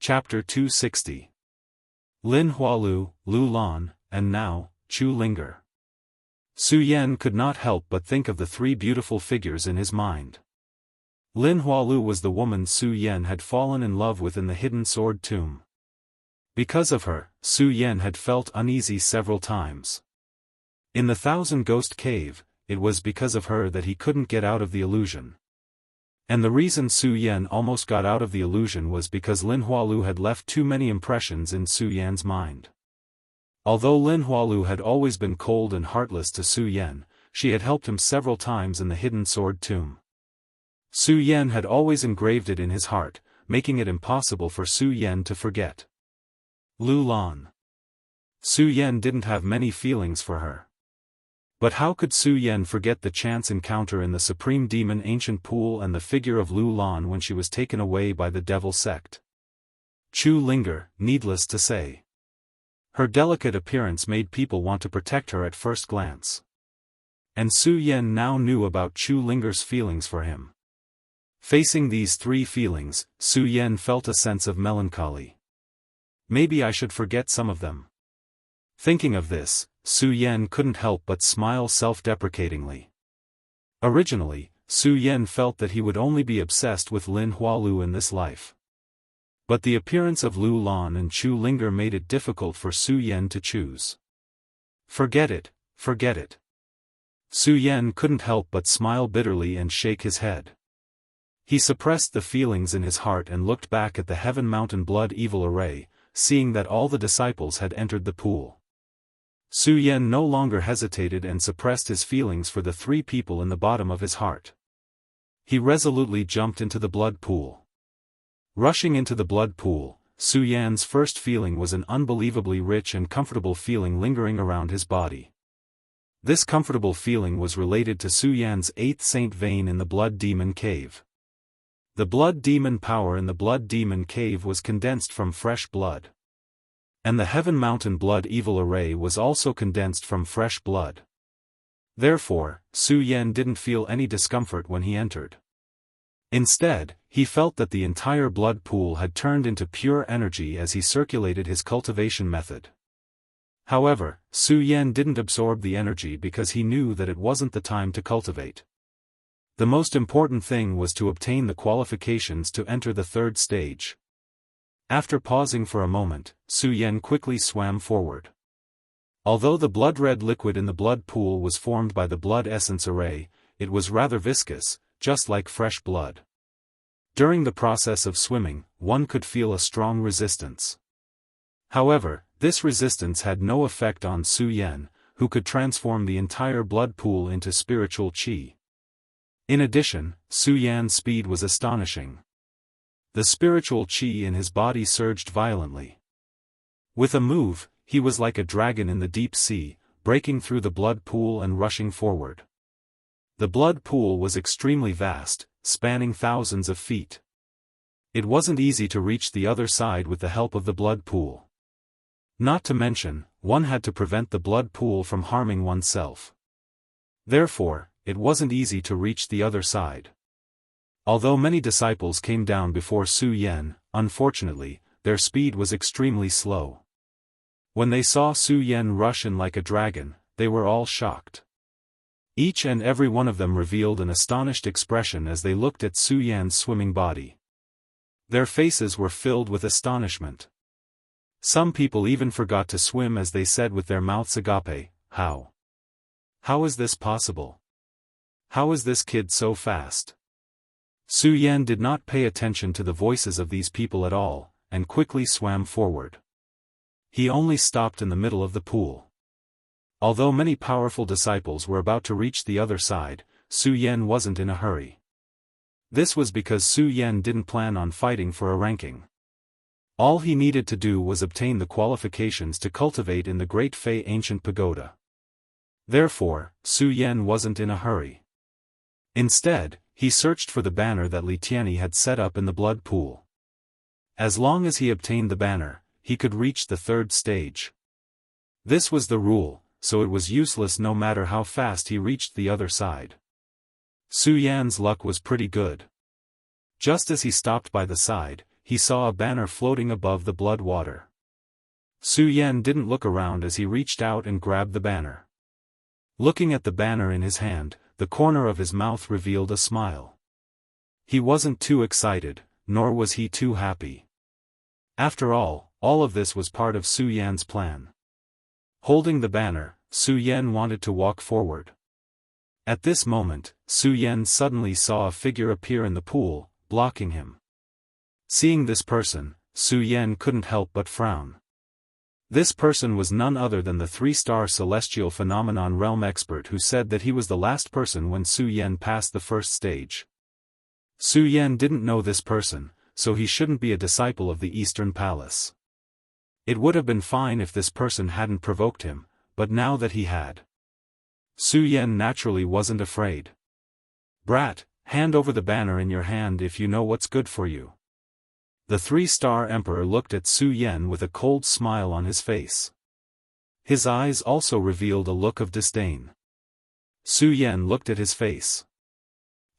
Chapter 260. Lin Hualu, Lu Lan, and now, Chu Linger. Su Yan could not help but think of the three beautiful figures in his mind. Lin Hualu was the woman Su Yan had fallen in love with in the hidden sword tomb. Because of her, Su Yan had felt uneasy several times. In the Thousand Ghost Cave, it was because of her that he couldn't get out of the illusion. And the reason Su Yan almost got out of the illusion was because Lin Hualu had left too many impressions in Su Yan's mind. Although Lin Hualu had always been cold and heartless to Su Yan, she had helped him several times in the hidden sword tomb. Su Yan had always engraved it in his heart, making it impossible for Su Yan to forget. Lu Lan. Su Yan didn't have many feelings for her. But how could Su Yan forget the chance encounter in the Supreme Demon Ancient Pool and the figure of Lu Lan when she was taken away by the Devil Sect? Chu Linger, needless to say. Her delicate appearance made people want to protect her at first glance. And Su Yan now knew about Chu Linger's feelings for him. Facing these three feelings, Su Yan felt a sense of melancholy. Maybe I should forget some of them. Thinking of this, Su Yan couldn't help but smile self-deprecatingly. Originally, Su Yan felt that he would only be obsessed with Lin Hualu in this life. But the appearance of Lu Lan and Chu Linger made it difficult for Su Yan to choose. Forget it, forget it. Su Yan couldn't help but smile bitterly and shake his head. He suppressed the feelings in his heart and looked back at the Heaven Mountain Blood Evil Array, seeing that all the disciples had entered the pool. Su Yan no longer hesitated and suppressed his feelings for the three people in the bottom of his heart. He resolutely jumped into the blood pool. Rushing into the blood pool, Su Yan's first feeling was an unbelievably rich and comfortable feeling lingering around his body. This comfortable feeling was related to Su Yan's 8th Saint vein in the Blood Demon Cave. The blood demon power in the Blood Demon Cave was condensed from fresh blood. And the Heaven Mountain Blood Evil Array was also condensed from fresh blood. Therefore, Su Yan didn't feel any discomfort when he entered. Instead, he felt that the entire blood pool had turned into pure energy as he circulated his cultivation method. However, Su Yan didn't absorb the energy because he knew that it wasn't the time to cultivate. The most important thing was to obtain the qualifications to enter the third stage. After pausing for a moment, Su Yan quickly swam forward. Although the blood-red liquid in the blood pool was formed by the blood essence array, it was rather viscous, just like fresh blood. During the process of swimming, one could feel a strong resistance. However, this resistance had no effect on Su Yan, who could transform the entire blood pool into spiritual qi. In addition, Su Yan's speed was astonishing. The spiritual qi in his body surged violently. With a move, he was like a dragon in the deep sea, breaking through the blood pool and rushing forward. The blood pool was extremely vast, spanning thousands of feet. It wasn't easy to reach the other side with the help of the blood pool. Not to mention, one had to prevent the blood pool from harming oneself. Therefore, it wasn't easy to reach the other side. Although many disciples came down before Su Yan, unfortunately, their speed was extremely slow. When they saw Su Yan rush in like a dragon, they were all shocked. Each and every one of them revealed an astonished expression as they looked at Su Yan's swimming body. Their faces were filled with astonishment. Some people even forgot to swim as they said with their mouths, "Agape, how? How is this possible? How is this kid so fast?" Su Yan did not pay attention to the voices of these people at all, and quickly swam forward. He only stopped in the middle of the pool. Although many powerful disciples were about to reach the other side, Su Yan wasn't in a hurry. This was because Su Yan didn't plan on fighting for a ranking. All he needed to do was obtain the qualifications to cultivate in the Great Fei Ancient Pagoda. Therefore, Su Yan wasn't in a hurry. Instead, he searched for the banner that Li Tianyi had set up in the blood pool. As long as he obtained the banner, he could reach the third stage. This was the rule, so it was useless no matter how fast he reached the other side. Su Yan's luck was pretty good. Just as he stopped by the side, he saw a banner floating above the blood water. Su Yan didn't look around as he reached out and grabbed the banner. Looking at the banner in his hand, the corner of his mouth revealed a smile. He wasn't too excited, nor was he too happy. After all of this was part of Su Yan's plan. Holding the banner, Su Yan wanted to walk forward. At this moment, Su Yan suddenly saw a figure appear in the pool, blocking him. Seeing this person, Su Yan couldn't help but frown. This person was none other than the 3-star celestial phenomenon realm expert who said that he was the last person when Su Yan passed the first stage. Su Yan didn't know this person, so he shouldn't be a disciple of the Eastern Palace. It would have been fine if this person hadn't provoked him, but now that he had, Su Yan naturally wasn't afraid. "Brat, hand over the banner in your hand if you know what's good for you." The 3-star emperor looked at Su Yan with a cold smile on his face. His eyes also revealed a look of disdain. Su Yan looked at his face.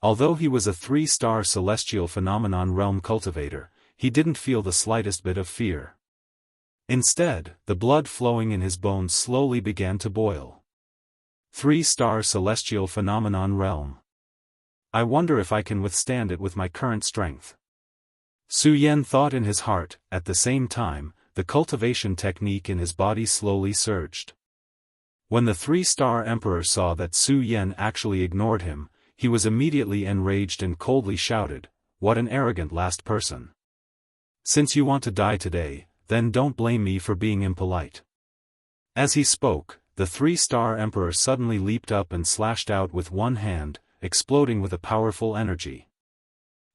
Although he was a 3-star celestial phenomenon realm cultivator, he didn't feel the slightest bit of fear. Instead, the blood flowing in his bones slowly began to boil. 3-star celestial phenomenon realm. I wonder if I can withstand it with my current strength. Su Yan thought in his heart. At the same time, the cultivation technique in his body slowly surged. When the 3-star emperor saw that Su Yan actually ignored him, he was immediately enraged and coldly shouted, "What an arrogant last person! Since you want to die today, then don't blame me for being impolite." As he spoke, the 3-star emperor suddenly leaped up and slashed out with one hand, exploding with a powerful energy.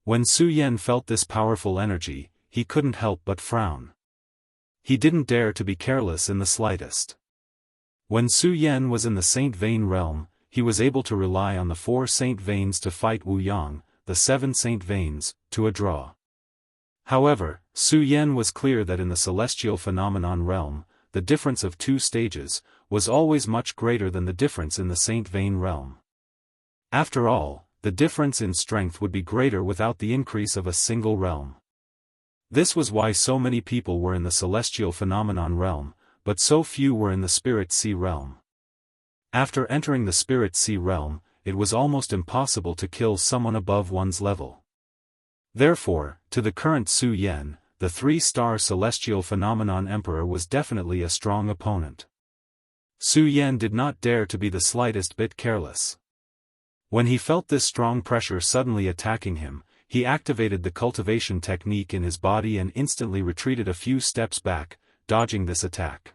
When Su Yan felt this powerful energy, he couldn't help but frown. He didn't dare to be careless in the slightest. When Su Yan was in the Saint Vein realm, he was able to rely on the 4 Saint Veins to fight Wu Yang, the 7 Saint Veins, to a draw. However, Su Yan was clear that in the celestial phenomenon realm, the difference of 2 stages was always much greater than the difference in the Saint Vein realm. After all, the difference in strength would be greater without the increase of a single realm. This was why so many people were in the celestial phenomenon realm, but so few were in the spirit sea realm. After entering the spirit sea realm, it was almost impossible to kill someone above one's level. Therefore, to the current Su Yan, the 3-star celestial phenomenon emperor was definitely a strong opponent. Su Yan did not dare to be the slightest bit careless. When he felt this strong pressure suddenly attacking him, he activated the cultivation technique in his body and instantly retreated a few steps back, dodging this attack.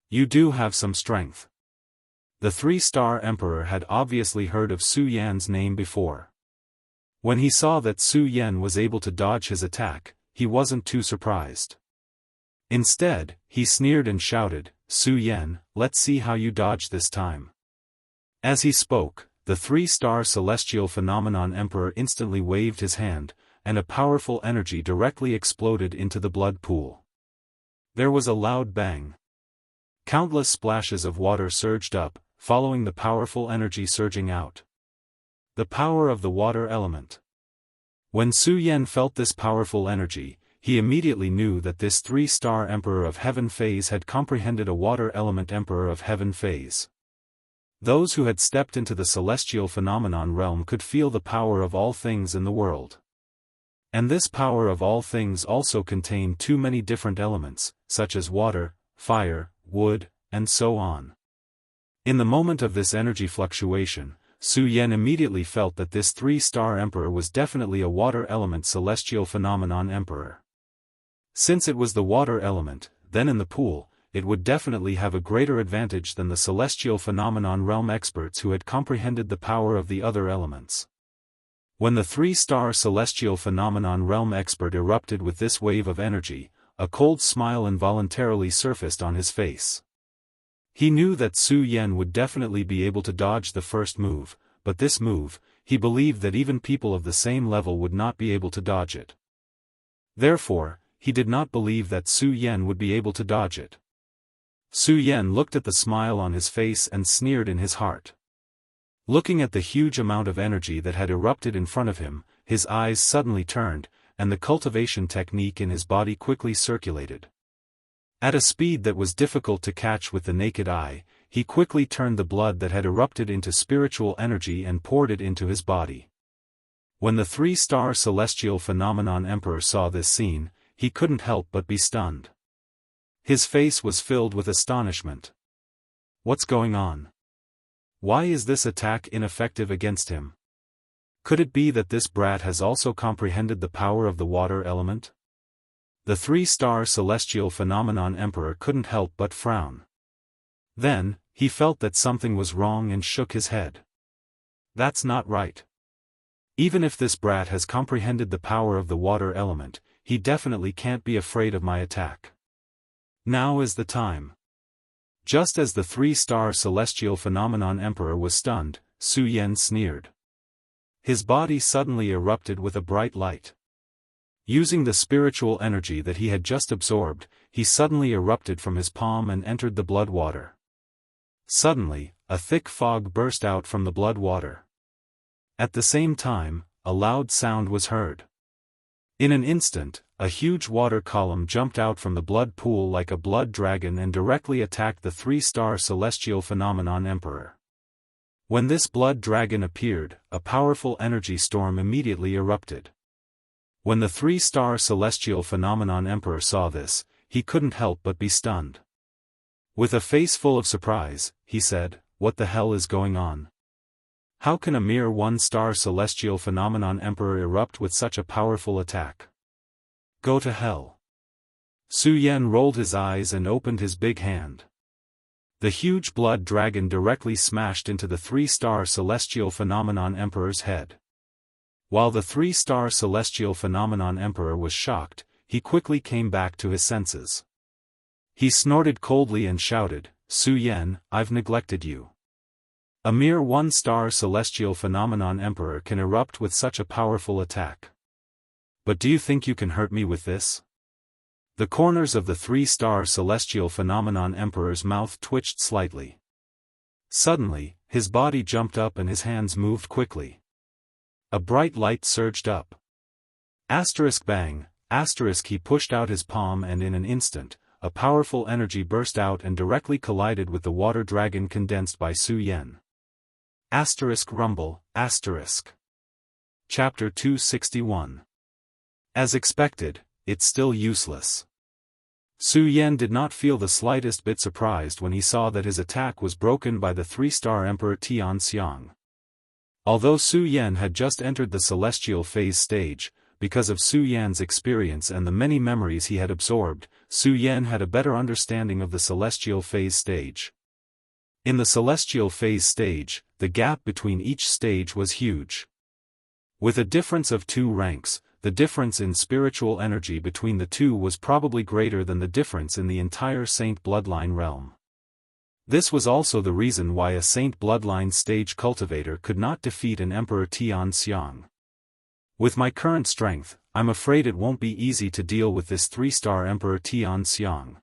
"You do have some strength." The 3-star emperor had obviously heard of Su Yan's name before. When he saw that Su Yan was able to dodge his attack, he wasn't too surprised. Instead, he sneered and shouted, "Su Yan, let's see how you dodge this time." As he spoke, the 3-star celestial phenomenon emperor instantly waved his hand, and a powerful energy directly exploded into the blood pool. There was a loud bang. Countless splashes of water surged up, following the powerful energy surging out. The power of the water element. When Su Yan felt this powerful energy, he immediately knew that this 3-star emperor of heaven phase had comprehended a water element emperor of heaven phase. Those who had stepped into the celestial phenomenon realm could feel the power of all things in the world. And this power of all things also contained too many different elements, such as water, fire, wood, and so on. In the moment of this energy fluctuation, Su Yan immediately felt that this 3-star emperor was definitely a water element celestial phenomenon emperor. Since it was the water element, then in the pool, it would definitely have a greater advantage than the celestial phenomenon realm experts who had comprehended the power of the other elements. When the 3-star celestial phenomenon realm expert erupted with this wave of energy, a cold smile involuntarily surfaced on his face. He knew that Su Yan would definitely be able to dodge the first move, but this move, he believed that even people of the same level would not be able to dodge it. Therefore, he did not believe that Su Yan would be able to dodge it. Su Yan looked at the smile on his face and sneered in his heart. Looking at the huge amount of energy that had erupted in front of him, his eyes suddenly turned, and the cultivation technique in his body quickly circulated. At a speed that was difficult to catch with the naked eye, he quickly turned the blood that had erupted into spiritual energy and poured it into his body. When the three-star celestial phenomenon emperor saw this scene, he couldn't help but be stunned. His face was filled with astonishment. What's going on? Why is this attack ineffective against him? Could it be that this brat has also comprehended the power of the water element? The three-star celestial phenomenon emperor couldn't help but frown. Then, he felt that something was wrong and shook his head. That's not right. Even if this brat has comprehended the power of the water element, he definitely can't be afraid of my attack. Now is the time. Just as the three-star celestial phenomenon emperor was stunned, Su Yan sneered. His body suddenly erupted with a bright light. Using the spiritual energy that he had just absorbed, he suddenly erupted from his palm and entered the blood water. Suddenly, a thick fog burst out from the blood water. At the same time, a loud sound was heard. In an instant, a huge water column jumped out from the blood pool like a blood dragon and directly attacked the three-star celestial phenomenon emperor. When this blood dragon appeared, a powerful energy storm immediately erupted. When the three-star celestial phenomenon emperor saw this, he couldn't help but be stunned. With a face full of surprise, he said, "What the hell is going on? How can a mere one-star celestial phenomenon emperor erupt with such a powerful attack? Go to hell." Su Yan rolled his eyes and opened his big hand. The huge blood dragon directly smashed into the three-star celestial phenomenon emperor's head. While the three-star celestial phenomenon emperor was shocked, he quickly came back to his senses. He snorted coldly and shouted, "Su Yan, I've neglected you. A mere one-star celestial phenomenon emperor can erupt with such a powerful attack. But do you think you can hurt me with this?" The corners of the three-star celestial phenomenon emperor's mouth twitched slightly. Suddenly, his body jumped up and his hands moved quickly. A bright light surged up. Asterisk bang, asterisk he pushed out his palm and in an instant, a powerful energy burst out and directly collided with the water dragon condensed by Su Yan. Asterisk rumble, asterisk. Chapter 261. As expected, it's still useless. Su Yan did not feel the slightest bit surprised when he saw that his attack was broken by the three-star Emperor Tian Xiang. Although Su Yan had just entered the celestial phase stage, because of Su Yan's experience and the many memories he had absorbed, Su Yan had a better understanding of the celestial phase stage. In the celestial phase stage, the gap between each stage was huge. With a difference of 2 ranks, the difference in spiritual energy between the two was probably greater than the difference in the entire Saint Bloodline realm. This was also the reason why a Saint Bloodline stage cultivator could not defeat an Emperor Tian Xiang. With my current strength, I'm afraid it won't be easy to deal with this 3-star Emperor Tian Xiang.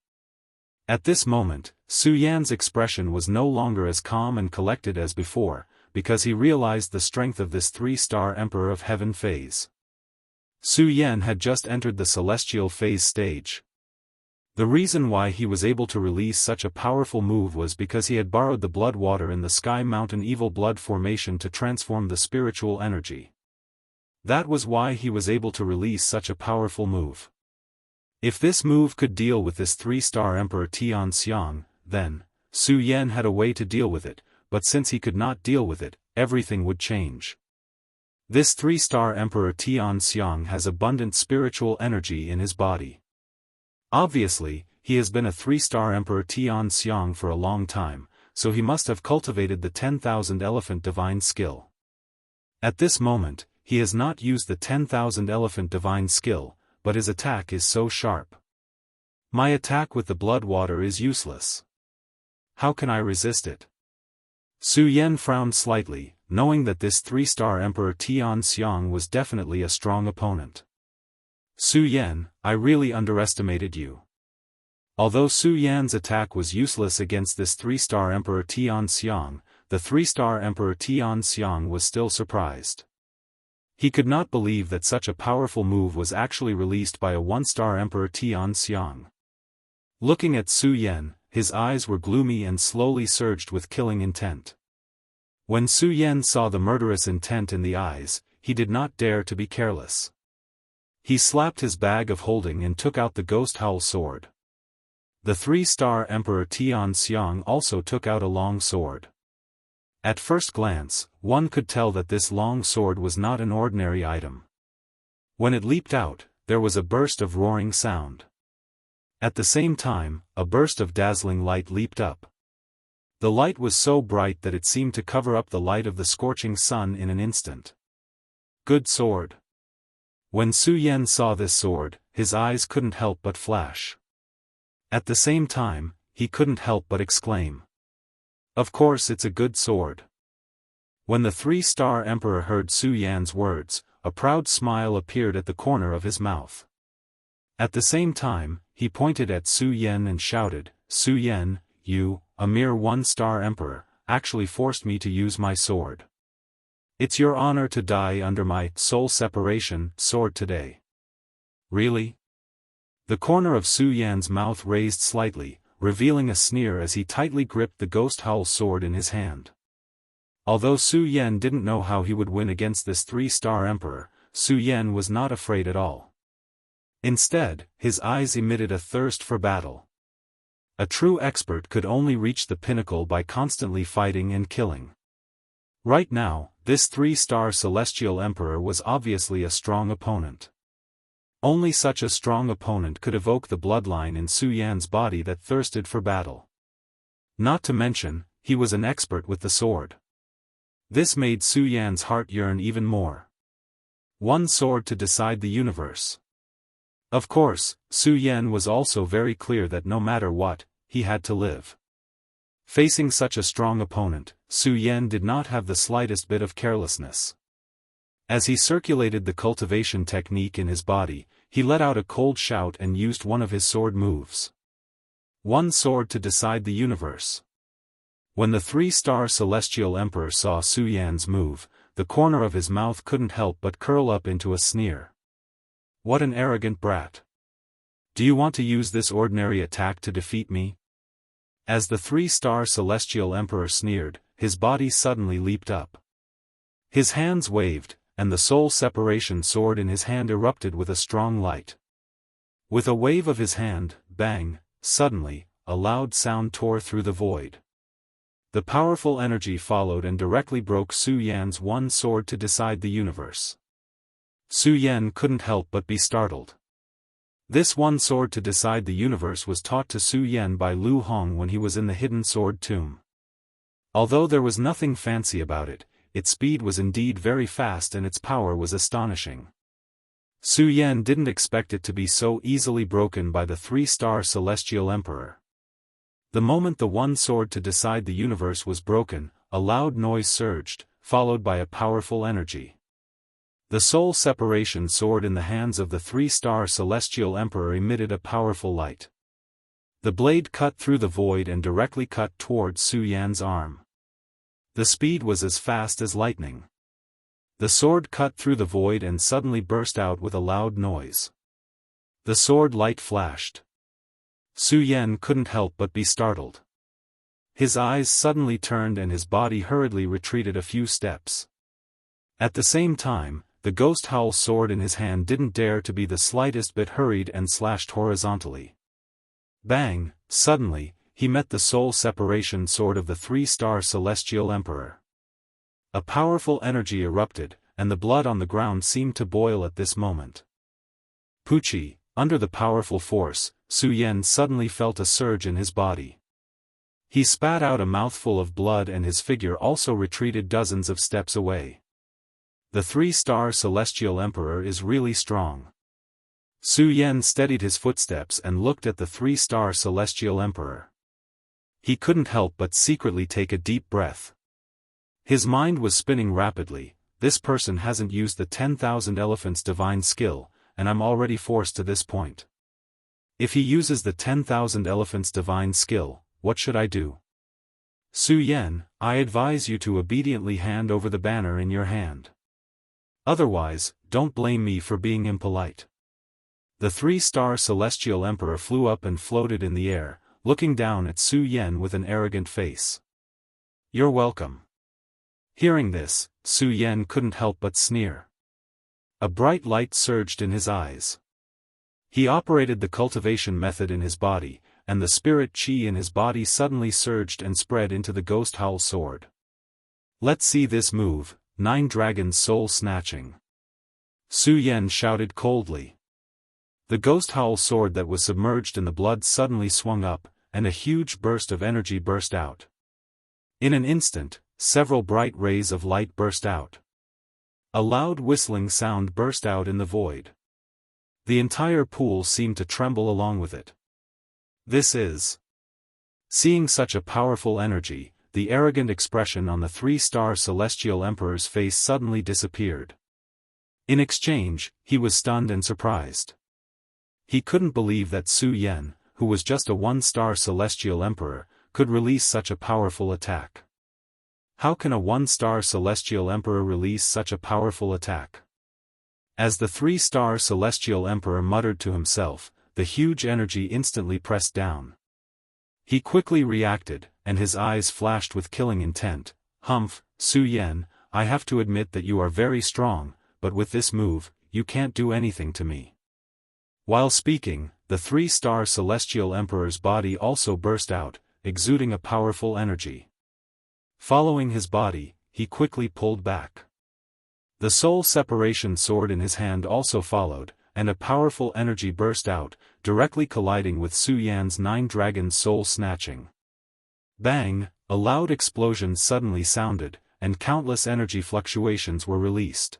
At this moment, Su Yan's expression was no longer as calm and collected as before, because he realized the strength of this 3-star Emperor of Heaven phase. Su Yan had just entered the celestial phase stage. The reason why he was able to release such a powerful move was because he had borrowed the blood water in the Sky Mountain Evil Blood formation to transform the spiritual energy. That was why he was able to release such a powerful move. If this move could deal with this 3-star Emperor Tian Xiang, then, Su Yan had a way to deal with it, but since he could not deal with it, everything would change. This 3-star Emperor Tian Xiang has abundant spiritual energy in his body. Obviously, he has been a 3-star Emperor Tian Xiang for a long time, so he must have cultivated the 10,000 Elephant Divine skill. At this moment, he has not used the 10,000 Elephant Divine skill, but his attack is so sharp. My attack with the blood water is useless. How can I resist it? Su Yan frowned slightly, knowing that this 3-star Emperor Tian Xiang was definitely a strong opponent. Su Yan, I really underestimated you. Although Su Yan's attack was useless against this 3-star Emperor Tian Xiang, the 3-star Emperor Tian Xiang was still surprised. He could not believe that such a powerful move was actually released by a one-star Emperor Tian Xiang. Looking at Su Yan, his eyes were gloomy and slowly surged with killing intent. When Su Yan saw the murderous intent in the eyes, he did not dare to be careless. He slapped his bag of holding and took out the ghost howl sword. The three-star Emperor Tian Xiang also took out a long sword. At first glance, one could tell that this long sword was not an ordinary item. When it leaped out, there was a burst of roaring sound. At the same time, a burst of dazzling light leaped up. The light was so bright that it seemed to cover up the light of the scorching sun in an instant. Good sword. When Su Yan saw this sword, his eyes couldn't help but flash. At the same time, he couldn't help but exclaim. Of course it's a good sword. When the three-star Emperor heard Su Yan's words, a proud smile appeared at the corner of his mouth. At the same time, he pointed at Su Yan and shouted, Su Yan, you, a mere one-star Emperor, actually forced me to use my sword. It's your honor to die under my soul separation sword today. Really? The corner of Su Yan's mouth raised slightly, revealing a sneer as he tightly gripped the ghost howl sword in his hand. Although Su Yan didn't know how he would win against this three-star Emperor, Su Yan was not afraid at all. Instead, his eyes emitted a thirst for battle. A true expert could only reach the pinnacle by constantly fighting and killing. Right now, this three-star Celestial Emperor was obviously a strong opponent. Only such a strong opponent could evoke the bloodline in Su Yan's body that thirsted for battle. Not to mention, he was an expert with the sword. This made Su Yan's heart yearn even more. One sword to decide the universe. Of course, Su Yan was also very clear that no matter what, he had to live. Facing such a strong opponent, Su Yan did not have the slightest bit of carelessness. As he circulated the cultivation technique in his body, he let out a cold shout and used one of his sword moves. One sword to decide the universe. When the three-star Celestial Emperor saw Su Yan's move, the corner of his mouth couldn't help but curl up into a sneer. What an arrogant brat. Do you want to use this ordinary attack to defeat me? As the three-star Celestial Emperor sneered, his body suddenly leaped up. His hands waved, and the soul separation sword in his hand erupted with a strong light. With a wave of his hand, bang, suddenly, a loud sound tore through the void. The powerful energy followed and directly broke Su Yan's one sword to decide the universe. Su Yan couldn't help but be startled. This one sword to decide the universe was taught to Su Yan by Lu Hong when he was in the hidden sword tomb. Although there was nothing fancy about it, its speed was indeed very fast and its power was astonishing. Su Yan didn't expect it to be so easily broken by the three-star Celestial Emperor. The moment the one sword to decide the universe was broken, a loud noise surged, followed by a powerful energy. The soul separation sword in the hands of the three-star Celestial Emperor emitted a powerful light. The blade cut through the void and directly cut towards Su Yan's arm. The speed was as fast as lightning. The sword cut through the void and suddenly burst out with a loud noise. The sword light flashed. Su Yan couldn't help but be startled. His eyes suddenly turned and his body hurriedly retreated a few steps. At the same time, the ghost howl sword in his hand didn't dare to be the slightest bit hurried and slashed horizontally. Bang, suddenly, he met the soul separation sword of the three-star Celestial Emperor. A powerful energy erupted, and the blood on the ground seemed to boil at this moment. Pucci, under the powerful force, Su Yan suddenly felt a surge in his body. He spat out a mouthful of blood and his figure also retreated dozens of steps away. The three-star Celestial Emperor is really strong. Su Yan steadied his footsteps and looked at the three-star Celestial Emperor. He couldn't help but secretly take a deep breath. His mind was spinning rapidly. This person hasn't used the 10,000 elephants divine skill, and I'm already forced to this point. If he uses the 10,000 elephants divine skill, what should I do? Su Yan, I advise you to obediently hand over the banner in your hand. Otherwise, don't blame me for being impolite. The three-star celestial emperor flew up and floated in the air, looking down at Su Yan with an arrogant face. You're welcome. Hearing this, Su Yan couldn't help but sneer. A bright light surged in his eyes. He operated the cultivation method in his body, and the spirit chi in his body suddenly surged and spread into the ghost howl sword. Let's see this move, 9 Dragons Soul Snatching. Su Yan shouted coldly. The ghost howl sword that was submerged in the blood suddenly swung up, and a huge burst of energy burst out. In an instant, several bright rays of light burst out. A loud whistling sound burst out in the void. The entire pool seemed to tremble along with it. This is. Seeing such a powerful energy, the arrogant expression on the three-star celestial emperor's face suddenly disappeared. In exchange, he was stunned and surprised. He couldn't believe that Su Yan, who was just a one-star celestial emperor, could release such a powerful attack. How can a one-star celestial emperor release such a powerful attack? As the three-star celestial emperor muttered to himself, the huge energy instantly pressed down. He quickly reacted, and his eyes flashed with killing intent. Humph, Su Yan, I have to admit that you are very strong, but with this move, you can't do anything to me. While speaking, the three-star celestial emperor's body also burst out, exuding a powerful energy. Following his body, he quickly pulled back. The soul separation sword in his hand also followed, and a powerful energy burst out, directly colliding with Su Yan's 9 Dragons Soul Snatching. Bang! A loud explosion suddenly sounded, and countless energy fluctuations were released.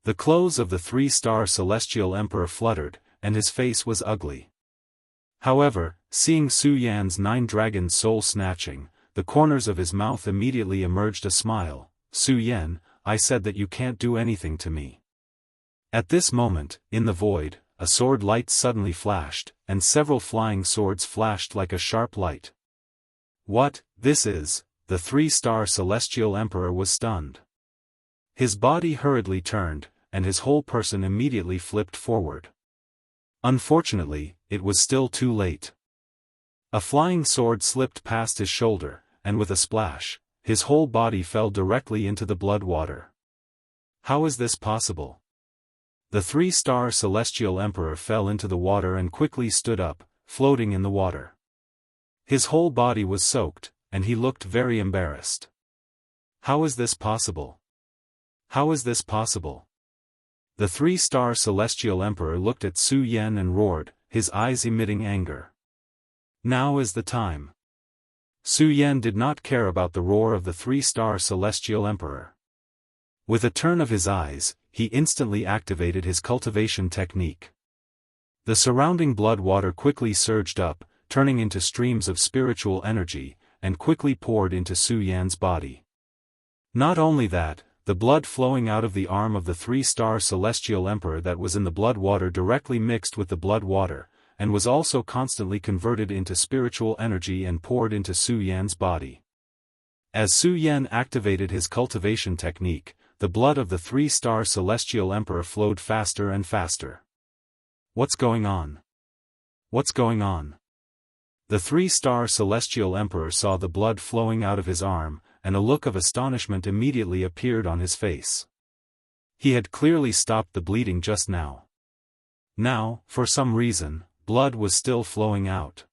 The clothes of the three-star celestial emperor fluttered, and his face was ugly. However, seeing Su Yan's 9 Dragons Soul Snatching, the corners of his mouth immediately emerged a smile. Su Yan, I said that you can't do anything to me. At this moment, in the void, a sword light suddenly flashed, and several flying swords flashed like a sharp light. What, this is? The three-star celestial emperor was stunned. His body hurriedly turned, and his whole person immediately flipped forward. Unfortunately, it was still too late. A flying sword slipped past his shoulder, and with a splash, his whole body fell directly into the blood water. How is this possible? The three-star celestial emperor fell into the water and quickly stood up, floating in the water. His whole body was soaked, and he looked very embarrassed. How is this possible? How is this possible? The three-star celestial emperor looked at Su Yan and roared, his eyes emitting anger. Now is the time. Su Yan did not care about the roar of the three-star celestial emperor. With a turn of his eyes, he instantly activated his cultivation technique. The surrounding blood water quickly surged up, turning into streams of spiritual energy, and quickly poured into Su Yan's body. Not only that, the blood flowing out of the arm of the three-star celestial emperor that was in the blood water directly mixed with the blood water, and was also constantly converted into spiritual energy and poured into Su Yan's body. As Su Yan activated his cultivation technique, the blood of the three-star celestial emperor flowed faster and faster. What's going on? What's going on? The three-star celestial emperor saw the blood flowing out of his arm, and a look of astonishment immediately appeared on his face. He had clearly stopped the bleeding just now. Now, for some reason, blood was still flowing out.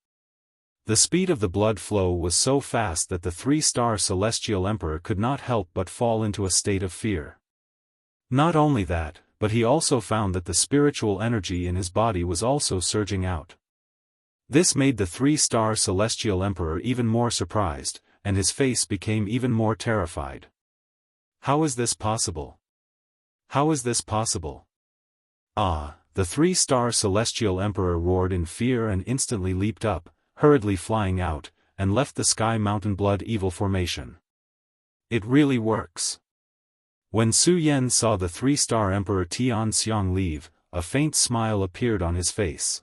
The speed of the blood flow was so fast that the three-star celestial emperor could not help but fall into a state of fear. Not only that, but he also found that the spiritual energy in his body was also surging out. This made the three-star celestial emperor even more surprised, and his face became even more terrified. How is this possible? How is this possible? Ah! The three-star celestial emperor roared in fear and instantly leaped up, hurriedly flying out, and left the Sky Mountain Blood Evil formation. It really works. When Su Yan saw the three-star emperor Tian Xiang leave, a faint smile appeared on his face.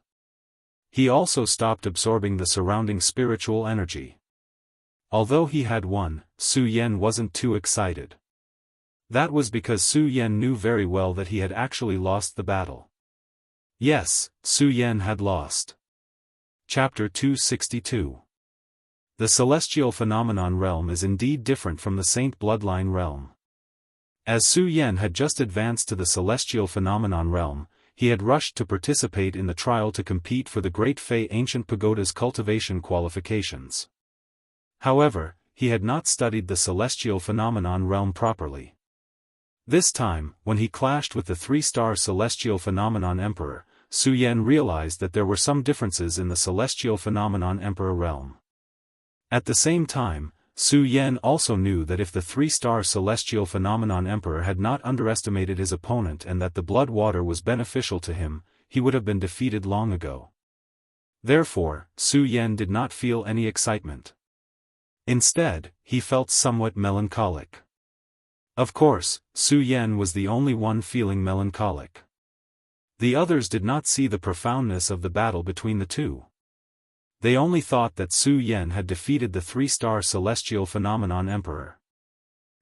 He also stopped absorbing the surrounding spiritual energy. Although he had won, Su Yan wasn't too excited. That was because Su Yan knew very well that he had actually lost the battle. Yes, Su Yan had lost. Chapter 262. The celestial phenomenon realm is indeed different from the saint bloodline realm. As Su Yan had just advanced to the celestial phenomenon realm, he had rushed to participate in the trial to compete for the Great Fei Ancient Pagoda's cultivation qualifications. However, he had not studied the celestial phenomenon realm properly. This time, when he clashed with the 3-star celestial phenomenon emperor, Su Yan realized that there were some differences in the celestial phenomenon emperor realm. At the same time, Su Yan also knew that if the 3-star celestial phenomenon emperor had not underestimated his opponent and that the blood water was beneficial to him, he would have been defeated long ago. Therefore, Su Yan did not feel any excitement. Instead, he felt somewhat melancholic. Of course, Su Yan was the only one feeling melancholic. The others did not see the profoundness of the battle between the two. They only thought that Su Yan had defeated the 3-star celestial phenomenon emperor.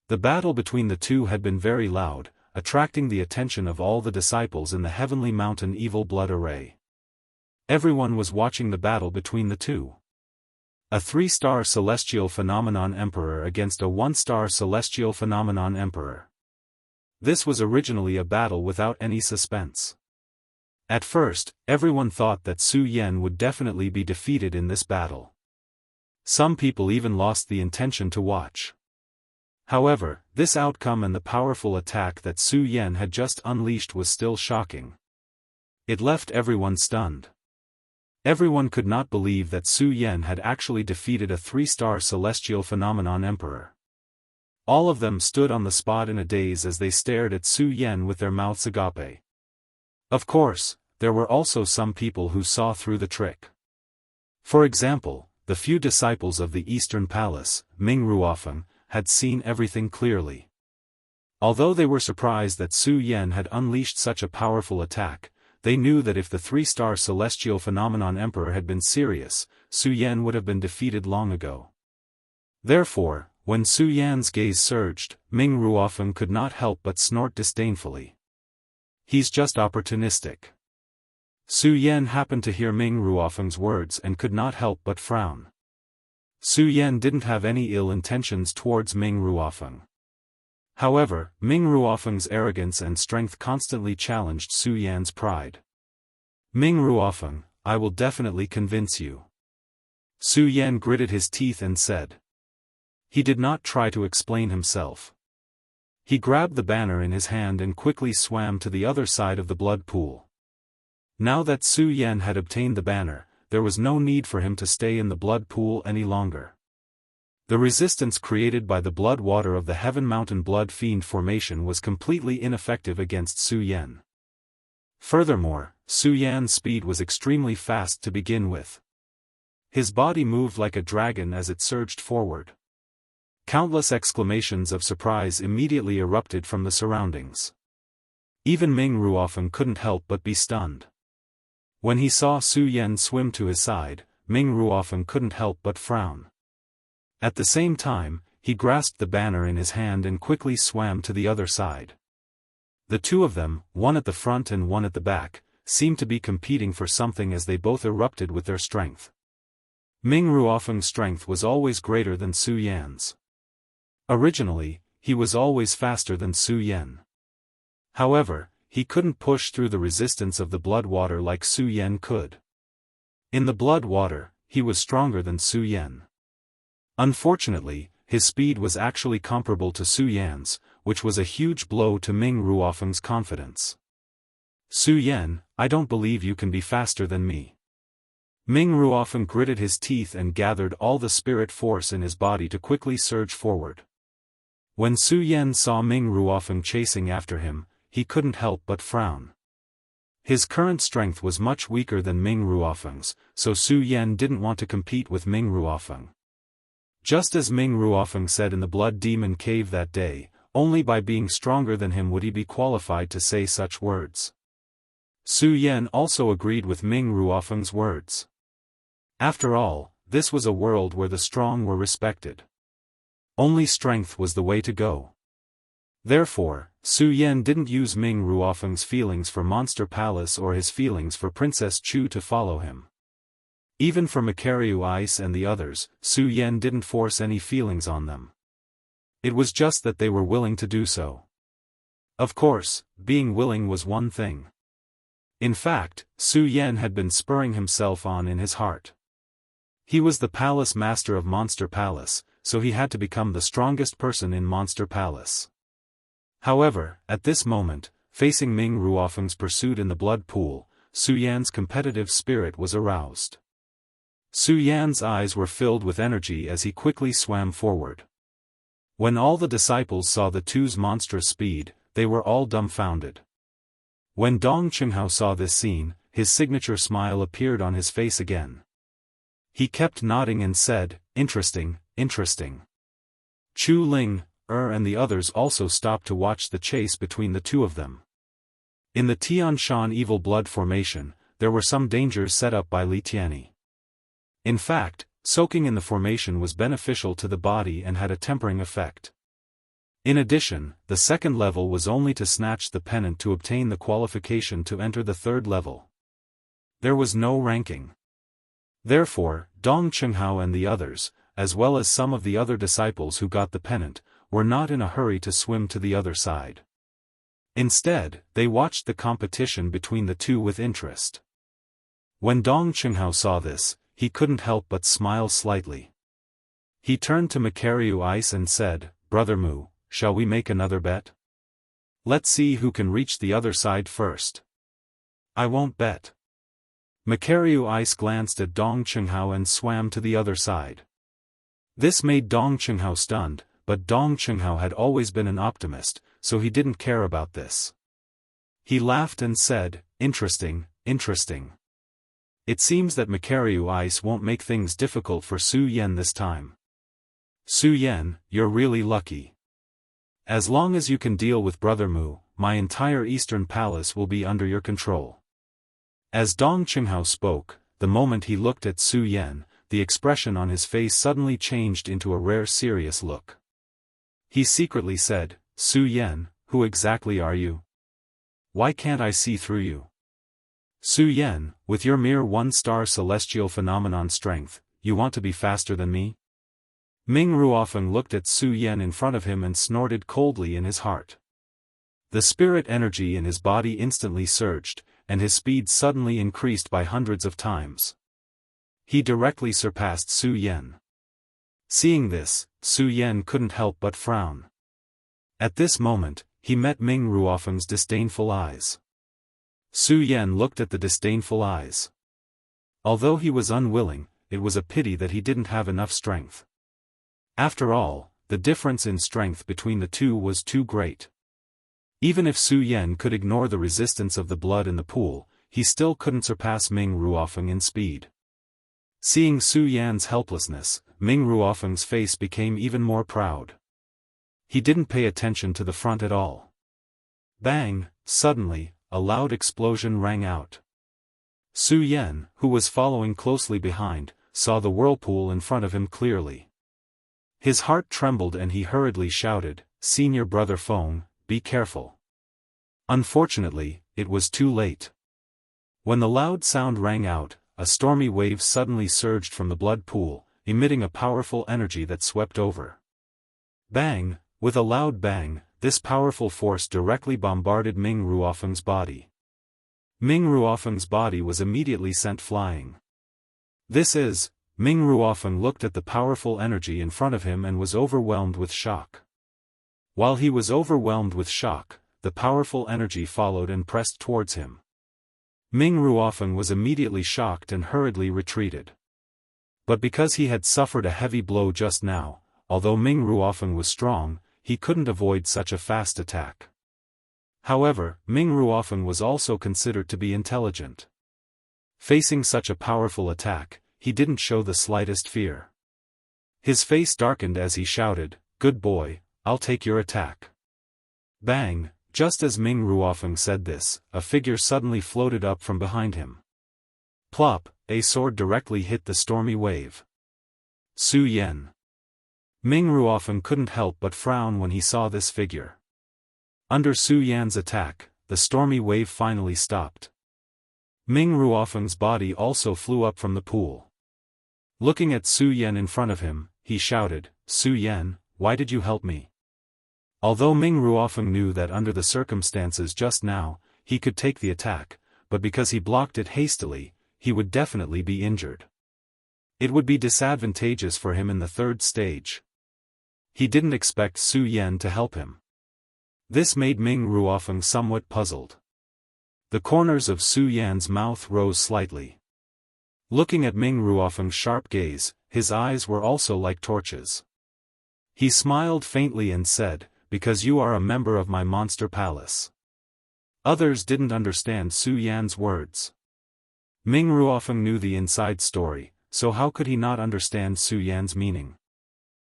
The battle between the two had been very loud, attracting the attention of all the disciples in the Heavenly Mountain Evil Blood Array. Everyone was watching the battle between the two. A 3-star celestial phenomenon emperor against a 1-star celestial phenomenon emperor. This was originally a battle without any suspense. At first, everyone thought that Su Yan would definitely be defeated in this battle. Some people even lost the intention to watch. However, this outcome and the powerful attack that Su Yan had just unleashed was still shocking. It left everyone stunned. Everyone could not believe that Su Yan had actually defeated a 3-star celestial phenomenon emperor. All of them stood on the spot in a daze as they stared at Su Yan with their mouths agape. Of course, there were also some people who saw through the trick. For example, the few disciples of the Eastern Palace, Ming Ruofeng, had seen everything clearly. Although they were surprised that Su Yan had unleashed such a powerful attack, they knew that if the 3-star celestial phenomenon emperor had been serious, Su Yan would have been defeated long ago. Therefore, when Su Yan's gaze surged, Ming Ruofeng could not help but snort disdainfully. He's just opportunistic. Su Yan happened to hear Ming Ruofeng's words and could not help but frown. Su Yan didn't have any ill intentions towards Ming Ruofeng. However, Ming Ruofeng's arrogance and strength constantly challenged Su Yan's pride. Ming Ruofeng, I will definitely convince you. Su Yan gritted his teeth and said. He did not try to explain himself. He grabbed the banner in his hand and quickly swam to the other side of the blood pool. Now that Su Yan had obtained the banner, there was no need for him to stay in the blood pool any longer. The resistance created by the blood water of the Heaven Mountain Blood Fiend formation was completely ineffective against Su Yan. Furthermore, Su Yan's speed was extremely fast to begin with. His body moved like a dragon as it surged forward. Countless exclamations of surprise immediately erupted from the surroundings. Even Ming Ruofeng couldn't help but be stunned. When he saw Su Yan swim to his side, Ming Ruofeng couldn't help but frown. At the same time, he grasped the banner in his hand and quickly swam to the other side. The two of them, one at the front and one at the back, seemed to be competing for something as they both erupted with their strength. Ming Ruofeng's strength was always greater than Su Yan's. Originally, he was always faster than Su Yan. However, he couldn't push through the resistance of the blood water like Su Yan could. In the blood water, he was stronger than Su Yan. Unfortunately, his speed was actually comparable to Su Yan's, which was a huge blow to Ming Ruofeng's confidence. Su Yan, I don't believe you can be faster than me. Ming Ruofeng gritted his teeth and gathered all the spirit force in his body to quickly surge forward. When Su Yan saw Ming Ruofeng chasing after him, he couldn't help but frown. His current strength was much weaker than Ming Ruofeng's, so Su Yan didn't want to compete with Ming Ruofeng. Just as Ming Ruofeng said in the Blood Demon Cave that day, only by being stronger than him would he be qualified to say such words. Su Yan also agreed with Ming Ruofeng's words. After all, this was a world where the strong were respected. Only strength was the way to go. Therefore, Su Yan didn't use Ming Ruofeng's feelings for Monster Palace or his feelings for Princess Chu to follow him. Even for Makaryu Ice and the others, Su Yan didn't force any feelings on them. It was just that they were willing to do so. Of course, being willing was one thing. In fact, Su Yan had been spurring himself on in his heart. He was the palace master of Monster Palace, so he had to become the strongest person in Monster Palace. However, at this moment, facing Ming Ruofeng's pursuit in the blood pool, Su Yan's competitive spirit was aroused. Su Yan's eyes were filled with energy as he quickly swam forward. When all the disciples saw the two's monstrous speed, they were all dumbfounded. When Dong Qinghao saw this scene, his signature smile appeared on his face again. He kept nodding and said, "Interesting, interesting." Chu Ling, and the others also stopped to watch the chase between the two of them. In the Tian Shan Evil Blood formation, there were some dangers set up by Li Tianyi. In fact, soaking in the formation was beneficial to the body and had a tempering effect. In addition, the second level was only to snatch the pennant to obtain the qualification to enter the third level. There was no ranking. Therefore, Dong Qinghao and the others, as well as some of the other disciples who got the pennant, were not in a hurry to swim to the other side. Instead, they watched the competition between the two with interest. When Dong Qinghao saw this, he couldn't help but smile slightly. He turned to Makaryu Ice and said, "Brother Mu, shall we make another bet? Let's see who can reach the other side first." "I won't bet." Makaryu Ice glanced at Dong Qinghao and swam to the other side. This made Dong Qinghao stunned, but Dong Qinghao had always been an optimist, so he didn't care about this. He laughed and said, "Interesting, interesting. It seems that Makaryu Ice won't make things difficult for Su Yan this time. Su Yan, you're really lucky. As long as you can deal with Brother Mu, my entire Eastern Palace will be under your control." As Dong Qinghao spoke, the moment he looked at Su Yan, the expression on his face suddenly changed into a rare serious look. He secretly said, "Su Yan, who exactly are you? Why can't I see through you? Su Yan, with your mere one-star celestial phenomenon strength, you want to be faster than me?" Ming Ruofeng looked at Su Yan in front of him and snorted coldly in his heart. The spirit energy in his body instantly surged, and his speed suddenly increased by hundreds of times. He directly surpassed Su Yan. Seeing this, Su Yan couldn't help but frown. At this moment, he met Ming Ruofeng's disdainful eyes. Su Yan looked at the disdainful eyes. Although he was unwilling, it was a pity that he didn't have enough strength. After all, the difference in strength between the two was too great. Even if Su Yan could ignore the resistance of the blood in the pool, he still couldn't surpass Ming Ruofeng in speed. Seeing Su Yan's helplessness, Ming Ruofeng's face became even more proud. He didn't pay attention to the front at all. Bang! Suddenly, a loud explosion rang out. Su Yan, who was following closely behind, saw the whirlpool in front of him clearly. His heart trembled and he hurriedly shouted, "Senior Brother Feng, be careful." Unfortunately, it was too late. When the loud sound rang out, a stormy wave suddenly surged from the blood pool, emitting a powerful energy that swept over. Bang! With a loud bang, this powerful force directly bombarded Ming Ruofeng's body. Ming Ruofeng's body was immediately sent flying. Ming Ruofeng looked at the powerful energy in front of him and was overwhelmed with shock. While he was overwhelmed with shock, the powerful energy followed and pressed towards him. Ming Ruofeng was immediately shocked and hurriedly retreated. But because he had suffered a heavy blow just now, although Ming Ruofeng was strong, he couldn't avoid such a fast attack. However, Ming Ruofeng was also considered to be intelligent. Facing such a powerful attack, he didn't show the slightest fear. His face darkened as he shouted, "Good boy, I'll take your attack." Bang! Just as Ming Ruofeng said this, a figure suddenly floated up from behind him. Plop! A sword directly hit the stormy wave. Su Yan. Ming Ruofeng couldn't help but frown when he saw this figure. Under Su Yan's attack, the stormy wave finally stopped. Ming Ruofeng's body also flew up from the pool. Looking at Su Yan in front of him, he shouted, "Su Yan, why did you help me?" Although Ming Ruofeng knew that under the circumstances just now, he could take the attack, but because he blocked it hastily, he would definitely be injured. It would be disadvantageous for him in the third stage. He didn't expect Su Yan to help him. This made Ming Ruofeng somewhat puzzled. The corners of Su Yan's mouth rose slightly. Looking at Ming Ruofeng's sharp gaze, his eyes were also like torches. He smiled faintly and said, "Because you are a member of my monster palace." Others didn't understand Su Yan's words. Ming Ruofeng knew the inside story, so how could he not understand Su Yan's meaning?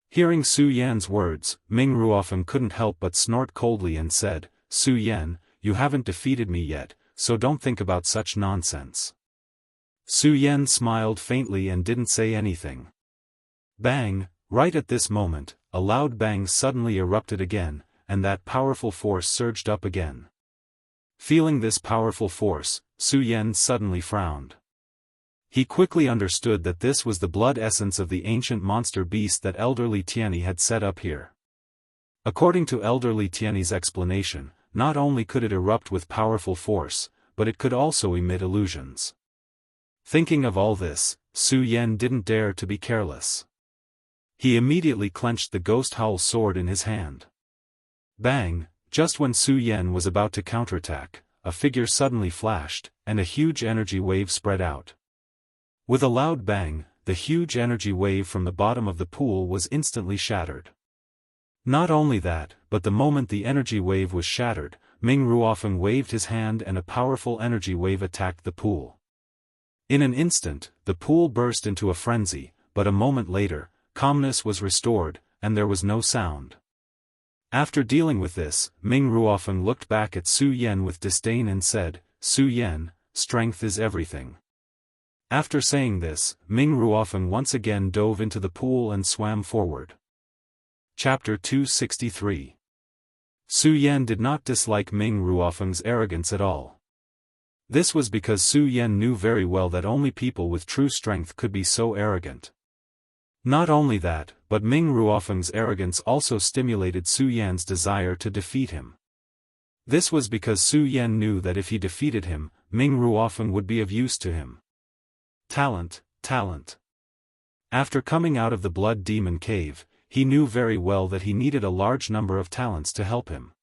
Hearing Su Yan's words, Ming Ruofeng couldn't help but snort coldly and said, "Su Yan, you haven't defeated me yet, so don't think about such nonsense." Su Yan smiled faintly and didn't say anything. Bang! Right at this moment, a loud bang suddenly erupted again, and that powerful force surged up again. Feeling this powerful force, Su Yan suddenly frowned. He quickly understood that this was the blood essence of the ancient monster beast that elderly Tianyi had set up here. According to elderly Tianyi's explanation, not only could it erupt with powerful force, but it could also emit illusions. Thinking of all this, Su Yan didn't dare to be careless. He immediately clenched the ghost howl sword in his hand. Bang! Just when Su Yan was about to counterattack, a figure suddenly flashed, and a huge energy wave spread out. With a loud bang, the huge energy wave from the bottom of the pool was instantly shattered. Not only that, but the moment the energy wave was shattered, Ming Ruofeng waved his hand and a powerful energy wave attacked the pool. In an instant, the pool burst into a frenzy, but a moment later, calmness was restored, and there was no sound. After dealing with this, Ming Ruofeng looked back at Su Yan with disdain and said, "Su Yan, strength is everything." After saying this, Ming Ruofeng once again dove into the pool and swam forward. Chapter 263. Su Yan did not dislike Ming Ruofeng's arrogance at all. This was because Su Yan knew very well that only people with true strength could be so arrogant. Not only that, but Ming Ruofeng's arrogance also stimulated Su Yan's desire to defeat him. This was because Su Yan knew that if he defeated him, Ming Ruofeng would be of use to him. Talent, talent. After coming out of the Blood Demon Cave, he knew very well that he needed a large number of talents to help him.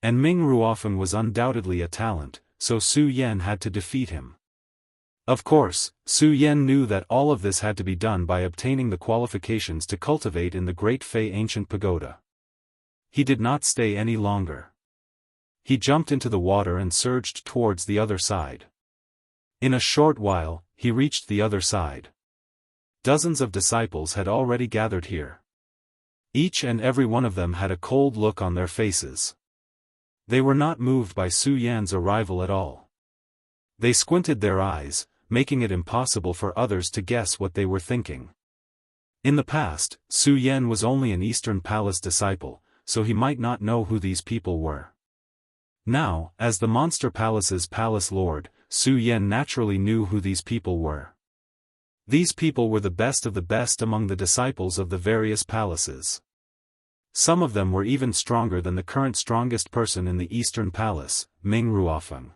And Ming Ruofeng was undoubtedly a talent, so Su Yan had to defeat him. Of course, Su Yan knew that all of this had to be done by obtaining the qualifications to cultivate in the Great Fei Ancient Pagoda. He did not stay any longer. He jumped into the water and surged towards the other side. In a short while, he reached the other side. Dozens of disciples had already gathered here. Each and every one of them had a cold look on their faces. They were not moved by Su Yan's arrival at all. They squinted their eyes, making it impossible for others to guess what they were thinking. In the past, Su Yan was only an Eastern Palace disciple, so he might not know who these people were. Now, as the Monster Palace's Palace Lord, Su Yan naturally knew who these people were. These people were the best of the best among the disciples of the various palaces. Some of them were even stronger than the current strongest person in the Eastern Palace, Ming Ruofeng.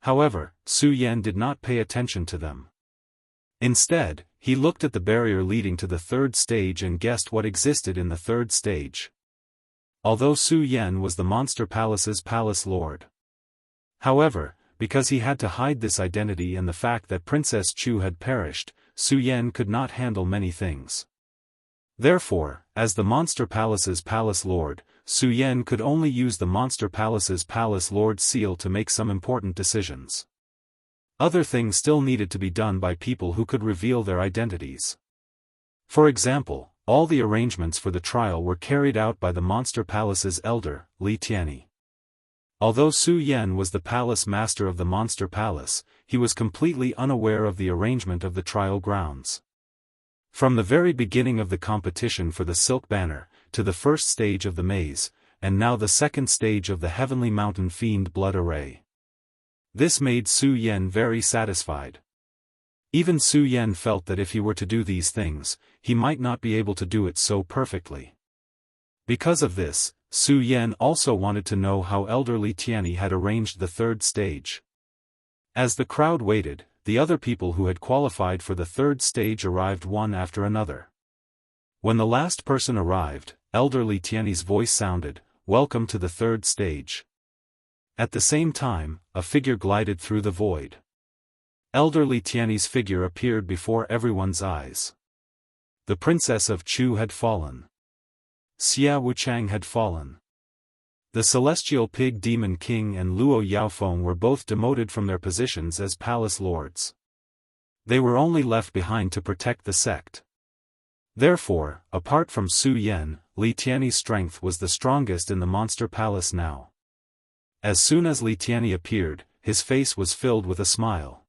However, Su Yan did not pay attention to them. Instead, he looked at the barrier leading to the third stage and guessed what existed in the third stage. Although Su Yan was the Monster Palace's Palace Lord. However, because he had to hide this identity and the fact that Princess Chu had perished, Su Yan could not handle many things. Therefore, as the Monster Palace's Palace Lord, Su Yan could only use the Monster Palace's Palace Lord seal to make some important decisions. Other things still needed to be done by people who could reveal their identities. For example, all the arrangements for the trial were carried out by the Monster Palace's elder, Li Tianyi. Although Su Yan was the palace master of the Monster Palace, he was completely unaware of the arrangement of the trial grounds. From the very beginning of the competition for the Silk Banner, to the first stage of the maze, and now the second stage of the Heavenly Mountain Fiend Blood Array. This made Su Yan very satisfied. Even Su Yan felt that if he were to do these things, he might not be able to do it so perfectly. Because of this, Su Yan also wanted to know how elderly Tianyi had arranged the third stage. As the crowd waited, the other people who had qualified for the third stage arrived one after another. When the last person arrived, elderly Tianyi's voice sounded, "Welcome to the third stage." At the same time, a figure glided through the void. Elderly Tianyi's figure appeared before everyone's eyes. The princess of Chu had fallen. Xia Wuchang had fallen. The celestial pig demon king and Luo Xiaofan were both demoted from their positions as palace lords. They were only left behind to protect the sect. Therefore, apart from Su Yan, Li Tianyi's strength was the strongest in the monster palace now. As soon as Li Tianyi appeared, his face was filled with a smile.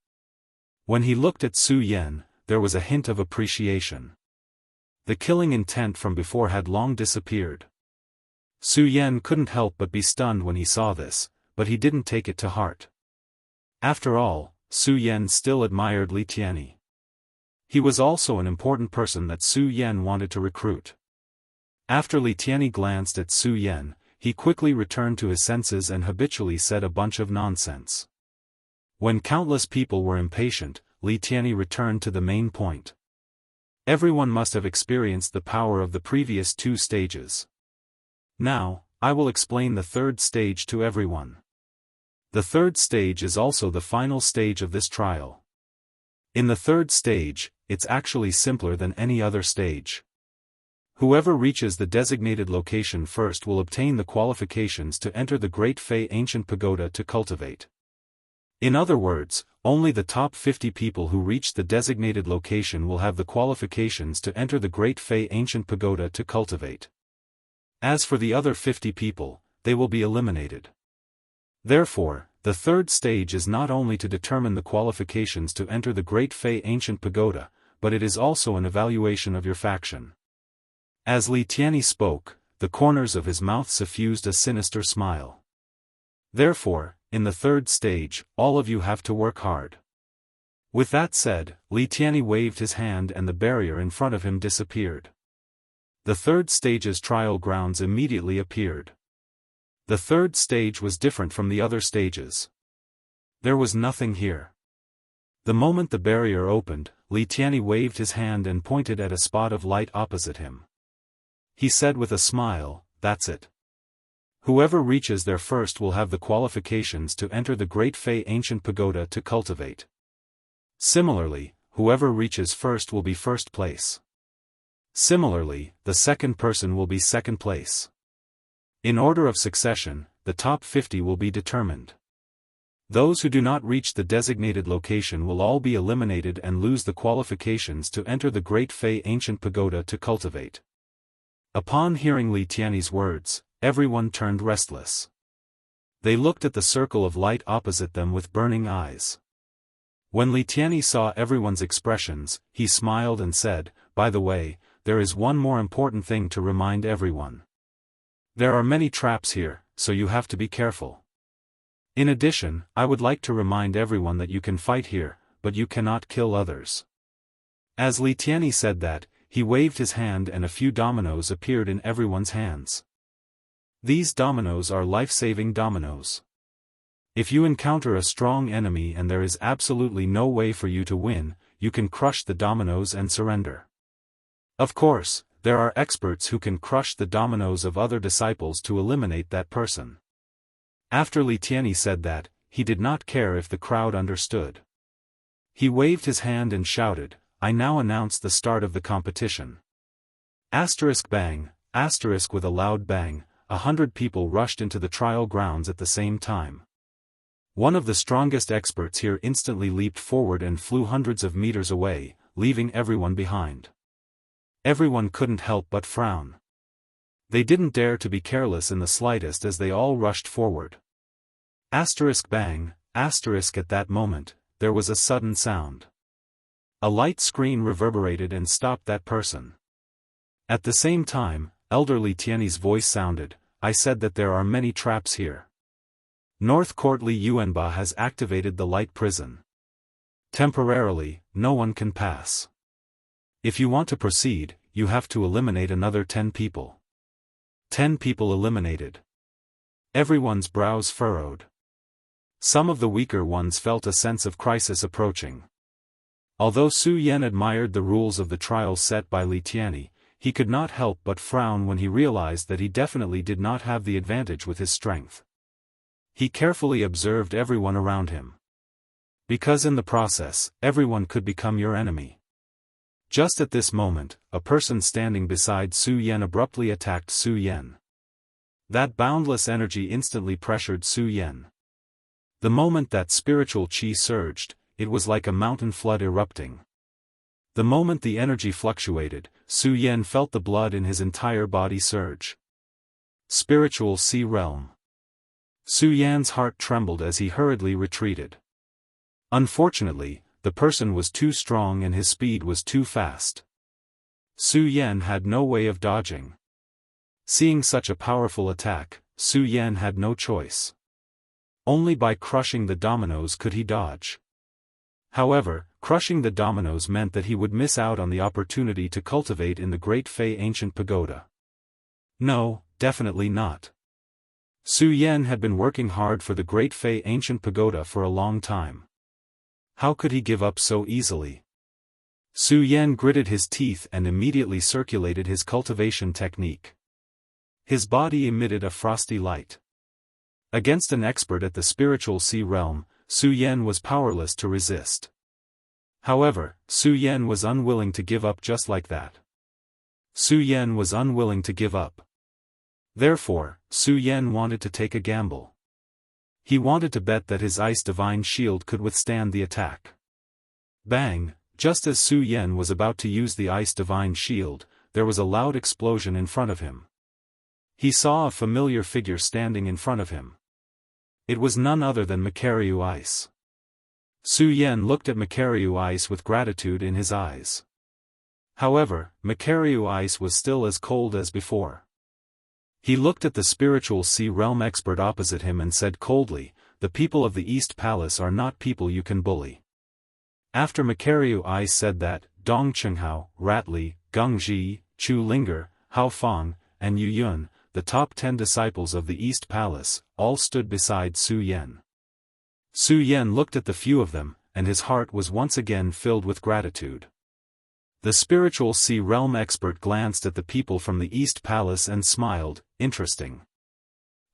When he looked at Su Yan, there was a hint of appreciation. The killing intent from before had long disappeared. Su Yan couldn't help but be stunned when he saw this, but he didn't take it to heart. After all, Su Yan still admired Li Tianyi. He was also an important person that Su Yan wanted to recruit. After Li Tianyi glanced at Su Yan, he quickly returned to his senses and habitually said a bunch of nonsense. When countless people were impatient, Li Tianyi returned to the main point. Everyone must have experienced the power of the previous two stages. Now, I will explain the third stage to everyone. The third stage is also the final stage of this trial. In the third stage, it's actually simpler than any other stage. Whoever reaches the designated location first will obtain the qualifications to enter the Great Fei Ancient Pagoda to cultivate. In other words, only the top 50 people who reach the designated location will have the qualifications to enter the Great Fei Ancient Pagoda to cultivate. As for the other 50 people, they will be eliminated. Therefore, the third stage is not only to determine the qualifications to enter the Great Fei Ancient Pagoda, but it is also an evaluation of your faction. As Li Tianyi spoke, the corners of his mouth suffused a sinister smile. Therefore, in the third stage, all of you have to work hard. With that said, Li Tianyi waved his hand and the barrier in front of him disappeared. The third stage's trial grounds immediately appeared. The third stage was different from the other stages. There was nothing here. The moment the barrier opened, Li Tianyi waved his hand and pointed at a spot of light opposite him. He said with a smile, "That's it. Whoever reaches there first will have the qualifications to enter the Great Fei Ancient Pagoda to cultivate. Similarly, whoever reaches first will be first place. Similarly, the second person will be second place. In order of succession, the top 50 will be determined. Those who do not reach the designated location will all be eliminated and lose the qualifications to enter the Great Fei Ancient Pagoda to cultivate." Upon hearing Li Tianyi's words, everyone turned restless. They looked at the circle of light opposite them with burning eyes. When Li Tianyi saw everyone's expressions, he smiled and said, "By the way, there is one more important thing to remind everyone. There are many traps here, so you have to be careful. In addition, I would like to remind everyone that you can fight here, but you cannot kill others." As Li Tianyi said that, he waved his hand and a few dominoes appeared in everyone's hands. These dominoes are life-saving dominoes. If you encounter a strong enemy and there is absolutely no way for you to win, you can crush the dominoes and surrender. Of course, there are experts who can crush the dominoes of other disciples to eliminate that person. After Li Tianyi said that, he did not care if the crowd understood. He waved his hand and shouted, "I now announce the start of the competition." Asterisk bang, asterisk with a loud bang, 100 people rushed into the trial grounds at the same time. One of the strongest experts here instantly leaped forward and flew hundreds of meters away, leaving everyone behind. Everyone couldn't help but frown. They didn't dare to be careless in the slightest as they all rushed forward. Asterisk bang, asterisk at that moment, there was a sudden sound. A light screen reverberated and stopped that person. At the same time, elderly Tianyi's voice sounded, I said that there are many traps here. North Court Li Yuanba has activated the light prison. Temporarily, no one can pass. If you want to proceed, you have to eliminate another 10 people. 10 people eliminated. Everyone's brows furrowed. Some of the weaker ones felt a sense of crisis approaching. Although Su Yan admired the rules of the trial set by Li Tianyi, he could not help but frown when he realized that he definitely did not have the advantage with his strength. He carefully observed everyone around him. Because in the process, everyone could become your enemy. Just at this moment, a person standing beside Su Yan abruptly attacked Su Yan. That boundless energy instantly pressured Su Yan. The moment that spiritual qi surged, it was like a mountain flood erupting. The moment the energy fluctuated, Su Yan felt the blood in his entire body surge. Spiritual Sea Realm. Su Yan's heart trembled as he hurriedly retreated. Unfortunately, the person was too strong and his speed was too fast. Su Yan had no way of dodging. Seeing such a powerful attack, Su Yan had no choice. Only by crushing the dominoes could he dodge. However, crushing the dominoes meant that he would miss out on the opportunity to cultivate in the Great Fei Ancient Pagoda. No, definitely not. Su Yan had been working hard for the Great Fei Ancient Pagoda for a long time. How could he give up so easily? Su Yan gritted his teeth and immediately circulated his cultivation technique. His body emitted a frosty light. Against an expert at the spiritual sea realm, Su Yan was powerless to resist. However, Su Yan was unwilling to give up just like that. Su Yan was unwilling to give up. Therefore, Su Yan wanted to take a gamble. He wanted to bet that his ice divine shield could withstand the attack. Bang! Just as Su Yan was about to use the ice divine shield, there was a loud explosion in front of him. He saw a familiar figure standing in front of him. It was none other than Makaryu Ice. Su Yan looked at Makaryu Ice with gratitude in his eyes. However, Makaryu Ice was still as cold as before. He looked at the spiritual sea realm expert opposite him and said coldly, "The people of the East Palace are not people you can bully." After Makaryu Ice said that, Dong Chenghao, Ratli, Geng Ji, Chu Linger, Hao Fang, and Yu Yun, the top 10 disciples of the East Palace, all stood beside Su Yan. Su Yan looked at the few of them, and his heart was once again filled with gratitude. The spiritual sea realm expert glanced at the people from the East Palace and smiled, interesting.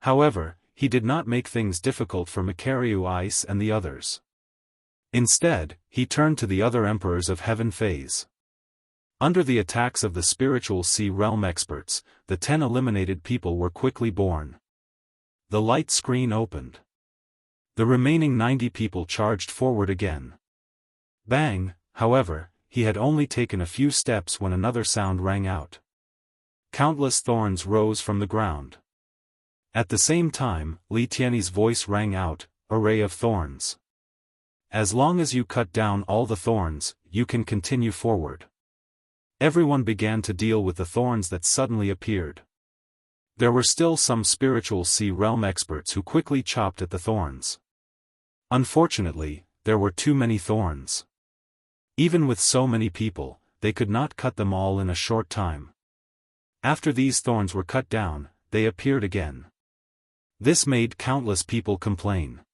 However, he did not make things difficult for Makaryu Ice and the others. Instead, he turned to the other emperors of Heaven Phase. Under the attacks of the spiritual sea realm experts, the 10 eliminated people were quickly born. The light screen opened. The remaining 90 people charged forward again. Bang! However, he had only taken a few steps when another sound rang out. Countless thorns rose from the ground. At the same time, Li Tianyi's voice rang out, "Array of thorns. As long as you cut down all the thorns, you can continue forward." Everyone began to deal with the thorns that suddenly appeared. There were still some spiritual sea realm experts who quickly chopped at the thorns. Unfortunately, there were too many thorns. Even with so many people, they could not cut them all in a short time. After these thorns were cut down, they appeared again. This made countless people complain.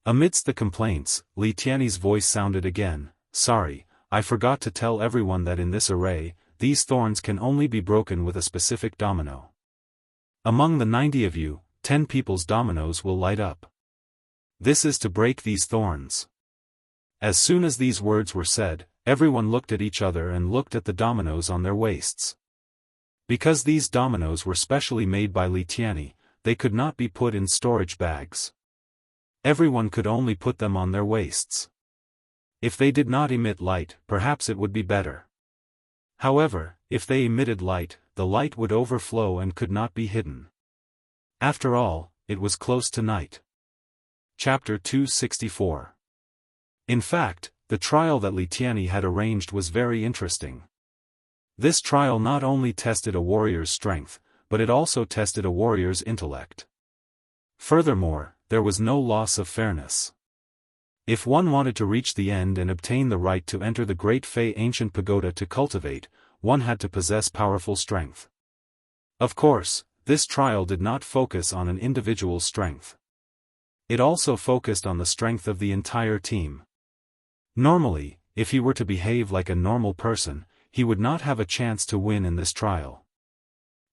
Amidst the complaints, Li Tianyi's voice sounded again, "Sorry, I forgot to tell everyone that in this array, these thorns can only be broken with a specific domino. Among the 90 of you, 10 people's dominoes will light up. This is to break these thorns." As soon as these words were said, everyone looked at each other and looked at the dominoes on their waists. Because these dominoes were specially made by Li Tianyi, they could not be put in storage bags. Everyone could only put them on their waists. If they did not emit light, perhaps it would be better. However, if they emitted light, the light would overflow and could not be hidden. After all, it was close to night. Chapter 264. In fact, the trial that Li Tianyi had arranged was very interesting. This trial not only tested a warrior's strength, but it also tested a warrior's intellect. Furthermore, there was no loss of fairness. If one wanted to reach the end and obtain the right to enter the Great Fei ancient pagoda to cultivate, one had to possess powerful strength. Of course, this trial did not focus on an individual's strength. It also focused on the strength of the entire team. Normally, if he were to behave like a normal person, he would not have a chance to win in this trial.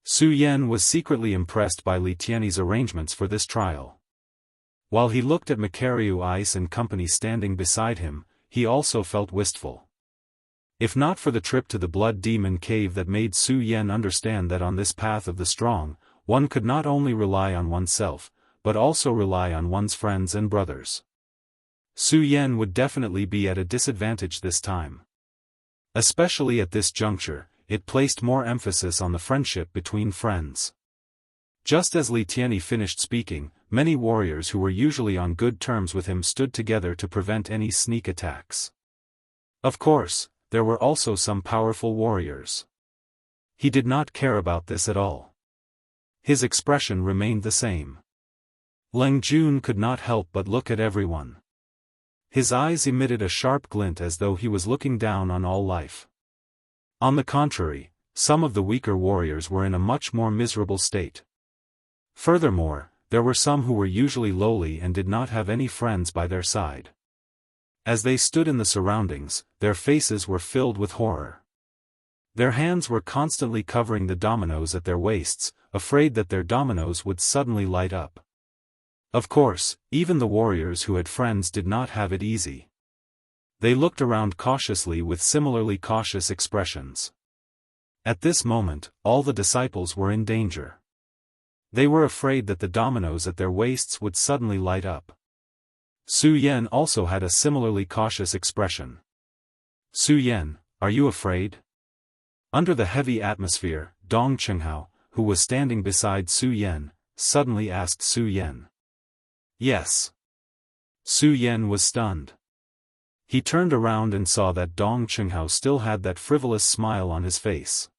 Su Yan was secretly impressed by Li Tianyi's arrangements for this trial. While he looked at Macario Ice and company standing beside him, he also felt wistful. If not for the trip to the Blood Demon Cave that made Su Yan understand that on this path of the strong, one could not only rely on oneself, but also rely on one's friends and brothers. Su Yan would definitely be at a disadvantage this time. Especially at this juncture, it placed more emphasis on the friendship between friends. Just as Li Tianyi finished speaking, many warriors who were usually on good terms with him stood together to prevent any sneak attacks. Of course, there were also some powerful warriors. He did not care about this at all. His expression remained the same. Leng Jun could not help but look at everyone. His eyes emitted a sharp glint as though he was looking down on all life. On the contrary, some of the weaker warriors were in a much more miserable state. Furthermore, there were some who were usually lowly and did not have any friends by their side. As they stood in the surroundings, their faces were filled with horror. Their hands were constantly covering the dominoes at their waists, afraid that their dominoes would suddenly light up. Of course, even the warriors who had friends did not have it easy. They looked around cautiously with similarly cautious expressions. At this moment, all the disciples were in danger. They were afraid that the dominoes at their waists would suddenly light up. Su Yan also had a similarly cautious expression. Su Yan, are you afraid? Under the heavy atmosphere, Dong Chenghao, who was standing beside Su Yan, suddenly asked Su Yan. Yes. Su Yan was stunned. He turned around and saw that Dong Chenghao still had that frivolous smile on his face.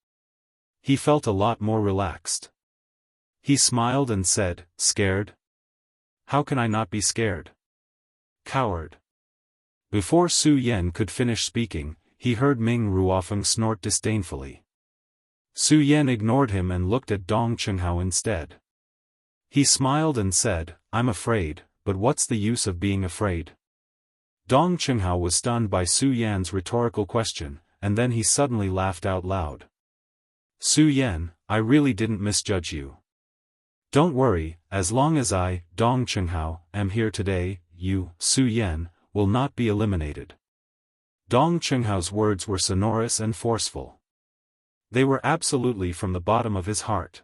He felt a lot more relaxed. He smiled and said, "Scared? How can I not be scared? Coward." Before Su Yan could finish speaking, he heard Ming Ruofeng snort disdainfully. Su Yan ignored him and looked at Dong Chenghao instead. He smiled and said, "I'm afraid, but what's the use of being afraid?" Dong Chenghao was stunned by Su Yan's rhetorical question, and then he suddenly laughed out loud. "Su Yan, I really didn't misjudge you. Don't worry, as long as I, Dong Chenghao, am here today, you, Su Yan, will not be eliminated." Dong Chenghao's words were sonorous and forceful. They were absolutely from the bottom of his heart.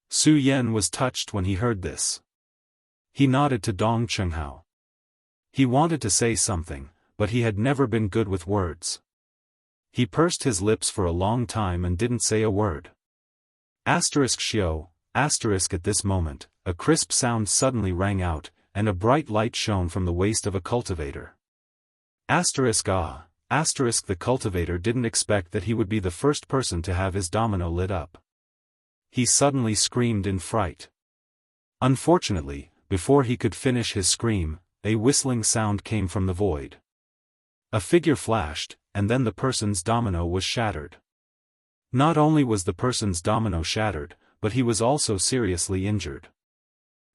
Su Yan was touched when he heard this. He nodded to Dong Chenghao. He wanted to say something, but he had never been good with words. He pursed his lips for a long time and didn't say a word. *Xiao*. At this moment, a crisp sound suddenly rang out, and a bright light shone from the waist of a cultivator. *Ah! The cultivator didn't expect that he would be the first person to have his domino lit up. He suddenly screamed in fright. Unfortunately, before he could finish his scream, a whistling sound came from the void. A figure flashed, and then the person's domino was shattered. Not only was the person's domino shattered, but he was also seriously injured.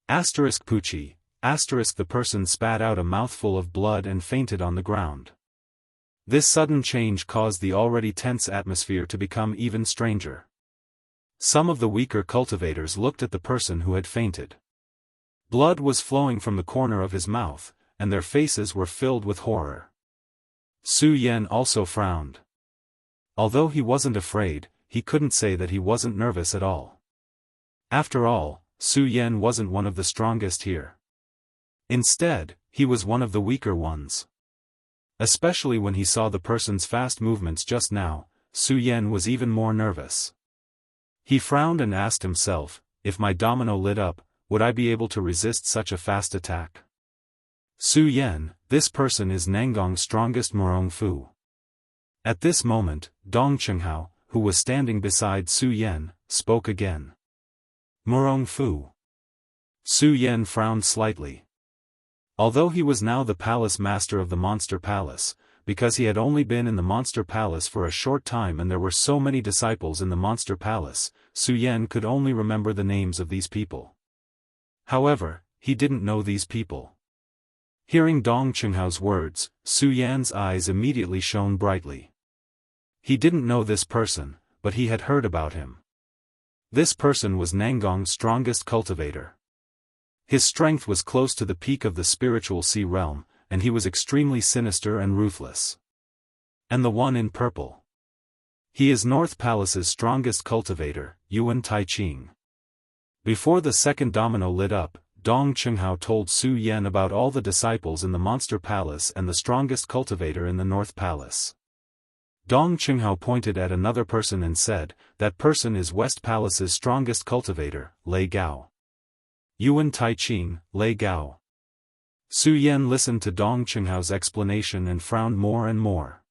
*Pucci. The person spat out a mouthful of blood and fainted on the ground. This sudden change caused the already tense atmosphere to become even stranger. Some of the weaker cultivators looked at the person who had fainted. Blood was flowing from the corner of his mouth, and their faces were filled with horror. Su Yan also frowned. Although he wasn't afraid, he couldn't say that he wasn't nervous at all. After all, Su Yan wasn't one of the strongest here. Instead, he was one of the weaker ones. Especially when he saw the person's fast movements just now, Su Yan was even more nervous. He frowned and asked himself, if my domino lit up, would I be able to resist such a fast attack? Su Yan, this person is Nangong's strongest Murong Fu. At this moment, Dong Chenghao, who was standing beside Su Yan, spoke again. Murong Fu. Su Yan frowned slightly. Although he was now the palace master of the Monster Palace, because he had only been in the Monster Palace for a short time and there were so many disciples in the Monster Palace, Su Yan could only remember the names of these people. However, he didn't know these people. Hearing Dong Qinghao's words, Su Yan's eyes immediately shone brightly. He didn't know this person, but he had heard about him. This person was Nangong's strongest cultivator. His strength was close to the peak of the spiritual sea realm, and he was extremely sinister and ruthless. And the one in purple. He is North Palace's strongest cultivator, Yuan Taiqing. Before the second domino lit up, Dong Qinghao told Su Yan about all the disciples in the Monster Palace and the strongest cultivator in the North Palace. Dong Qinghao pointed at another person and said, "That person is West Palace's strongest cultivator, Lei Gao." Yuan Taiqing, Lei Gao. Su Yan listened to Dong Qinghao's explanation and frowned more and more.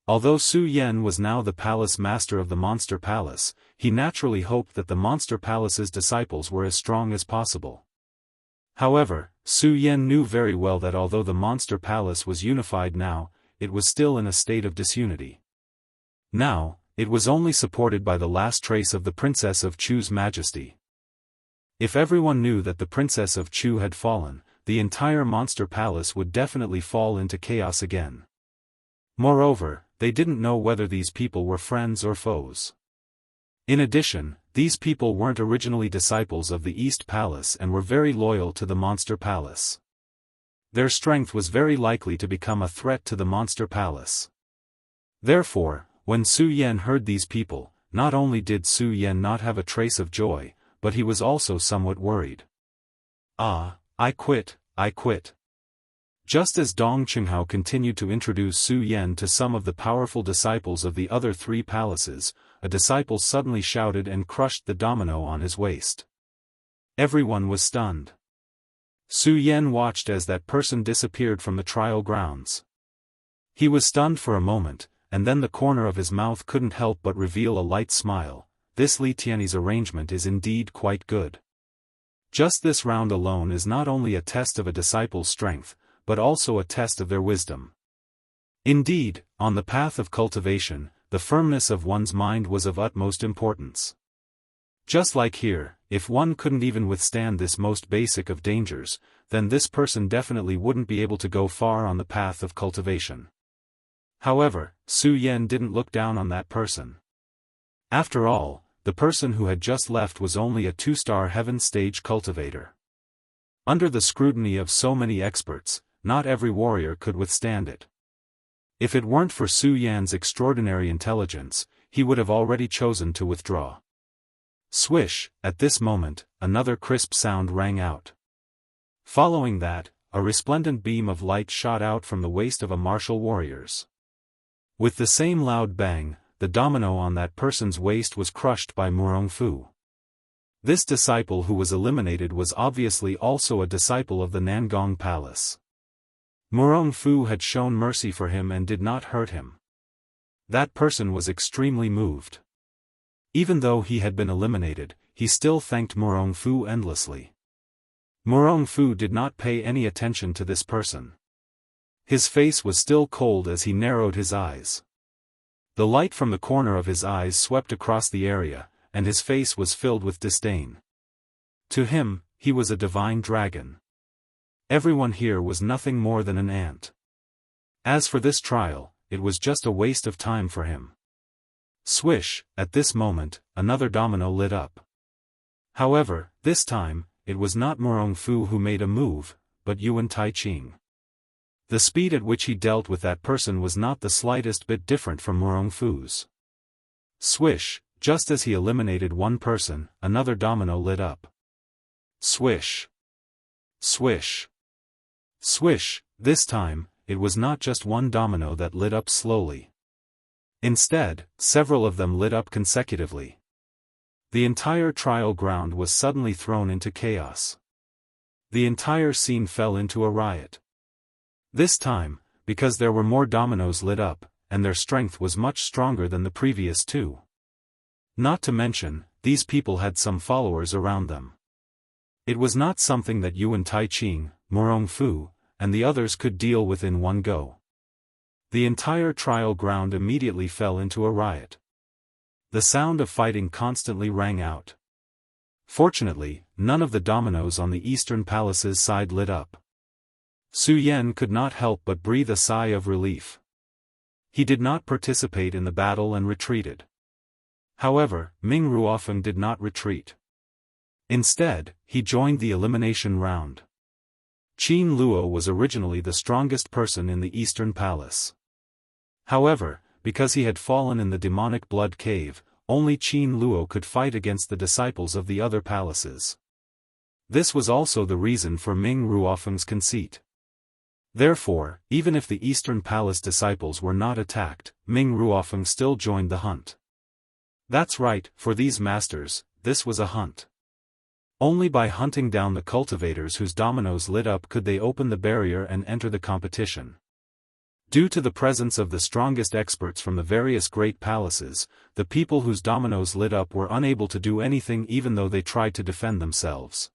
Although Su Yan was now the palace master of the Monster Palace, he naturally hoped that the Monster Palace's disciples were as strong as possible. However, Su Yan knew very well that although the Monster Palace was unified now, it was still in a state of disunity. Now, it was only supported by the last trace of the Princess of Chu's majesty. If everyone knew that the Princess of Chu had fallen, the entire Monster Palace would definitely fall into chaos again. Moreover, they didn't know whether these people were friends or foes. In addition, these people weren't originally disciples of the East Palace and were very loyal to the Monster Palace. Their strength was very likely to become a threat to the Monster Palace. Therefore, when Su Yan heard these people, not only did Su Yan not have a trace of joy, but he was also somewhat worried. "Ah, I quit. Just as Dong Qinghao continued to introduce Su Yan to some of the powerful disciples of the other three palaces, a disciple suddenly shouted and crushed the domino on his waist. Everyone was stunned. Su Yan watched as that person disappeared from the trial grounds. He was stunned for a moment, and then the corner of his mouth couldn't help but reveal a light smile. This Li Tianyi's arrangement is indeed quite good. Just this round alone is not only a test of a disciple's strength, but also a test of their wisdom. Indeed, on the path of cultivation, the firmness of one's mind was of utmost importance. Just like here, if one couldn't even withstand this most basic of dangers, then this person definitely wouldn't be able to go far on the path of cultivation. However, Su Yan didn't look down on that person. After all, the person who had just left was only a 2-star heaven stage cultivator. Under the scrutiny of so many experts, not every warrior could withstand it. If it weren't for Su Yan's extraordinary intelligence, he would have already chosen to withdraw. Swish, at this moment, another crisp sound rang out. Following that, a resplendent beam of light shot out from the waist of a martial warrior's. With the same loud bang, the domino on that person's waist was crushed by Murong Fu. This disciple who was eliminated was obviously also a disciple of the Nangong Palace. Murong Fu had shown mercy for him and did not hurt him. That person was extremely moved. Even though he had been eliminated, he still thanked Murong Fu endlessly. Murong Fu did not pay any attention to this person. His face was still cold as he narrowed his eyes. The light from the corner of his eyes swept across the area, and his face was filled with disdain. To him, he was a divine dragon. Everyone here was nothing more than an ant. As for this trial, it was just a waste of time for him. Swish, at this moment, another domino lit up. However, this time, it was not Murong Fu who made a move, but Yuan Taiqing. The speed at which he dealt with that person was not the slightest bit different from Murong Fu's. Swish, just as he eliminated one person, another domino lit up. Swish. Swish. Swish, this time, it was not just one domino that lit up slowly. Instead, several of them lit up consecutively. The entire trial ground was suddenly thrown into chaos. The entire scene fell into a riot. This time, because there were more dominoes lit up, and their strength was much stronger than the previous two. Not to mention, these people had some followers around them. It was not something that Yuan Taiqing, Murong Fu, and the others could deal with in one go. The entire trial ground immediately fell into a riot. The sound of fighting constantly rang out. Fortunately, none of the dominoes on the Eastern Palace's side lit up. Su Yan could not help but breathe a sigh of relief. He did not participate in the battle and retreated. However, Ming Ruofeng did not retreat. Instead, he joined the elimination round. Qin Luo was originally the strongest person in the Eastern Palace. However, because he had fallen in the demonic blood cave, only Qin Luo could fight against the disciples of the other palaces. This was also the reason for Ming Ruofeng's conceit. Therefore, even if the Eastern Palace disciples were not attacked, Ming Ruofeng still joined the hunt. That's right, for these masters, this was a hunt. Only by hunting down the cultivators whose dominoes lit up could they open the barrier and enter the competition. Due to the presence of the strongest experts from the various great palaces, the people whose dominoes lit up were unable to do anything even though they tried to defend themselves.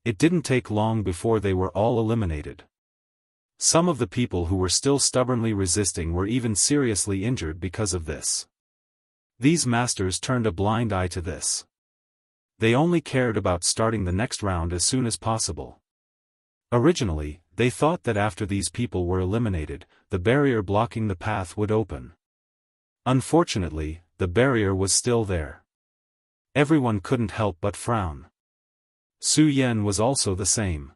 It didn't take long before they were all eliminated. Some of the people who were still stubbornly resisting were even seriously injured because of this. These masters turned a blind eye to this. They only cared about starting the next round as soon as possible. Originally, they thought that after these people were eliminated, the barrier blocking the path would open. Unfortunately, the barrier was still there. Everyone couldn't help but frown. Su Yan was also the same.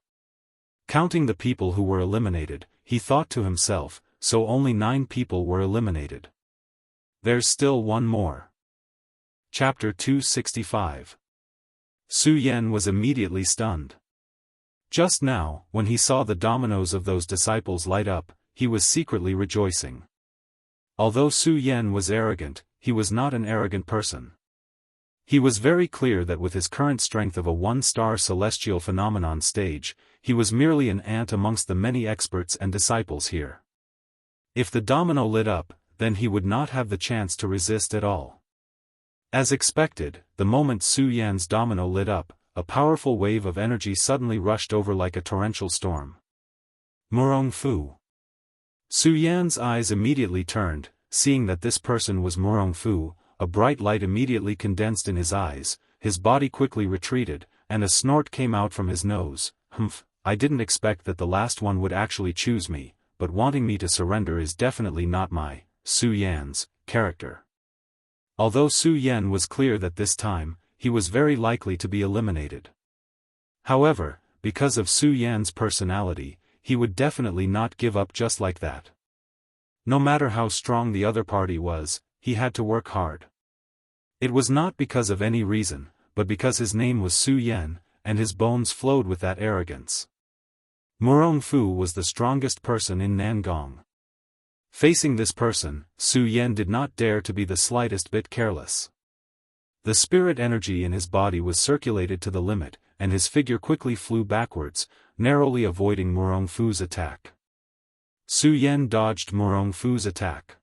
Counting the people who were eliminated, he thought to himself, so only 9 people were eliminated. There's still one more. Chapter 265. Su Yan was immediately stunned. Just now, when he saw the dominoes of those disciples light up, he was secretly rejoicing. Although Su Yan was arrogant, he was not an arrogant person. He was very clear that with his current strength of a 1-star celestial phenomenon stage, he was merely an ant amongst the many experts and disciples here. If the domino lit up, then he would not have the chance to resist at all. As expected, the moment Su Yan's domino lit up, a powerful wave of energy suddenly rushed over like a torrential storm. Murong Fu. Su Yan's eyes immediately turned, seeing that this person was Murong Fu. A bright light immediately condensed in his eyes, his body quickly retreated, and a snort came out from his nose. Humph, I didn't expect that the last one would actually choose me, but wanting me to surrender is definitely not my, Su Yan's, character. Although Su Yan was clear that this time, he was very likely to be eliminated. However, because of Su Yan's personality, he would definitely not give up just like that. No matter how strong the other party was, he had to work hard. It was not because of any reason, but because his name was Su Yan, and his bones flowed with that arrogance. Murong Fu was the strongest person in Nangong. Facing this person, Su Yan did not dare to be the slightest bit careless. The spirit energy in his body was circulated to the limit, and his figure quickly flew backwards, narrowly avoiding Murong Fu's attack. Su Yan dodged Murong Fu's attack.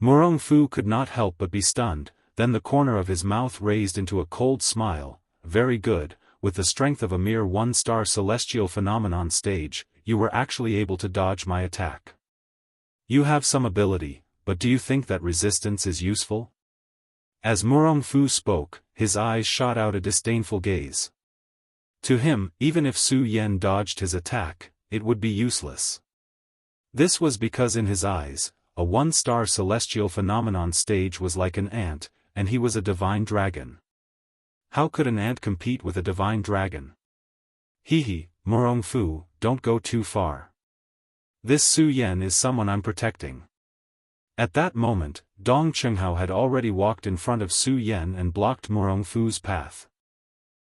Murong Fu could not help but be stunned, then the corner of his mouth raised into a cold smile. Very good, with the strength of a mere 1-star celestial phenomenon stage, you were actually able to dodge my attack. You have some ability, but do you think that resistance is useful? As Murong Fu spoke, his eyes shot out a disdainful gaze. To him, even if Su Yan dodged his attack, it would be useless. This was because in his eyes, a 1-star celestial phenomenon stage was like an ant, and he was a divine dragon. How could an ant compete with a divine dragon? Hee, Murong Fu, don't go too far. This Su Yan is someone I'm protecting. At that moment, Dong Chenghao had already walked in front of Su Yan and blocked Murong Fu's path.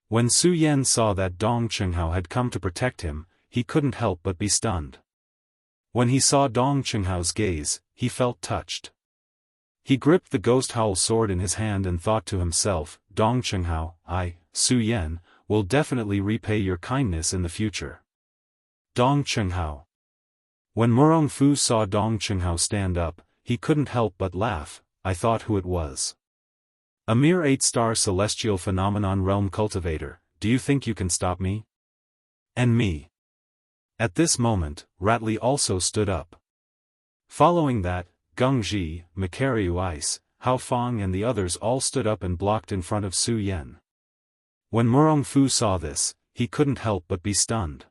When Su Yan saw that Dong Chenghao had come to protect him, he couldn't help but be stunned. When he saw Dong Chenghao's gaze, he felt touched. He gripped the ghost howl sword in his hand and thought to himself, Dong Chenghao, I, Su Yan, will definitely repay your kindness in the future. Dong Chenghao. When Murong Fu saw Dong Chenghao stand up, he couldn't help but laugh. I thought who it was. A mere 8-star celestial phenomenon realm cultivator, do you think you can stop me? And me? At this moment, Ratley also stood up. Following that, Gengji, Makaryu Ice, Xiaofan and the others all stood up and blocked in front of Su Yan. When Murongfu saw this, he couldn't help but be stunned.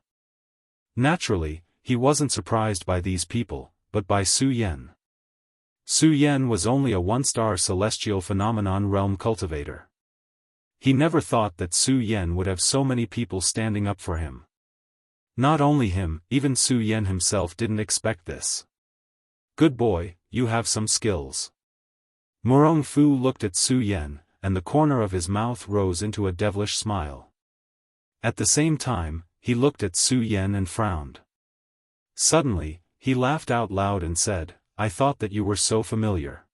Naturally, he wasn't surprised by these people, but by Su Yan. Su Yan was only a 1-star celestial phenomenon realm cultivator. He never thought that Su Yan would have so many people standing up for him. Not only him, even Su Yan himself didn't expect this. Good boy, you have some skills. Murongfu looked at Su Yan, and the corner of his mouth rose into a devilish smile. At the same time, he looked at Su Yan and frowned. Suddenly, he laughed out loud and said, I thought that you were so familiar.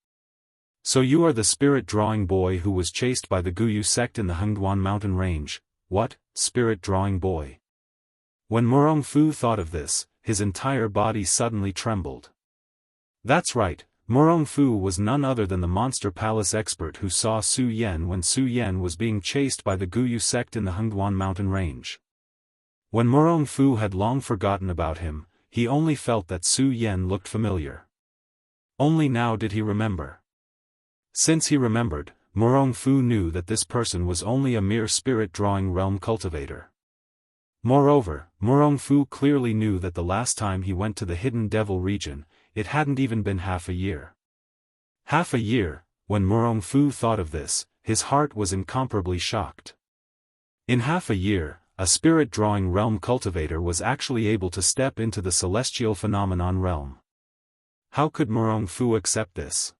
So you are the spirit-drawing boy who was chased by the Guyu sect in the Hengduan mountain range. What, spirit-drawing boy? When Murongfu thought of this, his entire body suddenly trembled. That's right, Murongfu was none other than the Monster Palace expert who saw Su Yan when Su Yan was being chased by the Guyu sect in the Hengduan mountain range. When Murongfu had long forgotten about him, he only felt that Su Yan looked familiar. Only now did he remember. Since he remembered, Murongfu knew that this person was only a mere spirit-drawing realm cultivator. Moreover, Murongfu clearly knew that the last time he went to the Hidden Devil region, it hadn't even been half a year. Half a year, when Murongfu thought of this, his heart was incomparably shocked. In half a year, a spirit-drawing realm cultivator was actually able to step into the celestial phenomenon realm. How could Murongfu accept this?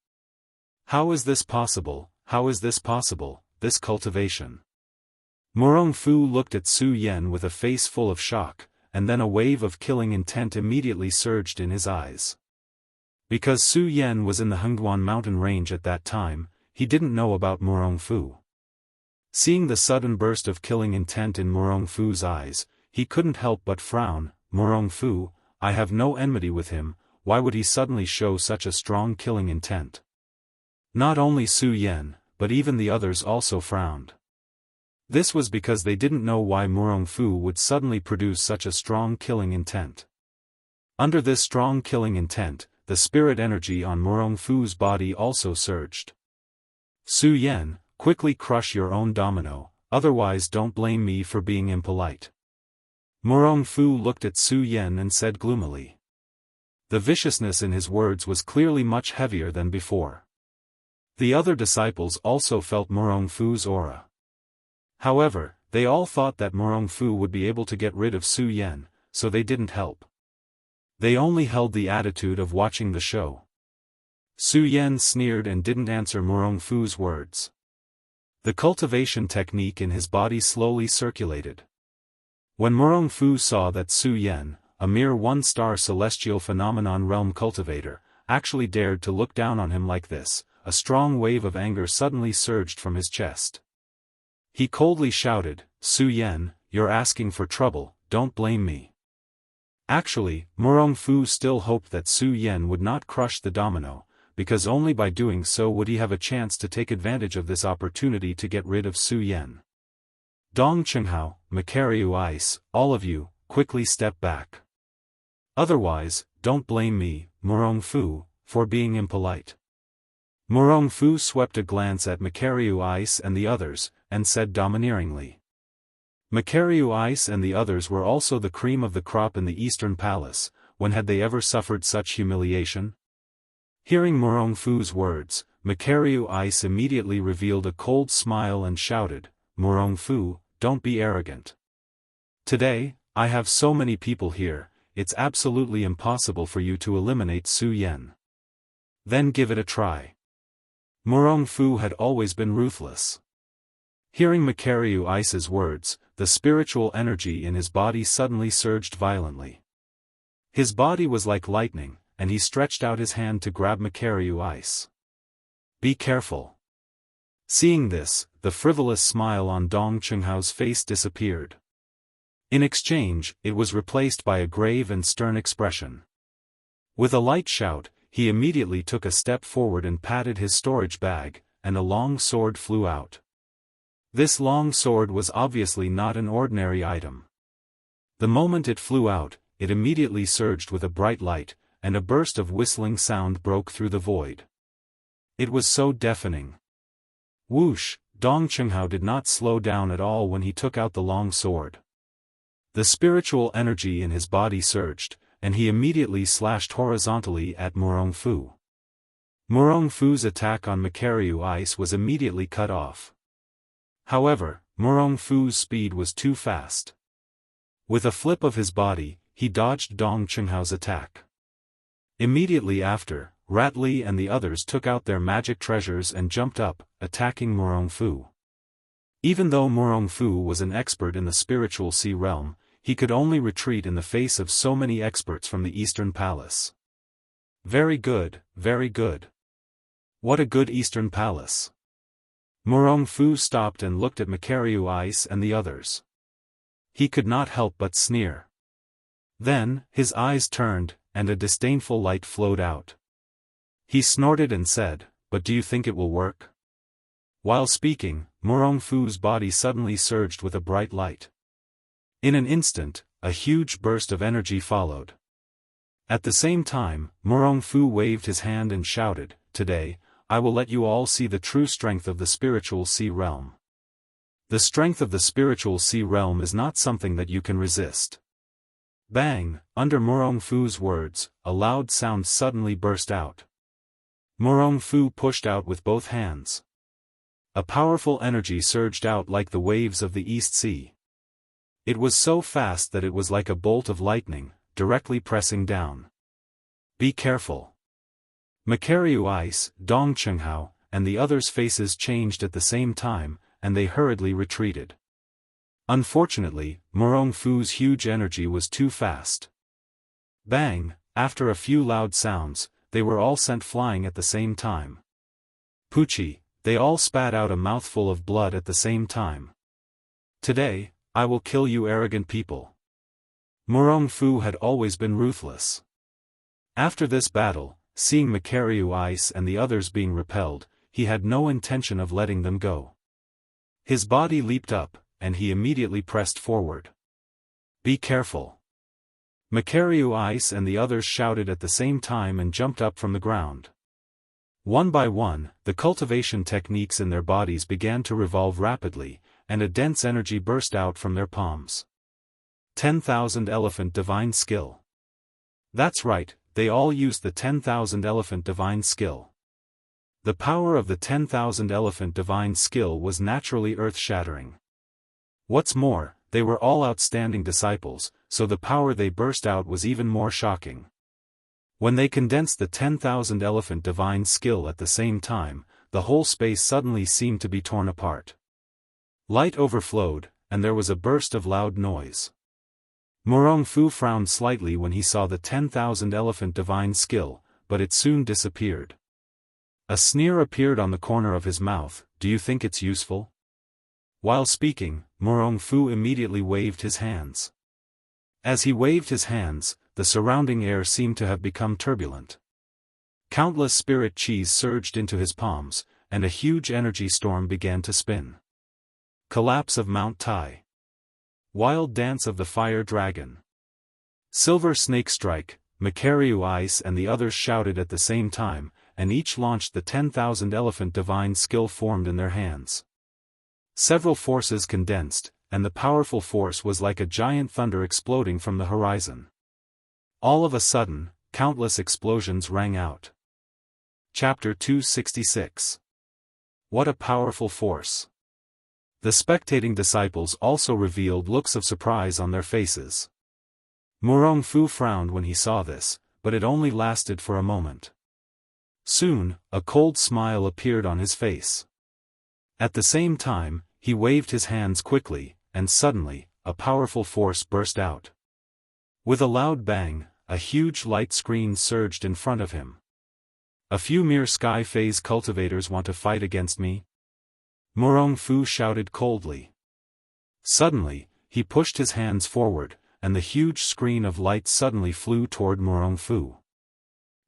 How is this possible, this cultivation? Murongfu looked at Su Yan with a face full of shock, and then a wave of killing intent immediately surged in his eyes. Because Su Yan was in the Hengduan mountain range at that time, he didn't know about Murongfu. Seeing the sudden burst of killing intent in Murongfu's eyes, he couldn't help but frown. Murongfu, I have no enmity with him, why would he suddenly show such a strong killing intent? Not only Su Yan, but even the others also frowned. This was because they didn't know why Murongfu would suddenly produce such a strong killing intent. Under this strong killing intent, the spirit energy on Murongfu's body also surged. Su Yan, quickly crush your own domino, otherwise don't blame me for being impolite. Murongfu looked at Su Yan and said gloomily. The viciousness in his words was clearly much heavier than before. The other disciples also felt Murongfu's aura. However, they all thought that Murongfu would be able to get rid of Su Yan, so they didn't help. They only held the attitude of watching the show. Su Yan sneered and didn't answer Murongfu's words. The cultivation technique in his body slowly circulated. When Murongfu saw that Su Yan, a mere 1-star celestial phenomenon realm cultivator, actually dared to look down on him like this, a strong wave of anger suddenly surged from his chest. He coldly shouted, Su Yan, you're asking for trouble, don't blame me. Actually, Murongfu still hoped that Su Yan would not crush the domino, because only by doing so would he have a chance to take advantage of this opportunity to get rid of Su Yan. Dong Chenghao, Makaryu Ice, all of you, quickly step back. Otherwise, don't blame me, Murongfu, for being impolite. Murongfu swept a glance at Makaryu Ice and the others, and said domineeringly. Makaryu Ice and the others were also the cream of the crop in the Eastern Palace. When had they ever suffered such humiliation? Hearing Murongfu's words, Makaryu Ice immediately revealed a cold smile and shouted, Murongfu, don't be arrogant. Today, I have so many people here, it's absolutely impossible for you to eliminate Su Yan. Then give it a try. Murongfu had always been ruthless. Hearing Makaryu Ice's words, the spiritual energy in his body suddenly surged violently. His body was like lightning, and he stretched out his hand to grab Makaryu Ice. Be careful. Seeing this, the frivolous smile on Dong Chenghao's face disappeared. In exchange, it was replaced by a grave and stern expression. With a light shout, he immediately took a step forward and patted his storage bag, and a long sword flew out. This long sword was obviously not an ordinary item. The moment it flew out, it immediately surged with a bright light, and a burst of whistling sound broke through the void. It was so deafening. Whoosh! Dong Chenghao did not slow down at all when he took out the long sword. The spiritual energy in his body surged, and he immediately slashed horizontally at Murong Fu. Murong Fu's attack on Makaryu Ice was immediately cut off. However, Murong Fu's speed was too fast. With a flip of his body, he dodged Dong Chenghao's attack. Immediately after, Rat Li and the others took out their magic treasures and jumped up, attacking Murong Fu. Even though Murong Fu was an expert in the spiritual sea realm, he could only retreat in the face of so many experts from the Eastern Palace. Very good, very good. What a good Eastern Palace. Murong Fu stopped and looked at Makaryu Ice and the others. He could not help but sneer. Then, his eyes turned, and a disdainful light flowed out. He snorted and said, "But do you think it will work?" While speaking, Murong Fu's body suddenly surged with a bright light. In an instant, a huge burst of energy followed. At the same time, Murong Fu waved his hand and shouted, "Today, I will let you all see the true strength of the spiritual sea realm. The strength of the spiritual sea realm is not something that you can resist." Bang! Under Murong Fu's words, a loud sound suddenly burst out. Murong Fu pushed out with both hands. A powerful energy surged out like the waves of the East Sea. It was so fast that it was like a bolt of lightning, directly pressing down. Be careful. Makaryu Ice, Dong Chenghao, and the others' faces changed at the same time, and they hurriedly retreated. Unfortunately, Murong Fu's huge energy was too fast. Bang! After a few loud sounds, they were all sent flying at the same time. Poochie! They all spat out a mouthful of blood at the same time. "Today, I will kill you arrogant people." Murong Fu had always been ruthless. After this battle, seeing Makaryu Ice and the others being repelled, he had no intention of letting them go. His body leaped up, and he immediately pressed forward. "Be careful." Makaryu Ice and the others shouted at the same time and jumped up from the ground. One by one, the cultivation techniques in their bodies began to revolve rapidly, and a dense energy burst out from their palms. 10,000 Elephant Divine Skill. That's right, they all used the 10,000 Elephant Divine Skill. The power of the 10,000 Elephant Divine Skill was naturally earth-shattering. What's more, they were all outstanding disciples, so the power they burst out was even more shocking. When they condensed the 10,000 Elephant Divine Skill at the same time, the whole space suddenly seemed to be torn apart. Light overflowed, and there was a burst of loud noise. Murong Fu frowned slightly when he saw the 10,000 Elephant Divine Skill, but it soon disappeared. A sneer appeared on the corner of his mouth. "Do you think it's useful?" While speaking, Murong Fu immediately waved his hands. As he waved his hands, the surrounding air seemed to have become turbulent. Countless spirit chis surged into his palms, and a huge energy storm began to spin. Collapse of Mount Tai. Wild Dance of the Fire Dragon. Silver Snake Strike. Makaryu Ice and the others shouted at the same time, and each launched the 10,000 Elephant Divine Skill formed in their hands. Several forces condensed, and the powerful force was like a giant thunder exploding from the horizon. All of a sudden, countless explosions rang out. Chapter 266. What a powerful force! The spectating disciples also revealed looks of surprise on their faces. Murong Fu frowned when he saw this, but it only lasted for a moment. Soon, a cold smile appeared on his face. At the same time, he waved his hands quickly, and suddenly, a powerful force burst out. With a loud bang, a huge light screen surged in front of him. "A few mere sky phase cultivators want to fight against me?" Murong Fu shouted coldly. Suddenly, he pushed his hands forward, and the huge screen of light suddenly flew toward Murong Fu.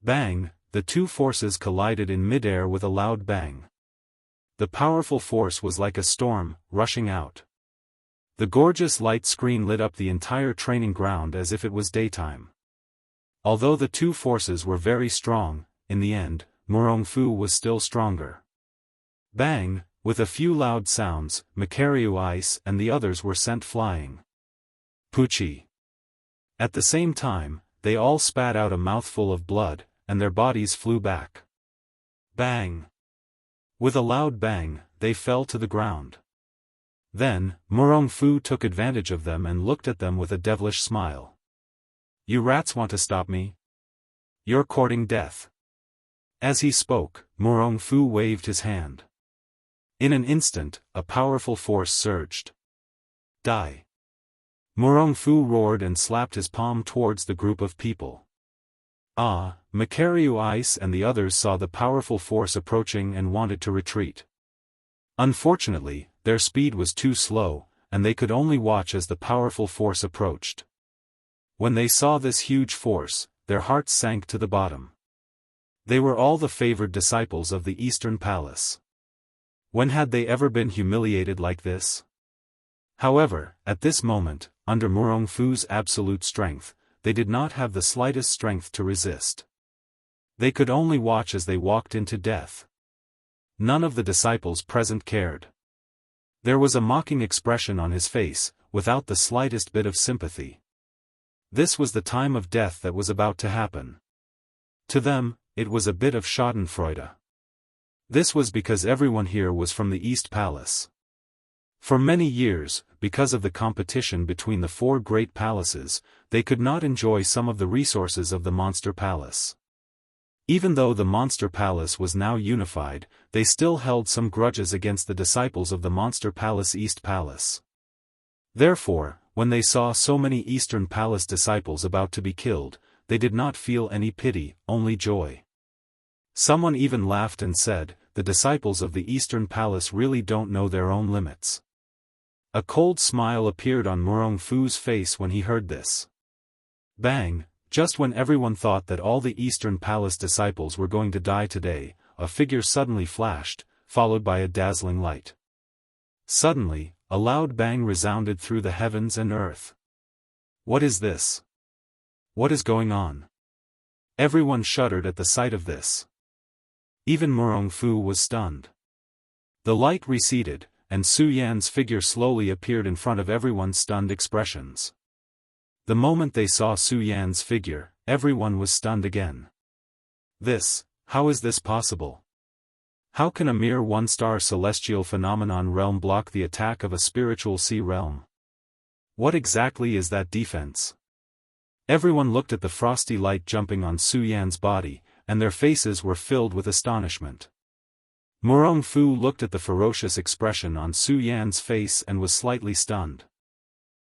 Bang! The two forces collided in midair with a loud bang. The powerful force was like a storm, rushing out. The gorgeous light screen lit up the entire training ground as if it was daytime. Although the two forces were very strong, in the end, Murongfu was still stronger. Bang! With a few loud sounds, Makaryu Ice and the others were sent flying. Pucci. At the same time, they all spat out a mouthful of blood, and their bodies flew back. Bang! With a loud bang, they fell to the ground. Then, Murongfu took advantage of them and looked at them with a devilish smile. You rats want to stop me? You're courting death. As he spoke, Murongfu waved his hand. In an instant, a powerful force surged. Die! Murongfu roared and slapped his palm towards the group of people. Makaryu Ice and the others saw the powerful force approaching and wanted to retreat. Unfortunately, their speed was too slow, and they could only watch as the powerful force approached. When they saw this huge force, their hearts sank to the bottom. They were all the favored disciples of the Eastern Palace. When had they ever been humiliated like this? However, at this moment, under Murongfu's absolute strength, they did not have the slightest strength to resist. They could only watch as they walked into death. None of the disciples present cared. There was a mocking expression on his face, without the slightest bit of sympathy. This was the time of death that was about to happen. To them, it was a bit of schadenfreude. This was because everyone here was from the East Palace. For many years, because of the competition between the four great palaces, they could not enjoy some of the resources of the Monster Palace. Even though the Monster Palace was now unified, they still held some grudges against the disciples of the Monster Palace East Palace. Therefore, when they saw so many Eastern Palace disciples about to be killed, they did not feel any pity, only joy. Someone even laughed and said, "The disciples of the Eastern Palace really don't know their own limits." A cold smile appeared on Murongfu's face when he heard this. Bang! Just when everyone thought that all the Eastern Palace disciples were going to die today, a figure suddenly flashed, followed by a dazzling light. Suddenly, a loud bang resounded through the heavens and earth. What is this? What is going on? Everyone shuddered at the sight of this. Even Murongfu was stunned. The light receded, and Su Yan's figure slowly appeared in front of everyone's stunned expressions. The moment they saw Su Yan's figure, everyone was stunned again. How is this possible? How can a mere one-star celestial phenomenon realm block the attack of a spiritual sea realm? What exactly is that defense? Everyone looked at the frosty light jumping on Su Yan's body, and their faces were filled with astonishment. Murongfu looked at the ferocious expression on Su Yan's face and was slightly stunned.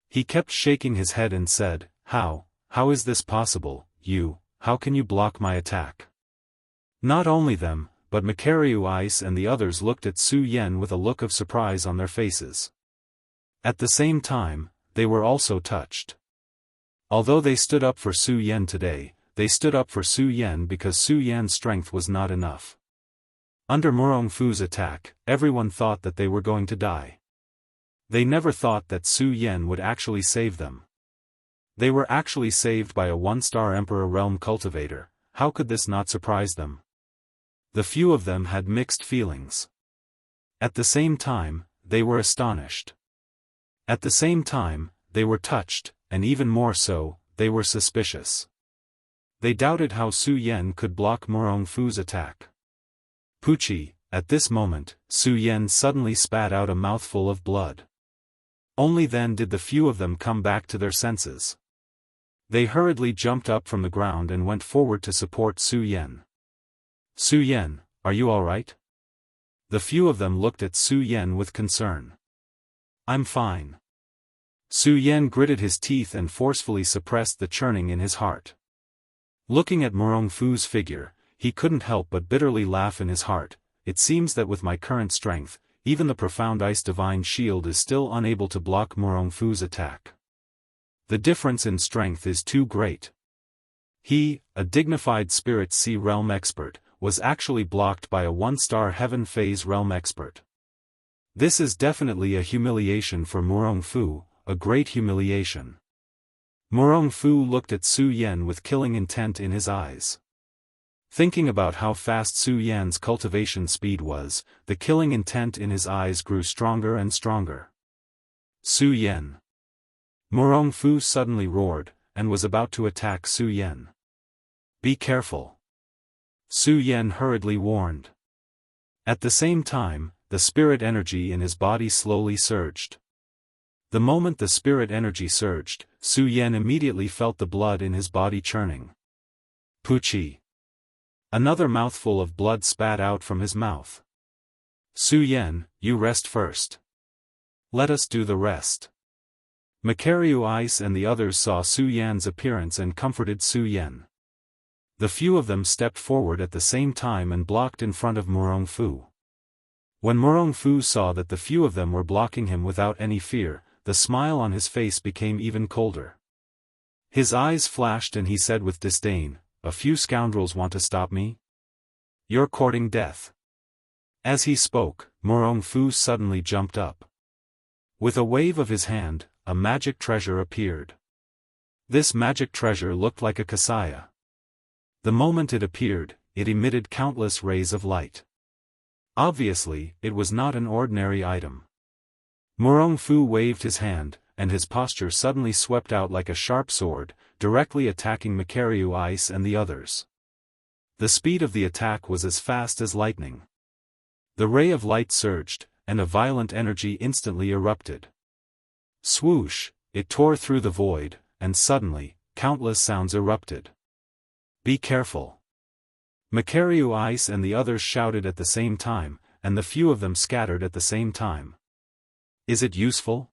He kept shaking his head and said, How is this possible, how can you block my attack? Not only them, but Makaryu Ice and the others looked at Su Yan with a look of surprise on their faces. At the same time, they were also touched. Although they stood up for Su Yan today, they stood up for Su Yan because Su Yan's strength was not enough. Under Murongfu's attack, everyone thought that they were going to die. They never thought that Su Yan would actually save them. They were actually saved by a one-star Emperor Realm cultivator. How could this not surprise them? The few of them had mixed feelings. At the same time, they were astonished. At the same time, they were touched, and even more so, they were suspicious. They doubted how Su Yan could block Murongfu's attack. Pucci, at this moment, Su Yan suddenly spat out a mouthful of blood. Only then did the few of them come back to their senses. They hurriedly jumped up from the ground and went forward to support Su Yan. Su Yan, are you all right? The few of them looked at Su Yan with concern. I'm fine. Su Yan gritted his teeth and forcefully suppressed the churning in his heart. Looking at Murongfu's figure, he couldn't help but bitterly laugh in his heart. It seems that with my current strength, even the profound ice divine shield is still unable to block Murongfu's attack. The difference in strength is too great. He, a dignified spirit sea realm expert, was actually blocked by a one-star Heaven Phase Realm expert. This is definitely a humiliation for Murong Fu, a great humiliation. Murong Fu looked at Su Yan with killing intent in his eyes. Thinking about how fast Su Yan's cultivation speed was, the killing intent in his eyes grew stronger and stronger. Su Yan. Murong Fu suddenly roared, and was about to attack Su Yan. Be careful. Su Yan hurriedly warned. At the same time, the spirit energy in his body slowly surged. The moment the spirit energy surged, Su Yan immediately felt the blood in his body churning. Puchi. Another mouthful of blood spat out from his mouth. Su Yan, you rest first. Let us do the rest. Makaryu Ice and the others saw Su Yan's appearance and comforted Su Yan. The few of them stepped forward at the same time and blocked in front of Murong Fu. When Murong Fu saw that the few of them were blocking him without any fear, the smile on his face became even colder. His eyes flashed and he said with disdain, "A few scoundrels want to stop me? You're courting death." As he spoke, Murong Fu suddenly jumped up. With a wave of his hand, a magic treasure appeared. This magic treasure looked like a kasaya. The moment it appeared, it emitted countless rays of light. Obviously, it was not an ordinary item. Murong Fu waved his hand, and his posture suddenly swept out like a sharp sword, directly attacking Makaryu Ice and the others. The speed of the attack was as fast as lightning. The ray of light surged, and a violent energy instantly erupted. Swoosh, it tore through the void, and suddenly, countless sounds erupted. Be careful. Makaryu Ice and the others shouted at the same time, and the few of them scattered at the same time. Is it useful?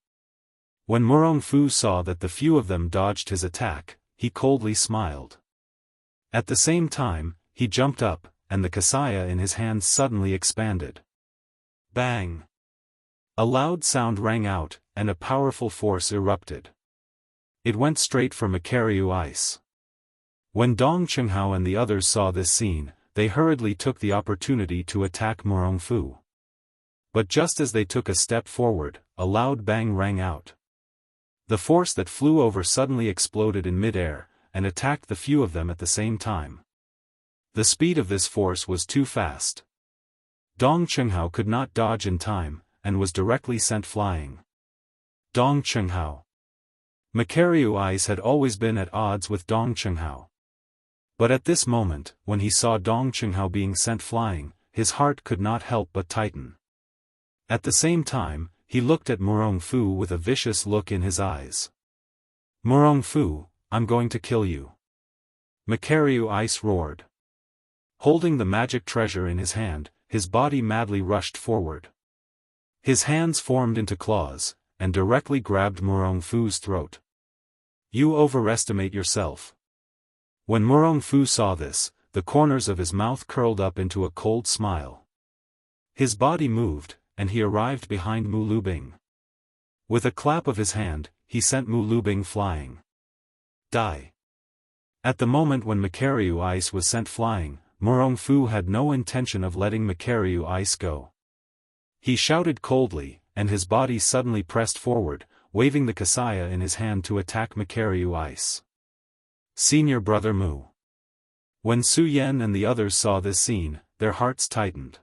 When Murong Fu saw that the few of them dodged his attack, he coldly smiled. At the same time, he jumped up, and the kasaya in his hands suddenly expanded. Bang! A loud sound rang out, and a powerful force erupted. It went straight for Makaryu Ice. When Dong Qinghao and the others saw this scene, they hurriedly took the opportunity to attack Murong Fu. But just as they took a step forward, a loud bang rang out. The force that flew over suddenly exploded in mid-air, and attacked the few of them at the same time. The speed of this force was too fast. Dong Qinghao could not dodge in time, and was directly sent flying. Dong Qinghao. Makaryu Ice had always been at odds with Dong Qinghao. But at this moment, when he saw Dong Qinghao being sent flying, his heart could not help but tighten. At the same time, he looked at Murong Fu with a vicious look in his eyes. Murong Fu, I'm going to kill you. Makaryu Ice roared. Holding the magic treasure in his hand, his body madly rushed forward. His hands formed into claws, and directly grabbed Murong Fu's throat. You overestimate yourself. When Murong Fu saw this, the corners of his mouth curled up into a cold smile. His body moved, and he arrived behind Mu Lubing. With a clap of his hand, he sent Mu Lubing flying. Die. At the moment when Makaryu Ice was sent flying, Murong Fu had no intention of letting Makaryu Ice go. He shouted coldly, and his body suddenly pressed forward, waving the kasaya in his hand to attack Makaryu Ice. Senior Brother Mu. When Su Yan and the others saw this scene, their hearts tightened.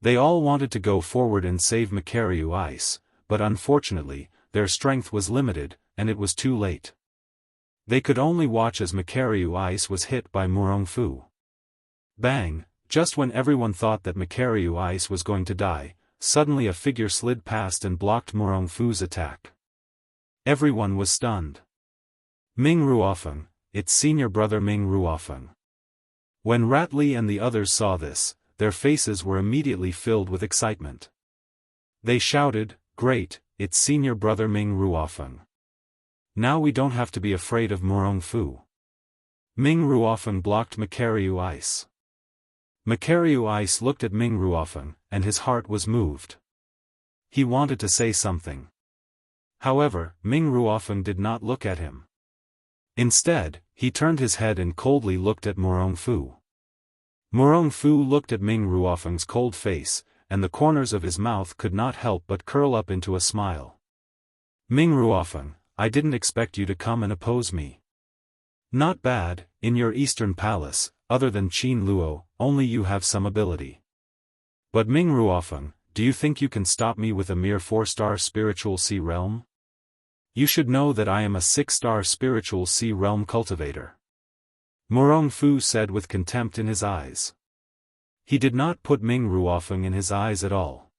They all wanted to go forward and save Makaryu Ice, but unfortunately, their strength was limited, and it was too late. They could only watch as Makaryu Ice was hit by Murong Fu. Bang! Just when everyone thought that Makaryu Ice was going to die, suddenly a figure slid past and blocked Murong Fu's attack. Everyone was stunned. Ming Ruofeng, it's senior brother Ming Ruofeng. When Rat Li and the others saw this, their faces were immediately filled with excitement. They shouted, Great, it's senior brother Ming Ruofeng. Now we don't have to be afraid of Murong Fu. Ming Ruofeng blocked Makaryu Ice. Makaryu Ice looked at Ming Ruofeng, and his heart was moved. He wanted to say something. However, Ming Ruofeng did not look at him. Instead, he turned his head and coldly looked at Murong Fu. Murong Fu looked at Ming Ruofeng's cold face, and the corners of his mouth could not help but curl up into a smile. Ming Ruofeng, I didn't expect you to come and oppose me. Not bad, in your eastern palace, other than Qin Luo, only you have some ability. But Ming Ruofeng, do you think you can stop me with a mere 4-star spiritual sea realm? You should know that I am a 6-star spiritual sea realm cultivator. Murong Fu said with contempt in his eyes. He did not put Ming Ruofeng in his eyes at all.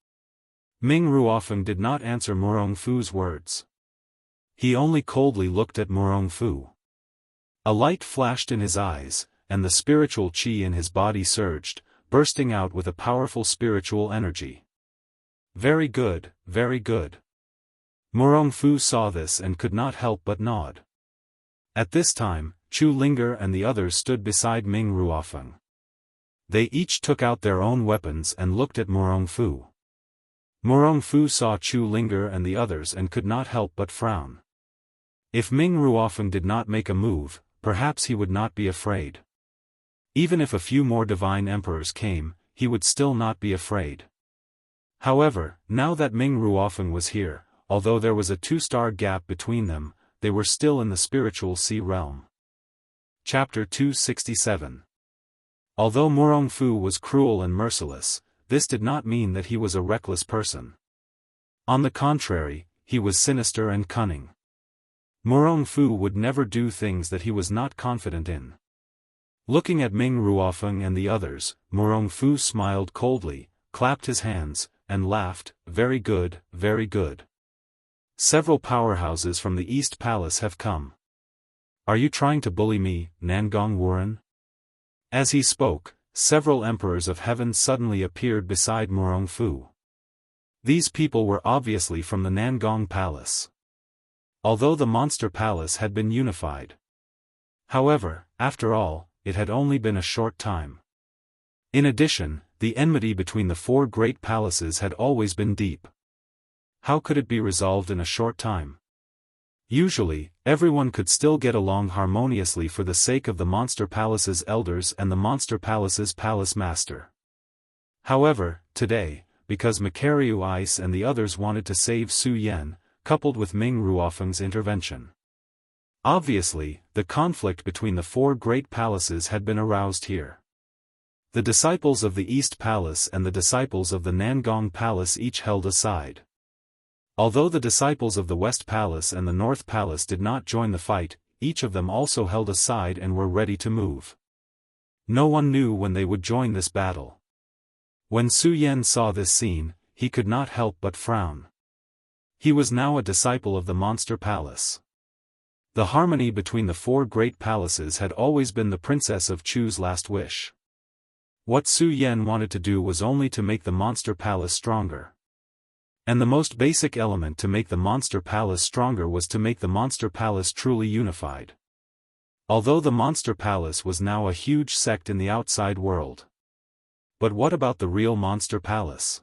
Ming Ruofeng did not answer Murong Fu's words. He only coldly looked at Murong Fu. A light flashed in his eyes, and the spiritual qi in his body surged, bursting out with a powerful spiritual energy. Very good, very good. Murong Fu saw this and could not help but nod. At this time, Chu Linger and the others stood beside Ming Ruofeng. They each took out their own weapons and looked at Murong Fu. Murong Fu saw Chu Linger and the others and could not help but frown. If Ming Ruofeng did not make a move, perhaps he would not be afraid. Even if a few more divine emperors came, he would still not be afraid. However, now that Ming Ruofeng was here, although there was a 2-star gap between them, they were still in the spiritual sea realm. Chapter 267. Although Murong Fu was cruel and merciless, this did not mean that he was a reckless person. On the contrary, he was sinister and cunning. Murong Fu would never do things that he was not confident in. Looking at Ming Ruofeng and the others, Murong Fu smiled coldly, clapped his hands, and laughed, very good, very good. Several powerhouses from the East Palace have come. Are you trying to bully me, Nangong Wuren? As he spoke, several emperors of heaven suddenly appeared beside Murong Fu. These people were obviously from the Nangong Palace. Although the Monster Palace had been unified. However, after all, it had only been a short time. In addition, the enmity between the 4 great palaces had always been deep. How could it be resolved in a short time? Usually, everyone could still get along harmoniously for the sake of the Monster Palace's elders and the Monster Palace's palace master. However, today, because Macario Ice and the others wanted to save Su Yan, coupled with Ming Ruofeng's intervention. Obviously, the conflict between the 4 great palaces had been aroused here. The disciples of the East Palace and the disciples of the Nangong Palace each held a side. Although the disciples of the West Palace and the North Palace did not join the fight, each of them also held a side and were ready to move. No one knew when they would join this battle. When Su Yan saw this scene, he could not help but frown. He was now a disciple of the Monster Palace. The harmony between the 4 great palaces had always been the Princess of Chu's last wish. What Su Yan wanted to do was only to make the Monster Palace stronger. And the most basic element to make the Monster Palace stronger was to make the Monster Palace truly unified. Although the Monster Palace was now a huge sect in the outside world. But what about the real Monster Palace?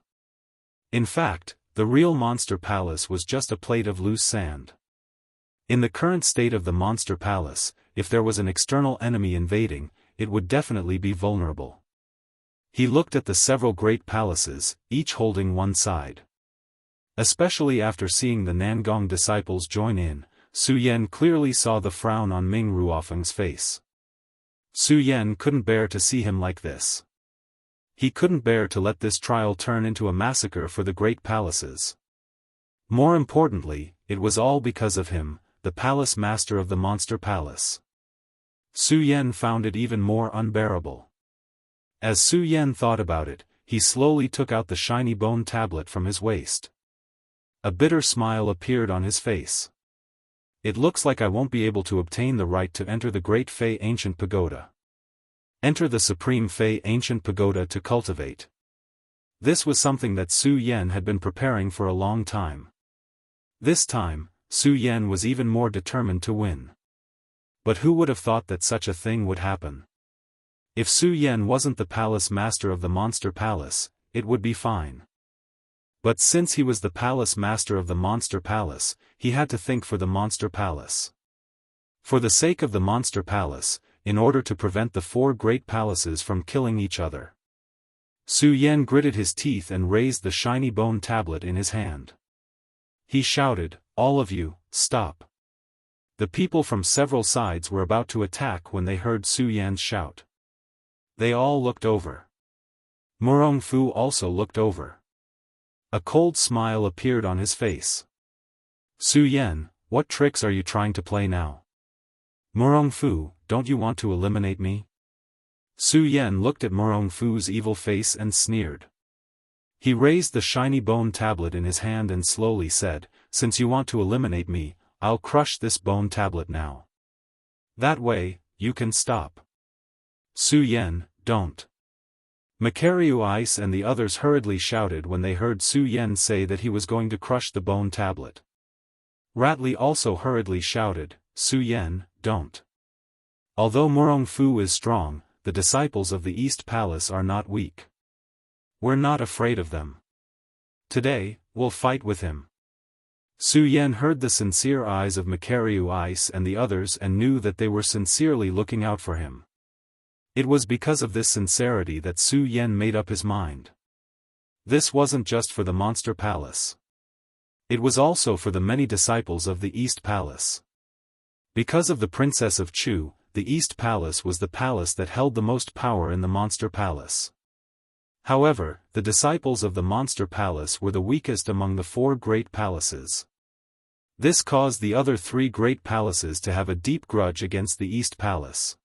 In fact, the real Monster Palace was just a plate of loose sand. In the current state of the Monster Palace, if there was an external enemy invading, it would definitely be vulnerable. He looked at the several great palaces, each holding one side. Especially after seeing the Nangong disciples join in, Su Yan clearly saw the frown on Ming Ruofeng's face. Su Yan couldn't bear to see him like this. He couldn't bear to let this trial turn into a massacre for the great palaces. More importantly, it was all because of him, the palace master of the Monster Palace. Su Yan found it even more unbearable. As Su Yan thought about it, he slowly took out the shiny bone tablet from his waist. A bitter smile appeared on his face. It looks like I won't be able to obtain the right to enter the Great Fei Ancient Pagoda. Enter the Supreme Fei Ancient Pagoda to cultivate. This was something that Su Yan had been preparing for a long time. This time, Su Yan was even more determined to win. But who would have thought that such a thing would happen? If Su Yan wasn't the palace master of the Monster Palace, it would be fine. But since he was the palace master of the Monster Palace, he had to think for the Monster Palace. For the sake of the Monster Palace, in order to prevent the 4 great palaces from killing each other. Su Yan gritted his teeth and raised the shiny bone tablet in his hand. He shouted, "All of you, stop." The people from several sides were about to attack when they heard Su Yan's shout. They all looked over. Murong Fu also looked over. A cold smile appeared on his face. "Su Yan, what tricks are you trying to play now? Murong Fu, don't you want to eliminate me?" Su Yan looked at Murong Fu's evil face and sneered. He raised the shiny bone tablet in his hand and slowly said, "Since you want to eliminate me, I'll crush this bone tablet now. That way, you can stop." "Su Yan, don't." Macariu Ice and the others hurriedly shouted when they heard Su Yan say that he was going to crush the bone tablet. Ratley also hurriedly shouted, "Su Yan, don't." Although Murong Fu is strong, the disciples of the East Palace are not weak. We're not afraid of them. Today, we'll fight with him. Su Yan heard the sincere eyes of Macariu Ice and the others and knew that they were sincerely looking out for him. It was because of this sincerity that Su Yan made up his mind. This wasn't just for the Monster Palace. It was also for the many disciples of the East Palace. Because of the Princess of Chu, the East Palace was the palace that held the most power in the Monster Palace. However, the disciples of the Monster Palace were the weakest among the 4 great palaces. This caused the other 3 great palaces to have a deep grudge against the East Palace.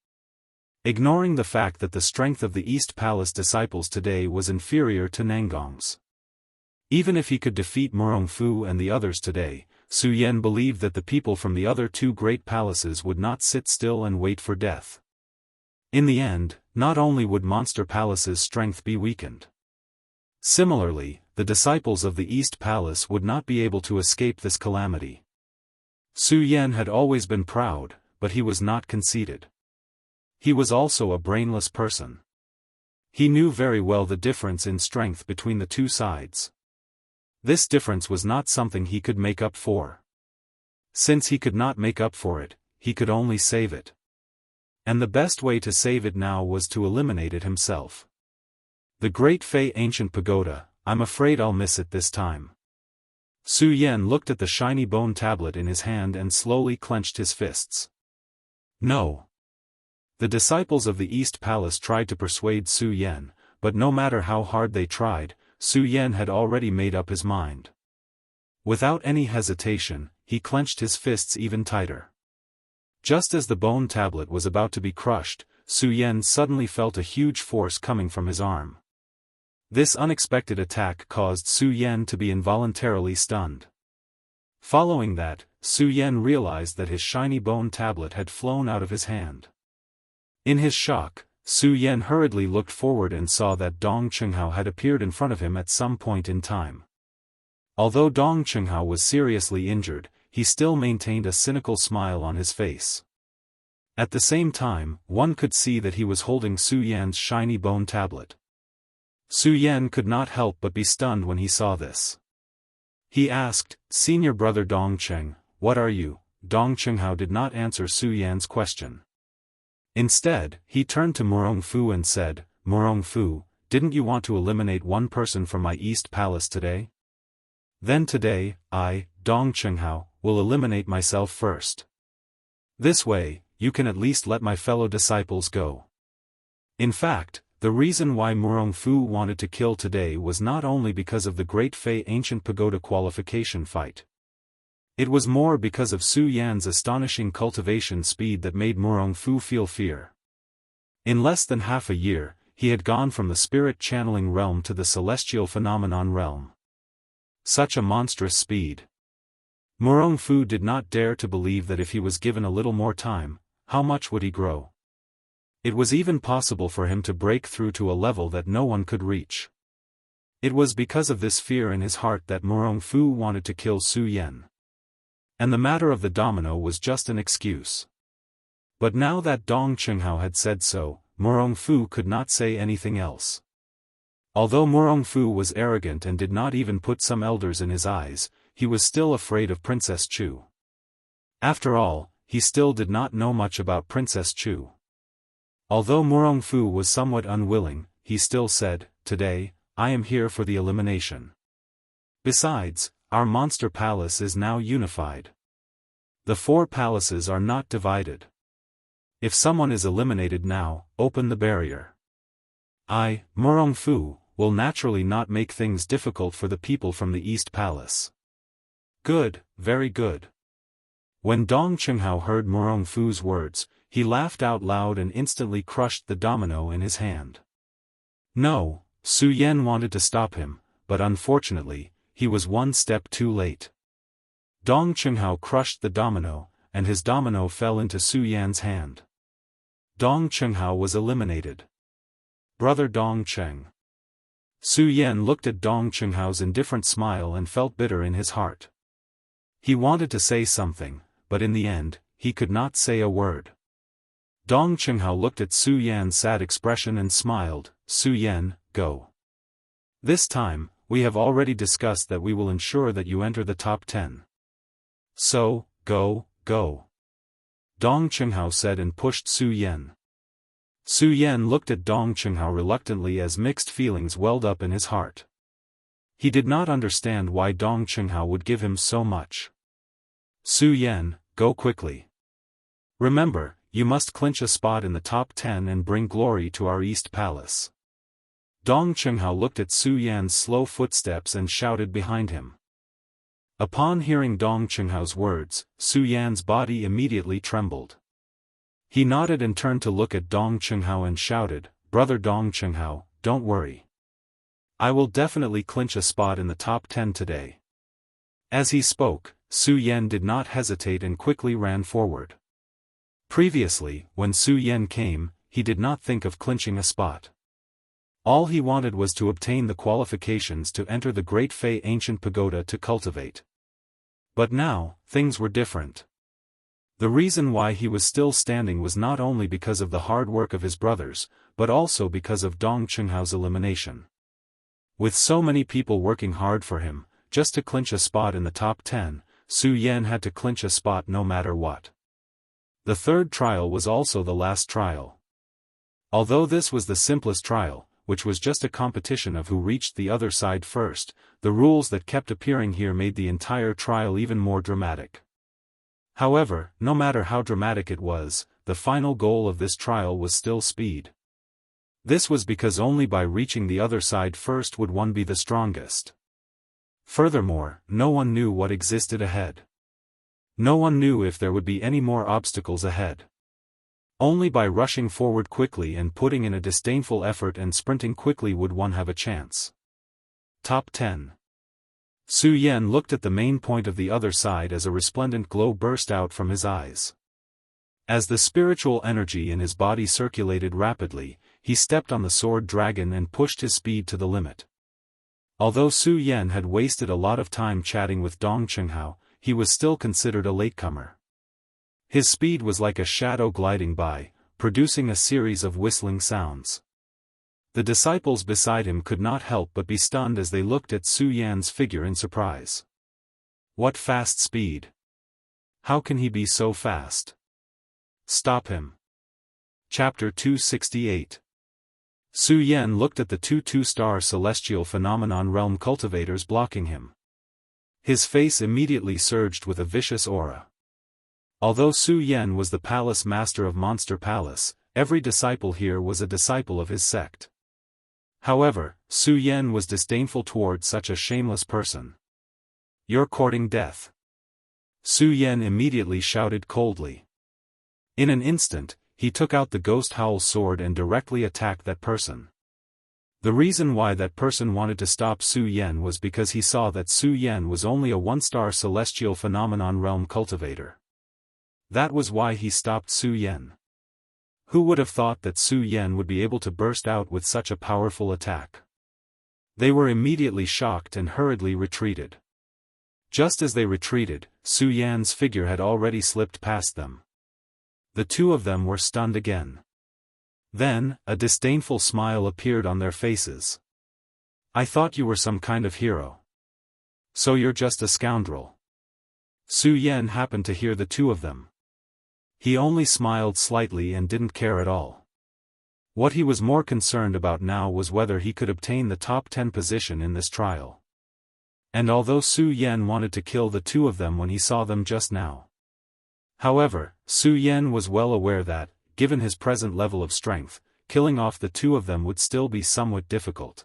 Ignoring the fact that the strength of the East Palace disciples today was inferior to Nangong's. Even if he could defeat Murong Fu and the others today, Su Yan believed that the people from the other 2 great palaces would not sit still and wait for death. In the end, not only would Monster Palace's strength be weakened. Similarly, the disciples of the East Palace would not be able to escape this calamity. Su Yan had always been proud, but he was not conceited. He was also a brainless person. He knew very well the difference in strength between the 2 sides. This difference was not something he could make up for. Since he could not make up for it, he could only save it. And the best way to save it now was to eliminate it himself. The Great Fei Ancient Pagoda, I'm afraid I'll miss it this time. Su Yan looked at the shiny bone tablet in his hand and slowly clenched his fists. No. The disciples of the East Palace tried to persuade Su Yan, but no matter how hard they tried, Su Yan had already made up his mind. Without any hesitation, he clenched his fists even tighter. Just as the bone tablet was about to be crushed, Su Yan suddenly felt a huge force coming from his arm. This unexpected attack caused Su Yan to be involuntarily stunned. Following that, Su Yan realized that his shiny bone tablet had flown out of his hand. In his shock, Su Yan hurriedly looked forward and saw that Dong Qinghao had appeared in front of him at some point in time. Although Dong Qinghao was seriously injured, he still maintained a cynical smile on his face. At the same time, one could see that he was holding Su Yan's shiny bone tablet. Su Yan could not help but be stunned when he saw this. He asked, "Senior brother Dong Cheng, what are you?" Dong Qinghao did not answer Su Yan's question. Instead, he turned to Murong Fu and said, "Murong Fu, didn't you want to eliminate one person from my East Palace today? Then today, I, Dong Qinghao, will eliminate myself first. This way, you can at least let my fellow disciples go." In fact, the reason why Murong Fu wanted to kill today was not only because of the Great Fei Ancient Pagoda qualification fight. It was more because of Su Yan's astonishing cultivation speed that made Murong Fu feel fear. In less than half a year, he had gone from the spirit channeling realm to the celestial phenomenon realm. Such a monstrous speed. Murong Fu did not dare to believe that if he was given a little more time, how much would he grow? It was even possible for him to break through to a level that no one could reach. It was because of this fear in his heart that Murong Fu wanted to kill Su Yan. And the matter of the domino was just an excuse. But now that Dong Qinghao had said so, Murong Fu could not say anything else. Although Murong Fu was arrogant and did not even put some elders in his eyes, he was still afraid of Princess Chu. After all, he still did not know much about Princess Chu. Although Murongfu was somewhat unwilling, he still said, "Today, I am here for the elimination. Besides, our monster palace is now unified. The 4 palaces are not divided. If someone is eliminated now, open the barrier. I, Murongfu, will naturally not make things difficult for the people from the East Palace." "Good, very good." When Dong Qinghao heard Murongfu's words, he laughed out loud and instantly crushed the domino in his hand. No, Su Yan wanted to stop him, but unfortunately, he was one step too late. Dong Qinghao crushed the domino, and his domino fell into Su Yan's hand. Dong Qinghao was eliminated. "Brother Dong Cheng." Su Yan looked at Dong Qinghao's indifferent smile and felt bitter in his heart. He wanted to say something, but in the end, he could not say a word. Dong Qinghao looked at Su Yan's sad expression and smiled. "Su Yan, go. This time, we have already discussed that we will ensure that you enter the top 10. So, go, go." Dong Qinghao said and pushed Su Yan. Su Yan looked at Dong Qinghao reluctantly as mixed feelings welled up in his heart. He did not understand why Dong Qinghao would give him so much. "Su Yan, go quickly. Remember, you must clinch a spot in the top 10 and bring glory to our East Palace." Dong Qinghao looked at Su Yan's slow footsteps and shouted behind him. Upon hearing Dong Qinghao's words, Su Yan's body immediately trembled. He nodded and turned to look at Dong Qinghao and shouted, "Brother Dong Qinghao, don't worry. I will definitely clinch a spot in the top 10 today." As he spoke, Su Yan did not hesitate and quickly ran forward. Previously, when Su Yan came, he did not think of clinching a spot. All he wanted was to obtain the qualifications to enter the Great Fei Ancient Pagoda to cultivate. But now, things were different. The reason why he was still standing was not only because of the hard work of his brothers, but also because of Dong Qinghao's elimination. With so many people working hard for him, just to clinch a spot in the top 10, Su Yan had to clinch a spot no matter what. The third trial was also the last trial. Although this was the simplest trial, which was just a competition of who reached the other side first, the rules that kept appearing here made the entire trial even more dramatic. However, no matter how dramatic it was, the final goal of this trial was still speed. This was because only by reaching the other side first would one be the strongest. Furthermore, no one knew what existed ahead. No one knew if there would be any more obstacles ahead. Only by rushing forward quickly and putting in a disdainful effort and sprinting quickly would one have a chance. Top 10. Su Yan looked at the main point of the other side as a resplendent glow burst out from his eyes. As the spiritual energy in his body circulated rapidly, he stepped on the sword dragon and pushed his speed to the limit. Although Su Yan had wasted a lot of time chatting with Dong Qinghao, he was still considered a latecomer. His speed was like a shadow gliding by, producing a series of whistling sounds. The disciples beside him could not help but be stunned as they looked at Su Yan's figure in surprise. What fast speed! How can he be so fast? Stop him. Chapter 268. Su Yan looked at the two-star celestial phenomenon realm cultivators blocking him. His face immediately surged with a vicious aura. Although Su Yan was the palace master of Monster Palace, every disciple here was a disciple of his sect. However, Su Yan was disdainful toward such a shameless person. "You're courting death." Su Yan immediately shouted coldly. In an instant, he took out the Ghost Howl sword and directly attacked that person. The reason why that person wanted to stop Su Yan was because he saw that Su Yan was only a one-star celestial phenomenon realm cultivator. That was why he stopped Su Yan. Who would have thought that Su Yan would be able to burst out with such a powerful attack? They were immediately shocked and hurriedly retreated. Just as they retreated, Su Yan's figure had already slipped past them. The two of them were stunned again. Then, a disdainful smile appeared on their faces. "I thought you were some kind of hero. So you're just a scoundrel." Su Yan happened to hear the two of them. He only smiled slightly and didn't care at all. What he was more concerned about now was whether he could obtain the top 10 position in this trial. And although Su Yan wanted to kill the two of them when he saw them just now. However, Su Yan was well aware that, given his present level of strength, killing off the two of them would still be somewhat difficult.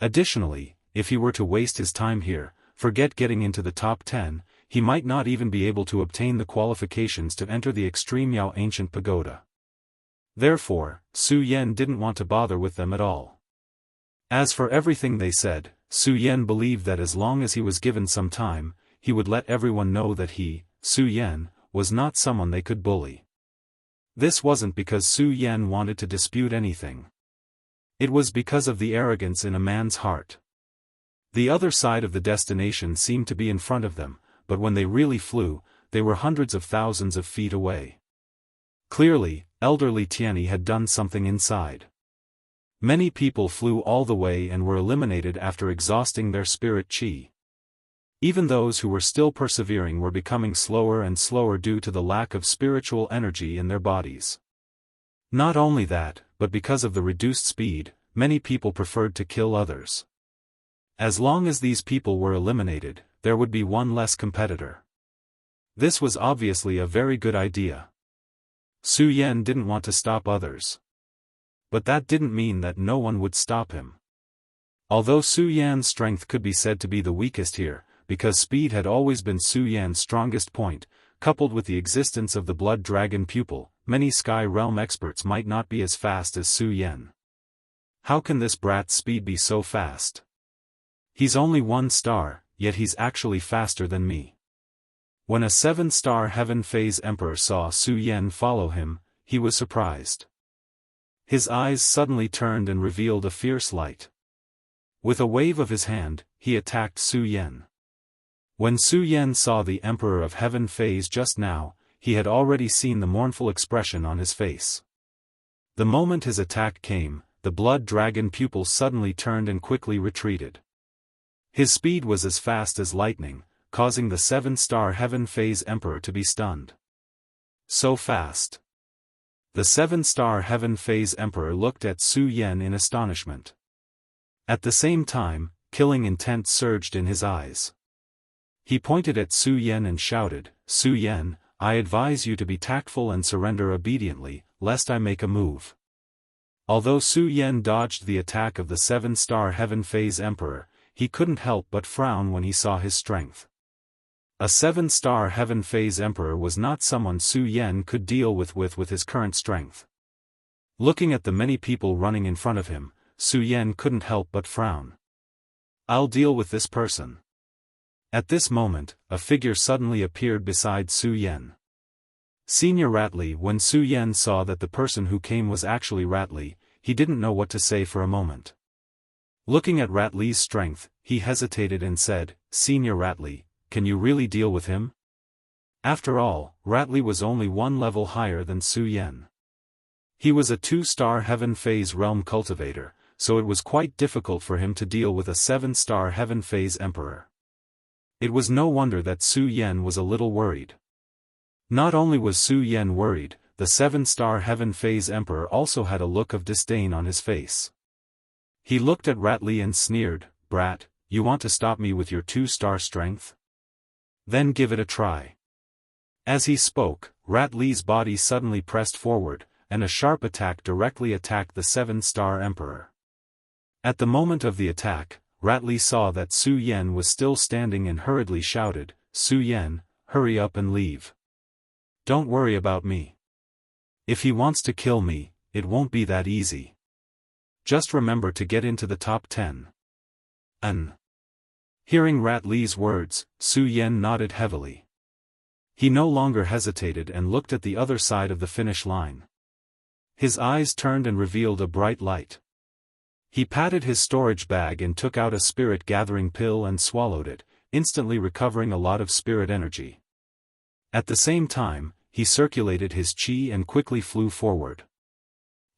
Additionally, if he were to waste his time here, forget getting into the top 10, he might not even be able to obtain the qualifications to enter the Extreme Yao Ancient Pagoda. Therefore, Su Yan didn't want to bother with them at all. As for everything they said, Su Yan believed that as long as he was given some time, he would let everyone know that he, Su Yan, was not someone they could bully. This wasn't because Su Yan wanted to dispute anything. It was because of the arrogance in a man's heart. The other side of the destination seemed to be in front of them, but when they really flew, they were hundreds of thousands of feet away. Clearly, elderly Tianyi had done something inside. Many people flew all the way and were eliminated after exhausting their spirit qi. Even those who were still persevering were becoming slower and slower due to the lack of spiritual energy in their bodies. Not only that, but because of the reduced speed, many people preferred to kill others. As long as these people were eliminated, there would be one less competitor. This was obviously a very good idea. Su Yan didn't want to stop others. But that didn't mean that no one would stop him. Although Su Yan's strength could be said to be the weakest here, because speed had always been Su Yan's strongest point, coupled with the existence of the Blood Dragon pupil, many Sky Realm experts might not be as fast as Su Yan. How can this brat's speed be so fast? He's only 1 star, yet he's actually faster than me. When a 7-star Heaven Phase Emperor saw Su Yan follow him, he was surprised. His eyes suddenly turned and revealed a fierce light. With a wave of his hand, he attacked Su Yan. When Su Yan saw the Emperor of Heaven Phase just now, he had already seen the mournful expression on his face. The moment his attack came, the Blood Dragon pupil suddenly turned and quickly retreated. His speed was as fast as lightning, causing the 7-star Heaven Phase Emperor to be stunned. So fast. The 7-star Heaven Phase Emperor looked at Su Yan in astonishment. At the same time, killing intent surged in his eyes. He pointed at Su Yan and shouted, "Su Yan, I advise you to be tactful and surrender obediently, lest I make a move." Although Su Yan dodged the attack of the 7-star Heaven Phase Emperor, he couldn't help but frown when he saw his strength. A 7-star Heaven Phase Emperor was not someone Su Yan could deal with his current strength. Looking at the many people running in front of him, Su Yan couldn't help but frown. "I'll deal with this person." At this moment, a figure suddenly appeared beside Su Yan. Senior Ratli. When Su Yan saw that the person who came was actually Ratli, he didn't know what to say for a moment. Looking at Ratli's strength, he hesitated and said, "Senior Ratli, can you really deal with him?" After all, Ratli was only 1 level higher than Su Yan. He was a 2-star Heaven Phase Realm cultivator, so it was quite difficult for him to deal with a 7-star Heaven Phase Emperor. It was no wonder that Su Yan was a little worried. Not only was Su Yan worried, the 7-star Heaven Phase Emperor also had a look of disdain on his face. He looked at Ratli and sneered, "Brat, you want to stop me with your 2-star strength? Then give it a try." As he spoke, Ratli's body suddenly pressed forward, and a sharp attack directly attacked the 7-star Emperor. At the moment of the attack, Ratli saw that Su Yan was still standing and hurriedly shouted, "Su Yan, hurry up and leave. Don't worry about me. If he wants to kill me, it won't be that easy. Just remember to get into the top 10. Hearing Ratli's words, Su Yan nodded heavily. He no longer hesitated and looked at the other side of the finish line. His eyes turned and revealed a bright light. He patted his storage bag and took out a spirit-gathering pill and swallowed it, instantly recovering a lot of spirit energy. At the same time, he circulated his qi and quickly flew forward.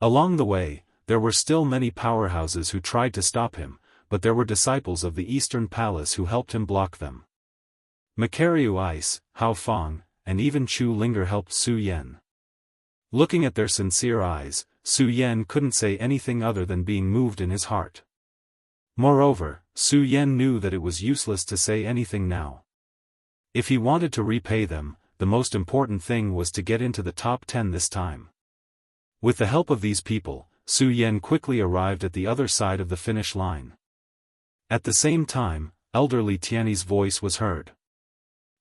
Along the way, there were still many powerhouses who tried to stop him, but there were disciples of the Eastern Palace who helped him block them. Makariu Ice, Xiaofan, and even Chu Linger helped Su Yan. Looking at their sincere eyes, Su Yan couldn't say anything other than being moved in his heart. Moreover, Su Yan knew that it was useless to say anything now. If he wanted to repay them, the most important thing was to get into the top 10 this time. With the help of these people, Su Yan quickly arrived at the other side of the finish line. At the same time, elderly Tiany's voice was heard.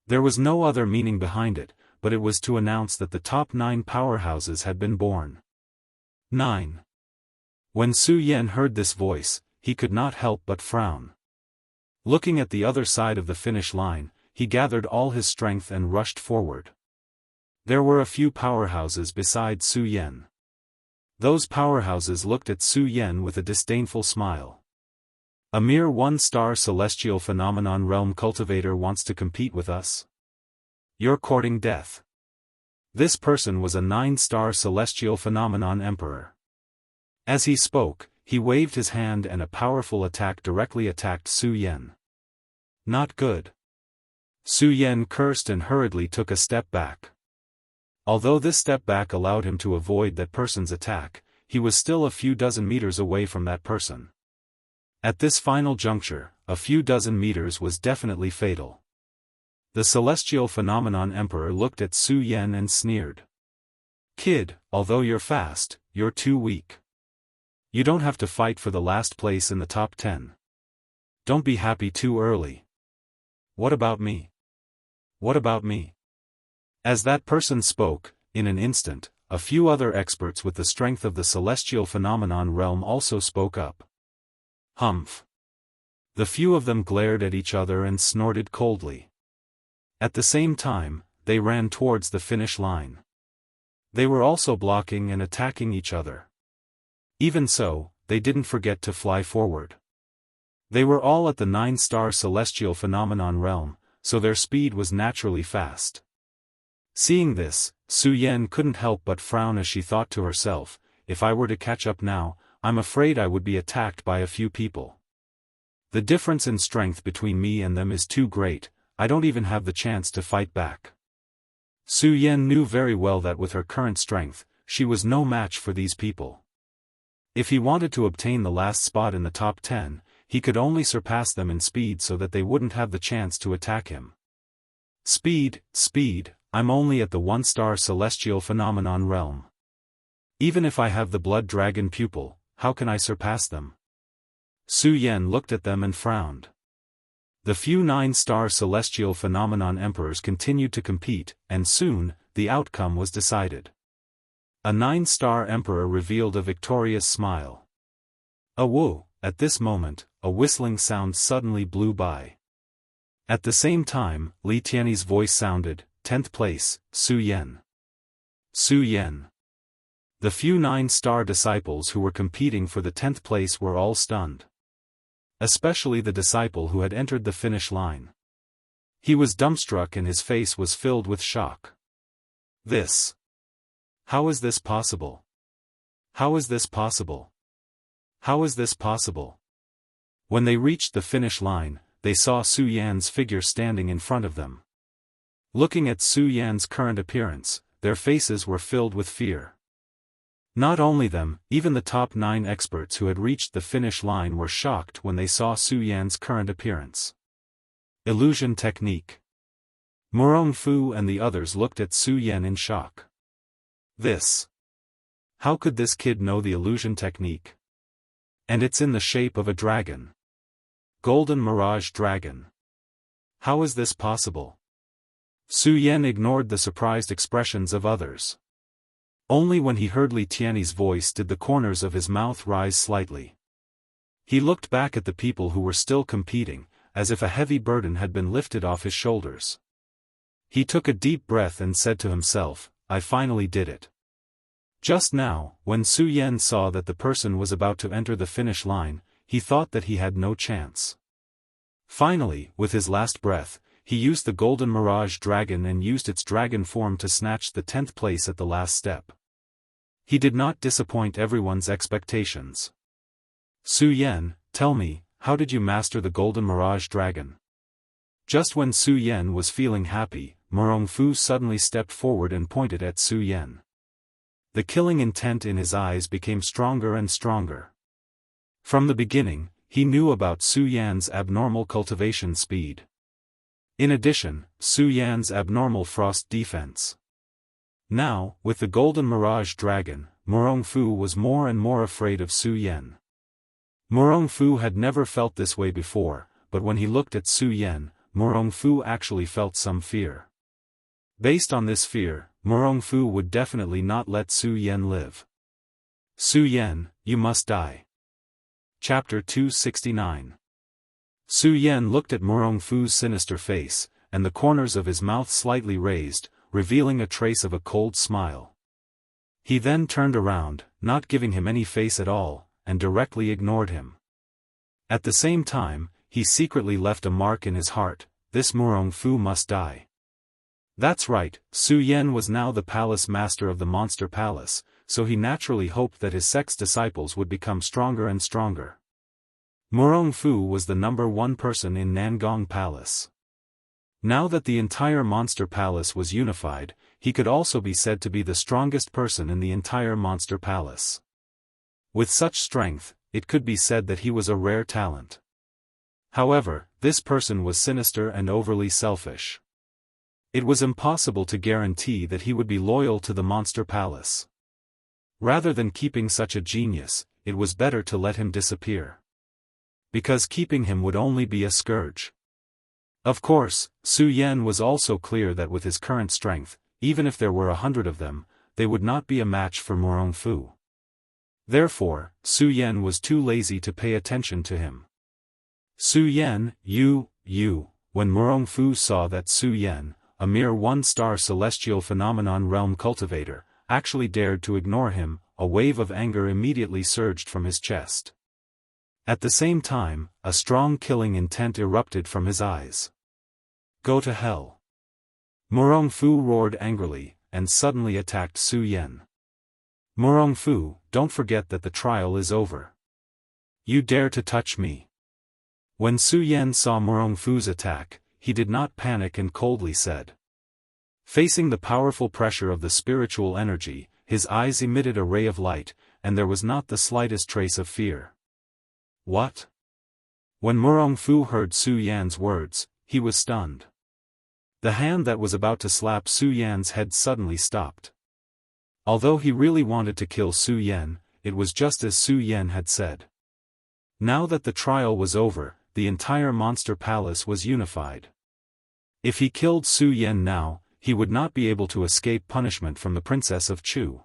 There was no other meaning behind it, but it was to announce that the top 9 powerhouses had been born. 9. When Su Yan heard this voice, he could not help but frown. Looking at the other side of the finish line, he gathered all his strength and rushed forward. There were a few powerhouses beside Su Yan. Those powerhouses looked at Su Yan with a disdainful smile. A mere 1-star celestial phenomenon realm cultivator wants to compete with us? You're courting death. This person was a 9-star celestial phenomenon emperor. As he spoke, he waved his hand and a powerful attack directly attacked Su Yan. Not good. Su Yan cursed and hurriedly took a step back. Although this step back allowed him to avoid that person's attack, he was still a few dozen meters away from that person. At this final juncture, a few dozen meters was definitely fatal. The celestial phenomenon emperor looked at Su Yan and sneered. Kid, although you're fast, you're too weak. You don't have to fight for the last place in the top 10. Don't be happy too early. What about me? What about me? As that person spoke, in an instant, a few other experts with the strength of the celestial phenomenon realm also spoke up. Humph. The few of them glared at each other and snorted coldly. At the same time, they ran towards the finish line. They were also blocking and attacking each other. Even so, they didn't forget to fly forward. They were all at the 9-star celestial phenomenon realm, so their speed was naturally fast. Seeing this, Su Yan couldn't help but frown as she thought to herself, if I were to catch up now, I'm afraid I would be attacked by a few people. The difference in strength between me and them is too great, I don't even have the chance to fight back. Su Yan knew very well that with her current strength, she was no match for these people. If he wanted to obtain the last spot in the top 10, he could only surpass them in speed so that they wouldn't have the chance to attack him. Speed, I'm only at the 1-star celestial phenomenon realm. Even if I have the blood dragon pupil, how can I surpass them? Su Yan looked at them and frowned. The few 9-star celestial phenomenon emperors continued to compete, and soon, the outcome was decided. A 9-star emperor revealed a victorious smile. Woo! At this moment, a whistling sound suddenly blew by. At the same time, Li Tiany's voice sounded, 10th place, Su Yan. Su Yan. The few 9-star disciples who were competing for the 10th place were all stunned. Especially the disciple who had entered the finish line. He was dumbstruck and his face was filled with shock. This. How is this possible? How is this possible? How is this possible? When they reached the finish line, they saw Su Yan's figure standing in front of them. Looking at Su Yan's current appearance, their faces were filled with fear. Not only them, even the top 9 experts who had reached the finish line were shocked when they saw Su Yan's current appearance. Illusion technique. Murong Fu and the others looked at Su Yan in shock. This. How could this kid know the illusion technique? And it's in the shape of a dragon. Golden Mirage Dragon. How is this possible? Su Yan ignored the surprised expressions of others. Only when he heard Li Tiany's voice did the corners of his mouth rise slightly. He looked back at the people who were still competing, as if a heavy burden had been lifted off his shoulders. He took a deep breath and said to himself, I finally did it. Just now, when Su Yan saw that the person was about to enter the finish line, he thought that he had no chance. Finally, with his last breath, he used the Golden Mirage Dragon and used its dragon form to snatch the 10th place at the last step. He did not disappoint everyone's expectations. Su Yan, tell me, how did you master the Golden Mirage Dragon? Just when Su Yan was feeling happy, Murong Fu suddenly stepped forward and pointed at Su Yan. The killing intent in his eyes became stronger and stronger. From the beginning, he knew about Su Yan's abnormal cultivation speed. In addition, Su Yan's abnormal frost defense. Now, with the golden mirage dragon, Murongfu was more and more afraid of Su Yan. Murongfu had never felt this way before, but when he looked at Su Yan, Murongfu actually felt some fear. Based on this fear, Murongfu would definitely not let Su Yan live. Su Yan, you must die. Chapter 269. Su Yan looked at Murongfu's sinister face, and the corners of his mouth slightly raised, revealing a trace of a cold smile. He then turned around, not giving him any face at all, and directly ignored him. At the same time, he secretly left a mark in his heart: this Murongfu must die. That's right, Su Yan was now the palace master of the Monster Palace, so he naturally hoped that his sect's disciples would become stronger and stronger. Murongfu was the #1 person in Nangong Palace. Now that the entire Monster Palace was unified, he could also be said to be the strongest person in the entire Monster Palace. With such strength, it could be said that he was a rare talent. However, this person was sinister and overly selfish. It was impossible to guarantee that he would be loyal to the Monster Palace. Rather than keeping such a genius, it was better to let him disappear. Because keeping him would only be a scourge. Of course, Su Yan was also clear that with his current strength, even if there were 100 of them, they would not be a match for Murongfu. Therefore, Su Yan was too lazy to pay attention to him. Su Yan, you, when Murongfu saw that Su Yan, a mere one-star celestial phenomenon realm cultivator, actually dared to ignore him, a wave of anger immediately surged from his chest. At the same time, a strong killing intent erupted from his eyes. Go to hell. Murongfu roared angrily, and suddenly attacked Su Yan. Murongfu, don't forget that the trial is over. You dare to touch me. When Su Yan saw Murongfu's attack, he did not panic and coldly said. Facing the powerful pressure of the spiritual energy, his eyes emitted a ray of light, and there was not the slightest trace of fear. What? When Murongfu heard Su Yan's words, he was stunned. The hand that was about to slap Su Yan's head suddenly stopped. Although he really wanted to kill Su Yan, it was just as Su Yan had said. Now that the trial was over, the entire Monster Palace was unified. If he killed Su Yan now, he would not be able to escape punishment from the Princess of Chu.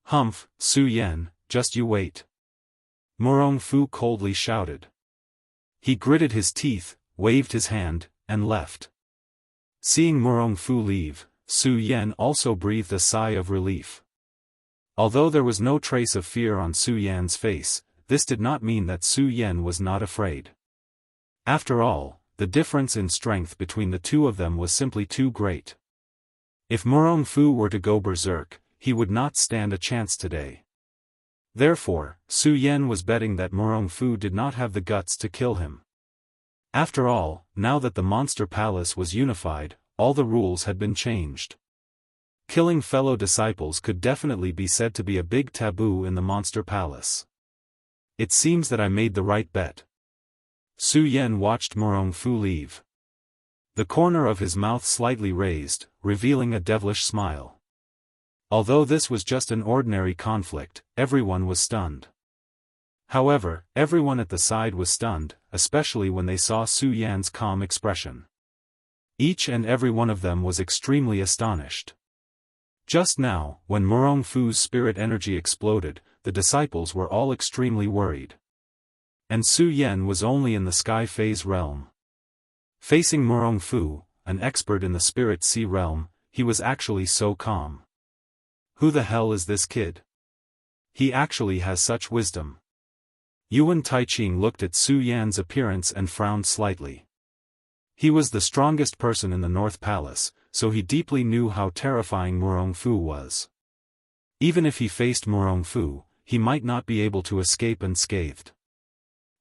Humph, Su Yan, just you wait. Murongfu coldly shouted. He gritted his teeth, waved his hand, and left. Seeing Murongfu leave, Su Yan also breathed a sigh of relief. Although there was no trace of fear on Su Yan's face, this did not mean that Su Yan was not afraid. After all, the difference in strength between the two of them was simply too great. If Murongfu were to go berserk, he would not stand a chance today. Therefore, Su Yan was betting that Murongfu did not have the guts to kill him. After all, now that the Monster Palace was unified, all the rules had been changed. Killing fellow disciples could definitely be said to be a big taboo in the Monster Palace. It seems that I made the right bet. Su Yan watched Murongfu leave. The corner of his mouth slightly raised, revealing a devilish smile. Although this was just an ordinary conflict, everyone was stunned. However, everyone at the side was stunned, especially when they saw Su Yan's calm expression. Each and every one of them was extremely astonished. Just now, when Murongfu's spirit energy exploded, the disciples were all extremely worried. And Su Yan was only in the Sky Phase realm. Facing Murongfu, an expert in the Spirit Sea realm, he was actually so calm. Who the hell is this kid? He actually has such wisdom. Yuan Taiqing looked at Su Yan's appearance and frowned slightly. He was the strongest person in the North Palace, so he deeply knew how terrifying Murongfu was. Even if he faced Murongfu, he might not be able to escape unscathed.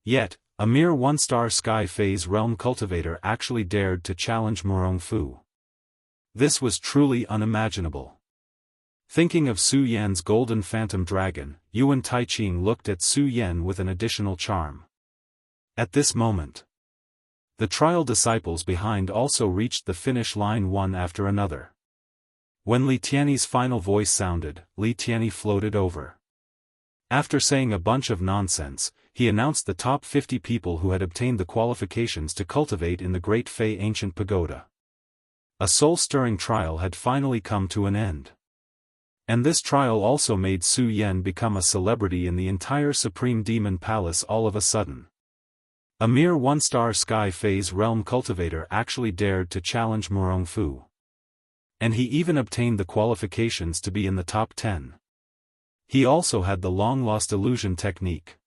Yet, a mere one-star Sky Phase realm cultivator actually dared to challenge Murongfu. This was truly unimaginable. Thinking of Su Yan's golden phantom dragon, Yuan Taiqing looked at Su Yan with an additional charm. At this moment, the trial disciples behind also reached the finish line one after another. When Li Tianyi's final voice sounded, Li Tianyi floated over. After saying a bunch of nonsense, he announced the top 50 people who had obtained the qualifications to cultivate in the Great Fei Ancient Pagoda. A soul-stirring trial had finally come to an end. And this trial also made Su Yan become a celebrity in the entire Supreme Demon Palace all of a sudden. A mere one-star sky phase realm cultivator actually dared to challenge Murong Fu. And he even obtained the qualifications to be in the top 10. He also had the long-lost illusion technique.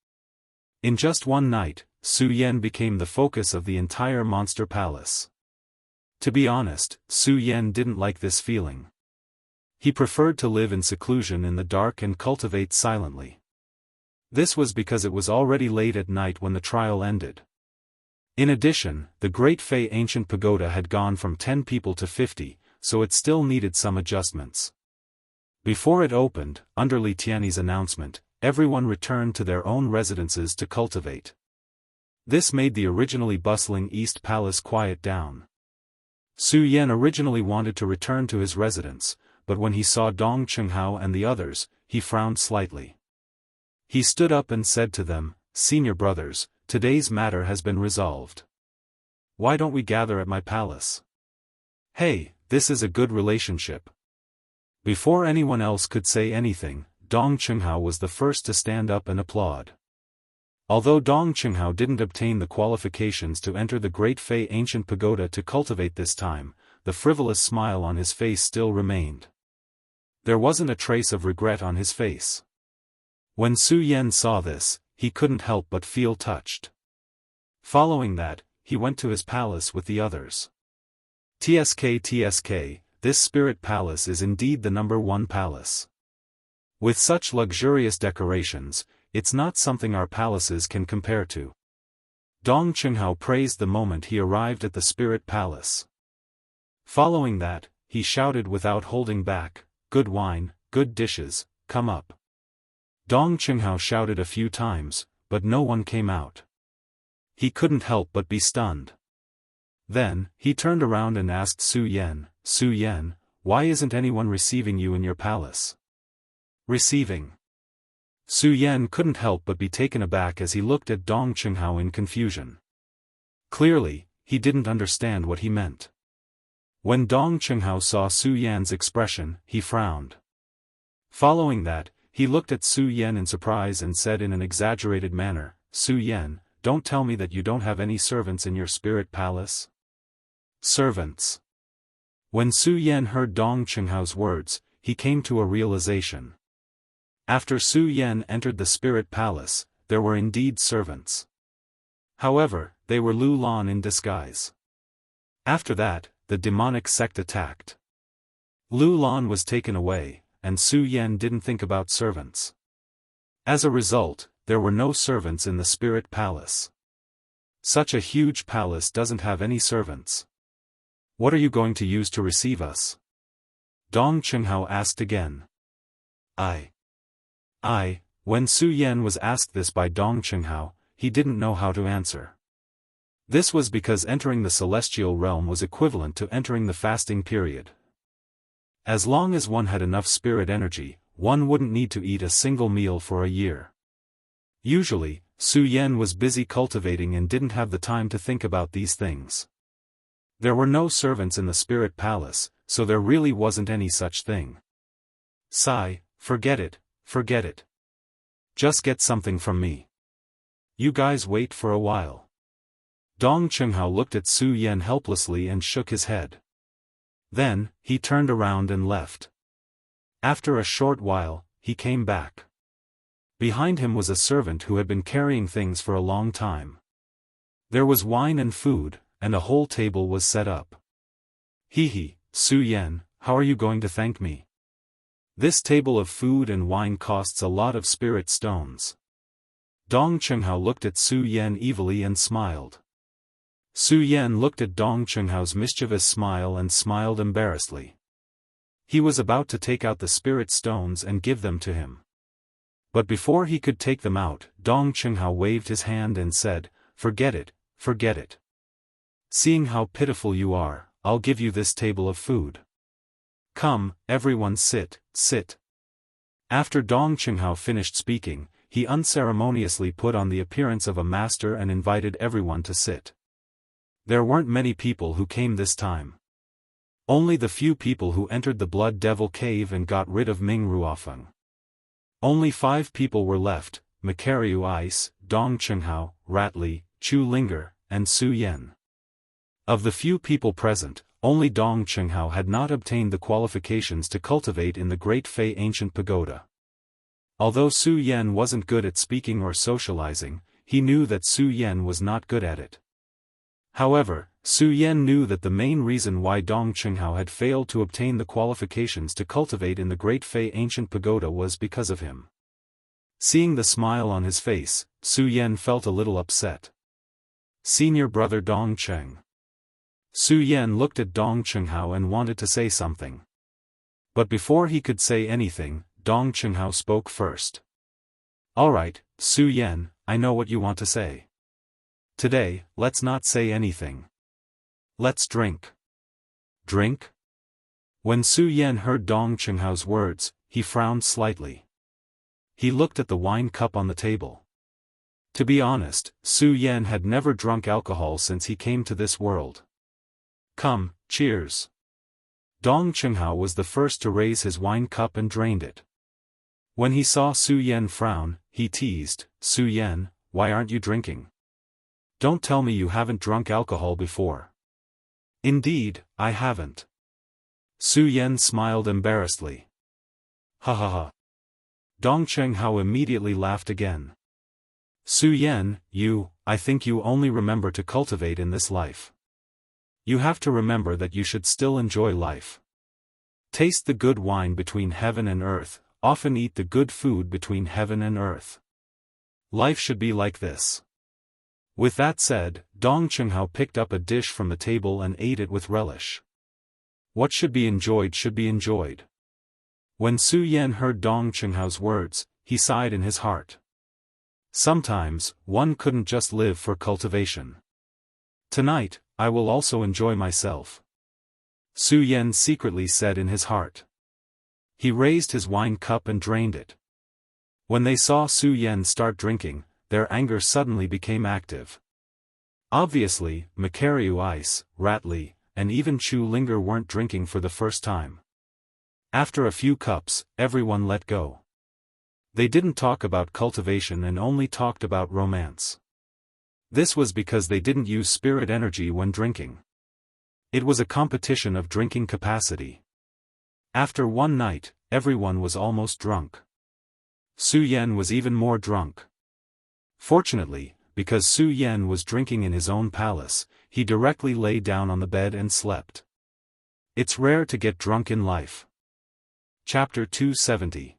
In just one night, Su Yan became the focus of the entire Monster Palace. To be honest, Su Yan didn't like this feeling. He preferred to live in seclusion in the dark and cultivate silently. This was because it was already late at night when the trial ended. In addition, the Great Fei Ancient Pagoda had gone from 10 people to 50, so it still needed some adjustments. Before it opened, under Li Tianyi's announcement, everyone returned to their own residences to cultivate. This made the originally bustling East Palace quiet down. Su Yan originally wanted to return to his residence, but when he saw Dong Qinghao and the others, he frowned slightly. He stood up and said to them, "Senior brothers, today's matter has been resolved. Why don't we gather at my palace? Hey, this is a good relationship." Before anyone else could say anything, Dong Qinghao was the first to stand up and applaud. Although Dong Qinghao didn't obtain the qualifications to enter the Great Fei Ancient Pagoda to cultivate this time, the frivolous smile on his face still remained. There wasn't a trace of regret on his face. When Su Yan saw this, he couldn't help but feel touched. Following that, he went to his palace with the others. TSK, this spirit palace is indeed the #1 palace. With such luxurious decorations, it's not something our palaces can compare to. Dong Qinghao praised the moment he arrived at the spirit palace. Following that, he shouted without holding back, "Good wine, good dishes, come up." Dong Qinghao shouted a few times, but no one came out. He couldn't help but be stunned. Then, he turned around and asked Su Yan, "Su Yan, why isn't anyone receiving you in your palace?" Receiving? Su Yan couldn't help but be taken aback as he looked at Dong Qinghao in confusion. Clearly, he didn't understand what he meant. When Dong Qinghao saw Su Yan's expression, he frowned. Following that, he looked at Su Yan in surprise and said in an exaggerated manner, "Su Yan, don't tell me that you don't have any servants in your spirit palace?" Servants. When Su Yan heard Dong Qinghao's words, he came to a realization. After Su Yan entered the spirit palace, there were indeed servants. However, they were Lu Lan in disguise. After that, the demonic sect attacked. Lu Lan was taken away, and Su Yan didn't think about servants. As a result, there were no servants in the spirit palace. Such a huge palace doesn't have any servants. What are you going to use to receive us? Dong Qinghao asked again. When Su Yan was asked this by Dong Qinghao, he didn't know how to answer. This was because entering the celestial realm was equivalent to entering the fasting period. As long as one had enough spirit energy, one wouldn't need to eat a single meal for a year. Usually, Su Yan was busy cultivating and didn't have the time to think about these things. There were no servants in the spirit palace, so there really wasn't any such thing. Forget it. Just get something from me. You guys wait for a while. Dong Qinghao looked at Su Yan helplessly and shook his head. Then, he turned around and left. After a short while, he came back. Behind him was a servant who had been carrying things for a long time. There was wine and food, and a whole table was set up. Su Yan, how are you going to thank me? This table of food and wine costs a lot of spirit stones. Dong Qinghao looked at Su Yan evilly and smiled. Su Yan looked at Dong Qinghao's mischievous smile and smiled embarrassedly. He was about to take out the spirit stones and give them to him. But before he could take them out, Dong Qinghao waved his hand and said, "Forget it, forget it. Seeing how pitiful you are, I'll give you this table of food. Come, everyone sit, sit." After Dong Qinghao finished speaking, he unceremoniously put on the appearance of a master and invited everyone to sit. There weren't many people who came this time. Only the few people who entered the Blood Devil Cave and got rid of Ming Ruofeng. Only 5 people were left: Macariu Ice, Dong Qinghao, Ratli, Chu Linger, and Su Yan. Of the few people present, only Dong Qinghao had not obtained the qualifications to cultivate in the Great Fei Ancient Pagoda. Although Su Yan wasn't good at speaking or socializing, he knew that Su Yan was not good at it. However, Su Yan knew that the main reason why Dong Qinghao had failed to obtain the qualifications to cultivate in the Great Fei Ancient Pagoda was because of him. Seeing the smile on his face, Su Yan felt a little upset. "Senior brother Dong Cheng." Su Yan looked at Dong Qinghao and wanted to say something. But before he could say anything, Dong Qinghao spoke first. "Alright, Su Yan, I know what you want to say. Today, let's not say anything. Let's drink." "Drink?" When Su Yan heard Dong Qinghao's words, he frowned slightly. He looked at the wine cup on the table. To be honest, Su Yan had never drunk alcohol since he came to this world. "Come, cheers." Dong Qinghao was the first to raise his wine cup and drained it. When he saw Su Yan frown, he teased, "Su Yan, why aren't you drinking? Don't tell me you haven't drunk alcohol before." "Indeed, I haven't." Su Yan smiled embarrassedly. "Ha ha ha." Dong Qinghao immediately laughed again. "Su Yan, I think you only remember to cultivate in this life. You have to remember that you should still enjoy life. Taste the good wine between heaven and earth, often eat the good food between heaven and earth. Life should be like this." With that said, Dong Qinghao picked up a dish from the table and ate it with relish. What should be enjoyed should be enjoyed. When Su Yan heard Dong Qinghao's words, he sighed in his heart. Sometimes, one couldn't just live for cultivation. "Tonight, I will also enjoy myself," Su Yan secretly said in his heart. He raised his wine cup and drained it. When they saw Su Yan start drinking, their anger suddenly became active. Obviously, Macariu Ice, Ratli, and even Chu Linger weren't drinking for the first time. After a few cups, everyone let go. They didn't talk about cultivation and only talked about romance. This was because they didn't use spirit energy when drinking. It was a competition of drinking capacity. After one night, everyone was almost drunk. Su Yan was even more drunk. Fortunately, because Su Yan was drinking in his own palace, he directly lay down on the bed and slept. It's rare to get drunk in life. Chapter 270.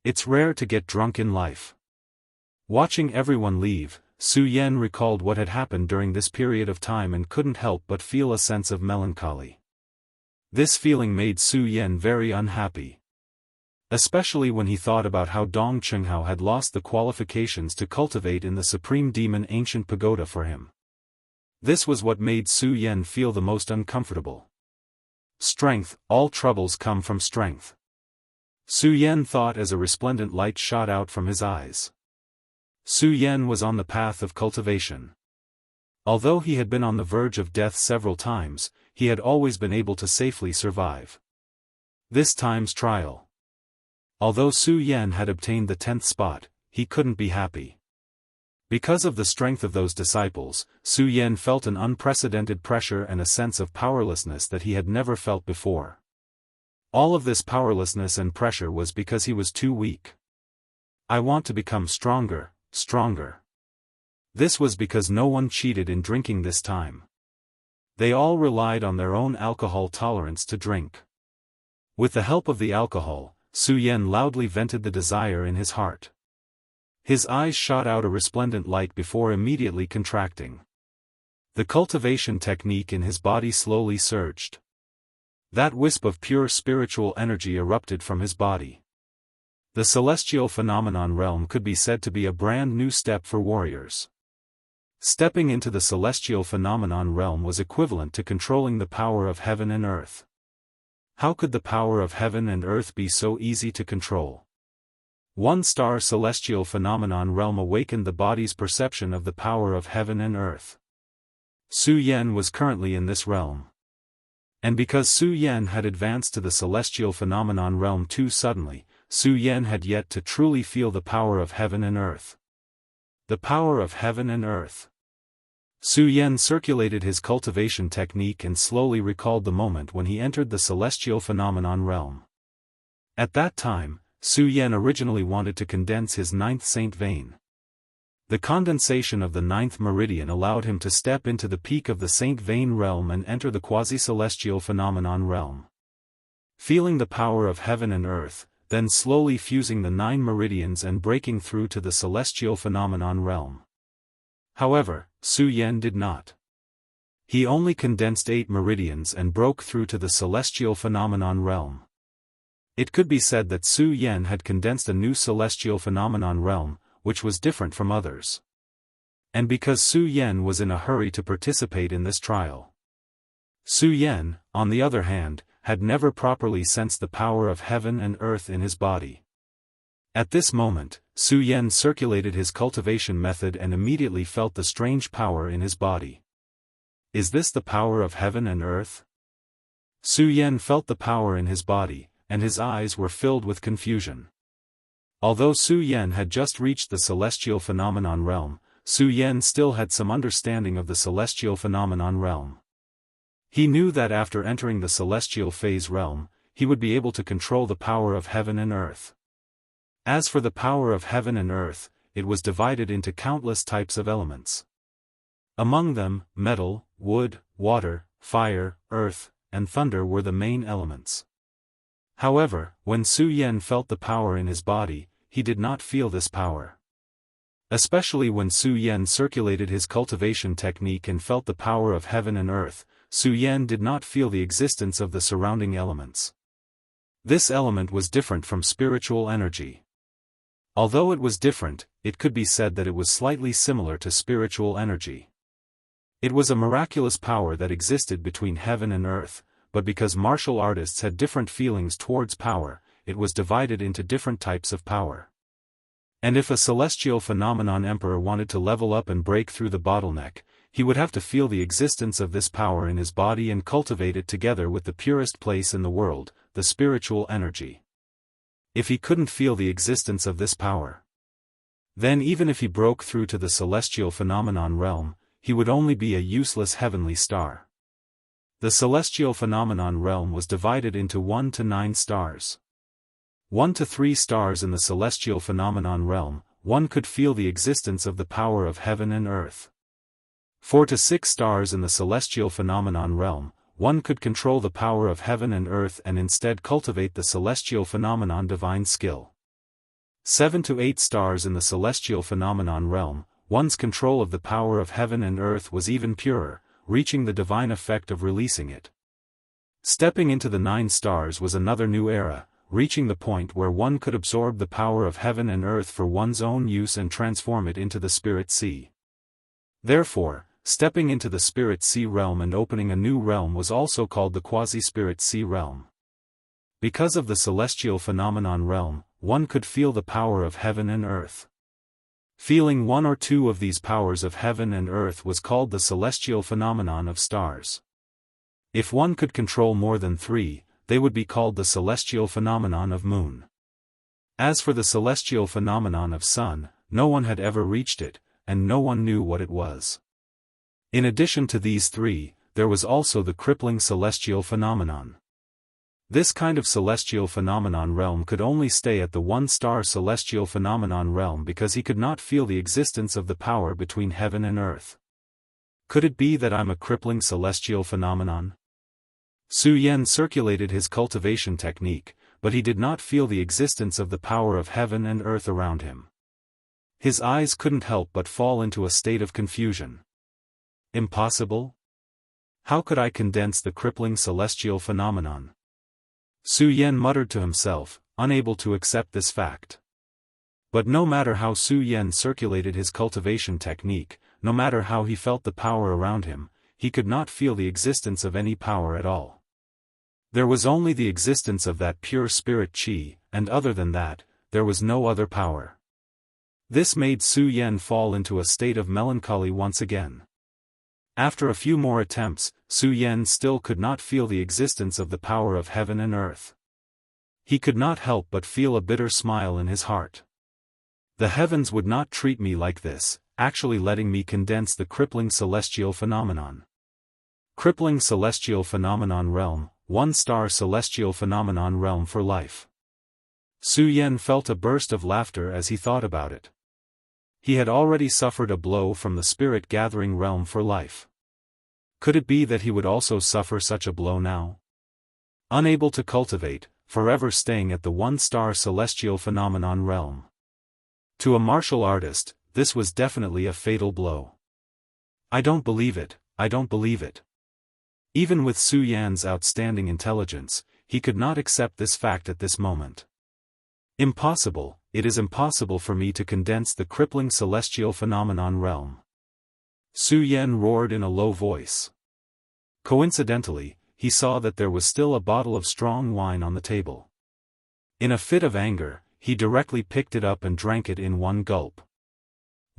It's rare to get drunk in life. Watching everyone leave, Su Yan recalled what had happened during this period of time and couldn't help but feel a sense of melancholy. This feeling made Su Yan very unhappy. Especially when he thought about how Dong Qinghao had lost the qualifications to cultivate in the Supreme Demon Ancient Pagoda for him. This was what made Su Yan feel the most uncomfortable. Strength, all troubles come from strength. Su Yan thought as a resplendent light shot out from his eyes. Su Yan was on the path of cultivation. Although he had been on the verge of death several times, he had always been able to safely survive this time's trial. Although Su Yan had obtained the 10th spot, he couldn't be happy. Because of the strength of those disciples, Su Yan felt an unprecedented pressure and a sense of powerlessness that he had never felt before. All of this powerlessness and pressure was because he was too weak. "I want to become stronger, stronger." This was because no one cheated in drinking this time. They all relied on their own alcohol tolerance to drink. With the help of the alcohol, Su Yan loudly vented the desire in his heart. His eyes shot out a resplendent light before immediately contracting. The cultivation technique in his body slowly surged. That wisp of pure spiritual energy erupted from his body. The celestial phenomenon realm could be said to be a brand new step for warriors. Stepping into the celestial phenomenon realm was equivalent to controlling the power of heaven and earth. How could the power of heaven and earth be so easy to control? One-star celestial phenomenon realm awakened the body's perception of the power of heaven and earth. Su Yan was currently in this realm. And because Su Yan had advanced to the celestial phenomenon realm too suddenly, Su Yan had yet to truly feel the power of heaven and earth. The power of heaven and earth. Su Yan circulated his cultivation technique and slowly recalled the moment when he entered the celestial phenomenon realm. At that time, Su Yan originally wanted to condense his ninth saint vein. The condensation of the ninth meridian allowed him to step into the peak of the saint vein realm and enter the quasi-celestial phenomenon realm. Feeling the power of heaven and earth, then slowly fusing the 9 meridians and breaking through to the celestial phenomenon realm. However, Su Yan did not. He only condensed 8 meridians and broke through to the celestial phenomenon realm. It could be said that Su Yan had condensed a new celestial phenomenon realm, which was different from others. And because Su Yan was in a hurry to participate in this trial. Su Yan, on the other hand, had never properly sensed the power of heaven and earth in his body. At this moment, Su Yan circulated his cultivation method and immediately felt the strange power in his body. Is this the power of heaven and earth? Su Yan felt the power in his body, and his eyes were filled with confusion. Although Su Yan had just reached the celestial phenomenon realm, Su Yan still had some understanding of the celestial phenomenon realm. He knew that after entering the celestial phase realm, he would be able to control the power of heaven and earth. As for the power of heaven and earth, it was divided into countless types of elements. Among them, metal, wood, water, fire, earth, and thunder were the main elements. However, when Su Yan felt the power in his body, he did not feel this power. Especially when Su Yan circulated his cultivation technique and felt the power of heaven and earth, Su Yan did not feel the existence of the surrounding elements. This element was different from spiritual energy. Although it was different, it could be said that it was slightly similar to spiritual energy. It was a miraculous power that existed between heaven and earth, but because martial artists had different feelings towards power, it was divided into different types of power. And if a celestial phenomenon emperor wanted to level up and break through the bottleneck, he would have to feel the existence of this power in his body and cultivate it together with the purest place in the world, the spiritual energy. If he couldn't feel the existence of this power, then even if he broke through to the celestial phenomenon realm, he would only be a useless heavenly star. The celestial phenomenon realm was divided into 1 to 9 stars. 1 to 3 stars in the celestial phenomenon realm, one could feel the existence of the power of heaven and earth. 4 to 6 stars in the celestial phenomenon realm, one could control the power of heaven and earth and instead cultivate the celestial phenomenon divine skill. 7 to 8 stars in the celestial phenomenon realm, one's control of the power of heaven and earth was even purer, reaching the divine effect of releasing it. Stepping into the 9 stars was another new era, reaching the point where one could absorb the power of heaven and earth for one's own use and transform it into the spirit sea. Therefore, stepping into the spirit sea realm and opening a new realm was also called the quasi-spirit sea realm. Because of the celestial phenomenon realm, one could feel the power of heaven and earth. Feeling 1 or 2 of these powers of heaven and earth was called the celestial phenomenon of stars. If one could control more than 3, they would be called the celestial phenomenon of moon. As for the celestial phenomenon of sun, no one had ever reached it, and no one knew what it was. In addition to these 3, there was also the crippling celestial phenomenon. This kind of celestial phenomenon realm could only stay at the 1-star celestial phenomenon realm because he could not feel the existence of the power between heaven and earth. Could it be that I'm a crippling celestial phenomenon? Su Yan circulated his cultivation technique, but he did not feel the existence of the power of heaven and earth around him. His eyes couldn't help but fall into a state of confusion. Impossible? How could I condense the crippling celestial phenomenon? Su Yan muttered to himself, unable to accept this fact. But no matter how Su Yan circulated his cultivation technique, no matter how he felt the power around him, he could not feel the existence of any power at all. There was only the existence of that pure spirit qi, and other than that, there was no other power. This made Su Yan fall into a state of melancholy once again. After a few more attempts, Su Yan still could not feel the existence of the power of heaven and earth. He could not help but feel a bitter smile in his heart. The heavens would not treat me like this, actually letting me condense the crippling celestial phenomenon. Crippling celestial phenomenon realm, 1-star celestial phenomenon realm for life. Su Yan felt a burst of laughter as he thought about it. He had already suffered a blow from the spirit gathering realm for life. Could it be that he would also suffer such a blow now? Unable to cultivate, forever staying at the 1-star celestial phenomenon realm. To a martial artist, this was definitely a fatal blow. I don't believe it, I don't believe it. Even with Su Yan's outstanding intelligence, he could not accept this fact at this moment. Impossible, it is impossible for me to condense the crippling celestial phenomenon realm. Su Yan roared in a low voice. Coincidentally, he saw that there was still a bottle of strong wine on the table. In a fit of anger, he directly picked it up and drank it in one gulp.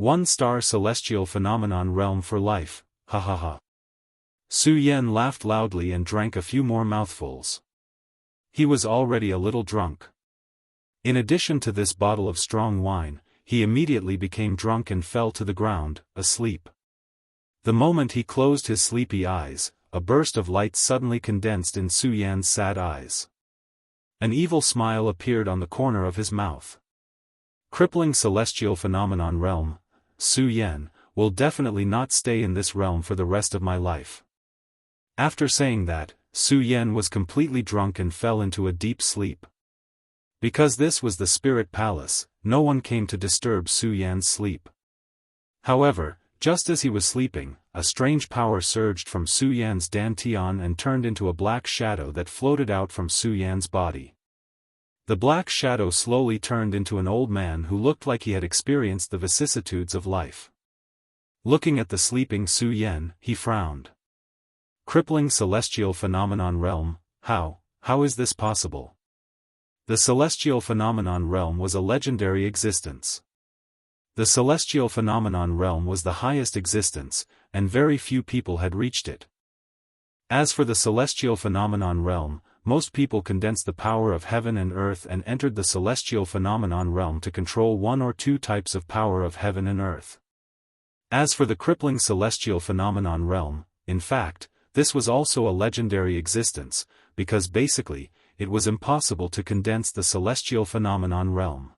1-star celestial phenomenon realm for life, ha ha ha. Su Yan laughed loudly and drank a few more mouthfuls. He was already a little drunk. In addition to this bottle of strong wine, he immediately became drunk and fell to the ground, asleep. The moment he closed his sleepy eyes, a burst of light suddenly condensed in Su Yan's sad eyes. An evil smile appeared on the corner of his mouth. Crippling celestial phenomenon realm, Su Yan, will definitely not stay in this realm for the rest of my life. After saying that, Su Yan was completely drunk and fell into a deep sleep. Because this was the spirit palace, no one came to disturb Su Yan's sleep. However, just as he was sleeping, a strange power surged from Su Yan's dantian and turned into a black shadow that floated out from Su Yan's body. The black shadow slowly turned into an old man who looked like he had experienced the vicissitudes of life. Looking at the sleeping Su Yan, he frowned. Crippling celestial phenomenon realm, how is this possible? The celestial phenomenon realm was a legendary existence. The celestial phenomenon realm was the highest existence, and very few people had reached it. As for the celestial phenomenon realm, most people condensed the power of heaven and earth and entered the celestial phenomenon realm to control one or two types of power of heaven and earth. As for the crippling celestial phenomenon realm, in fact, this was also a legendary existence, because basically, it was impossible to condense the celestial phenomenon realm.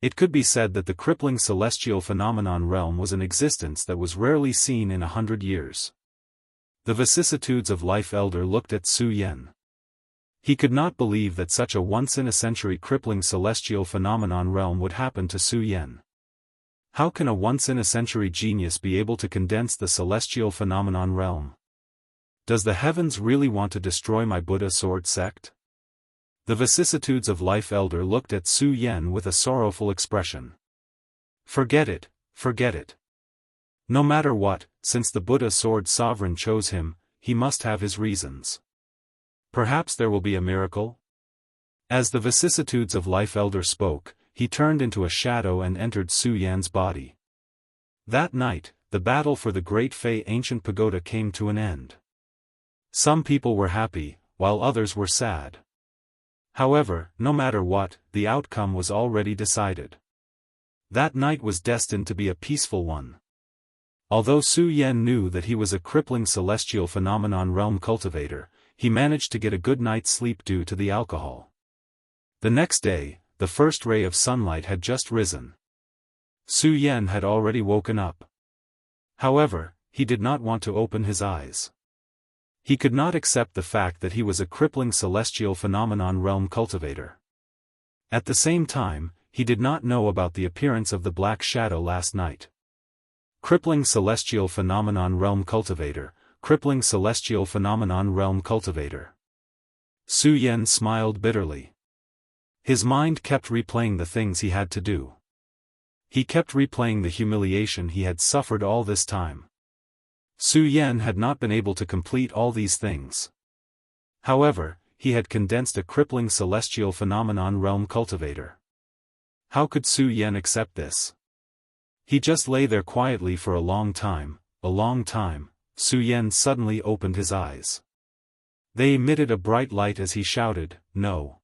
It could be said that the crippling celestial phenomenon realm was an existence that was rarely seen in 100 years. The vicissitudes of life elder looked at Su Yan. He could not believe that such a once-in-a-century crippling celestial phenomenon realm would happen to Su Yan. How can a once-in-a-century genius be able to condense the celestial phenomenon realm? Does the heavens really want to destroy my Buddha sword sect? The vicissitudes of life elder looked at Su Yan with a sorrowful expression. Forget it, forget it. No matter what, since the Buddha sword sovereign chose him, he must have his reasons. Perhaps there will be a miracle? As the vicissitudes of life elder spoke, he turned into a shadow and entered Su Yan's body. That night, the battle for the Great Fei ancient pagoda came to an end. Some people were happy, while others were sad. However, no matter what, the outcome was already decided. That night was destined to be a peaceful one. Although Su Yan knew that he was a crippling celestial phenomenon realm cultivator, he managed to get a good night's sleep due to the alcohol. The next day, the first ray of sunlight had just risen. Su Yan had already woken up. However, he did not want to open his eyes. He could not accept the fact that he was a crippling celestial phenomenon realm cultivator. At the same time, he did not know about the appearance of the black shadow last night. Crippling celestial phenomenon realm cultivator, crippling celestial phenomenon realm cultivator. Su Yan smiled bitterly. His mind kept replaying the things he had to do. He kept replaying the humiliation he had suffered all this time. Su Yan had not been able to complete all these things. However, he had condensed a crippling celestial phenomenon realm cultivator. How could Su Yan accept this? He just lay there quietly for a long time. Su Yan suddenly opened his eyes. They emitted a bright light as he shouted, "No!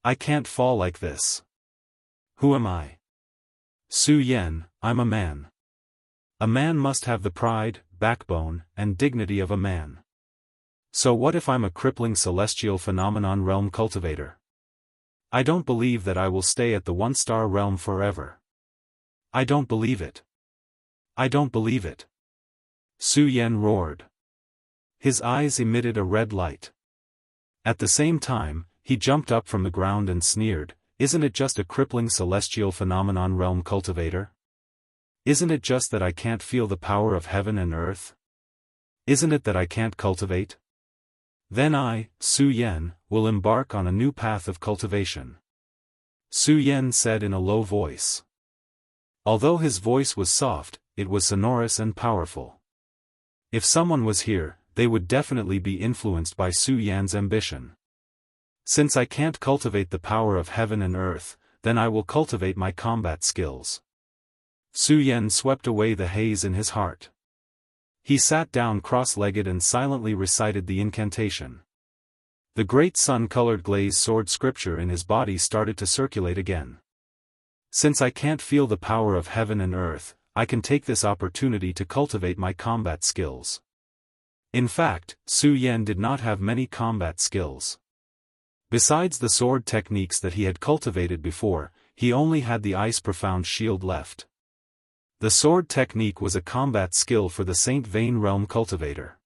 I can't fall like this. Who am I? Su Yan, I'm a man. A man must have the pride, backbone, and dignity of a man. So what if I'm a crippling celestial phenomenon realm cultivator? I don't believe that I will stay at the one-star realm forever. I don't believe it. I don't believe it." Su Yan roared. His eyes emitted a red light. At the same time, he jumped up from the ground and sneered, "Isn't it just a crippling celestial phenomenon realm cultivator? Isn't it just that I can't feel the power of heaven and earth? Isn't it that I can't cultivate? Then I, Su Yan, will embark on a new path of cultivation," Su Yan said in a low voice. Although his voice was soft, it was sonorous and powerful. If someone was here, they would definitely be influenced by Su Yan's ambition. "Since I can't cultivate the power of heaven and earth, then I will cultivate my combat skills." Su Yan swept away the haze in his heart. He sat down cross-legged and silently recited the incantation. The great sun-colored glazed sword scripture in his body started to circulate again. "Since I can't feel the power of heaven and earth, I can take this opportunity to cultivate my combat skills." In fact, Su Yan did not have many combat skills. Besides the sword techniques that he had cultivated before, he only had the ice profound shield left. The sword technique was a combat skill for the Saint Vein realm cultivator.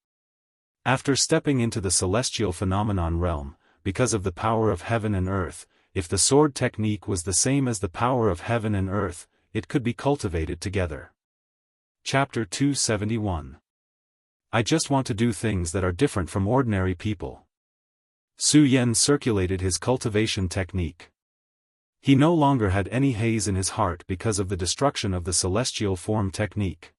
After stepping into the celestial phenomenon realm, because of the power of heaven and earth, if the sword technique was the same as the power of heaven and earth, it could be cultivated together. Chapter 271. I just want to do things that are different from ordinary people. Su Yan circulated his cultivation technique. He no longer had any haze in his heart because of the destruction of the celestial form technique.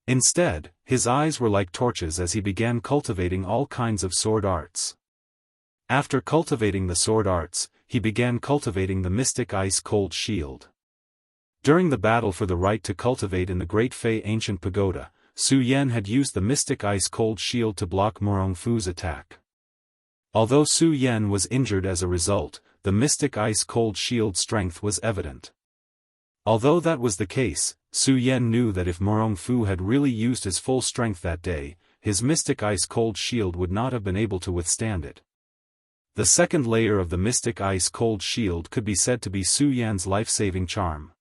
Instead, his eyes were like torches as he began cultivating all kinds of sword arts. After cultivating the sword arts, he began cultivating the mystic ice-cold shield. During the battle for the right to cultivate in the Great Fei Ancient Pagoda, Su Yan had used the mystic ice-cold shield to block Murong Fu's attack. Although Su Yan was injured as a result, the mystic ice-cold shield's strength was evident. Although that was the case, Su Yan knew that if Murong Fu had really used his full strength that day, his mystic ice-cold shield would not have been able to withstand it. The second layer of the mystic ice-cold shield could be said to be Su Yan's life-saving charm.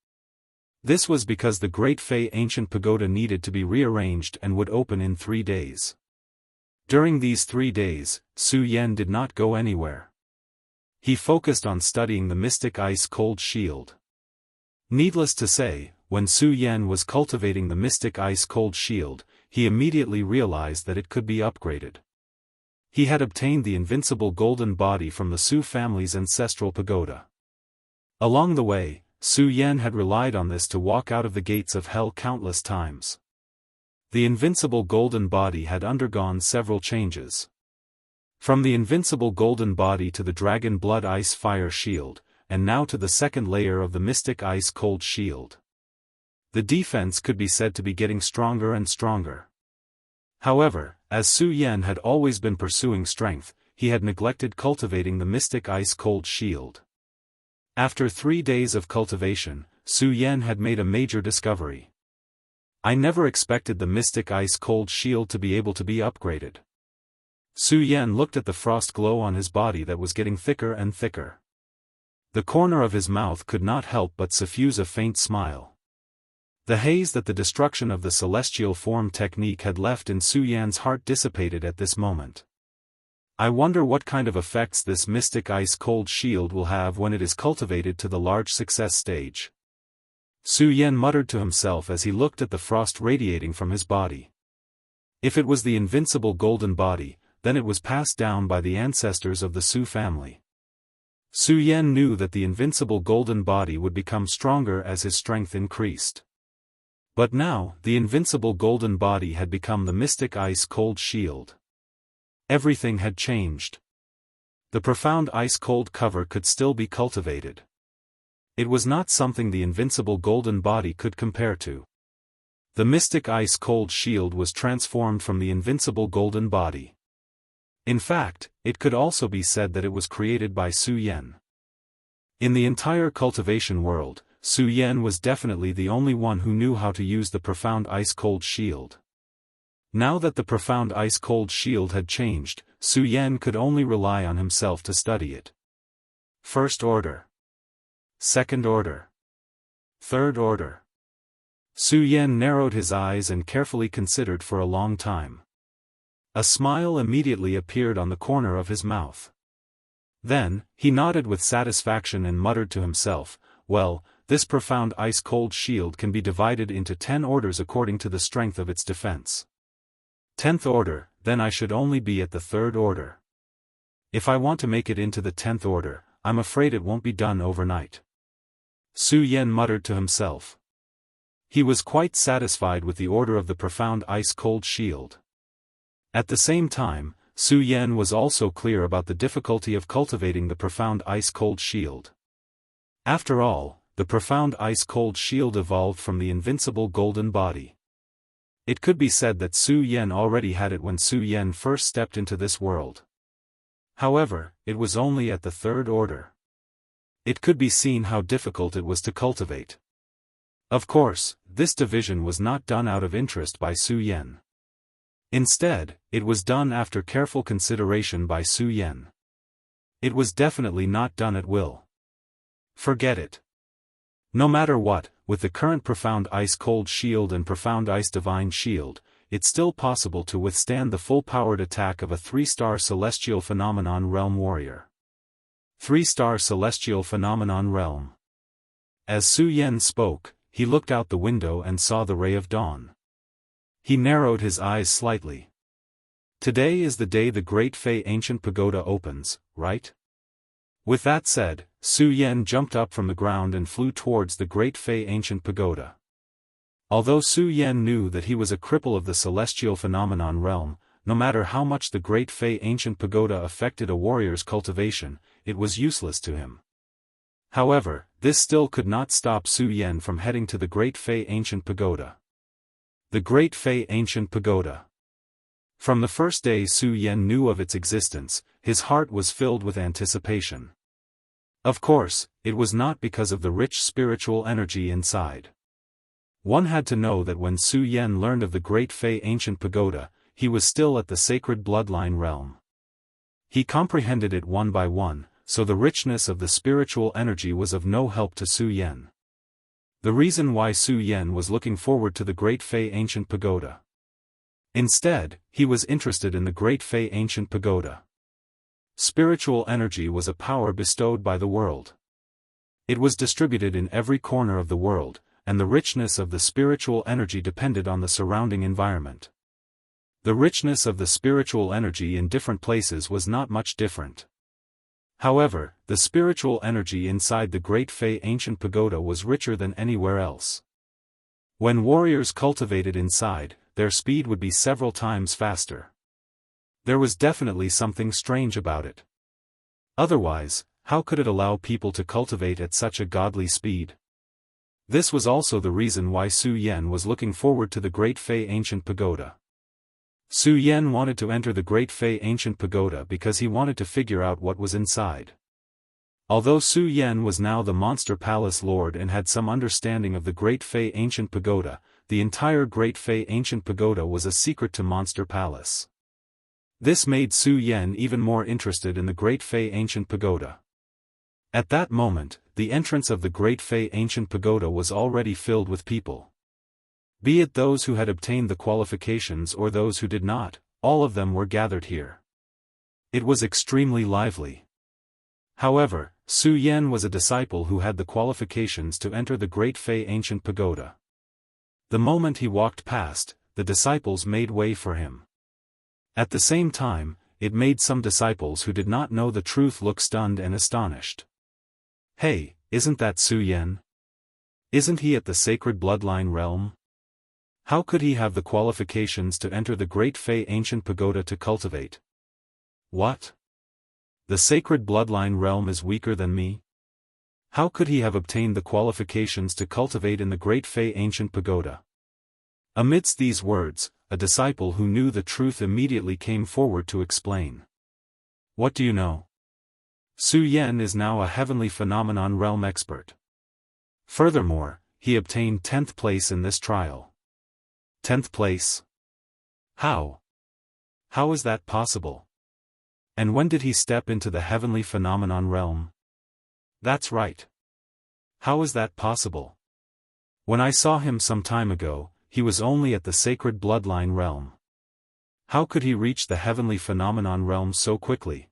This was because the Great Fei Ancient Pagoda needed to be rearranged and would open in 3 days. During these 3 days, Su Yan did not go anywhere. He focused on studying the mystic ice-cold shield. Needless to say, when Su Yan was cultivating the mystic ice-cold shield, he immediately realized that it could be upgraded. He had obtained the invincible golden body from the Su family's ancestral pagoda. Along the way, Su Yan had relied on this to walk out of the gates of hell countless times. The invincible golden body had undergone several changes. From the invincible golden body to the dragon blood ice fire shield, and now to the second layer of the mystic ice cold shield. The defense could be said to be getting stronger and stronger. However, as Su Yan had always been pursuing strength, he had neglected cultivating the mystic ice cold shield. After 3 days of cultivation, Su Yan had made a major discovery. I never expected the mystic ice cold shield to be able to be upgraded. Su Yan looked at the frost glow on his body that was getting thicker and thicker. The corner of his mouth could not help but suffuse a faint smile. The haze that the destruction of the celestial form technique had left in Su Yan's heart dissipated at this moment. I wonder what kind of effects this mystic ice cold shield will have when it is cultivated to the large success stage. Su Yan muttered to himself as he looked at the frost radiating from his body. If it was the invincible golden body, then it was passed down by the ancestors of the Su family. Su Yan knew that the invincible golden body would become stronger as his strength increased. But now, the invincible golden body had become the mystic ice-cold shield. Everything had changed. The profound ice-cold cover could still be cultivated. It was not something the invincible golden body could compare to. The mystic ice-cold shield was transformed from the invincible golden body. In fact, it could also be said that it was created by Su Yan. In the entire cultivation world, Su Yan was definitely the only one who knew how to use the profound ice-cold shield. Now that the profound ice-cold shield had changed, Su Yan could only rely on himself to study it. First order. Second order. Third order. Su Yan narrowed his eyes and carefully considered for a long time. A smile immediately appeared on the corner of his mouth. Then, he nodded with satisfaction and muttered to himself, "Well, this profound ice-cold shield can be divided into 10 orders according to the strength of its defense. 10th order, then I should only be at the 3rd order. If I want to make it into the 10th order, I'm afraid it won't be done overnight." Su Yan muttered to himself. He was quite satisfied with the order of the profound ice-cold shield. At the same time, Su Yan was also clear about the difficulty of cultivating the profound ice-cold shield. After all, the profound ice-cold shield evolved from the invincible golden body. It could be said that Su Yan already had it when Su Yan first stepped into this world. However, it was only at the 3rd order. It could be seen how difficult it was to cultivate. Of course, this division was not done out of interest by Su Yan. Instead, it was done after careful consideration by Su Yan. It was definitely not done at will. Forget it. No matter what, with the current profound ice-cold shield and profound ice divine shield, it's still possible to withstand the full-powered attack of a 3-star celestial phenomenon realm warrior. 3-star celestial phenomenon realm. As Su Yan spoke, he looked out the window and saw the ray of dawn. He narrowed his eyes slightly. Today is the day the Great Fei Ancient Pagoda opens, right? With that said, Su Yan jumped up from the ground and flew towards the Great Fei Ancient Pagoda. Although Su Yan knew that he was a cripple of the celestial phenomenon realm, no matter how much the Great Fei Ancient Pagoda affected a warrior's cultivation, it was useless to him. However, this still could not stop Su Yan from heading to the Great Fei Ancient Pagoda. The Great Fei Ancient Pagoda. From the first day Su Yan knew of its existence, his heart was filled with anticipation. Of course, it was not because of the rich spiritual energy inside. One had to know that when Su Yan learned of the Great Fei Ancient Pagoda, he was still at the sacred bloodline realm. He comprehended it one by one, so the richness of the spiritual energy was of no help to Su Yan. The reason why Su Yan was looking forward to the Great Fei Ancient Pagoda. Instead, he was interested in the Great Fei Ancient Pagoda. Spiritual energy was a power bestowed by the world. It was distributed in every corner of the world, and the richness of the spiritual energy depended on the surrounding environment. The richness of the spiritual energy in different places was not much different. However, the spiritual energy inside the Great Fei Ancient Pagoda was richer than anywhere else. When warriors cultivated inside, their speed would be several times faster. There was definitely something strange about it. Otherwise, how could it allow people to cultivate at such a godly speed? This was also the reason why Su Yan was looking forward to the Great Fei Ancient Pagoda. Su Yan wanted to enter the Great Fei Ancient Pagoda because he wanted to figure out what was inside. Although Su Yan was now the Monster Palace Lord and had some understanding of the Great Fei Ancient Pagoda, the entire Great Fei Ancient Pagoda was a secret to Monster Palace. This made Su Yan even more interested in the Great Fei Ancient Pagoda. At that moment, the entrance of the Great Fei Ancient Pagoda was already filled with people. Be it those who had obtained the qualifications or those who did not, all of them were gathered here. It was extremely lively. However, Su Yan was a disciple who had the qualifications to enter the Great Fei Ancient Pagoda. The moment he walked past, the disciples made way for him. At the same time, it made some disciples who did not know the truth look stunned and astonished. Hey, isn't that Su Yan? Isn't he at the sacred bloodline realm? How could he have the qualifications to enter the great Fey ancient pagoda to cultivate? What? The sacred bloodline realm is weaker than me? How could he have obtained the qualifications to cultivate in the great Fey ancient pagoda? Amidst these words, a disciple who knew the truth immediately came forward to explain. What do you know? Su Yan is now a heavenly phenomenon realm expert. Furthermore, he obtained 10th place in this trial. 10th place? How? How is that possible? And when did he step into the heavenly phenomenon realm? That's right. How is that possible? When I saw him some time ago, he was only at the sacred bloodline realm. How could he reach the heavenly phenomenon realm so quickly?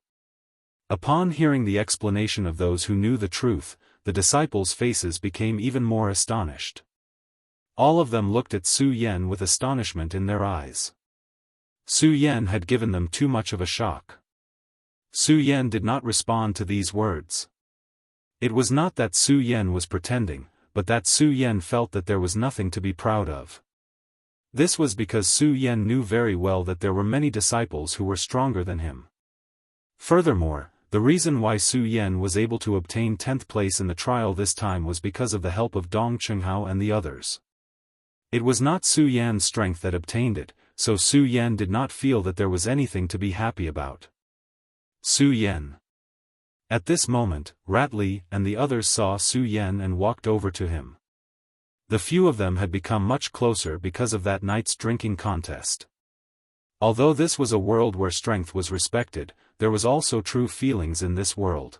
Upon hearing the explanation of those who knew the truth, the disciples' faces became even more astonished. All of them looked at Su Yan with astonishment in their eyes. Su Yan had given them too much of a shock. Su Yan did not respond to these words. It was not that Su Yan was pretending, but that Su Yan felt that there was nothing to be proud of. This was because Su Yan knew very well that there were many disciples who were stronger than him. Furthermore, the reason why Su Yan was able to obtain 10th place in the trial this time was because of the help of Dong Chenghao and the others. It was not Su Yan's strength that obtained it, so Su Yan did not feel that there was anything to be happy about. Su Yan. At this moment, Rat Li and the others saw Su Yan and walked over to him. The few of them had become much closer because of that night's drinking contest. Although this was a world where strength was respected, there was also true feelings in this world.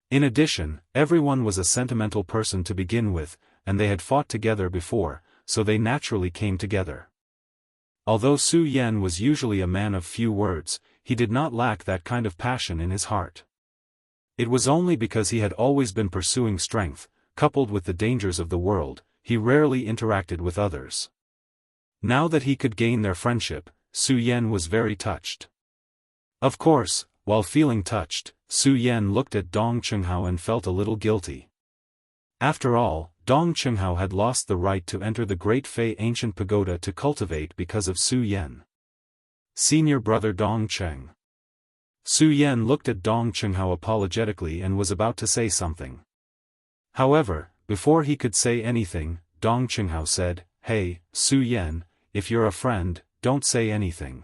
In addition, everyone was a sentimental person to begin with, and they had fought together before, so they naturally came together. Although Su Yan was usually a man of few words, he did not lack that kind of passion in his heart. It was only because he had always been pursuing strength, coupled with the dangers of the world, he rarely interacted with others. Now that he could gain their friendship, Su Yan was very touched. Of course, while feeling touched, Su Yan looked at Dong Chenghao and felt a little guilty. After all, Dong Chenghao had lost the right to enter the great Fey ancient pagoda to cultivate because of Su Yan. Senior brother Dong Cheng. Su Yan looked at Dong Chenghao apologetically and was about to say something. However, before he could say anything, Dong Chenghao said, "Hey, Su Yan, if you're a friend, don't say anything."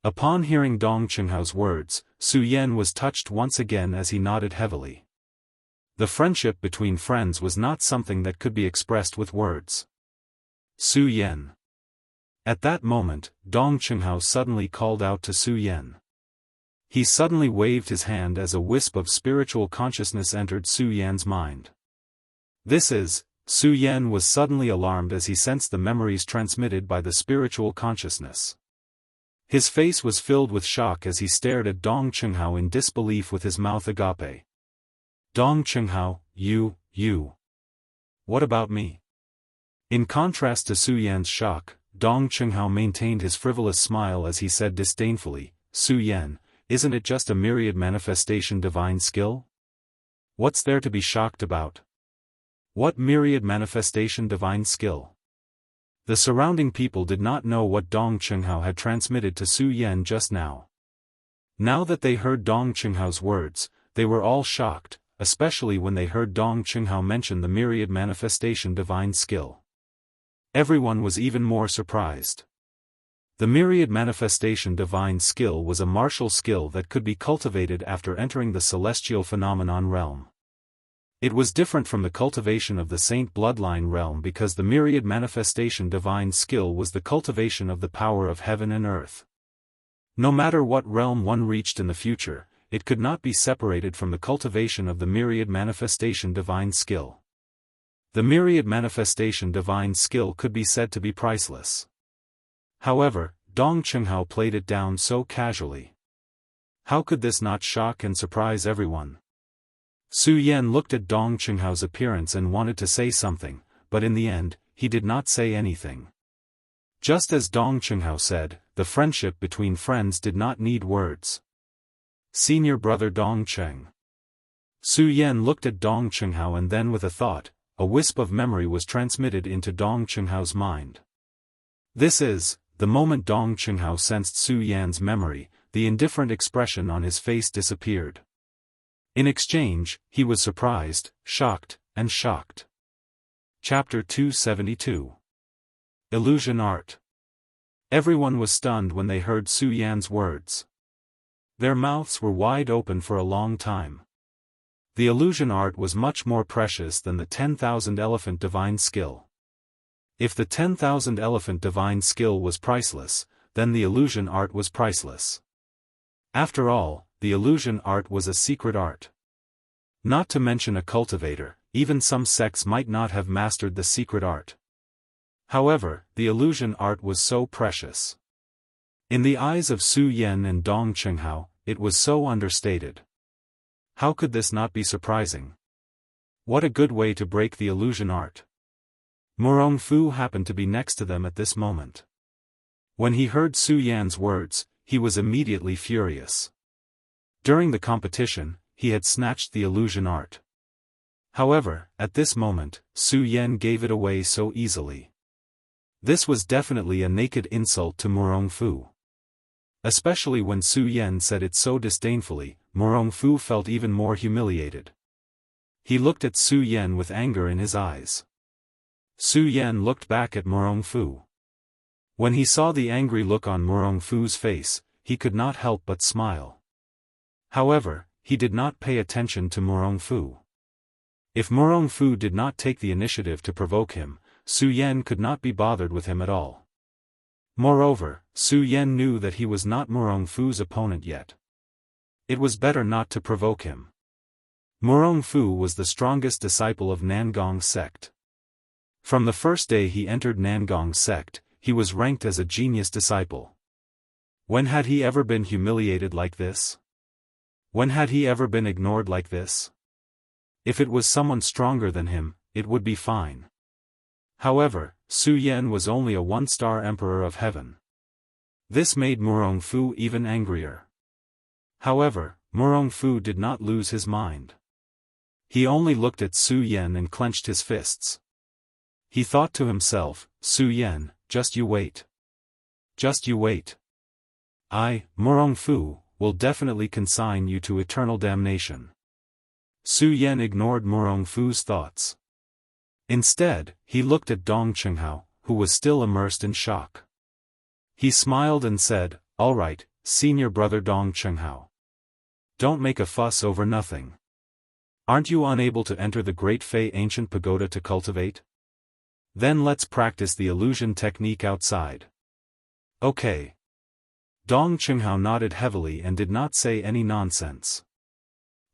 Upon hearing Dong Chenghao's words, Su Yan was touched once again as he nodded heavily. The friendship between friends was not something that could be expressed with words. Su Yan. At that moment, Dong Chenghao suddenly called out to Su Yan. He suddenly waved his hand as a wisp of spiritual consciousness entered Su Yan's mind. Su Yan was suddenly alarmed as he sensed the memories transmitted by the spiritual consciousness. His face was filled with shock as he stared at Dong Chenghao in disbelief with his mouth agape. Dong Chenghao, you. What about me? In contrast to Su Yan's shock, Dong Chenghao maintained his frivolous smile as he said disdainfully, "Su Yan, isn't it just a myriad manifestation divine skill? What's there to be shocked about? What myriad manifestation divine skill?" The surrounding people did not know what Dong Chenghao had transmitted to Su Yan just now. Now that they heard Dong Chenhao's words, they were all shocked, especially when they heard Dong Chenghao mention the myriad manifestation divine skill. Everyone was even more surprised. The myriad manifestation divine skill was a martial skill that could be cultivated after entering the celestial phenomenon realm. It was different from the cultivation of the saint bloodline realm because the myriad manifestation divine skill was the cultivation of the power of heaven and earth. No matter what realm one reached in the future, it could not be separated from the cultivation of the myriad manifestation divine skill. The myriad manifestation divine skill could be said to be priceless. However, Dong Chenghao played it down so casually. How could this not shock and surprise everyone? Su Yan looked at Dong Chenhao's appearance and wanted to say something, but in the end, he did not say anything. Just as Dong Qinghao said, the friendship between friends did not need words. Senior brother Dong Cheng. Su Yan looked at Dong Qinghao and then with a thought, a wisp of memory was transmitted into Dong Qinghao's mind. This is, the moment Dong Qinghao sensed Su Yan's memory, the indifferent expression on his face disappeared. In exchange, he was surprised, shocked, and shocked. Chapter 272. Illusion Art. Everyone was stunned when they heard Su Yan's words. Their mouths were wide open for a long time. The illusion art was much more precious than the 10,000 elephant divine skill. If the 10,000 elephant divine skill was priceless, then the illusion art was priceless. After all, the illusion art was a secret art. Not to mention a cultivator, even some sects might not have mastered the secret art. However, the illusion art was so precious. In the eyes of Su Yan and Dong Qinghao, it was so understated. How could this not be surprising? What a good way to break the illusion art. Murong Fu happened to be next to them at this moment. When he heard Su Yan's words, he was immediately furious. During the competition, he had snatched the illusion art. However, at this moment, Su Yan gave it away so easily. This was definitely a naked insult to Murong Fu. Especially when Su Yan said it so disdainfully, Murong Fu felt even more humiliated. He looked at Su Yan with anger in his eyes. Su Yan looked back at Murong Fu. When he saw the angry look on Murong Fu's face, he could not help but smile. However, he did not pay attention to Murong Fu. If Murong Fu did not take the initiative to provoke him, Su Yan could not be bothered with him at all. Moreover, Su Yan knew that he was not Murong Fu's opponent yet. It was better not to provoke him. Murong Fu was the strongest disciple of Nangong sect. From the first day he entered Nangong sect, he was ranked as a genius disciple. When had he ever been humiliated like this? When had he ever been ignored like this? If it was someone stronger than him, it would be fine. However, Su Yan was only a one-star emperor of heaven. This made Murong Fu even angrier. However, Murong Fu did not lose his mind. He only looked at Su Yan and clenched his fists. He thought to himself, Su Yan, just you wait. Just you wait. I, Murong Fu, will definitely consign you to eternal damnation. Su Yan ignored Murong Fu's thoughts. Instead, he looked at Dong Qinghao, who was still immersed in shock. He smiled and said, "All right, senior brother Dong Qinghao. Don't make a fuss over nothing. Aren't you unable to enter the Great Fei Ancient Pagoda to cultivate? Then let's practice the illusion technique outside." Okay. Dong Qinghao nodded heavily and did not say any nonsense.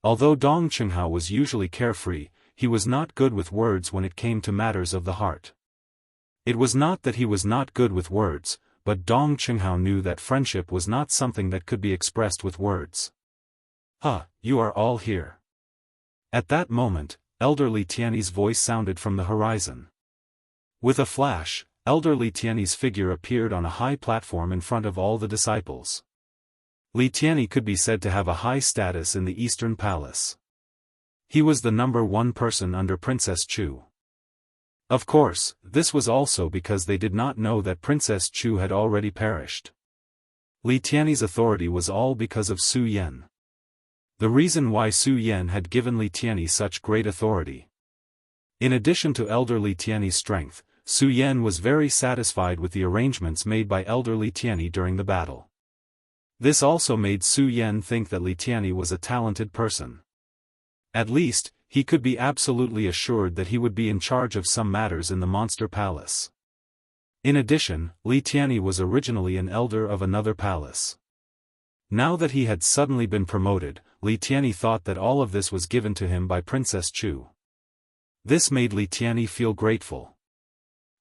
Although Dong Qinghao was usually carefree, he was not good with words when it came to matters of the heart. It was not that he was not good with words, but Dong Qinghao knew that friendship was not something that could be expressed with words. You are all here. At that moment, elderly Tiany's voice sounded from the horizon. With a flash, elderly Tiany's figure appeared on a high platform in front of all the disciples. Li Tiany could be said to have a high status in the Eastern Palace. He was the number one person under Princess Chu. Of course, this was also because they did not know that Princess Chu had already perished. Li Tiany's authority was all because of Su Yan. The reason why Su Yan had given Li Tiany such great authority. In addition to elder Li Tiany's strength, Su Yan was very satisfied with the arrangements made by elder Li Tiany during the battle. This also made Su Yan think that Li Tiany was a talented person. At least, he could be absolutely assured that he would be in charge of some matters in the Monster Palace. In addition, Li Tiany was originally an elder of another palace. Now that he had suddenly been promoted, Li Tiany thought that all of this was given to him by Princess Chu. This made Li Tiany feel grateful.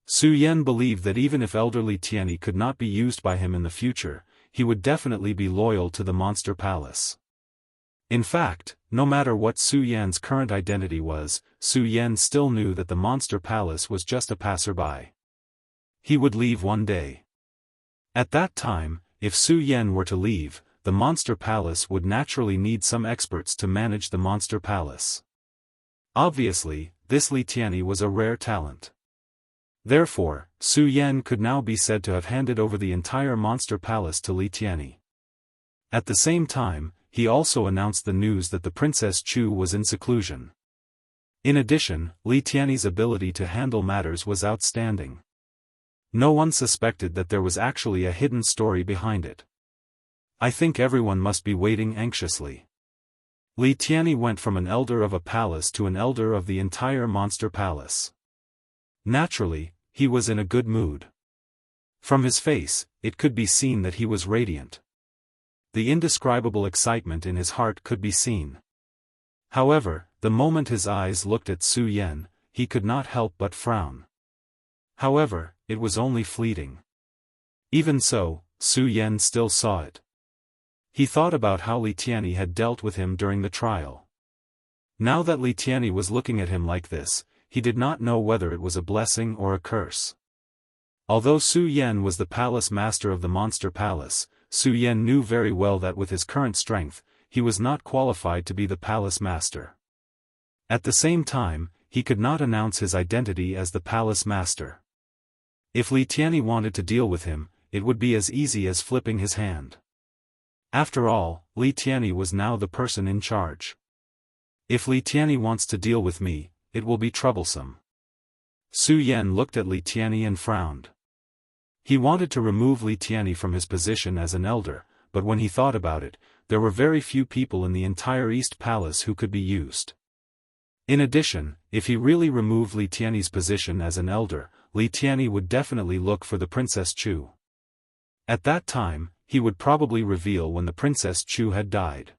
Su Yan believed that even if elder Li Tiany could not be used by him in the future, he would definitely be loyal to the Monster Palace. In fact, no matter what Su Yan's current identity was, Su Yan still knew that the Monster Palace was just a passerby. He would leave one day. At that time, if Su Yan were to leave, the Monster Palace would naturally need some experts to manage the Monster Palace. Obviously, this Li Tianyi was a rare talent. Therefore, Su Yan could now be said to have handed over the entire Monster Palace to Li Tianyi. At the same time, he also announced the news that the Princess Chu was in seclusion. In addition, Li Tianyi's ability to handle matters was outstanding. No one suspected that there was actually a hidden story behind it. I think everyone must be waiting anxiously. Li Tianyi went from an elder of a palace to an elder of the entire Monster Palace. Naturally, he was in a good mood. From his face, it could be seen that he was radiant. The indescribable excitement in his heart could be seen. However, the moment his eyes looked at Su Yan, he could not help but frown. However, it was only fleeting. Even so, Su Yan still saw it. He thought about how Li Tianyi had dealt with him during the trial. Now that Li Tianyi was looking at him like this, he did not know whether it was a blessing or a curse. Although Su Yan was the palace master of the Monster Palace, Su Yan knew very well that with his current strength, he was not qualified to be the palace master. At the same time, he could not announce his identity as the palace master. If Li Tianyi wanted to deal with him, it would be as easy as flipping his hand. After all, Li Tianyi was now the person in charge. If Li Tianyi wants to deal with me, it will be troublesome. Su Yan looked at Li Tianyi and frowned. He wanted to remove Li Tianyi from his position as an elder, but when he thought about it, there were very few people in the entire East Palace who could be used. In addition, if he really removed Li Tianyi's position as an elder, Li Tianyi would definitely look for the Princess Chu. At that time, he would probably reveal when the Princess Chu had died.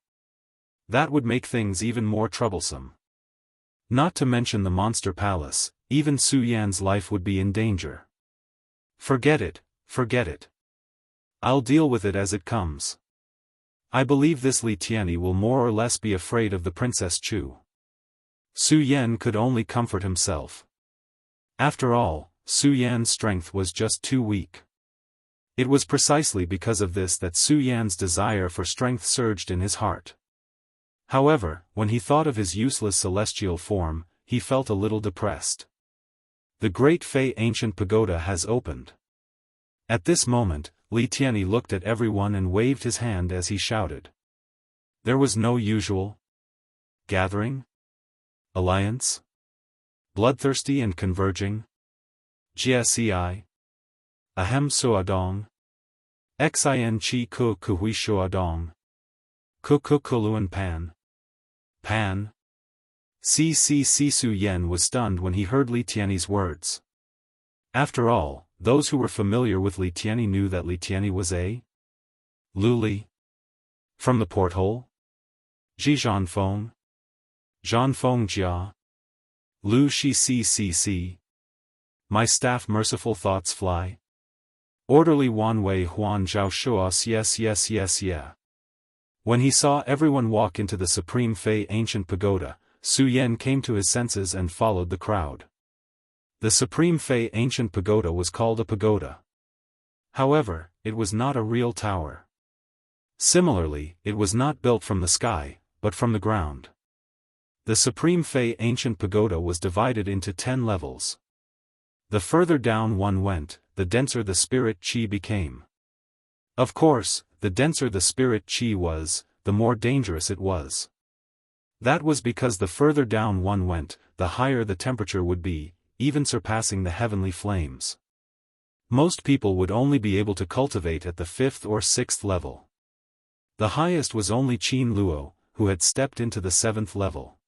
That would make things even more troublesome. Not to mention the Monster Palace, even Su Yan's life would be in danger. Forget it, forget it. I'll deal with it as it comes. I believe this Li Tianyi will more or less be afraid of the Princess Chu. Su Yan could only comfort himself. After all, Su Yan's strength was just too weak. It was precisely because of this that Su Yan's desire for strength surged in his heart. However, when he thought of his useless celestial form, he felt a little depressed. The Great Fei Ancient Pagoda has opened. At this moment, Li Tianyi looked at everyone and waved his hand as he shouted. There was no usual gathering? Alliance? Bloodthirsty and converging? Gsi? Ahem suadong? Xin chi ku kuhui shuadong? Kuluan pan? Pan? Su Yan was stunned when he heard Li Tianyi's words. After all, those who were familiar with Li Tianyi knew that Li Tianyi was a Luli? From the porthole? Ji Zhanfeng? Zhanfeng Jia? Lu Shi Si. My staff merciful thoughts fly? Orderly Wan Wei Huan Zhao Shuas yes. When he saw everyone walk into the Supreme Fei Ancient Pagoda, Su Yan came to his senses and followed the crowd. The Supreme Fei Ancient Pagoda was called a pagoda. However, it was not a real tower. Similarly, it was not built from the sky, but from the ground. The Supreme Fei Ancient Pagoda was divided into 10 levels. The further down one went, the denser the spirit qi became. Of course, the denser the spirit qi was, the more dangerous it was. That was because the further down one went, the higher the temperature would be, even surpassing the heavenly flames. Most people would only be able to cultivate at the 5th or 6th level. The highest was only Qin Luo, who had stepped into the 7th level.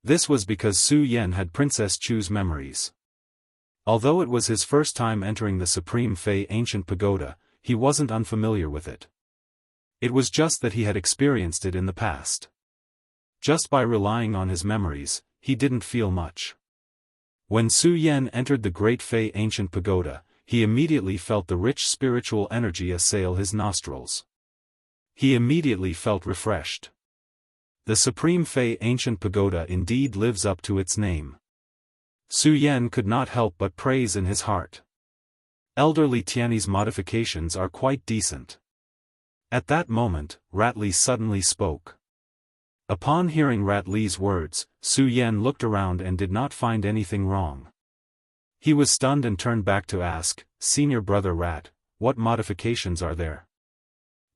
This was because Su Yan had Princess Chu's memories. Although it was his first time entering the Supreme Fei Ancient Pagoda, he wasn't unfamiliar with it. It was just that he had experienced it in the past. Just by relying on his memories, he didn't feel much. When Su Yan entered the Great Fei Ancient Pagoda, he immediately felt the rich spiritual energy assail his nostrils. He immediately felt refreshed. The Supreme Fei Ancient Pagoda indeed lives up to its name. Su Yan could not help but praise in his heart. Elder Li Tianyi's modifications are quite decent. At that moment, Rat Li suddenly spoke. Upon hearing Rat Li's words, Su Yan looked around and did not find anything wrong. He was stunned and turned back to ask, "Senior brother Rat, what modifications are there?"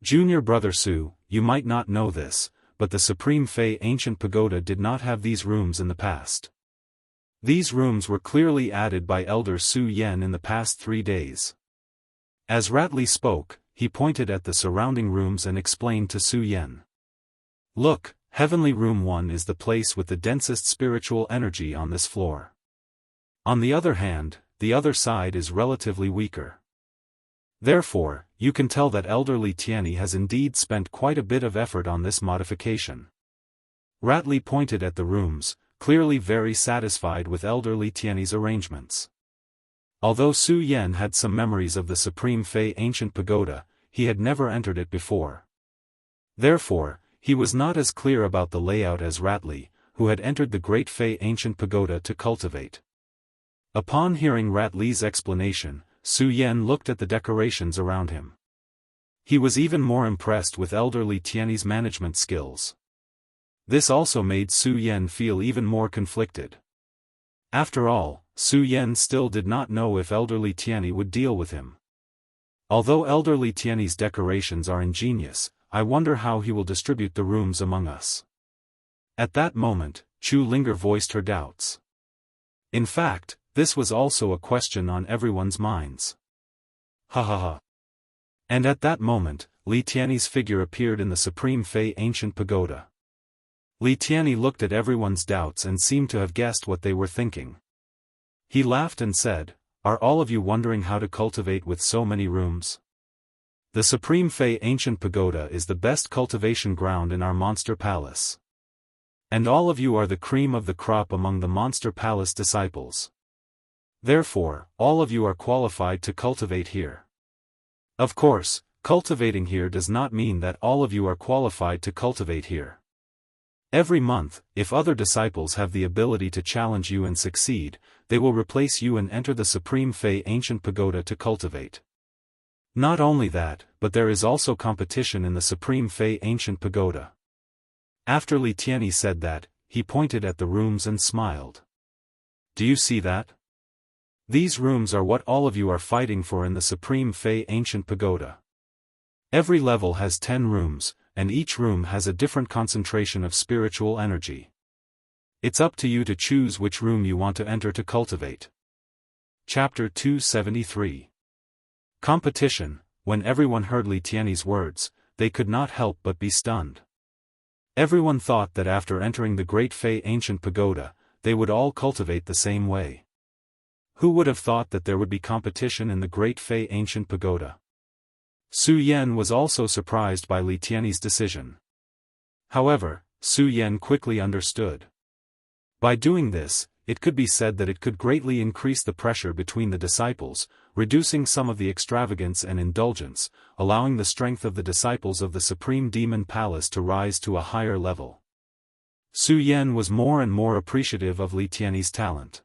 "Junior brother Su, you might not know this, but the Supreme Fei Ancient Pagoda did not have these rooms in the past. These rooms were clearly added by Elder Su Yan in the past 3 days." As Rat Li spoke, he pointed at the surrounding rooms and explained to Su Yan. "Look, Heavenly Room 1 is the place with the densest spiritual energy on this floor. On the other hand, the other side is relatively weaker. Therefore, you can tell that Elder Li Tianyi has indeed spent quite a bit of effort on this modification." Rat Li pointed at the rooms, clearly very satisfied with Elder Li Tianyi's arrangements. Although Su Yan had some memories of the Supreme Fei Ancient Pagoda, he had never entered it before. Therefore, he was not as clear about the layout as Rat Li, who had entered the Great Fei Ancient Pagoda to cultivate. Upon hearing Rat Li's explanation, Su Yan looked at the decorations around him. He was even more impressed with Elder Li Tianyi's management skills. This also made Su Yan feel even more conflicted. After all, Su Yan still did not know if Elder Li Tianyi would deal with him. Although Elder Li Tianyi's decorations are ingenious, I wonder how he will distribute the rooms among us. At that moment, Chu Linger voiced her doubts. In fact, this was also a question on everyone's minds. Ha ha ha. And at that moment, Li Tianyi's figure appeared in the Supreme Fei Ancient Pagoda. Li Tianyi looked at everyone's doubts and seemed to have guessed what they were thinking. He laughed and said, "Are all of you wondering how to cultivate with so many rooms? The Supreme Fei Ancient Pagoda is the best cultivation ground in our Monster Palace. And all of you are the cream of the crop among the Monster Palace disciples. Therefore, all of you are qualified to cultivate here. Of course, cultivating here does not mean that all of you are qualified to cultivate here. Every month, if other disciples have the ability to challenge you and succeed, they will replace you and enter the Supreme Fei Ancient Pagoda to cultivate. Not only that, but there is also competition in the Supreme Fei Ancient Pagoda." After Li Tianyi said that, he pointed at the rooms and smiled. "Do you see that? These rooms are what all of you are fighting for in the Supreme Fei Ancient Pagoda. Every level has 10 rooms, and each room has a different concentration of spiritual energy. It's up to you to choose which room you want to enter to cultivate." Chapter 273. Competition. When everyone heard Li Tianyi's words, they could not help but be stunned. Everyone thought that after entering the Great Fei Ancient Pagoda, they would all cultivate the same way. Who would have thought that there would be competition in the Great Fei Ancient Pagoda? Su Yan was also surprised by Li Tianyi's decision. However, Su Yan quickly understood. By doing this, it could be said that it could greatly increase the pressure between the disciples, reducing some of the extravagance and indulgence, allowing the strength of the disciples of the Supreme Demon Palace to rise to a higher level. Su Yan was more and more appreciative of Li Tianyi's talent.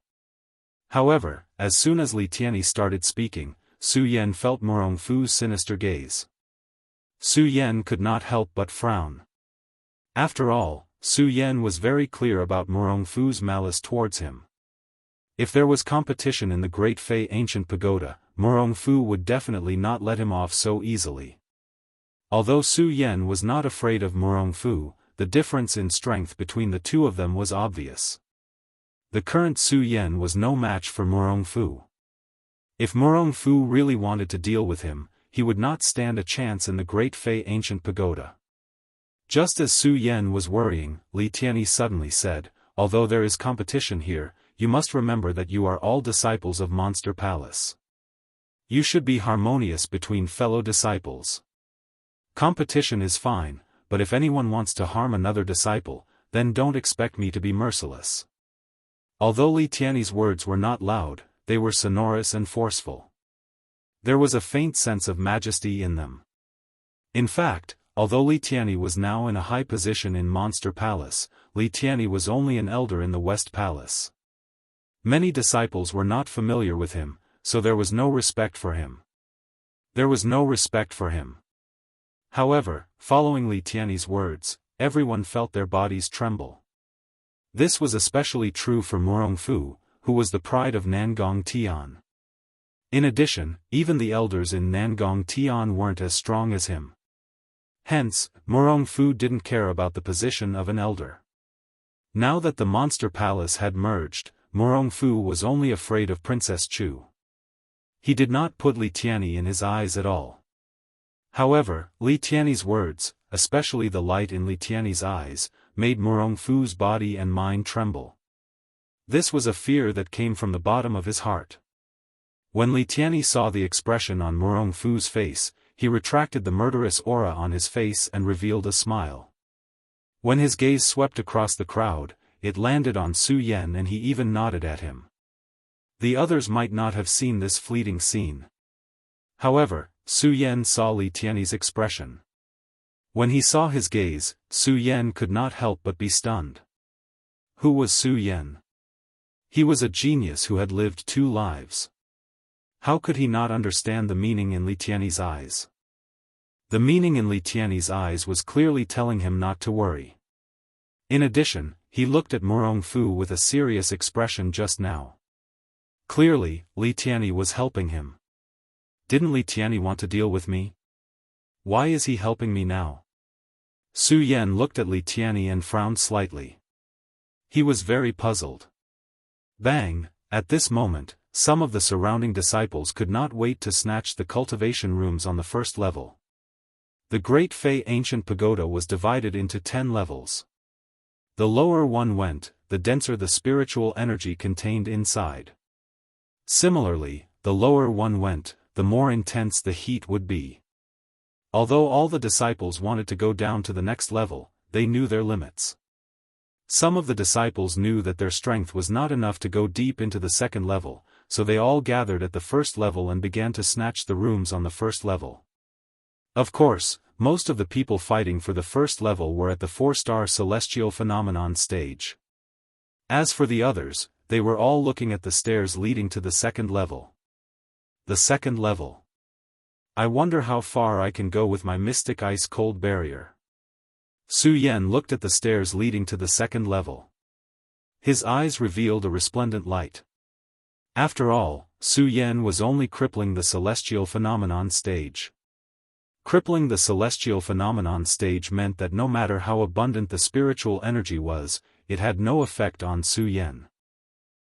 However, as soon as Li Tianyi started speaking, Su Yan felt Murong Fu's sinister gaze. Su Yan could not help but frown. After all, Su Yan was very clear about Murong Fu's malice towards him. If there was competition in the Great Fei Ancient Pagoda, Murong Fu would definitely not let him off so easily. Although Su Yan was not afraid of Murong Fu, the difference in strength between the two of them was obvious. The current Su Yan was no match for Murong Fu. If Murong Fu really wanted to deal with him, he would not stand a chance in the Great Fei Ancient Pagoda. Just as Su Yan was worrying, Li Tianyi suddenly said, "Although there is competition here, you must remember that you are all disciples of Monster Palace. You should be harmonious between fellow disciples. Competition is fine, but if anyone wants to harm another disciple, then don't expect me to be merciless." Although Li Tianyi's words were not loud, they were sonorous and forceful. There was a faint sense of majesty in them. In fact, although Li Tianyi was now in a high position in Monster Palace, Li Tianyi was only an elder in the West Palace. Many disciples were not familiar with him, so there was no respect for him. There was no respect for him. However, following Li Tiany's words, everyone felt their bodies tremble. This was especially true for Murongfu, who was the pride of Nangong Tian. In addition, even the elders in Nangong Tian weren't as strong as him. Hence, Murongfu didn't care about the position of an elder. Now that the monster palace had merged, Murongfu was only afraid of Princess Chu. He did not put Li Tiany in his eyes at all. However, Li Tiany's words, especially the light in Li Tiany's eyes, made Murongfu's body and mind tremble. This was a fear that came from the bottom of his heart. When Li Tiany saw the expression on Murongfu's face, he retracted the murderous aura on his face and revealed a smile. When his gaze swept across the crowd, it landed on Su Yan and he even nodded at him. The others might not have seen this fleeting scene. However, Su Yan saw Li Tiany's expression. When he saw his gaze, Su Yan could not help but be stunned. Who was Su Yan? He was a genius who had lived 2 lives. How could he not understand the meaning in Li Tiany's eyes? The meaning in Li Tiany's eyes was clearly telling him not to worry. In addition, he looked at Murongfu with a serious expression just now. Clearly, Li Tiany was helping him. Didn't Li Tiany want to deal with me? Why is he helping me now? Su Yan looked at Li Tiany and frowned slightly. He was very puzzled. Bang! At this moment, some of the surrounding disciples could not wait to snatch the cultivation rooms on the first level. The Great Fei Ancient Pagoda was divided into 10 levels. The lower one went, the denser the spiritual energy contained inside. Similarly, the lower one went, the more intense the heat would be. Although all the disciples wanted to go down to the next level, they knew their limits. Some of the disciples knew that their strength was not enough to go deep into the second level, so they all gathered at the first level and began to snatch the rooms on the first level. Of course, most of the people fighting for the first level were at the 4-star celestial phenomenon stage. As for the others, they were all looking at the stairs leading to the second level. The second level. I wonder how far I can go with my mystic ice-cold barrier. Su Yan looked at the stairs leading to the second level. His eyes revealed a resplendent light. After all, Su Yan was only crippling the celestial phenomenon stage. Crippling the celestial phenomenon stage meant that no matter how abundant the spiritual energy was, it had no effect on Su Yan.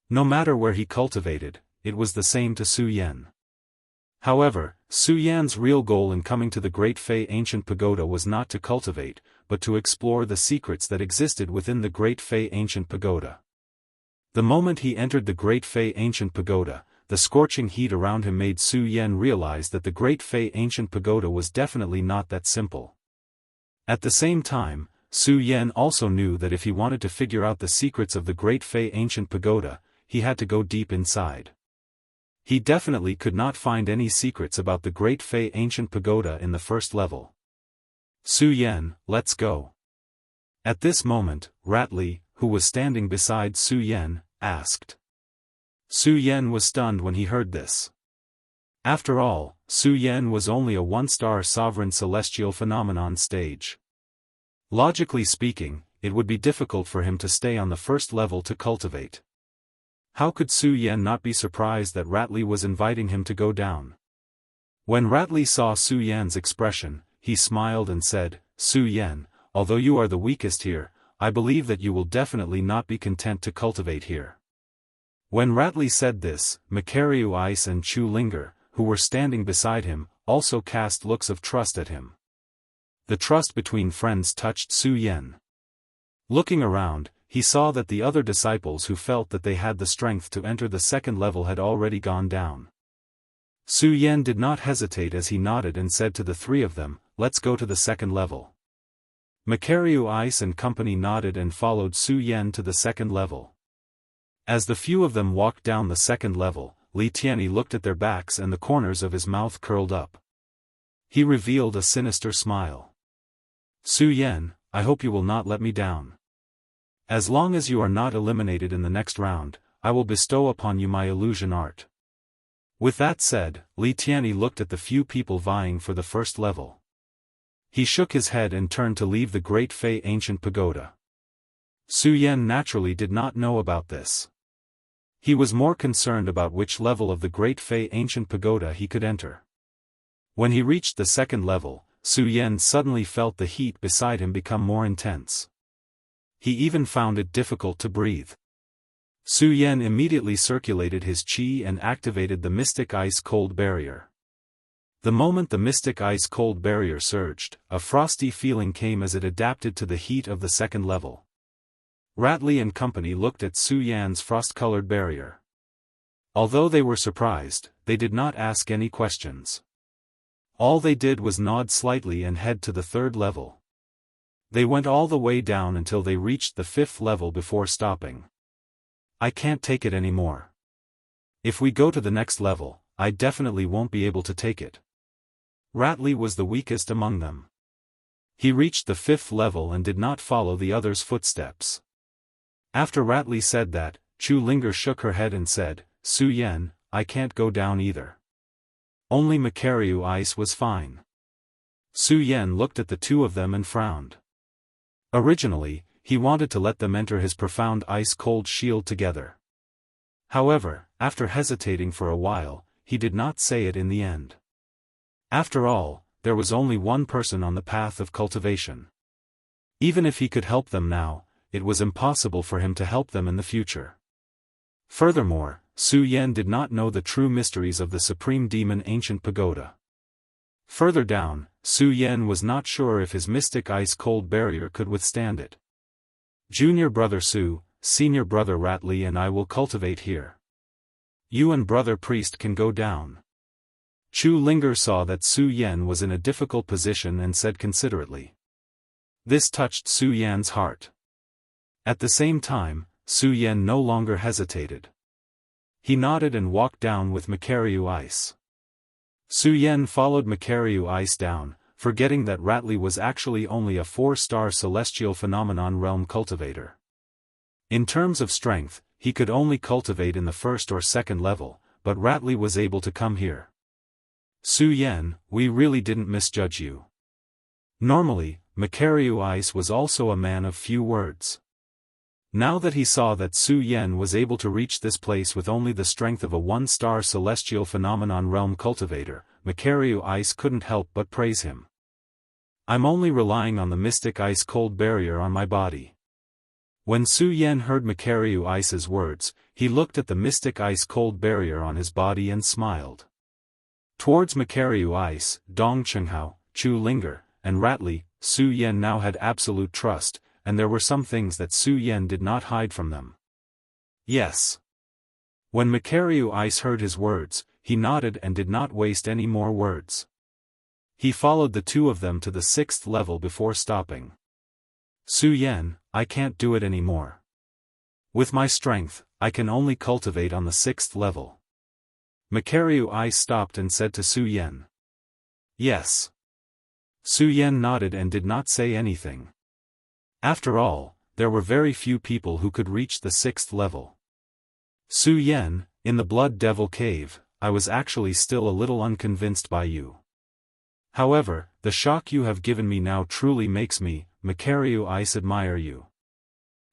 No matter where he cultivated, it was the same to Su Yan. However, Su Yan's real goal in coming to the Great Fei Ancient Pagoda was not to cultivate, but to explore the secrets that existed within the Great Fei Ancient Pagoda. The moment he entered the Great Fei Ancient Pagoda, the scorching heat around him made Su Yan realize that the Great Fei Ancient Pagoda was definitely not that simple. At the same time, Su Yan also knew that if he wanted to figure out the secrets of the Great Fei Ancient Pagoda, he had to go deep inside. He definitely could not find any secrets about the Great Fei Ancient Pagoda in the first level. Su Yan, let's go. At this moment, Ratli, who was standing beside Su Yan, asked. Su Yan was stunned when he heard this. After all, Su Yan was only a 1-star sovereign celestial phenomenon stage. Logically speaking, it would be difficult for him to stay on the first level to cultivate. How could Su Yan not be surprised that Ratli was inviting him to go down? When Ratli saw Su Yan's expression, he smiled and said, Su Yan, although you are the weakest here, I believe that you will definitely not be content to cultivate here. When Ratli said this, Makariu Ice and Chu Linger, who were standing beside him, also cast looks of trust at him. The trust between friends touched Su Yan. Looking around, he saw that the other disciples who felt that they had the strength to enter the second level had already gone down. Su Yan did not hesitate as he nodded and said to the 3 of them, let's go to the second level. Makariu Ice and company nodded and followed Su Yan to the second level. As the few of them walked down the second level, Li Tiany looked at their backs and the corners of his mouth curled up. He revealed a sinister smile. Su Yan, I hope you will not let me down. As long as you are not eliminated in the next round, I will bestow upon you my illusion art. With that said, Li Tianyi looked at the few people vying for the first level. He shook his head and turned to leave the Great Fei Ancient Pagoda. Su Yan naturally did not know about this. He was more concerned about which level of the Great Fei Ancient Pagoda he could enter. When he reached the second level, Su Yan suddenly felt the heat beside him become more intense. He even found it difficult to breathe. Su Yan immediately circulated his qi and activated the Mystic Ice-Cold Barrier. The moment the Mystic Ice-Cold Barrier surged, a frosty feeling came as it adapted to the heat of the second level. Ratley and company looked at Su Yan's frost-colored barrier. Although they were surprised, they did not ask any questions. All they did was nod slightly and head to the third level. They went all the way down until they reached the fifth level before stopping. I can't take it anymore. If we go to the next level, I definitely won't be able to take it. Ratley was the weakest among them. He reached the fifth level and did not follow the others' footsteps. After Ratley said that, Chu Linger shook her head and said, Su Yan, I can't go down either. Only Makaryu Ice was fine. Su Yan looked at the two of them and frowned. Originally, he wanted to let them enter his profound ice-cold shield together. However, after hesitating for a while, he did not say it in the end. After all, there was only one person on the path of cultivation. Even if he could help them now, it was impossible for him to help them in the future. Furthermore, Su Yan did not know the true mysteries of the Supreme Demon Ancient Pagoda. Further down, Su Yan was not sure if his mystic ice-cold barrier could withstand it. Junior brother Su, senior brother Ratley and I will cultivate here. You and brother priest can go down. Chu Linger saw that Su Yan was in a difficult position and said considerately. This touched Su Yan's heart. At the same time, Su Yan no longer hesitated. He nodded and walked down with Makaryu Ice. Su Yan followed Makaryu Ice down, forgetting that Ratley was actually only a 4-star celestial phenomenon realm cultivator. In terms of strength, he could only cultivate in the first or second level, but Ratley was able to come here. Su Yan, we really didn't misjudge you. Normally, Makaryu Ice was also a man of few words. Now that he saw that Su Yan was able to reach this place with only the strength of a 1-star celestial phenomenon realm cultivator, Makaryu Ice couldn't help but praise him. I'm only relying on the mystic ice-cold barrier on my body. When Su Yan heard Makaryu Ice's words, he looked at the mystic ice-cold barrier on his body and smiled. Towards Makaryu Ice, Dong Chenghao, Chu Linger, and Ratley, Su Yan now had absolute trust, and there were some things that Su Yan did not hide from them. Yes. When Makaryu Ice heard his words, he nodded and did not waste any more words. He followed the two of them to the 6th level before stopping. Su Yan, I can't do it anymore. With my strength, I can only cultivate on the 6th level. Makaryu Ice stopped and said to Su Yan. Yes. Su Yan nodded and did not say anything. After all, there were very few people who could reach the 6th level. Su Yan, in the Blood Devil Cave, I was actually still a little unconvinced by you. However, the shock you have given me now truly makes me, Makaryu Ice, admire you.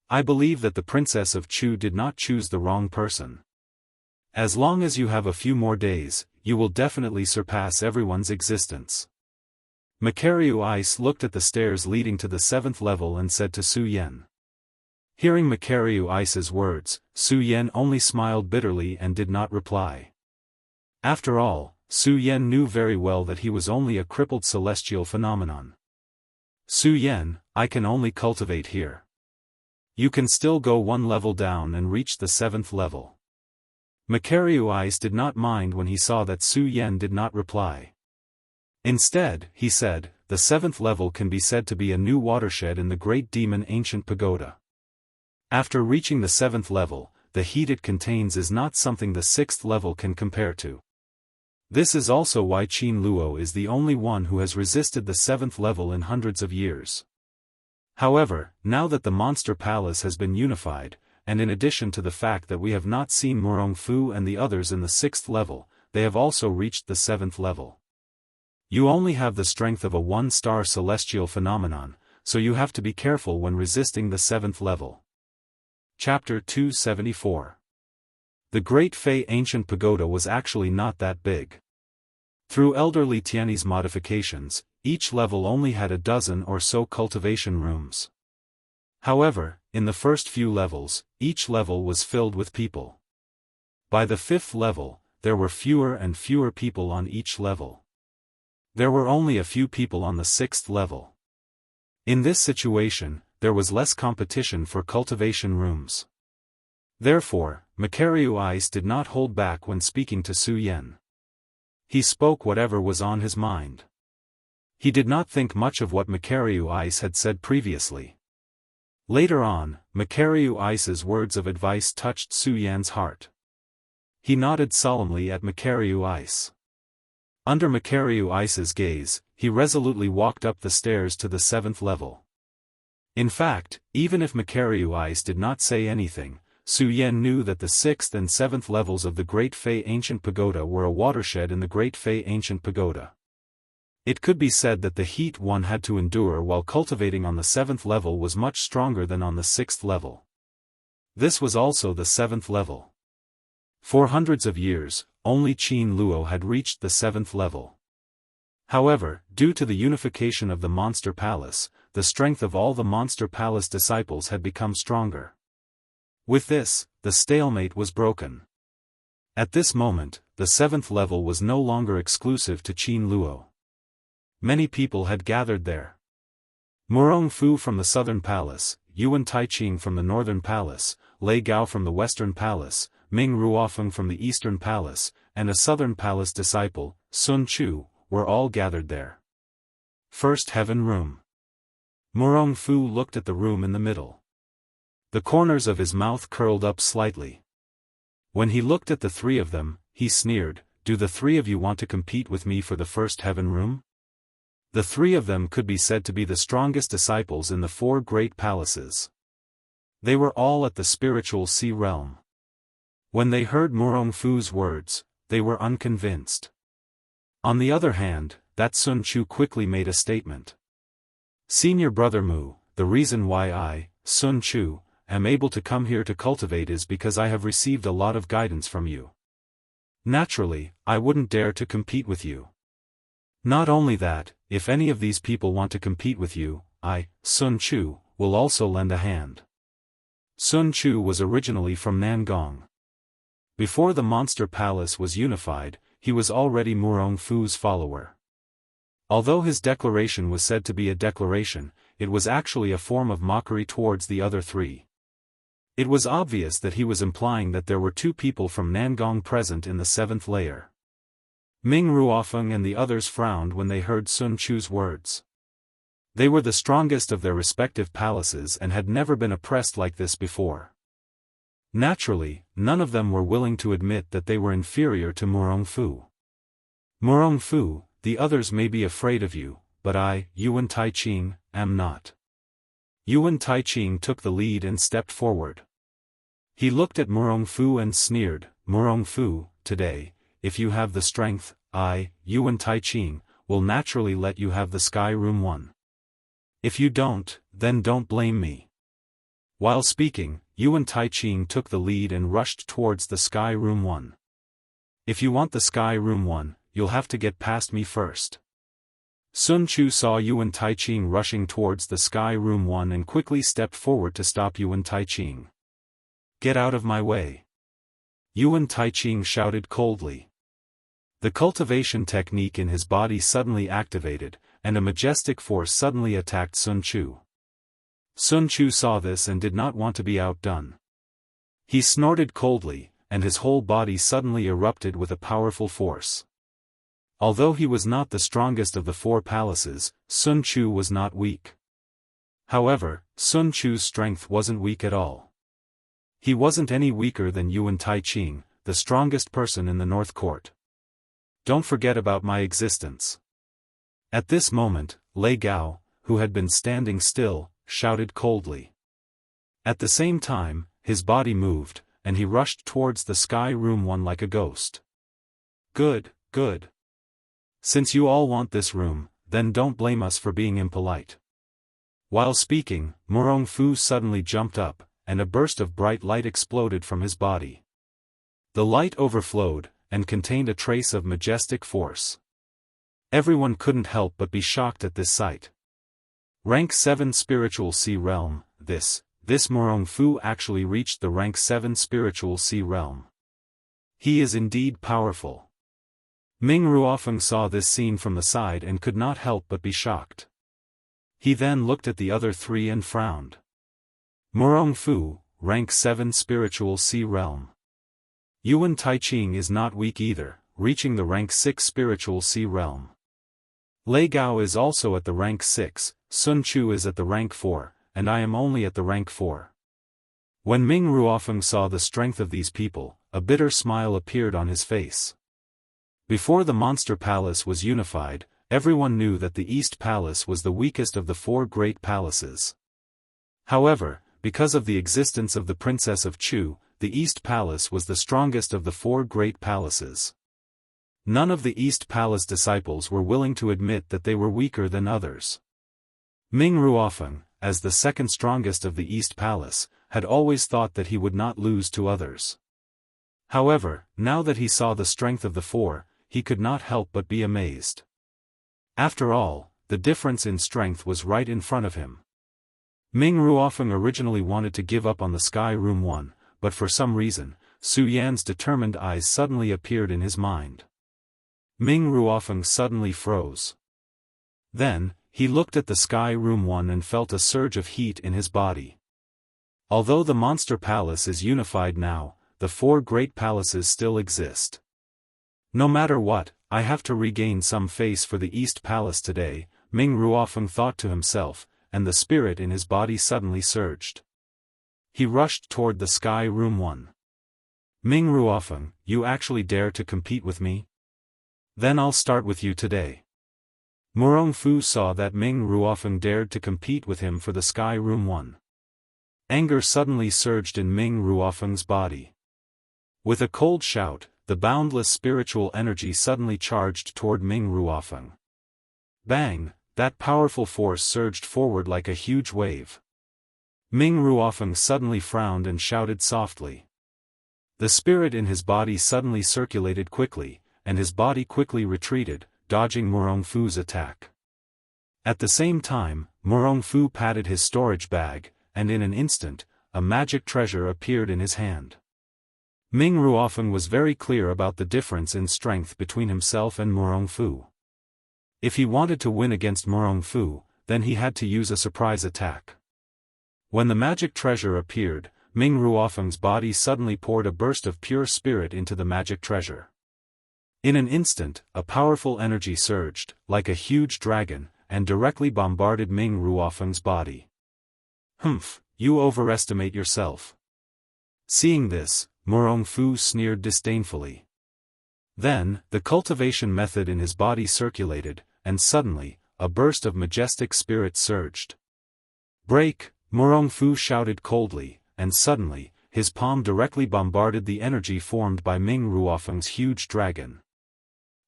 I believe that the Princess of Chu did not choose the wrong person. As long as you have a few more days, you will definitely surpass everyone's existence. Makaryu Ice looked at the stairs leading to the 7th level and said to Su Yan. Hearing Makaryu Ice's words, Su Yan only smiled bitterly and did not reply. After all, Su Yan knew very well that he was only a crippled celestial phenomenon. Su Yan, I can only cultivate here. You can still go one level down and reach the 7th level. Makaryu Ice did not mind when he saw that Su Yan did not reply. Instead, he said, the 7th level can be said to be a new watershed in the Great Demon Ancient Pagoda. After reaching the 7th level, the heat it contains is not something the 6th level can compare to. This is also why Qin Luo is the only one who has resisted the 7th level in hundreds of years. However, now that the Monster Palace has been unified, and in addition to the fact that we have not seen Murong Fu and the others in the 6th level, they have also reached the 7th level. You only have the strength of a 1-star celestial phenomenon, so you have to be careful when resisting the 7th level. Chapter 274. The Great Fei Ancient Pagoda was actually not that big. Through elderly Tianyi's modifications, each level only had a dozen or so cultivation rooms. However, in the first few levels, each level was filled with people. By the 5th level, there were fewer and fewer people on each level. There were only a few people on the 6th level. In this situation, there was less competition for cultivation rooms. Therefore, Macario Ice did not hold back when speaking to Su Yan. He spoke whatever was on his mind. He did not think much of what Macario Ice had said previously. Later on, Macario Ice's words of advice touched Su Yan's heart. He nodded solemnly at Macario Ice. Under Macario Ice's gaze, he resolutely walked up the stairs to the 7th level. In fact, even if Macario Ice did not say anything, Su Yan knew that the 6th and 7th levels of the Great Fei Ancient Pagoda were a watershed in the Great Fei Ancient Pagoda. It could be said that the heat one had to endure while cultivating on the 7th level was much stronger than on the 6th level. This was also the 7th level. For hundreds of years, only Qin Luo had reached the 7th level. However, due to the unification of the Monster Palace, the strength of all the Monster Palace disciples had become stronger. With this, the stalemate was broken. At this moment, the 7th level was no longer exclusive to Qin Luo. Many people had gathered there. Murong Fu from the Southern Palace, Yuan Taiqing from the Northern Palace, Lei Gao from the Western Palace, Ming Ruofeng from the Eastern Palace, and a Southern Palace disciple, Sun Chu, were all gathered there. First Heaven Room. Murong Fu looked at the room in the middle. The corners of his mouth curled up slightly. When he looked at the three of them, he sneered, "Do the three of you want to compete with me for the First Heaven Room?" The three of them could be said to be the strongest disciples in the 4 great palaces. They were all at the spiritual sea realm. When they heard Murong Fu's words, they were unconvinced. On the other hand, that Sun Chu quickly made a statement. "Senior brother Mu, the reason why I, Sun Chu, am able to come here to cultivate is because I have received a lot of guidance from you. Naturally, I wouldn't dare to compete with you. Not only that, if any of these people want to compete with you, I, Sun Chu, will also lend a hand." Sun Chu was originally from Nangong. Before the Monster Palace was unified, he was already Murong Fu's follower. Although his declaration was said to be a declaration, it was actually a form of mockery towards the other three. It was obvious that he was implying that there were 2 people from Nangong present in the 7th layer. Ming Ruofeng and the others frowned when they heard Sun Chu's words. They were the strongest of their respective palaces and had never been oppressed like this before. Naturally, none of them were willing to admit that they were inferior to Murong Fu. "Murong Fu, the others may be afraid of you, but I, Yuan Taiqing, am not." Yuan Taiqing took the lead and stepped forward. He looked at Murong Fu and sneered, "Murong Fu, today, if you have the strength, I, Yuan Taiqing, will naturally let you have the Sky Room 1. If you don't, then don't blame me." While speaking, Yuan Taiqing took the lead and rushed towards the Sky Room 1. "If you want the Sky Room 1, you'll have to get past me first." Sun Chu saw Yuan Taiqing rushing towards the Sky Room 1 and quickly stepped forward to stop Yuan Taiqing. "Get out of my way!" Yuan Taiqing shouted coldly. The cultivation technique in his body suddenly activated, and a majestic force suddenly attacked Sun Chu. Sun Chu saw this and did not want to be outdone. He snorted coldly, and his whole body suddenly erupted with a powerful force. Although he was not the strongest of the 4 palaces, Sun Chu was not weak. However, Sun Chu's strength wasn't weak at all. He wasn't any weaker than Yuan Taiqing, the strongest person in the North Court. "Don't forget about my existence." At this moment, Lei Gao, who had been standing still, shouted coldly. At the same time, his body moved, and he rushed towards the Sky Room 1 like a ghost. Good, good. Since you all want this room, then don't blame us for being impolite. While speaking, Murong Fu suddenly jumped up, and a burst of bright light exploded from his body. The light overflowed, and contained a trace of majestic force. Everyone couldn't help but be shocked at this sight. Rank 7 Spiritual Sea Realm, this Murong Fu actually reached the rank 7 Spiritual Sea Realm. He is indeed powerful. Ming Ruofeng saw this scene from the side and could not help but be shocked. He then looked at the other three and frowned. Murong Fu, rank 7 Spiritual Sea Realm. Yuan Taiqing is not weak either, reaching the rank 6 Spiritual Sea Realm. Lei Gao is also at the rank 6, Sun Chu is at the rank 4, and I am only at the rank 4. When Ming Ruofeng saw the strength of these people, a bitter smile appeared on his face. Before the Monster Palace was unified, everyone knew that the East Palace was the weakest of the 4 great palaces. However, because of the existence of the Princess of Chu, the East Palace was the strongest of the 4 great palaces. None of the East Palace disciples were willing to admit that they were weaker than others. Ming Ruofeng, as the second strongest of the East Palace, had always thought that he would not lose to others. However, now that he saw the strength of the 4, he could not help but be amazed. After all, the difference in strength was right in front of him. Ming Ruofeng originally wanted to give up on the Sky Room 1, but for some reason, Su Yan's determined eyes suddenly appeared in his mind. Ming Ruofeng suddenly froze. Then, he looked at the Sky Room 1 and felt a surge of heat in his body. Although the Monster Palace is unified now, the 4 great palaces still exist. No matter what, I have to regain some face for the East Palace today, Ming Ruofeng thought to himself, and the spirit in his body suddenly surged. He rushed toward the Sky Room 1. Ming Ruofeng, you actually dare to compete with me? Then I'll start with you today. Murong Fu saw that Ming Ruofeng dared to compete with him for the Sky Room 1. Anger suddenly surged in Ming Ruofeng's body. With a cold shout, the boundless spiritual energy suddenly charged toward Ming Ruofeng. Bang! That powerful force surged forward like a huge wave. Ming Ruofeng suddenly frowned and shouted softly. The spirit in his body suddenly circulated quickly, and his body quickly retreated, dodging Murong Fu's attack. At the same time, Murong Fu patted his storage bag, and in an instant, a magic treasure appeared in his hand. Ming Ruofeng was very clear about the difference in strength between himself and Murong Fu. If he wanted to win against Murong Fu, then he had to use a surprise attack. When the magic treasure appeared, Ming Ruofeng's body suddenly poured a burst of pure spirit into the magic treasure. In an instant, a powerful energy surged, like a huge dragon, and directly bombarded Ming Ruofeng's body. Humph, you overestimate yourself. Seeing this, Murong Fu sneered disdainfully. Then, the cultivation method in his body circulated, and suddenly, a burst of majestic spirit surged. Break! Murong Fu shouted coldly, and suddenly, his palm directly bombarded the energy formed by Ming Ruofeng's huge dragon.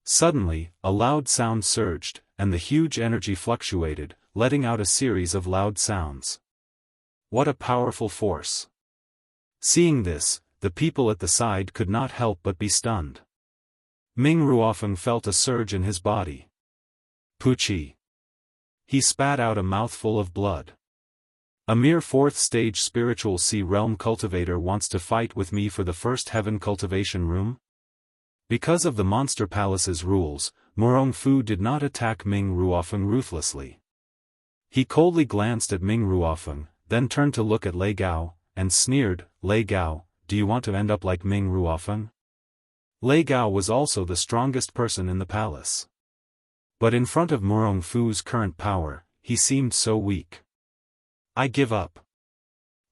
Suddenly, a loud sound surged, and the huge energy fluctuated, letting out a series of loud sounds. What a powerful force! Seeing this, the people at the side could not help but be stunned. Ming Ruofeng felt a surge in his body. Puchi! He spat out a mouthful of blood. A mere 4th stage spiritual sea realm cultivator wants to fight with me for the first heaven cultivation room? Because of the Monster Palace's rules, Murong Fu did not attack Ming Ruofeng ruthlessly. He coldly glanced at Ming Ruofeng, then turned to look at Lei Gao, and sneered, Lei Gao, do you want to end up like Ming Ruofeng? Lei Gao was also the strongest person in the palace. But in front of Murong Fu's current power, he seemed so weak. I give up.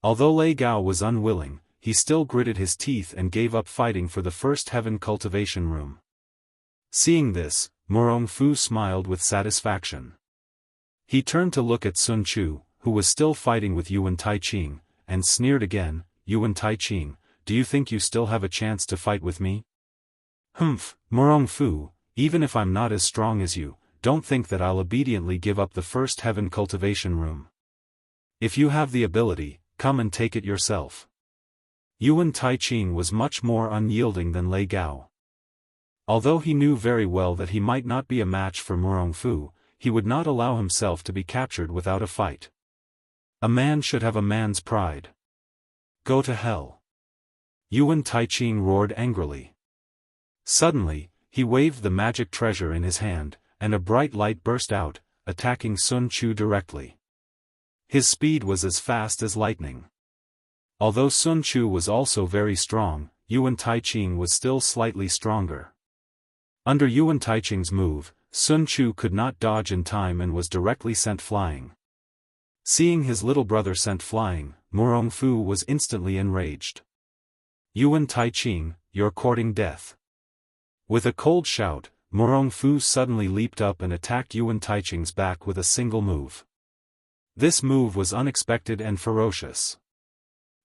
Although Lei Gao was unwilling, he still gritted his teeth and gave up fighting for the first heaven cultivation room. Seeing this, Murong Fu smiled with satisfaction. He turned to look at Sun Chu, who was still fighting with Yuan Taiqing, and sneered again, Yuan Taiqing, do you think you still have a chance to fight with me? Humph, Murong Fu, even if I'm not as strong as you, don't think that I'll obediently give up the first heaven cultivation room. If you have the ability, come and take it yourself. Yuan Taiqing was much more unyielding than Lei Gao. Although he knew very well that he might not be a match for Murong Fu, he would not allow himself to be captured without a fight. A man should have a man's pride. Go to hell. Yuan Taiqing roared angrily. Suddenly, he waved the magic treasure in his hand, and a bright light burst out, attacking Sun Chu directly. His speed was as fast as lightning. Although Sun Chu was also very strong, Yuan Taiqing was still slightly stronger. Under Yuan Taiqing's move, Sun Chu could not dodge in time and was directly sent flying. Seeing his little brother sent flying, Murong Fu was instantly enraged. Yuan Taiqing, you're courting death. With a cold shout, Murong Fu suddenly leaped up and attacked Yuan Taiqing's back with a single move. This move was unexpected and ferocious.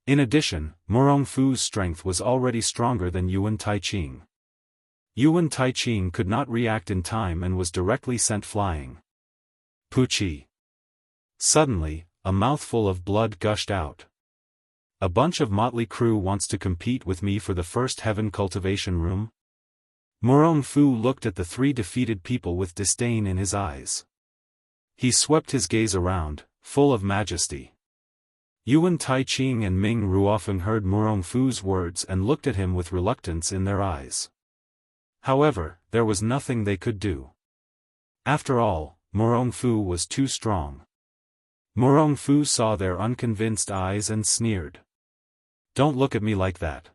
In addition, Murong Fu's strength was already stronger than Yuan Taiqing. Yuan Taiqing could not react in time and was directly sent flying. Puchi. Suddenly, a mouthful of blood gushed out. A bunch of motley crew wants to compete with me for the first heaven cultivation room? Murong Fu looked at the three defeated people with disdain in his eyes. He swept his gaze around, full of majesty. Yuan Taiqing and Ming Ruofeng heard Murong Fu's words and looked at him with reluctance in their eyes. However, there was nothing they could do. After all, Murong Fu was too strong. Murong Fu saw their unconvinced eyes and sneered. Don't look at me like that.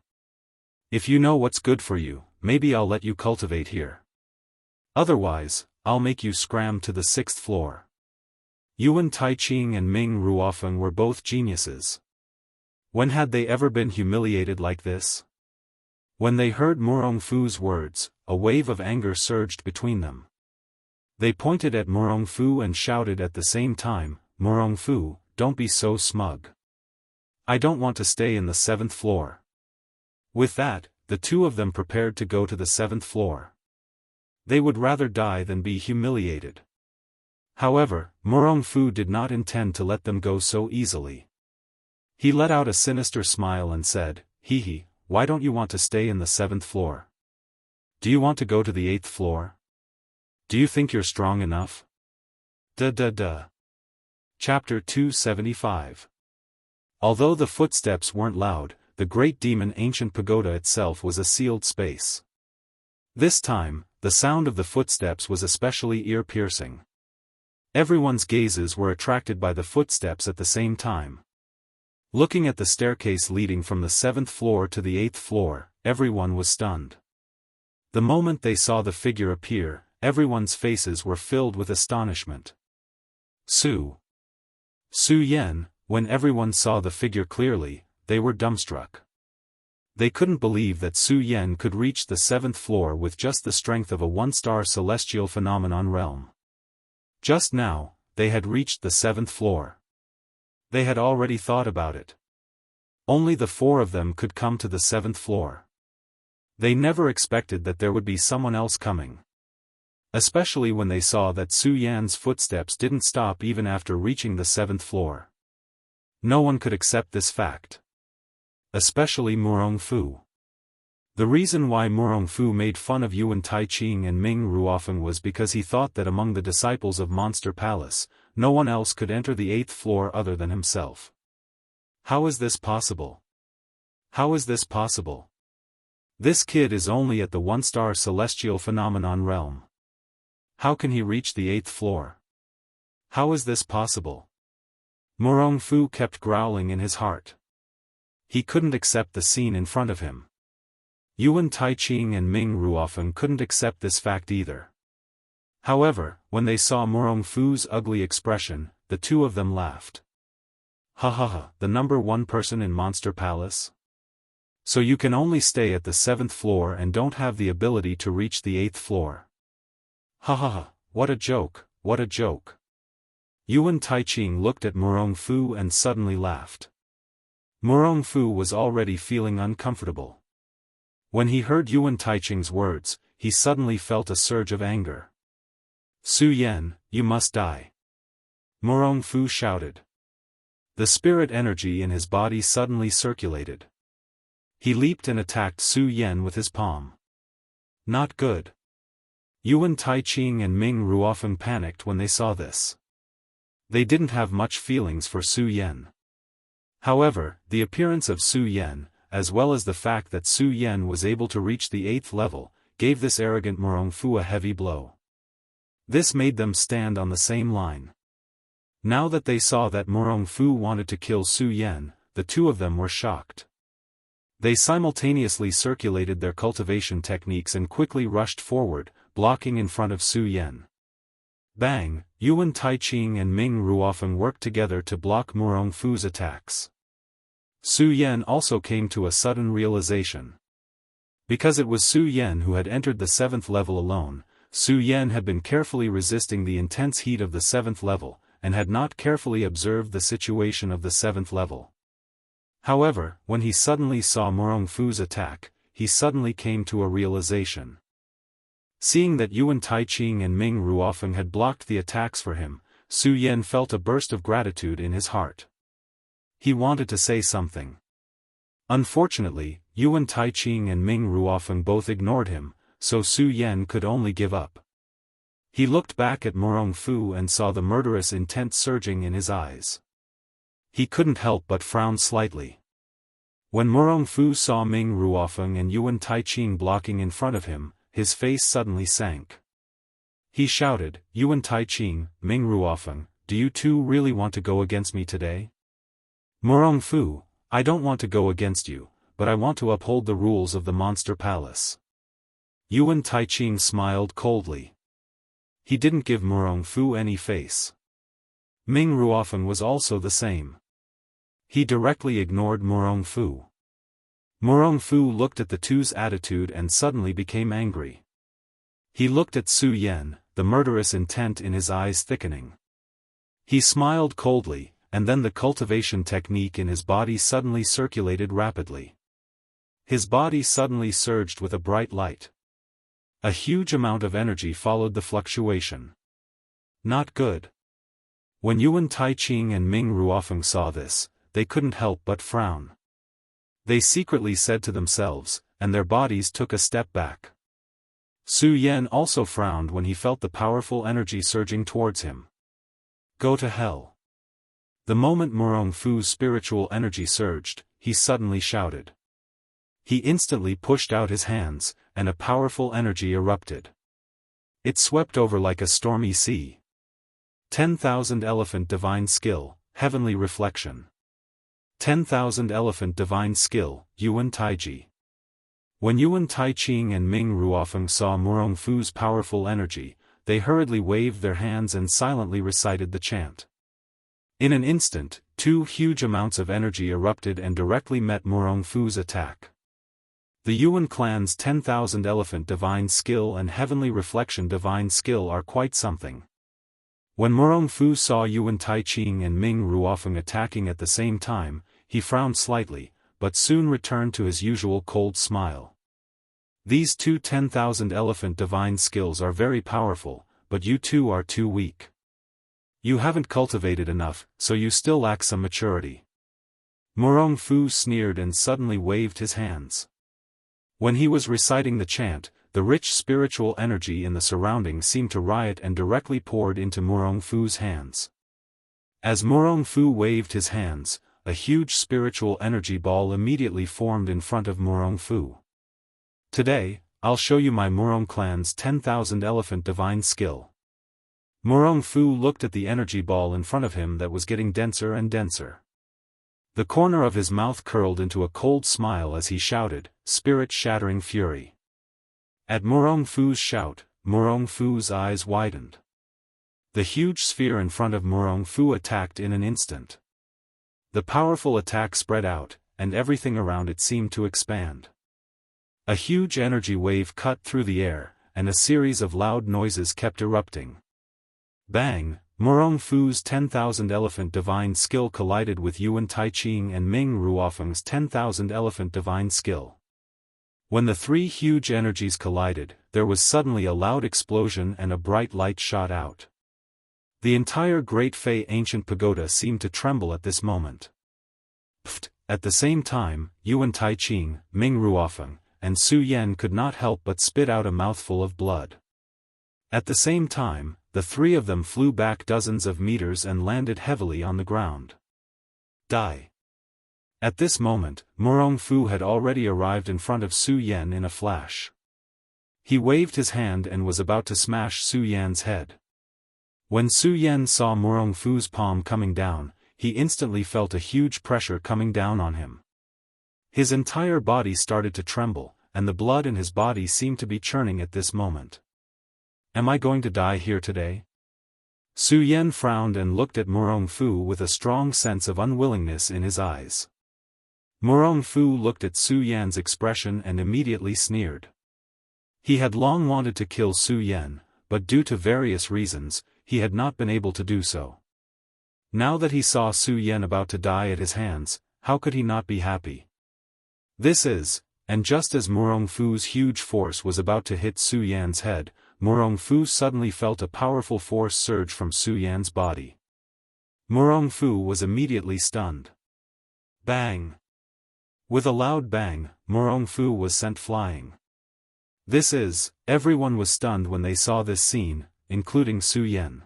If you know what's good for you, maybe I'll let you cultivate here. Otherwise, I'll make you scram to the 6th floor. Yuan Taiqing and Ming Ruofeng were both geniuses. When had they ever been humiliated like this? When they heard Murong Fu's words, a wave of anger surged between them. They pointed at Murong Fu and shouted at the same time, Murong Fu, don't be so smug. I don't want to stay in the 7th floor. With that, the two of them prepared to go to the 7th floor. They would rather die than be humiliated. However, Murong Fu did not intend to let them go so easily. He let out a sinister smile and said, Hee, why don't you want to stay in the 7th floor? Do you want to go to the 8th floor? Do you think you're strong enough? Duh. Chapter 275. Although the footsteps weren't loud, the great demon ancient pagoda itself was a sealed space. This time, the sound of the footsteps was especially ear-piercing. Everyone's gazes were attracted by the footsteps at the same time. Looking at the staircase leading from the 7th floor to the 8th floor, everyone was stunned. The moment they saw the figure appear, everyone's faces were filled with astonishment. Su Yan, when everyone saw the figure clearly, they were dumbstruck. They couldn't believe that Su Yan could reach the 7th floor with just the strength of a one-star celestial phenomenon realm. Just now, they had reached the 7th floor. They had already thought about it. Only the 4 of them could come to the 7th floor. They never expected that there would be someone else coming. Especially when they saw that Su Yan's footsteps didn't stop even after reaching the 7th floor. No one could accept this fact. Especially Murong Fu. The reason why Murong Fu made fun of Yuan Taiqing and Ming Ruofeng was because he thought that among the disciples of Monster Palace, no one else could enter the 8th floor other than himself. How is this possible? How is this possible? This kid is only at the one-star celestial phenomenon realm. How can he reach the 8th floor? How is this possible? Murong Fu kept growling in his heart. He couldn't accept the scene in front of him. Yuan Taiqing and Ming Ruofeng couldn't accept this fact either. However, when they saw Murong Fu's ugly expression, the two of them laughed. Ha, the number 1 person in Monster Palace? So you can only stay at the 7th floor and don't have the ability to reach the 8th floor. Ha, what a joke, what a joke. Yuan Taiqing looked at Murong Fu and suddenly laughed. Murong Fu was already feeling uncomfortable. When he heard Yuan Taiching's words, he suddenly felt a surge of anger. Su Yan, you must die. Murong Fu shouted. The spirit energy in his body suddenly circulated. He leaped and attacked Su Yan with his palm. Not good. Yuan Taiching and Ming Ruofeng panicked when they saw this. They didn't have much feelings for Su Yan. However, the appearance of Su Yan, as well as the fact that Su Yan was able to reach the 8th level, gave this arrogant Murong Fu a heavy blow. This made them stand on the same line. Now that they saw that Murong Fu wanted to kill Su Yan, the two of them were shocked. They simultaneously circulated their cultivation techniques and quickly rushed forward, blocking in front of Su Yan. Bang! Yuan Taiching and Ming Ruofeng worked together to block Murong Fu's attacks. Su Yan also came to a sudden realization. Because it was Su Yan who had entered the 7th level alone, Su Yan had been carefully resisting the intense heat of the 7th level, and had not carefully observed the situation of the 7th level. However, when he suddenly saw Murong Fu's attack, he suddenly came to a realization. Seeing that Yuan Taiching and Ming Ruofeng had blocked the attacks for him, Su Yan felt a burst of gratitude in his heart. He wanted to say something. Unfortunately, Yuan Taiching and Ming Ruofeng both ignored him, so Su Yan could only give up. He looked back at Murong Fu and saw the murderous intent surging in his eyes. He couldn't help but frown slightly. When Murong Fu saw Ming Ruofeng and Yuan Taiching blocking in front of him, his face suddenly sank. He shouted, Yuan Taiching, Ming Ruofeng, do you two really want to go against me today? Murong Fu, I don't want to go against you, but I want to uphold the rules of the Monster Palace. Yuan Taiching smiled coldly. He didn't give Murong Fu any face. Ming Ruofeng was also the same. He directly ignored Murong Fu. Murong Fu looked at the two's attitude and suddenly became angry. He looked at Su Yan, the murderous intent in his eyes thickening. He smiled coldly, and then the cultivation technique in his body suddenly circulated rapidly. His body suddenly surged with a bright light. A huge amount of energy followed the fluctuation. Not good. When Yuan Taiching and Ming Ruofeng saw this, they couldn't help but frown. They secretly said to themselves, and their bodies took a step back. Su Yan also frowned when he felt the powerful energy surging towards him. Go to hell. The moment Murong Fu's spiritual energy surged, he suddenly shouted. He instantly pushed out his hands, and a powerful energy erupted. It swept over like a stormy sea. 10,000 Elephant Divine Skill, Heavenly Reflection. 10,000 Elephant Divine Skill, Yuan Taiji. When Yuan Taiching and Ming Ruofeng saw Murong Fu's powerful energy, they hurriedly waved their hands and silently recited the chant. In an instant, two huge amounts of energy erupted and directly met Murong Fu's attack. The Yuan clan's 10,000 Elephant Divine Skill and Heavenly Reflection Divine Skill are quite something. When Murong Fu saw Yuan Taiching and Ming Ruofeng attacking at the same time, he frowned slightly, but soon returned to his usual cold smile. These two 10,000 Elephant Divine Skills are very powerful, but you two are too weak. You haven't cultivated enough, so you still lack some maturity. Murong Fu sneered and suddenly waved his hands. When he was reciting the chant, the rich spiritual energy in the surroundings seemed to riot and directly poured into Murong Fu's hands. As Murong Fu waved his hands, a huge spiritual energy ball immediately formed in front of Murong Fu. Today, I'll show you my Murong clan's 10,000 Elephant Divine Skill. Murong Fu looked at the energy ball in front of him that was getting denser and denser. The corner of his mouth curled into a cold smile as he shouted, spirit-shattering fury. At Murong Fu's shout, Murong Fu's eyes widened. The huge sphere in front of Murong Fu attacked in an instant. The powerful attack spread out, and everything around it seemed to expand. A huge energy wave cut through the air, and a series of loud noises kept erupting. Bang! Murong Fu's 10,000 Elephant Divine Skill collided with Yuan Taiching and Ming Ruofeng's 10,000 Elephant Divine Skill. When the three huge energies collided, there was suddenly a loud explosion and a bright light shot out. The entire Great Fei ancient pagoda seemed to tremble at this moment. Pfft! At the same time, Yuan Taiqing, Ming Ruofeng, and Su Yan could not help but spit out a mouthful of blood. At the same time, the three of them flew back dozens of meters and landed heavily on the ground. Die! At this moment, Murong Fu had already arrived in front of Su Yan in a flash. He waved his hand and was about to smash Su Yan's head. When Su Yan saw Murong Fu's palm coming down, he instantly felt a huge pressure coming down on him. His entire body started to tremble, and the blood in his body seemed to be churning at this moment. Am I going to die here today? Su Yan frowned and looked at Murong Fu with a strong sense of unwillingness in his eyes. Murong Fu looked at Su Yan's expression and immediately sneered. He had long wanted to kill Su Yan, but due to various reasons, he had not been able to do so. Now that he saw Su Yan about to die at his hands, how could he not be happy? And just as Murong Fu's huge force was about to hit Su Yan's head, Murong Fu suddenly felt a powerful force surge from Su Yan's body. Murong Fu was immediately stunned. Bang! With a loud bang, Murong Fu was sent flying. Everyone was stunned when they saw this scene, including Su Yan.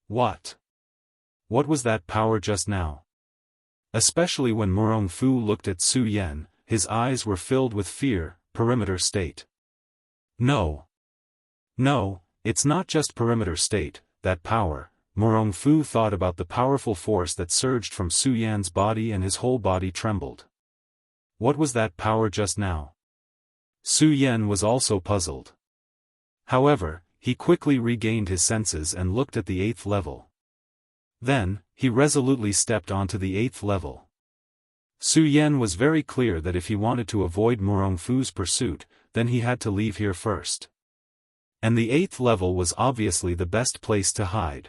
What? What was that power just now? Especially when Murong Fu looked at Su Yan, his eyes were filled with fear. Perimeter state. No, it's not just perimeter state, that power. Murong Fu thought about the powerful force that surged from Su Yan's body and his whole body trembled. What was that power just now? Su Yan was also puzzled. However, he quickly regained his senses and looked at the 8th level. Then, he resolutely stepped onto the 8th level. Su Yan was very clear that if he wanted to avoid Murong Fu's pursuit, then he had to leave here first. And the 8th level was obviously the best place to hide.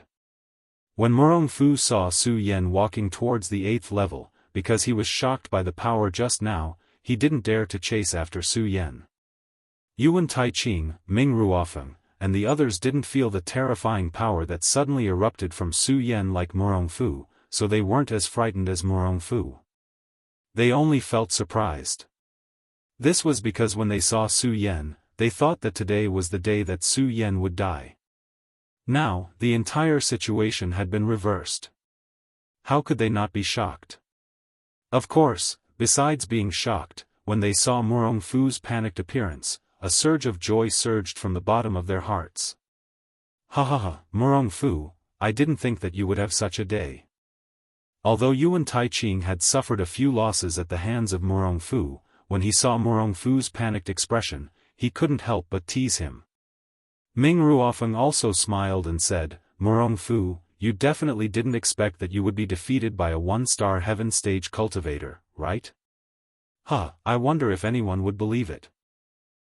When Murong Fu saw Su Yan walking towards the 8th level, because he was shocked by the power just now, he didn't dare to chase after Su Yan. Yuan Taiqing, Ming Ruofeng, and the others didn't feel the terrifying power that suddenly erupted from Su Yan like Murong Fu, so they weren't as frightened as Murong Fu. They only felt surprised. This was because when they saw Su Yan, they thought that today was the day that Su Yan would die. Now, the entire situation had been reversed. How could they not be shocked? Of course, besides being shocked, when they saw Murong Fu's panicked appearance, a surge of joy surged from the bottom of their hearts. Ha, Murong Fu, I didn't think that you would have such a day. Although Yuan Taiqing had suffered a few losses at the hands of Murong Fu, when he saw Murong Fu's panicked expression, he couldn't help but tease him. Ming Ruofeng also smiled and said, Murong Fu, you definitely didn't expect that you would be defeated by a 1-star heaven stage cultivator, right? I wonder if anyone would believe it.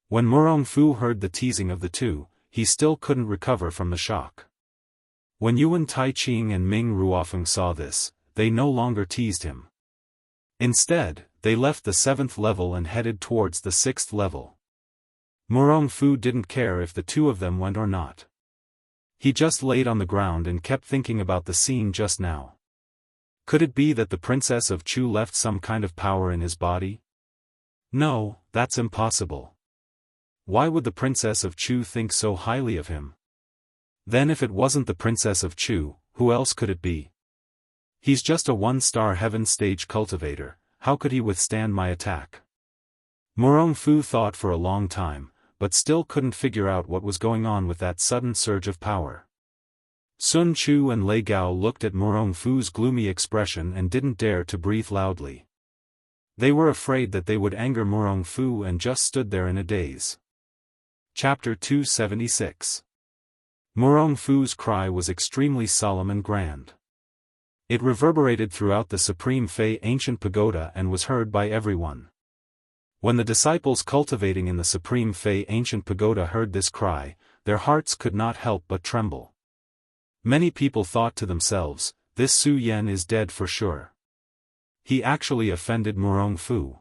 When Murong Fu heard the teasing of the two, he still couldn't recover from the shock. When Yuan Taiqing and Ming Ruofeng saw this, they no longer teased him. Instead, they left the 7th level and headed towards the 6th level. Murong Fu didn't care if the two of them went or not. He just laid on the ground and kept thinking about the scene just now. Could it be that the Princess of Chu left some kind of power in his body? No, that's impossible. Why would the Princess of Chu think so highly of him? Then if it wasn't the Princess of Chu, who else could it be? He's just a 1-star heaven stage cultivator, how could he withstand my attack? Murong Fu thought for a long time, but still couldn't figure out what was going on with that sudden surge of power. Sun Chu and Lei Gao looked at Murong Fu's gloomy expression and didn't dare to breathe loudly. They were afraid that they would anger Murong Fu and just stood there in a daze. Chapter 276. Murong Fu's cry was extremely solemn and grand. It reverberated throughout the Supreme Fei ancient pagoda and was heard by everyone. When the disciples cultivating in the Supreme Fei ancient pagoda heard this cry, their hearts could not help but tremble. Many people thought to themselves, this Su Yan is dead for sure. He actually offended Murong Fu.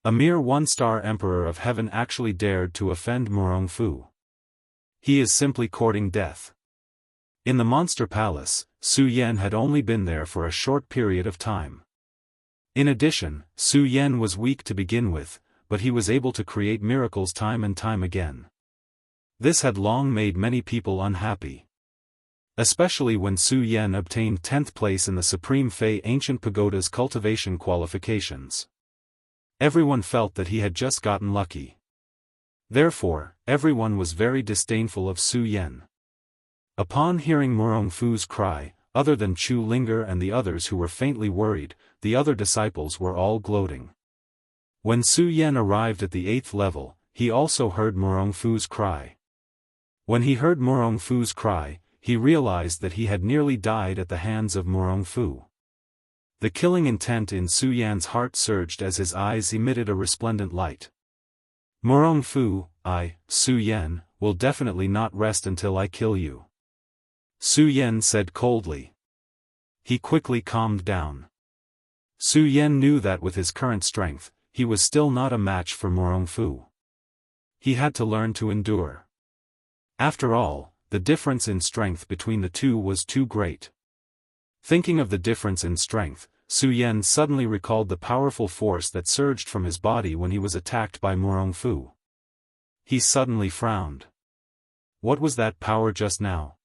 A mere one-star emperor of heaven actually dared to offend Murong Fu. He is simply courting death. In the monster palace, Su Yan had only been there for a short period of time. In addition, Su Yan was weak to begin with, but he was able to create miracles time and time again. This had long made many people unhappy. Especially when Su Yan obtained 10th place in the Supreme Fei Ancient Pagoda's cultivation qualifications. Everyone felt that he had just gotten lucky. Therefore, everyone was very disdainful of Su Yan. Upon hearing Murong Fu's cry, other than Chu Linger and the others who were faintly worried, the other disciples were all gloating. When Su Yan arrived at the 8th level, he also heard Murong Fu's cry. When he heard Murong Fu's cry, he realized that he had nearly died at the hands of Murong Fu. The killing intent in Su Yan's heart surged as his eyes emitted a resplendent light. Murong Fu, I, Su Yan, will definitely not rest until I kill you. Su Yan said coldly. He quickly calmed down. Su Yan knew that with his current strength, he was still not a match for Murong Fu. He had to learn to endure. After all, the difference in strength between the two was too great. Thinking of the difference in strength, Su Yan suddenly recalled the powerful force that surged from his body when he was attacked by Murong Fu. He suddenly frowned. What was that power just now?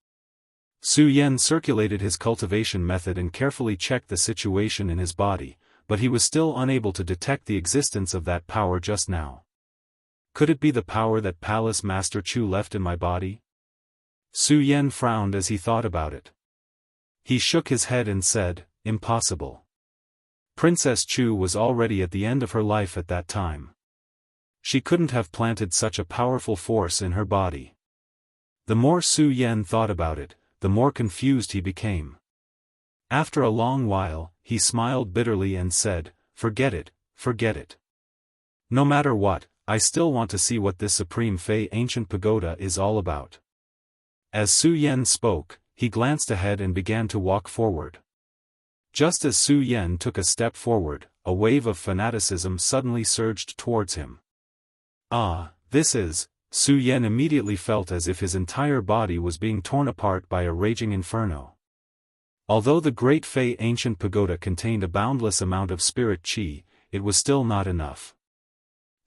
Su Yan circulated his cultivation method and carefully checked the situation in his body, but he was still unable to detect the existence of that power just now. Could it be the power that Palace Master Chu left in my body? Su Yan frowned as he thought about it. He shook his head and said, impossible. Princess Chu was already at the end of her life at that time. She couldn't have planted such a powerful force in her body. The more Su Yan thought about it, the more confused he became. After a long while, he smiled bitterly and said, forget it, forget it. No matter what, I still want to see what this Supreme Fei Ancient Pagoda is all about. As Su Yan spoke, he glanced ahead and began to walk forward. Just as Su Yan took a step forward, a wave of fanaticism suddenly surged towards him. Ah, this is... Su Yan immediately felt as if his entire body was being torn apart by a raging inferno. Although the Great Fei Ancient Pagoda contained a boundless amount of spirit qi, it was still not enough.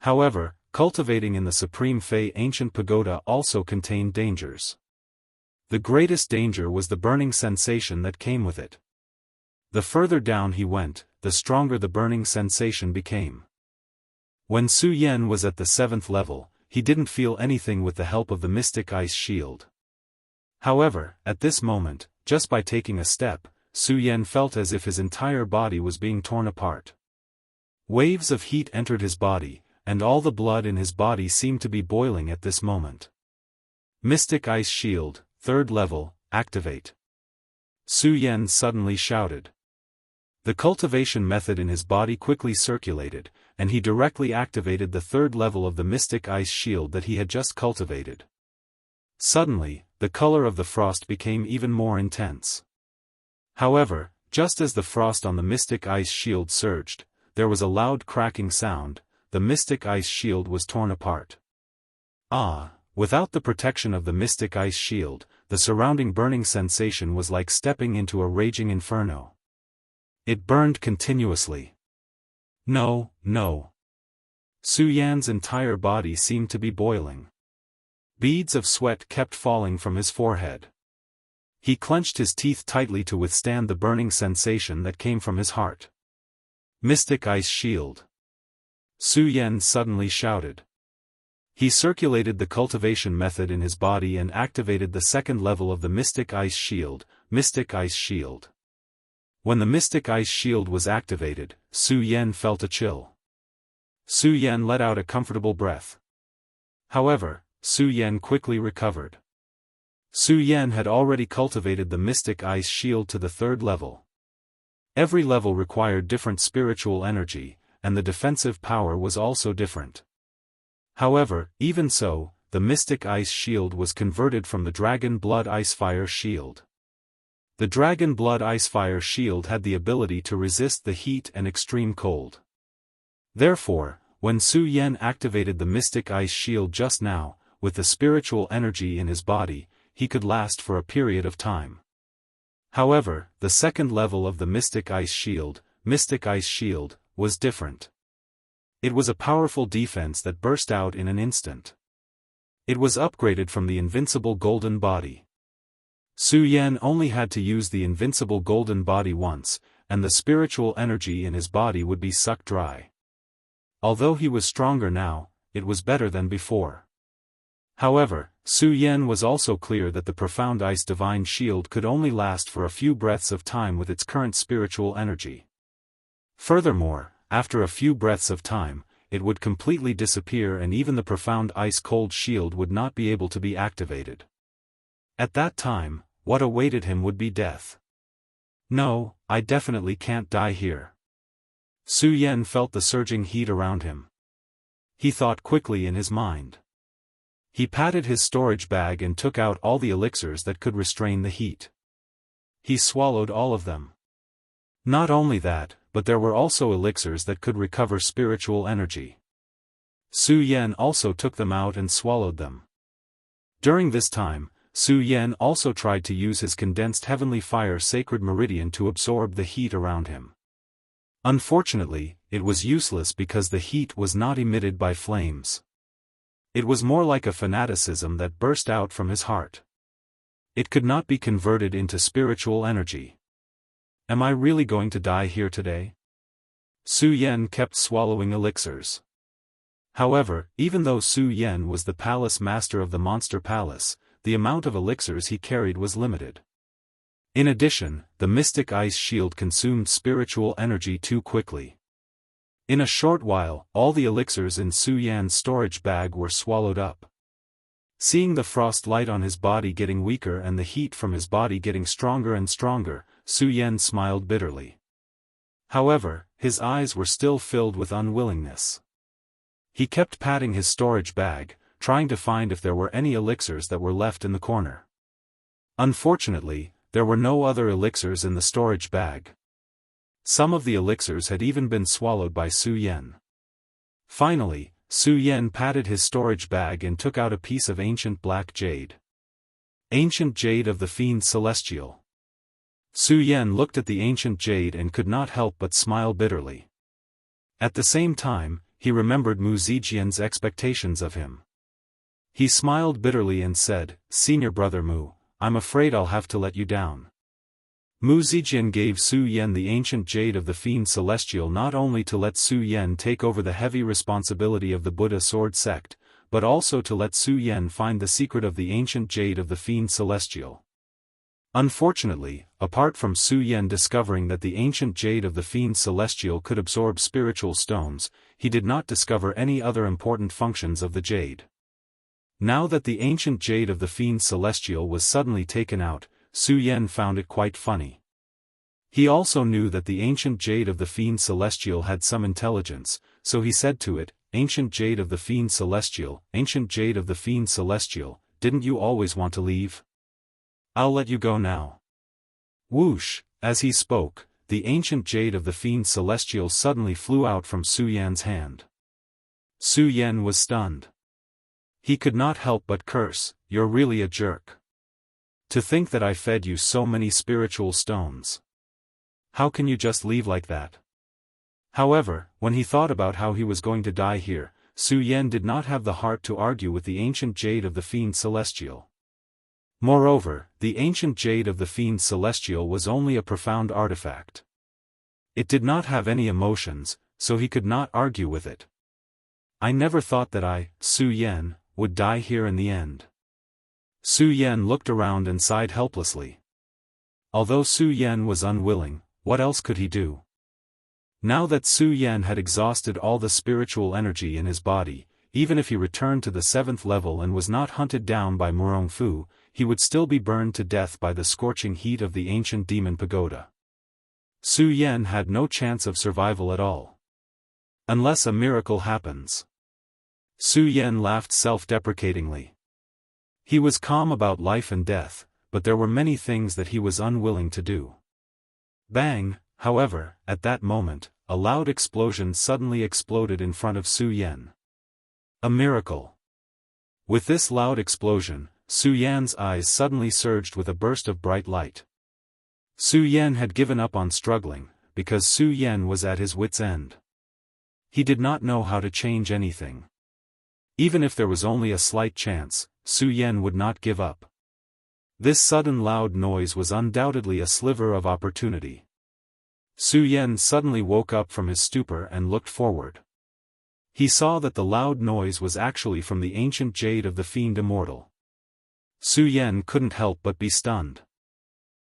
However, cultivating in the Supreme Fei Ancient Pagoda also contained dangers. The greatest danger was the burning sensation that came with it. The further down he went, the stronger the burning sensation became. When Su Yan was at the 7th level, he didn't feel anything with the help of the mystic ice shield. However, at this moment, just by taking a step, Su Yan felt as if his entire body was being torn apart. Waves of heat entered his body, and all the blood in his body seemed to be boiling at this moment. Mystic Ice Shield, 3rd level, activate. Su Yan suddenly shouted. The cultivation method in his body quickly circulated, and he directly activated the 3rd level of the Mystic Ice Shield that he had just cultivated. Suddenly, the color of the frost became even more intense. However, just as the frost on the Mystic Ice Shield surged, there was a loud cracking sound. The Mystic Ice Shield was torn apart. Ah, without the protection of the Mystic Ice Shield, the surrounding burning sensation was like stepping into a raging inferno. It burned continuously. No, no. Su Yan's entire body seemed to be boiling. Beads of sweat kept falling from his forehead. He clenched his teeth tightly to withstand the burning sensation that came from his heart. Mystic Ice Shield. Su Yan suddenly shouted. He circulated the cultivation method in his body and activated the 2nd level of the Mystic Ice Shield, Mystic Ice Shield. When the Mystic Ice Shield was activated, Su Yan felt a chill. Su Yan let out a comfortable breath. However, Su Yan quickly recovered. Su Yan had already cultivated the Mystic Ice Shield to the 3rd level. Every level required different spiritual energy, and the defensive power was also different. However, even so, the Mystic Ice Shield was converted from the Dragon Blood Ice Fire Shield. The Dragon Blood Ice Fire Shield had the ability to resist the heat and extreme cold. Therefore, when Su Yan activated the mystic ice shield just now, with the spiritual energy in his body, he could last for a period of time. However, the second level of the mystic ice shield, was different. It was a powerful defense that burst out in an instant. It was upgraded from the invincible golden body. Su Yan only had to use the invincible golden body once, and the spiritual energy in his body would be sucked dry. Although he was stronger now, it was better than before. However, Su Yan was also clear that the profound ice divine shield could only last for a few breaths of time with its current spiritual energy. Furthermore, after a few breaths of time, it would completely disappear and even the profound ice-cold shield would not be able to be activated. At that time, what awaited him would be death. No, I definitely can't die here. Su Yan felt the surging heat around him. He thought quickly in his mind. He patted his storage bag and took out all the elixirs that could restrain the heat. He swallowed all of them. Not only that, but there were also elixirs that could recover spiritual energy. Su Yan also took them out and swallowed them. During this time, Su Yan also tried to use his condensed heavenly fire sacred meridian to absorb the heat around him. Unfortunately, it was useless because the heat was not emitted by flames. It was more like a fanaticism that burst out from his heart. It could not be converted into spiritual energy. Am I really going to die here today? Su Yan kept swallowing elixirs. However, even though Su Yan was the palace master of the monster palace, the amount of elixirs he carried was limited. In addition, the mystic ice shield consumed spiritual energy too quickly. In a short while, all the elixirs in Su Yan's storage bag were swallowed up. Seeing the frost light on his body getting weaker and the heat from his body getting stronger and stronger, Su Yan smiled bitterly. However, his eyes were still filled with unwillingness. He kept patting his storage bag, trying to find if there were any elixirs that were left in the corner. Unfortunately, there were no other elixirs in the storage bag. Some of the elixirs had even been swallowed by Su Yan. Finally, Su Yan patted his storage bag and took out a piece of ancient black jade. Ancient jade of the fiend celestial. Su Yan looked at the ancient jade and could not help but smile bitterly. At the same time, he remembered Mu Zijian's expectations of him. He smiled bitterly and said, "Senior brother Mu, I'm afraid I'll have to let you down." Mu Zijian gave Su Yan the ancient jade of the fiend celestial not only to let Su Yan take over the heavy responsibility of the Buddha sword sect, but also to let Su Yan find the secret of the ancient jade of the fiend celestial. Unfortunately, apart from Su Yan discovering that the ancient jade of the fiend celestial could absorb spiritual stones, he did not discover any other important functions of the jade. Now that the ancient jade of the fiend celestial was suddenly taken out, Su Yan found it quite funny. He also knew that the ancient jade of the fiend celestial had some intelligence, so he said to it, "Ancient jade of the fiend celestial, ancient jade of the fiend celestial, didn't you always want to leave? I'll let you go now." Whoosh, as he spoke, the ancient jade of the fiend celestial suddenly flew out from Su Yan's hand. Su Yan was stunned. He could not help but curse, "You're really a jerk. To think that I fed you so many spiritual stones. How can you just leave like that?" However, when he thought about how he was going to die here, Su Yan did not have the heart to argue with the ancient jade of the fiend celestial. Moreover, the ancient jade of the fiend celestial was only a profound artifact. It did not have any emotions, so he could not argue with it. "I never thought that I, Su Yan, would die here in the end." Su Yan looked around and sighed helplessly. Although Su Yan was unwilling, what else could he do? Now that Su Yan had exhausted all the spiritual energy in his body, even if he returned to the 7th level and was not hunted down by Murong Fu, he would still be burned to death by the scorching heat of the ancient demon pagoda. Su Yan had no chance of survival at all. Unless a miracle happens. Su Yan laughed self-deprecatingly. He was calm about life and death, but there were many things that he was unwilling to do. Bang, however, at that moment, a loud explosion suddenly exploded in front of Su Yan. A miracle. With this loud explosion, Su Yan's eyes suddenly surged with a burst of bright light. Su Yan had given up on struggling, because Su Yan was at his wit's end. He did not know how to change anything. Even if there was only a slight chance, Su Yan would not give up. This sudden loud noise was undoubtedly a sliver of opportunity. Su Yan suddenly woke up from his stupor and looked forward. He saw that the loud noise was actually from the ancient jade of the fiend immortal. Su Yan couldn't help but be stunned.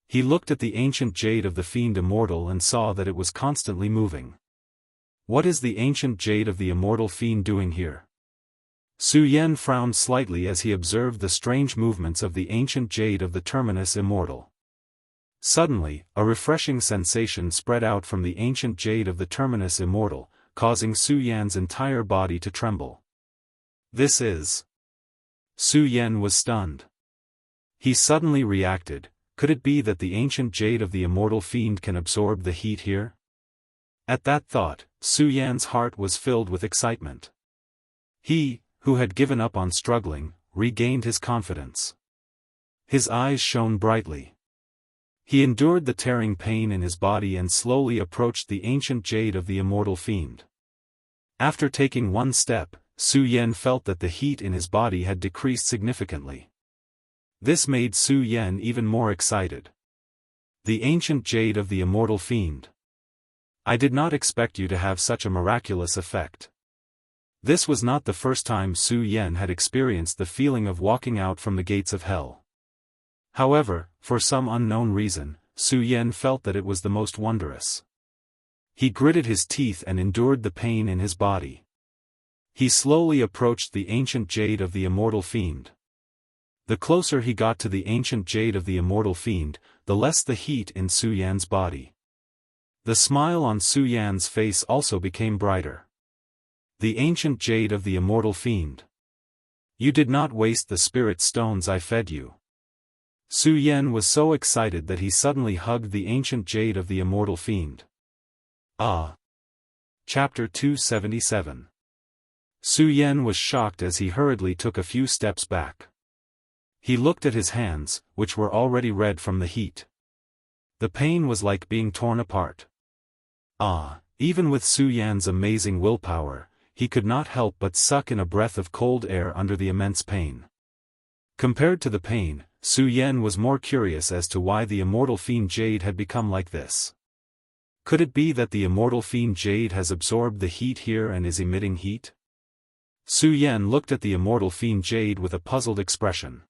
He looked at the ancient jade of the fiend immortal and saw that it was constantly moving. What is the ancient jade of the immortal fiend doing here? Su Yan frowned slightly as he observed the strange movements of the ancient jade of the terminus immortal. Suddenly, a refreshing sensation spread out from the ancient jade of the terminus immortal, causing Su Yan's entire body to tremble. This is... Su Yan was stunned. He suddenly reacted. Could it be that the ancient jade of the immortal fiend can absorb the heat here? At that thought, Su Yan's heart was filled with excitement. He, who had given up on struggling, regained his confidence. His eyes shone brightly. He endured the tearing pain in his body and slowly approached the ancient jade of the immortal fiend. After taking one step, Su Yan felt that the heat in his body had decreased significantly. This made Su Yan even more excited. The ancient jade of the immortal fiend. I did not expect you to have such a miraculous effect. This was not the first time Su Yan had experienced the feeling of walking out from the gates of hell. However, for some unknown reason, Su Yan felt that it was the most wondrous. He gritted his teeth and endured the pain in his body. He slowly approached the ancient jade of the immortal fiend. The closer he got to the ancient jade of the immortal fiend, the less the heat in Su Yan's body. The smile on Su Yan's face also became brighter. The ancient jade of the immortal fiend. You did not waste the spirit stones I fed you. Su Yan was so excited that he suddenly hugged the ancient jade of the immortal fiend. Ah! Chapter 277. Su Yan was shocked as he hurriedly took a few steps back. He looked at his hands, which were already red from the heat. The pain was like being torn apart. Ah! Even with Su Yan's amazing willpower, he could not help but suck in a breath of cold air under the immense pain. Compared to the pain, Su Yan was more curious as to why the immortal fiend jade had become like this. Could it be that the immortal fiend jade has absorbed the heat here and is emitting heat? Su Yan looked at the immortal fiend jade with a puzzled expression.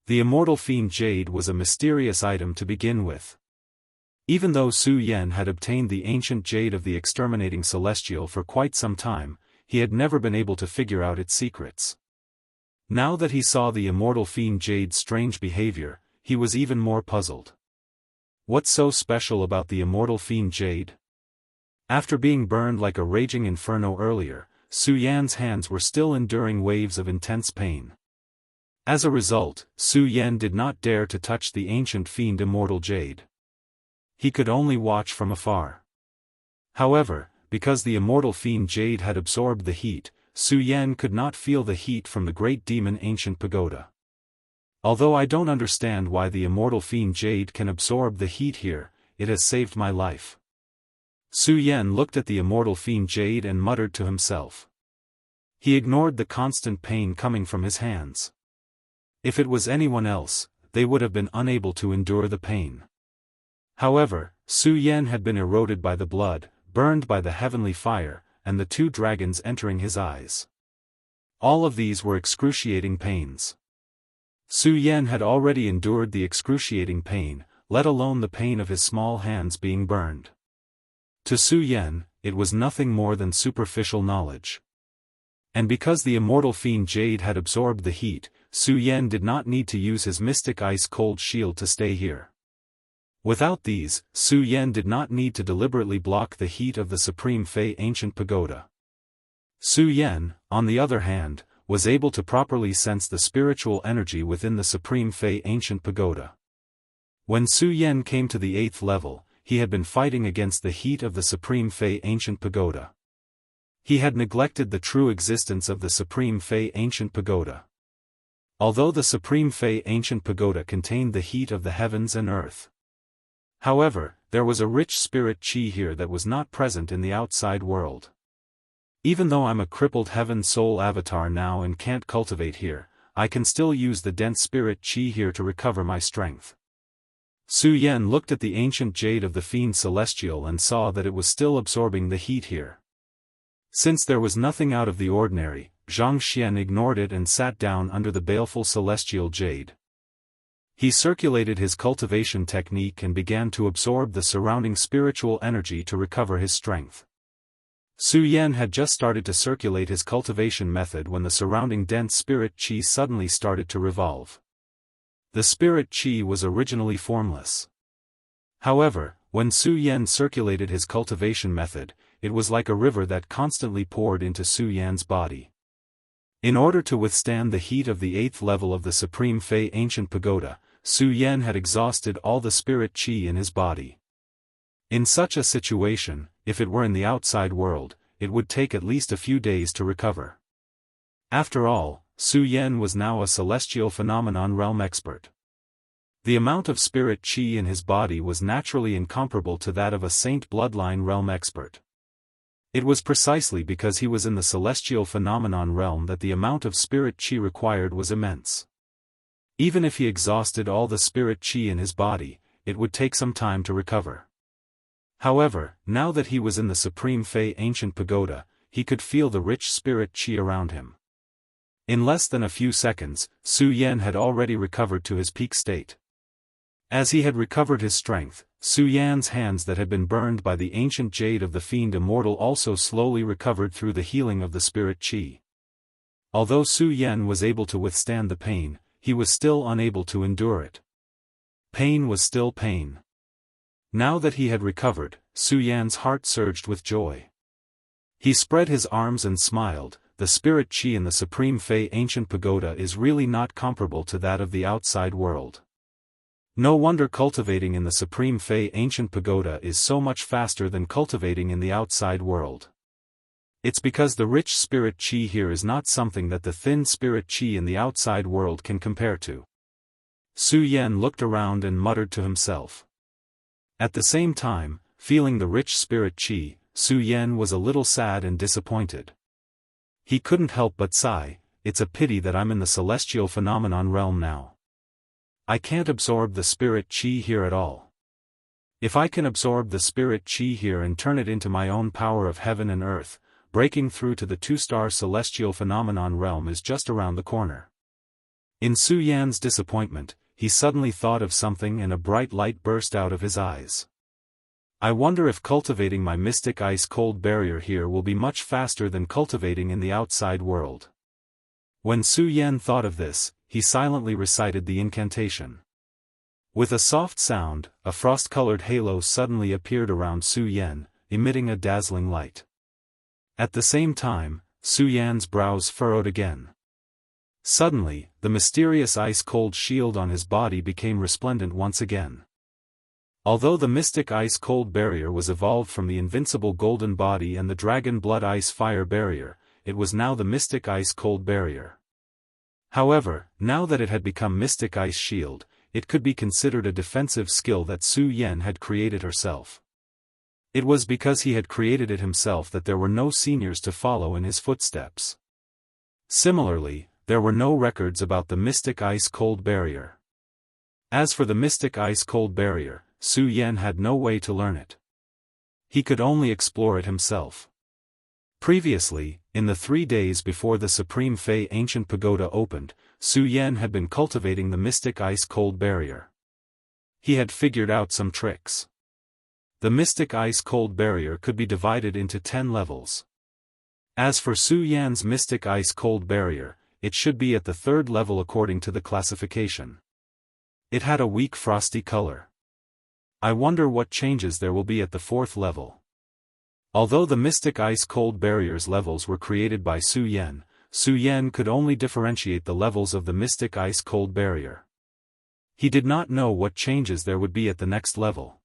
The immortal fiend jade was a mysterious item to begin with. Even though Su Yan had obtained the ancient jade of the exterminating celestial for quite some time, he had never been able to figure out its secrets. Now that he saw the immortal fiend jade's strange behavior, he was even more puzzled. What's so special about the immortal fiend jade? After being burned like a raging inferno earlier, Su Yan's hands were still enduring waves of intense pain. As a result, Su Yan did not dare to touch the ancient fiend immortal jade. He could only watch from afar. However, because the immortal fiend jade had absorbed the heat, Su Yan could not feel the heat from the great demon ancient pagoda. Although I don't understand why the immortal fiend jade can absorb the heat here, it has saved my life. Su Yan looked at the immortal fiend jade and muttered to himself. He ignored the constant pain coming from his hands. If it was anyone else, they would have been unable to endure the pain. However, Su Yan had been eroded by the blood, burned by the heavenly fire, and the two dragons entering his eyes. All of these were excruciating pains. Su Yan had already endured the excruciating pain, let alone the pain of his small hands being burned. To Su Yan, it was nothing more than superficial knowledge. And because the immortal fiend jade had absorbed the heat, Su Yan did not need to use his mystic ice-cold shield to stay here. Without these, Su Yan did not need to deliberately block the heat of the Supreme Fey ancient pagoda. Su Yan, on the other hand, was able to properly sense the spiritual energy within the Supreme Fey ancient pagoda. When Su Yan came to the 8th level, he had been fighting against the heat of the Supreme Fey Ancient Pagoda. He had neglected the true existence of the Supreme Fey Ancient Pagoda. Although the Supreme Fey Ancient Pagoda contained the heat of the heavens and earth. However, there was a rich spirit chi here that was not present in the outside world. Even though I'm a crippled heaven soul avatar now and can't cultivate here, I can still use the dense spirit chi here to recover my strength. Su Yan looked at the ancient jade of the fiend celestial and saw that it was still absorbing the heat here. Since there was nothing out of the ordinary, Zhang Xian ignored it and sat down under the baleful celestial jade. He circulated his cultivation technique and began to absorb the surrounding spiritual energy to recover his strength. Su Yan had just started to circulate his cultivation method when the surrounding dense spirit chi suddenly started to revolve. The spirit chi was originally formless. However, when Su Yan circulated his cultivation method, it was like a river that constantly poured into Su Yan's body. In order to withstand the heat of the 8th level of the Supreme Fey Ancient Pagoda, Su Yan had exhausted all the spirit chi in his body. In such a situation, if it were in the outside world, it would take at least a few days to recover. After all, Su Yan was now a celestial phenomenon realm expert. The amount of spirit chi in his body was naturally incomparable to that of a saint bloodline realm expert. It was precisely because he was in the celestial phenomenon realm that the amount of spirit chi required was immense. Even if he exhausted all the spirit chi in his body, it would take some time to recover. However, now that he was in the Supreme Fey Ancient Pagoda, he could feel the rich spirit chi around him. In less than a few seconds, Su Yan had already recovered to his peak state. As he had recovered his strength, Su Yan's hands that had been burned by the ancient jade of the fiend immortal also slowly recovered through the healing of the spirit chi. Although Su Yan was able to withstand the pain, he was still unable to endure it. Pain was still pain. Now that he had recovered, Su Yan's heart surged with joy. He spread his arms and smiled. The spirit chi in the Supreme Fey Ancient Pagoda is really not comparable to that of the outside world. No wonder cultivating in the Supreme Fey Ancient Pagoda is so much faster than cultivating in the outside world. It's because the rich spirit chi here is not something that the thin spirit chi in the outside world can compare to. Su Yan looked around and muttered to himself. At the same time, feeling the rich spirit chi, Su Yan was a little sad and disappointed. He couldn't help but sigh, it's a pity that I'm in the celestial phenomenon realm now. I can't absorb the spirit chi here at all. If I can absorb the spirit chi here and turn it into my own power of heaven and earth, breaking through to the 2-star celestial phenomenon realm is just around the corner. In Su Yan's disappointment, he suddenly thought of something and a bright light burst out of his eyes. I wonder if cultivating my mystic ice-cold barrier here will be much faster than cultivating in the outside world. When Su Yan thought of this, he silently recited the incantation. With a soft sound, a frost-colored halo suddenly appeared around Su Yan, emitting a dazzling light. At the same time, Su Yan's brows furrowed again. Suddenly, the mysterious ice-cold shield on his body became resplendent once again. Although the mystic ice-cold barrier was evolved from the invincible golden body and the dragon blood ice-fire barrier, it was now the mystic ice-cold barrier. However, now that it had become mystic ice shield, it could be considered a defensive skill that Su Yan had created herself. It was because he had created it himself that there were no seniors to follow in his footsteps. Similarly, there were no records about the mystic ice-cold barrier. As for the mystic ice-cold barrier, Su Yan had no way to learn it. He could only explore it himself. Previously, in the 3 days before the Supreme Fey Ancient Pagoda opened, Su Yan had been cultivating the mystic ice-cold barrier. He had figured out some tricks. The mystic ice-cold barrier could be divided into 10 levels. As for Su Yan's mystic ice-cold barrier, it should be at the 3rd level according to the classification. It had a weak frosty color. I wonder what changes there will be at the 4th level. Although the mystic ice-cold barrier's levels were created by Su Yan could only differentiate the levels of the mystic ice-cold barrier. He did not know what changes there would be at the next level.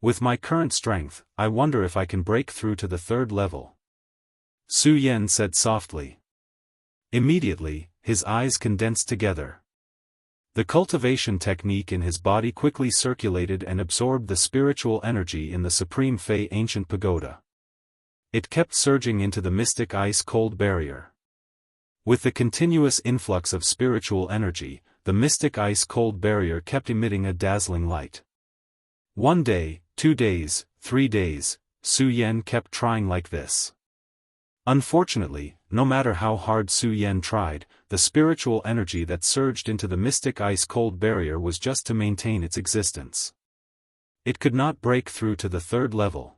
With my current strength, I wonder if I can break through to the third level. Su Yan said softly. Immediately, his eyes condensed together. The cultivation technique in his body quickly circulated and absorbed the spiritual energy in the Supreme Fei ancient pagoda. It kept surging into the mystic ice-cold barrier. With the continuous influx of spiritual energy, the mystic ice-cold barrier kept emitting a dazzling light. 1 day, 2 days, 3 days, Su Yan kept trying like this. Unfortunately, no matter how hard Su Yan tried, the spiritual energy that surged into the mystic ice-cold barrier was just to maintain its existence. It could not break through to the third level.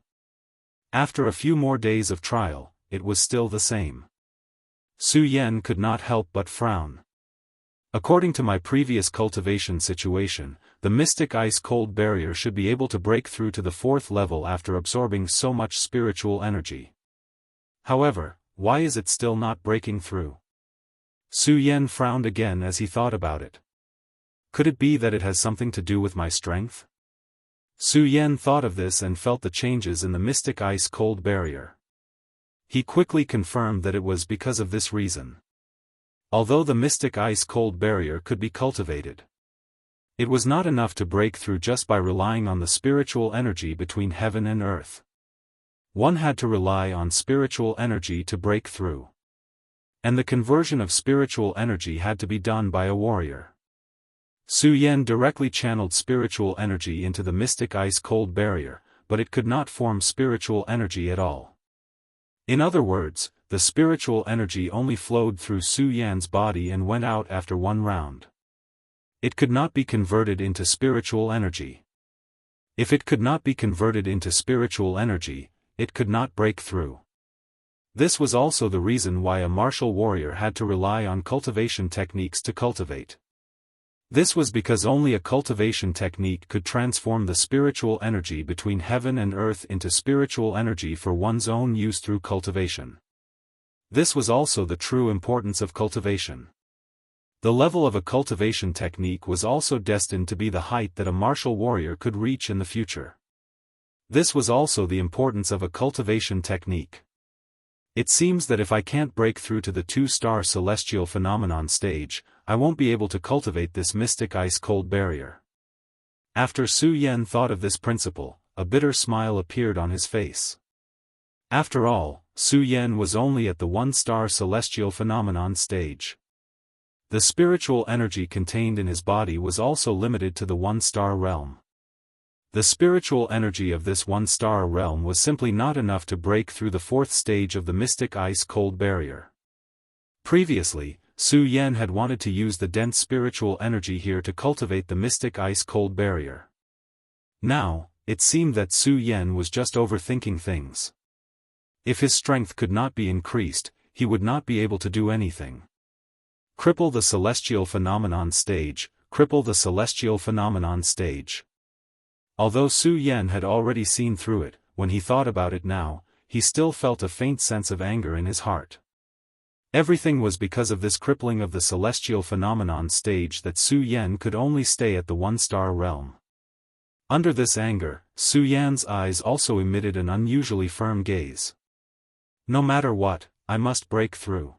After a few more days of trial, it was still the same. Su Yan could not help but frown. According to my previous cultivation situation, the mystic ice-cold barrier should be able to break through to the fourth level after absorbing so much spiritual energy. However, why is it still not breaking through? Su Yan frowned again as he thought about it. Could it be that it has something to do with my strength? Su Yan thought of this and felt the changes in the mystic ice-cold barrier. He quickly confirmed that it was because of this reason. Although the mystic ice-cold barrier could be cultivated, it was not enough to break through just by relying on the spiritual energy between heaven and earth. One had to rely on spiritual energy to break through. And the conversion of spiritual energy had to be done by a warrior. Su Yan directly channeled spiritual energy into the mystic ice-cold barrier, but it could not form spiritual energy at all. In other words, the spiritual energy only flowed through Su Yan's body and went out after 1 round. It could not be converted into spiritual energy. If it could not be converted into spiritual energy, it could not break through. This was also the reason why a martial warrior had to rely on cultivation techniques to cultivate. This was because only a cultivation technique could transform the spiritual energy between heaven and earth into spiritual energy for one's own use through cultivation. This was also the true importance of cultivation. The level of a cultivation technique was also destined to be the height that a martial warrior could reach in the future. This was also the importance of a cultivation technique. It seems that if I can't break through to the 2-star celestial phenomenon stage, I won't be able to cultivate this mystic ice-cold barrier. After Su Yan thought of this principle, a bitter smile appeared on his face. After all, Su Yan was only at the 1-star celestial phenomenon stage. The spiritual energy contained in his body was also limited to the 1-star realm. The spiritual energy of this 1-star realm was simply not enough to break through the 4th stage of the mystic ice-cold barrier. Previously, Su Yan had wanted to use the dense spiritual energy here to cultivate the mystic ice-cold barrier. Now, it seemed that Su Yan was just overthinking things. If his strength could not be increased, he would not be able to do anything. Cripple the celestial phenomenon stage, cripple the celestial phenomenon stage. Although Su Yan had already seen through it, when he thought about it now, he still felt a faint sense of anger in his heart. Everything was because of this crippling of the celestial phenomenon stage that Su Yan could only stay at the 1-star realm. Under this anger, Su Yan's eyes also emitted an unusually firm gaze. No matter what, I must break through.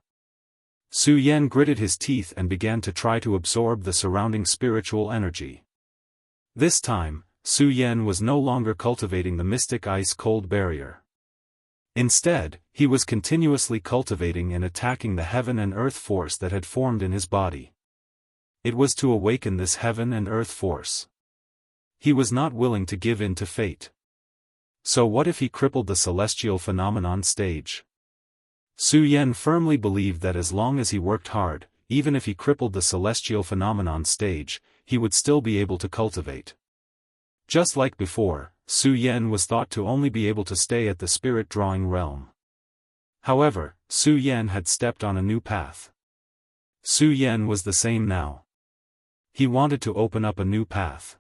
Su Yan gritted his teeth and began to try to absorb the surrounding spiritual energy. This time, Su Yan was no longer cultivating the mystic ice-cold barrier. Instead, he was continuously cultivating and attacking the heaven and earth force that had formed in his body. It was to awaken this heaven and earth force. He was not willing to give in to fate. So what if he crippled the celestial phenomenon stage? Su Yan firmly believed that as long as he worked hard, even if he crippled the celestial phenomenon stage, he would still be able to cultivate. Just like before, Su Yan was thought to only be able to stay at the spirit-drawing realm. However, Su Yan had stepped on a new path. Su Yan was the same now. He wanted to open up a new path.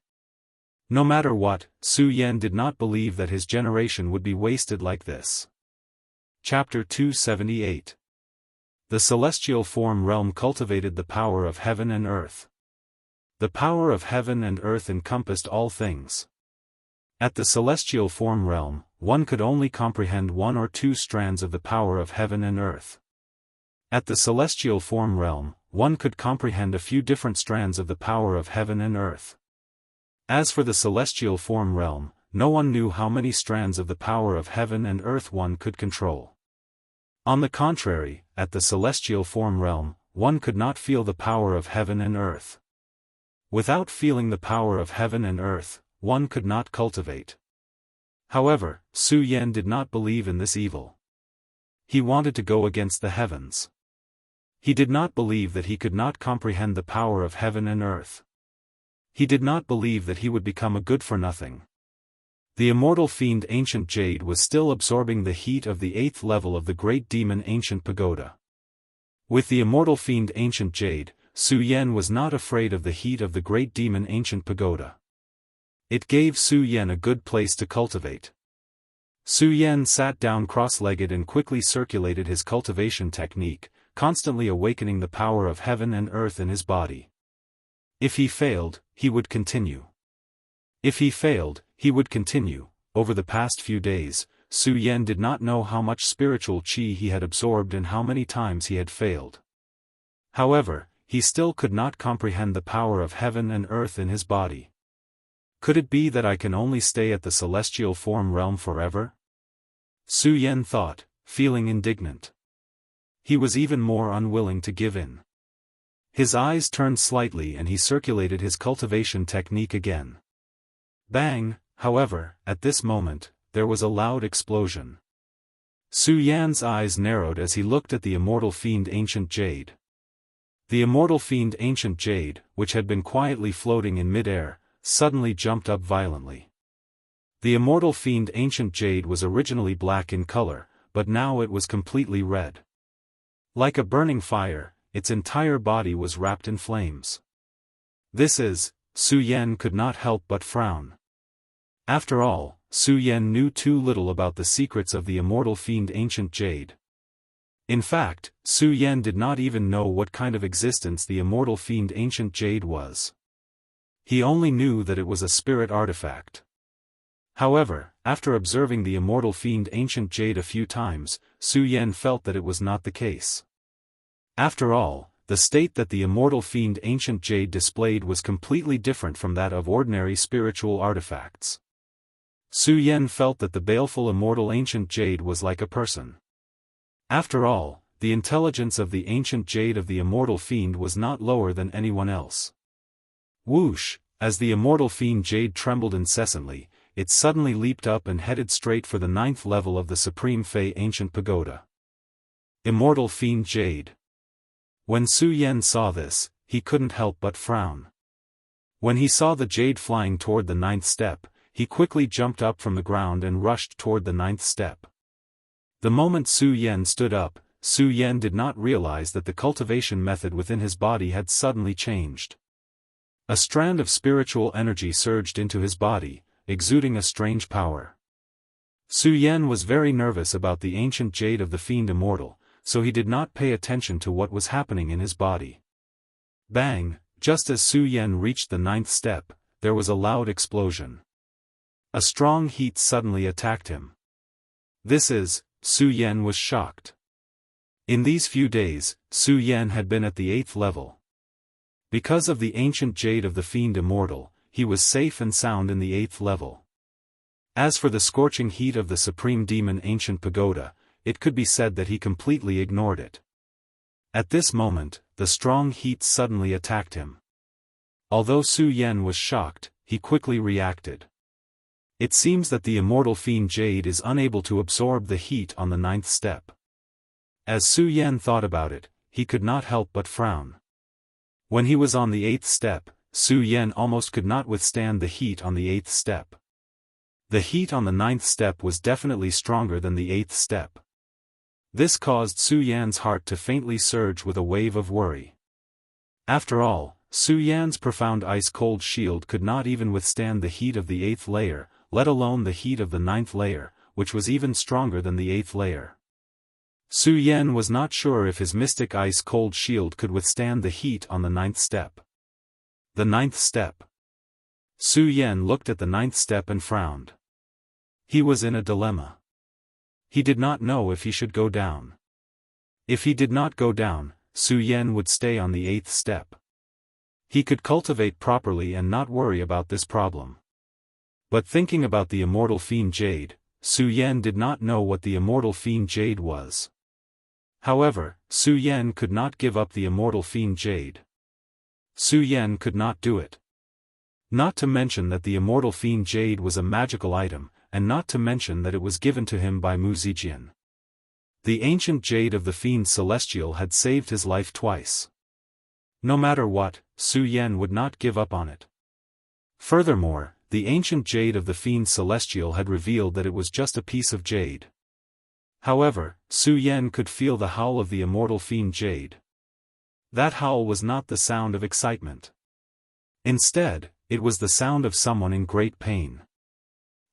No matter what, Su Yan did not believe that his generation would be wasted like this. Chapter 278. The celestial form realm cultivated the power of heaven and earth. The power of heaven and earth encompassed all things. At the celestial form realm, one could only comprehend one or two strands of the power of heaven and earth. At the celestial form realm, one could comprehend a few different strands of the power of heaven and earth. As for the celestial form realm, no one knew how many strands of the power of heaven and earth one could control. On the contrary, at the celestial form realm, one could not feel the power of heaven and earth. Without feeling the power of heaven and earth, one could not cultivate. However, Su Yan did not believe in this evil. He wanted to go against the heavens. He did not believe that he could not comprehend the power of heaven and earth. He did not believe that he would become a good-for-nothing. The immortal fiend Ancient Jade was still absorbing the heat of the 8th level of the great demon Ancient Pagoda. With the immortal fiend Ancient Jade, Su Yan was not afraid of the heat of the great demon Ancient Pagoda. It gave Su Yan a good place to cultivate. Su Yan sat down cross-legged and quickly circulated his cultivation technique, constantly awakening the power of heaven and earth in his body. If he failed, he would continue. If he failed, he would continue. Over the past few days, Su Yan did not know how much spiritual qi he had absorbed and how many times he had failed. However, he still could not comprehend the power of heaven and earth in his body. Could it be that I can only stay at the celestial form realm forever? Su Yan thought, feeling indignant. He was even more unwilling to give in. His eyes turned slightly and he circulated his cultivation technique again. Bang, however, at this moment, there was a loud explosion. Su Yan's eyes narrowed as he looked at the immortal fiend Ancient Jade. The immortal fiend Ancient Jade, which had been quietly floating in mid-air, suddenly jumped up violently. The immortal fiend Ancient Jade was originally black in color, but now it was completely red. Like a burning fire, its entire body was wrapped in flames. Su Yan could not help but frown. After all, Su Yan knew too little about the secrets of the immortal fiend Ancient Jade. In fact, Su Yan did not even know what kind of existence the immortal fiend Ancient Jade was. He only knew that it was a spirit artifact. However, after observing the immortal fiend Ancient Jade a few times, Su Yan felt that it was not the case. After all, the state that the immortal fiend Ancient Jade displayed was completely different from that of ordinary spiritual artifacts. Su Yan felt that the baleful immortal Ancient Jade was like a person. After all, the intelligence of the Ancient Jade of the immortal fiend was not lower than anyone else. Whoosh, as the immortal fiend Jade trembled incessantly, it suddenly leaped up and headed straight for the 9th level of the Supreme Fey Ancient Pagoda. Immortal fiend Jade. When Su Yan saw this, he couldn't help but frown. When he saw the jade flying toward the 9th step, he quickly jumped up from the ground and rushed toward the 9th step. The moment Su Yan stood up, Su Yan did not realize that the cultivation method within his body had suddenly changed. A strand of spiritual energy surged into his body, exuding a strange power. Su Yan was very nervous about the Ancient Jade of the Fiend Immortal, so he did not pay attention to what was happening in his body. Bang, just as Su Yan reached the 9th step, there was a loud explosion. A strong heat suddenly attacked him. Su Yan was shocked. In these few days, Su Yan had been at the 8th level. Because of the Ancient Jade of the Fiend Immortal, he was safe and sound in the 8th level. As for the scorching heat of the Supreme Demon Ancient Pagoda, it could be said that he completely ignored it. At this moment, the strong heat suddenly attacked him. Although Su Yan was shocked, he quickly reacted. It seems that the immortal fiend Jade is unable to absorb the heat on the 9th step. As Su Yan thought about it, he could not help but frown. When he was on the 8th step, Su Yan almost could not withstand the heat on the 8th step. The heat on the 9th step was definitely stronger than the 8th step. This caused Su Yan's heart to faintly surge with a wave of worry. After all, Su Yan's profound ice-cold shield could not even withstand the heat of the 8th layer, let alone the heat of the 9th layer, which was even stronger than the 8th layer. Su Yan was not sure if his mystic ice-cold shield could withstand the heat on the 9th step. The 9th step. Su Yan looked at the 9th step and frowned. He was in a dilemma. He did not know if he should go down. If he did not go down, Su Yan would stay on the 8th step. He could cultivate properly and not worry about this problem. But thinking about the immortal fiend jade, Su Yan did not know what the immortal fiend jade was. However, Su Yan could not give up the immortal fiend jade. Su Yan could not do it. Not to mention that the immortal fiend jade was a magical item, and not to mention that it was given to him by Mu Zijian. The ancient jade of the fiend celestial had saved his life twice. No matter what, Su Yan would not give up on it. Furthermore, the ancient jade of the fiend celestial had revealed that it was just a piece of jade. However, Su Yan could feel the howl of the immortal fiend jade. That howl was not the sound of excitement. Instead, it was the sound of someone in great pain.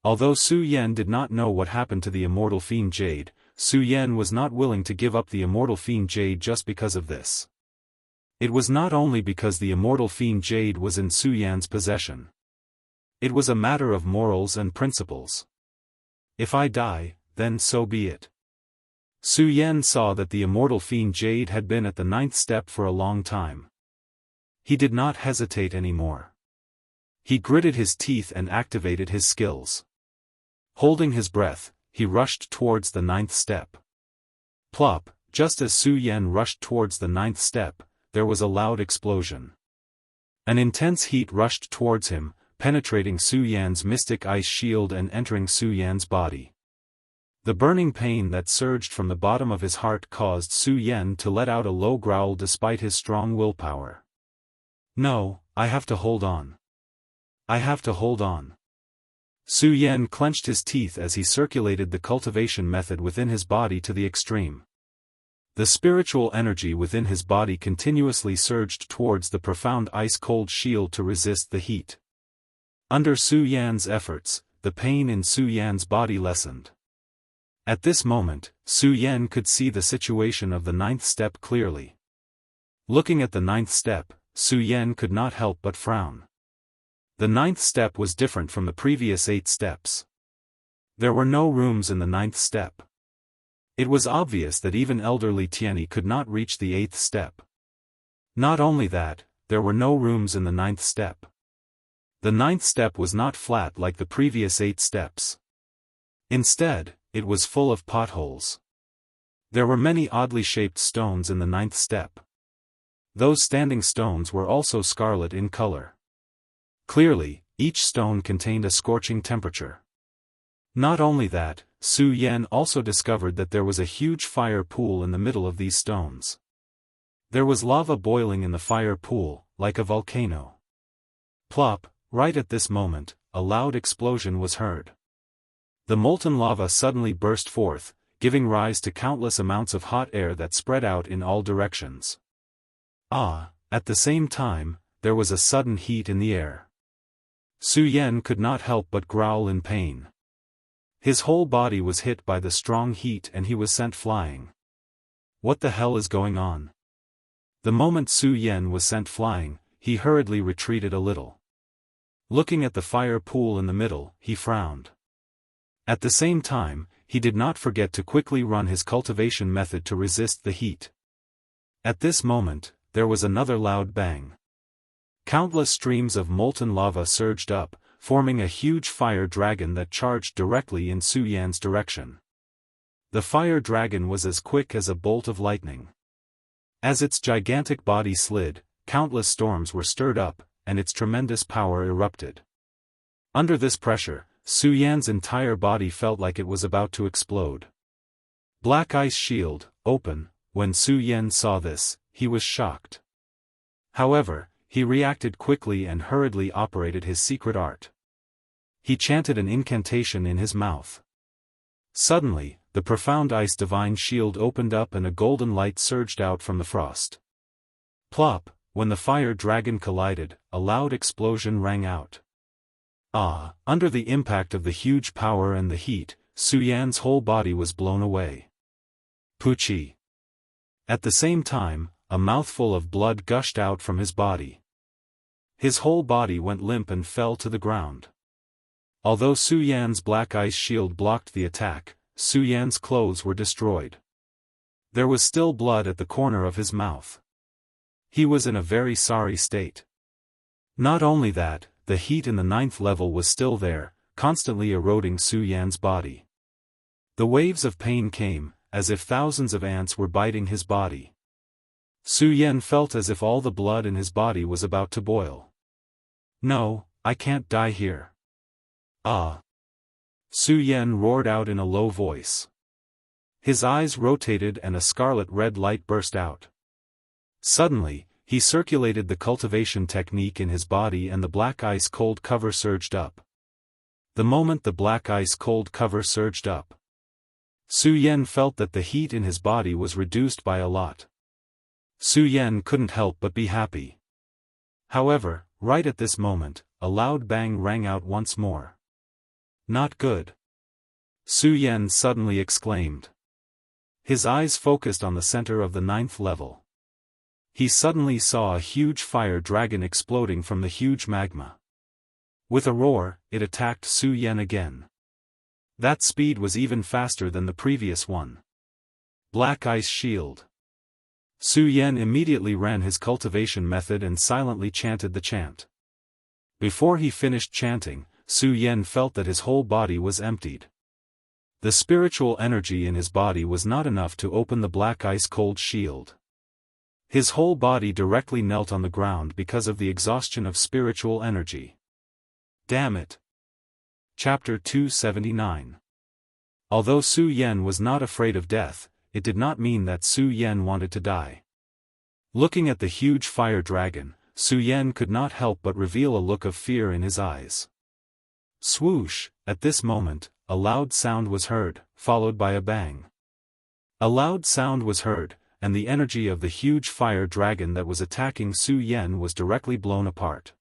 Although Su Yan did not know what happened to the immortal fiend jade, Su Yan was not willing to give up the immortal fiend jade just because of this. It was not only because the immortal fiend jade was in Su Yan's possession. It was a matter of morals and principles. If I die, then so be it. Su Yan saw that the immortal fiend jade had been at the 9th step for a long time. He did not hesitate anymore. He gritted his teeth and activated his skills. Holding his breath, he rushed towards the 9th step. Plop, just as Su Yan rushed towards the 9th step, there was a loud explosion. An intense heat rushed towards him, penetrating Su Yan's mystic ice shield and entering Su Yan's body. The burning pain that surged from the bottom of his heart caused Su Yan to let out a low growl despite his strong willpower. No, I have to hold on. I have to hold on. Su Yan clenched his teeth as he circulated the cultivation method within his body to the extreme. The spiritual energy within his body continuously surged towards the profound ice-cold shield to resist the heat. Under Su Yan's efforts, the pain in Su Yan's body lessened. At this moment, Su Yan could see the situation of the 9th step clearly. Looking at the 9th step, Su Yan could not help but frown. The 9th step was different from the previous 8 steps. There were no rooms in the 9th step. It was obvious that even elderly Tianyi could not reach the 8th step. Not only that, there were no rooms in the 9th step. The 9th step was not flat like the previous 8 steps. Instead, it was full of potholes. There were many oddly shaped stones in the 9th step. Those standing stones were also scarlet in color. Clearly, each stone contained a scorching temperature. Not only that, Su Yan also discovered that there was a huge fire pool in the middle of these stones. There was lava boiling in the fire pool, like a volcano. Plop, right at this moment, a loud explosion was heard. The molten lava suddenly burst forth, giving rise to countless amounts of hot air that spread out in all directions. At the same time, there was a sudden heat in the air. Su Yan could not help but growl in pain. His whole body was hit by the strong heat and he was sent flying. What the hell is going on? The moment Su Yan was sent flying, he hurriedly retreated a little. Looking at the fire pool in the middle, he frowned. At the same time, he did not forget to quickly run his cultivation method to resist the heat. At this moment, there was another loud bang. Countless streams of molten lava surged up, forming a huge fire dragon that charged directly in Su Yan's direction. The fire dragon was as quick as a bolt of lightning. As its gigantic body slid, countless storms were stirred up, and its tremendous power erupted. Under this pressure, Su Yan's entire body felt like it was about to explode. Black ice shield, open. When Su Yan saw this, he was shocked. However, he reacted quickly and hurriedly operated his secret art. He chanted an incantation in his mouth. Suddenly, the profound ice divine shield opened up and a golden light surged out from the frost. Plop, when the fire dragon collided, a loud explosion rang out. Under the impact of the huge power and the heat, Su Yan's whole body was blown away. Puchi. At the same time, a mouthful of blood gushed out from his body. His whole body went limp and fell to the ground. Although Su Yan's black ice shield blocked the attack, Su Yan's clothes were destroyed. There was still blood at the corner of his mouth. He was in a very sorry state. Not only that, the heat in the 9th level was still there, constantly eroding Su Yan's body. The waves of pain came, as if thousands of ants were biting his body. Su Yan felt as if all the blood in his body was about to boil. "No, I can't die here." "Ah!" Su Yan roared out in a low voice. His eyes rotated and a scarlet-red light burst out. Suddenly, he circulated the cultivation technique in his body and the black ice-cold cover surged up. The moment the black ice-cold cover surged up, Su Yan felt that the heat in his body was reduced by a lot. Su Yan couldn't help but be happy. However, right at this moment, a loud bang rang out once more. "Not good!" Su Yan suddenly exclaimed. His eyes focused on the center of the 9th level. He suddenly saw a huge fire dragon exploding from the huge magma. With a roar, it attacked Su Yan again. That speed was even faster than the previous one. Black Ice Shield. Su Yan immediately ran his cultivation method and silently chanted the chant. Before he finished chanting, Su Yan felt that his whole body was emptied. The spiritual energy in his body was not enough to open the black ice-cold shield. His whole body directly knelt on the ground because of the exhaustion of spiritual energy. Damn it! Chapter 279. Although Su Yan was not afraid of death, it did not mean that Su Yan wanted to die. Looking at the huge fire dragon, Su Yan could not help but reveal a look of fear in his eyes. Swoosh! At this moment, a loud sound was heard, followed by a bang. A loud sound was heard, and the energy of the huge fire dragon that was attacking Su Yan was directly blown apart.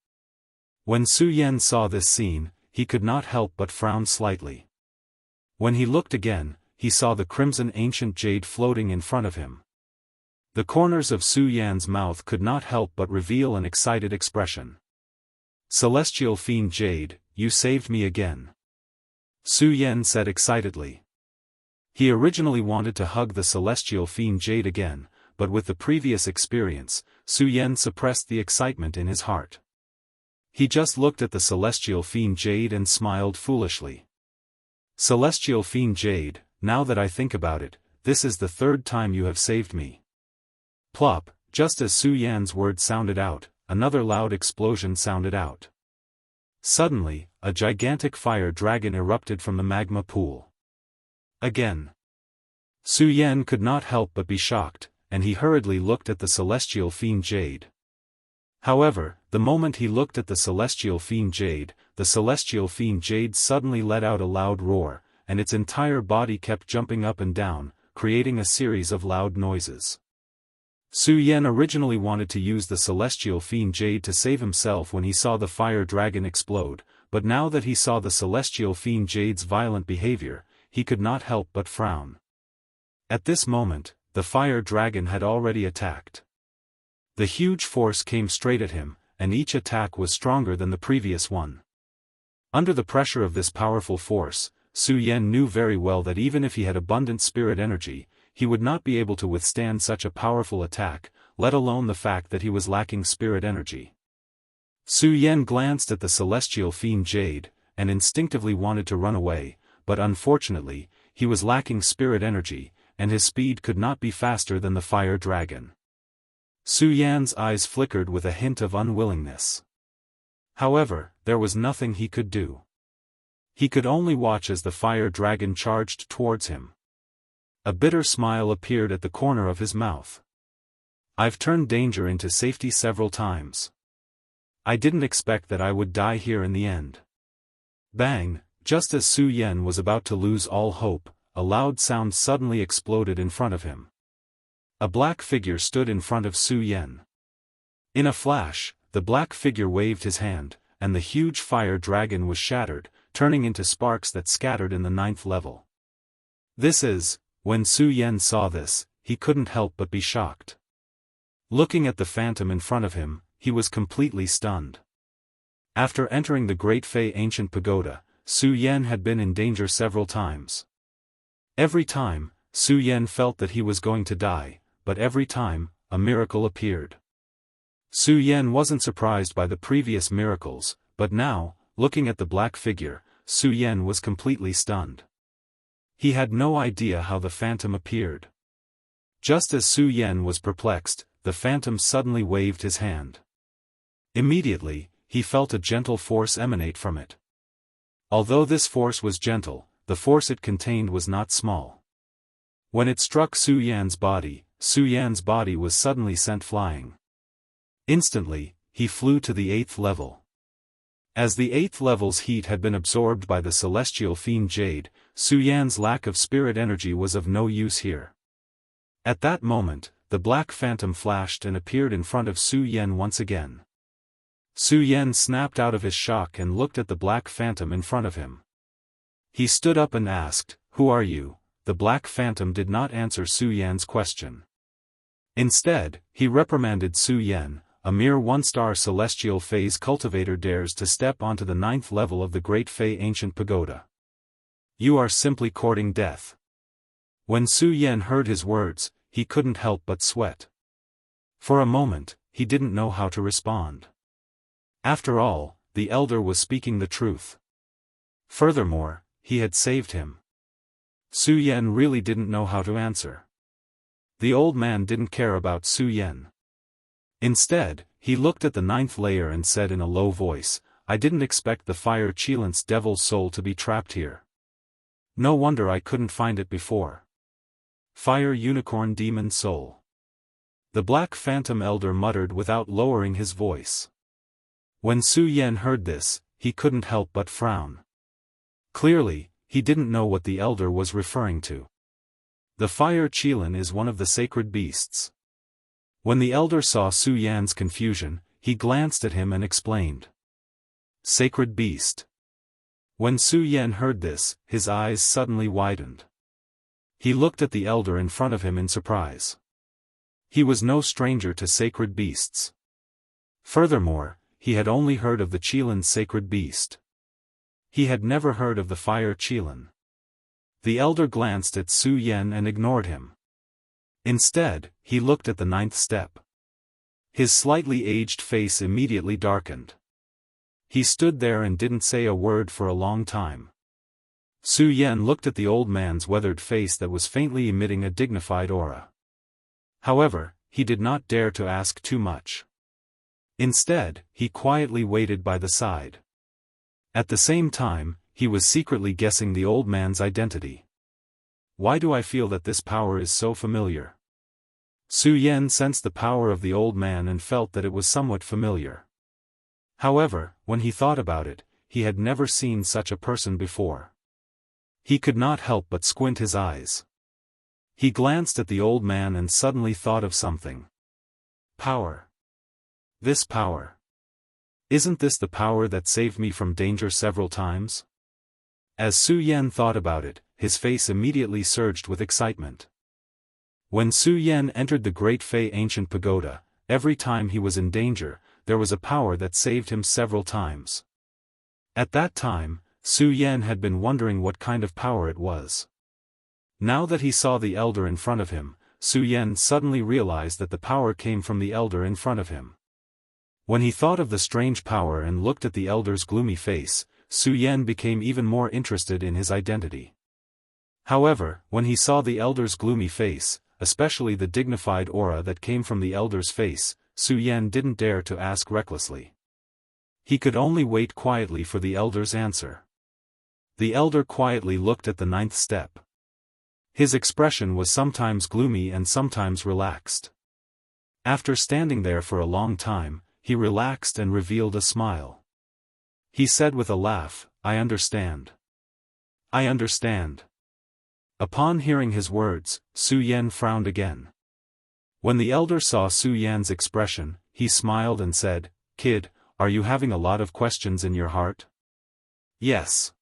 When Su Yan saw this scene, he could not help but frown slightly. When he looked again, he saw the crimson ancient jade floating in front of him. The corners of Su Yan's mouth could not help but reveal an excited expression. "Celestial Fiend Jade, you saved me again," Su Yan said excitedly. He originally wanted to hug the Celestial Fiend Jade again, but with the previous experience, Su Yan suppressed the excitement in his heart. He just looked at the Celestial Fiend Jade and smiled foolishly. "Celestial Fiend Jade, now that I think about it, this is the 3rd time you have saved me." Plop, just as Su Yan's words sounded out, another loud explosion sounded out. Suddenly, a gigantic fire dragon erupted from the magma pool. Again. Su Yan could not help but be shocked, and he hurriedly looked at the Celestial Fiend Jade. However, the moment he looked at the Celestial Fiend Jade suddenly let out a loud roar, and its entire body kept jumping up and down, creating a series of loud noises. Su Yan originally wanted to use the Celestial Fiend Jade to save himself when he saw the fire dragon explode, but now that he saw the Celestial Fiend Jade's violent behavior, he could not help but frown. At this moment, the fire dragon had already attacked. The huge force came straight at him, and each attack was stronger than the previous one. Under the pressure of this powerful force, Su Yan knew very well that even if he had abundant spirit energy, he would not be able to withstand such a powerful attack, let alone the fact that he was lacking spirit energy. Su Yan glanced at the Celestial Fiend Jade, and instinctively wanted to run away, but unfortunately, he was lacking spirit energy, and his speed could not be faster than the fire dragon. Su Yan's eyes flickered with a hint of unwillingness. However, there was nothing he could do. He could only watch as the fire dragon charged towards him. A bitter smile appeared at the corner of his mouth. "I've turned danger into safety several times. I didn't expect that I would die here in the end." Bang! Just as Su Yan was about to lose all hope, a loud sound suddenly exploded in front of him. A black figure stood in front of Su Yan. In a flash, the black figure waved his hand, and the huge fire dragon was shattered, turning into sparks that scattered in the 9th level. When Su Yan saw this, he couldn't help but be shocked. Looking at the phantom in front of him, he was completely stunned. After entering the Great Fei ancient pagoda, Su Yan had been in danger several times. Every time, Su Yan felt that he was going to die, but every time, a miracle appeared. Su Yan wasn't surprised by the previous miracles, but now, looking at the black figure, Su Yan was completely stunned. He had no idea how the phantom appeared. Just as Su Yan was perplexed, the phantom suddenly waved his hand. Immediately, he felt a gentle force emanate from it. Although this force was gentle, the force it contained was not small. When it struck Su Yan's body was suddenly sent flying. Instantly, he flew to the 8th level. As the 8th level's heat had been absorbed by the celestial fiend jade, Su Yan's lack of spirit energy was of no use here. At that moment, the black phantom flashed and appeared in front of Su Yan once again. Su Yan snapped out of his shock and looked at the black phantom in front of him. He stood up and asked, "Who are you?" The black phantom did not answer Su Yan's question. Instead, he reprimanded Su Yan. A mere one-star celestial phase cultivator dares to step onto the 9th level of the Great Fei ancient pagoda. You are simply courting death. When Su Yan heard his words, he couldn't help but sweat. For a moment, he didn't know how to respond. After all, the elder was speaking the truth. Furthermore, he had saved him. Su Yan really didn't know how to answer. The old man didn't care about Su Yan. Instead, he looked at the 9th layer and said in a low voice, "I didn't expect the fire Qilance devil's soul to be trapped here. No wonder I couldn't find it before. Fire unicorn demon soul." The black phantom elder muttered without lowering his voice. When Su Yan heard this, he couldn't help but frown. Clearly, he didn't know what the elder was referring to. The fire Qilin is one of the sacred beasts. When the elder saw Su Yan's confusion, he glanced at him and explained. Sacred beast. When Su Yan heard this, his eyes suddenly widened. He looked at the elder in front of him in surprise. He was no stranger to sacred beasts. Furthermore, he had only heard of the Qilin sacred beast. He had never heard of the fire Qilin. The elder glanced at Su Yan and ignored him. Instead, he looked at the 9th step. His slightly aged face immediately darkened. He stood there and didn't say a word for a long time. Su Yan looked at the old man's weathered face that was faintly emitting a dignified aura. However, he did not dare to ask too much. Instead, he quietly waited by the side. At the same time, he was secretly guessing the old man's identity. Why do I feel that this power is so familiar? Su Yan sensed the power of the old man and felt that it was somewhat familiar. However, when he thought about it, he had never seen such a person before. He could not help but squint his eyes. He glanced at the old man and suddenly thought of something. Power. This power. Isn't this the power that saved me from danger several times? As Su Yan thought about it, his face immediately surged with excitement. When Su Yan entered the Great Fei ancient pagoda, every time he was in danger, there was a power that saved him several times. At that time, Su Yan had been wondering what kind of power it was. Now that he saw the elder in front of him, Su Yan suddenly realized that the power came from the elder in front of him. When he thought of the strange power and looked at the elder's gloomy face, Su Yan became even more interested in his identity. However, when he saw the elder's gloomy face, especially the dignified aura that came from the elder's face, Su Yan didn't dare to ask recklessly. He could only wait quietly for the elder's answer. The elder quietly looked at the 9th step. His expression was sometimes gloomy and sometimes relaxed. After standing there for a long time, he relaxed and revealed a smile. He said with a laugh, "I understand. I understand." Upon hearing his words, Su Yan frowned again. When the elder saw Su Yan's expression, he smiled and said, "Kid, are you having a lot of questions in your heart?" "Yes."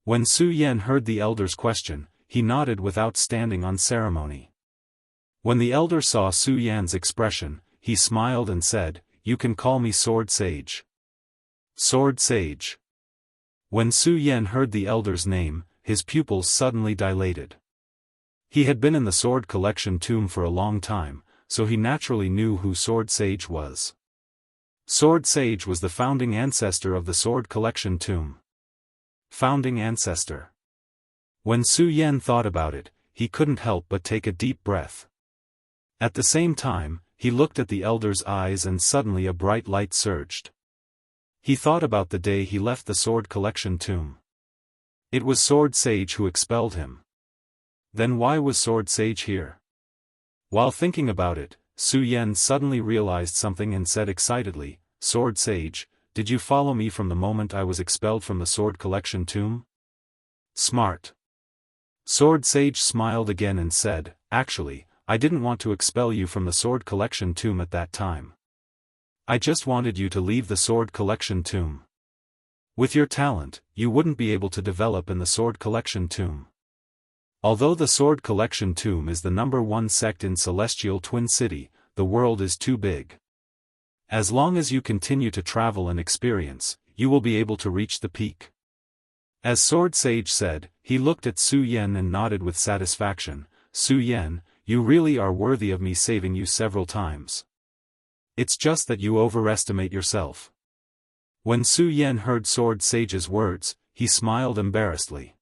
When Su Yan heard the elder's question, he nodded without standing on ceremony. When the elder saw Su Yan's expression, he smiled and said, "You can call me Sword Sage." Sword Sage. When Su Yan heard the elder's name, his pupils suddenly dilated. He had been in the sword collection tomb for a long time, so he naturally knew who Sword Sage was. Sword Sage was the founding ancestor of the sword collection tomb. Founding ancestor. When Su Yan thought about it, he couldn't help but take a deep breath. At the same time, he looked at the elder's eyes and suddenly a bright light surged. He thought about the day he left the sword collection tomb. It was Sword Sage who expelled him. Then why was Sword Sage here? While thinking about it, Su Yan suddenly realized something and said excitedly, "Sword Sage, did you follow me from the moment I was expelled from the sword collection tomb?" Smart. Sword Sage smiled again and said, "Actually, I didn't want to expel you from the sword collection tomb at that time. I just wanted you to leave the sword collection tomb. With your talent, you wouldn't be able to develop in the sword collection tomb. Although the sword collection tomb is the #1 sect in Celestial Twin City, the world is too big. As long as you continue to travel and experience, you will be able to reach the peak." As Sword Sage said, he looked at Su Yan and nodded with satisfaction. "Su Yan, you really are worthy of me saving you several times. It's just that you overestimate yourself." When Su Yan heard Sword Sage's words, he smiled embarrassedly.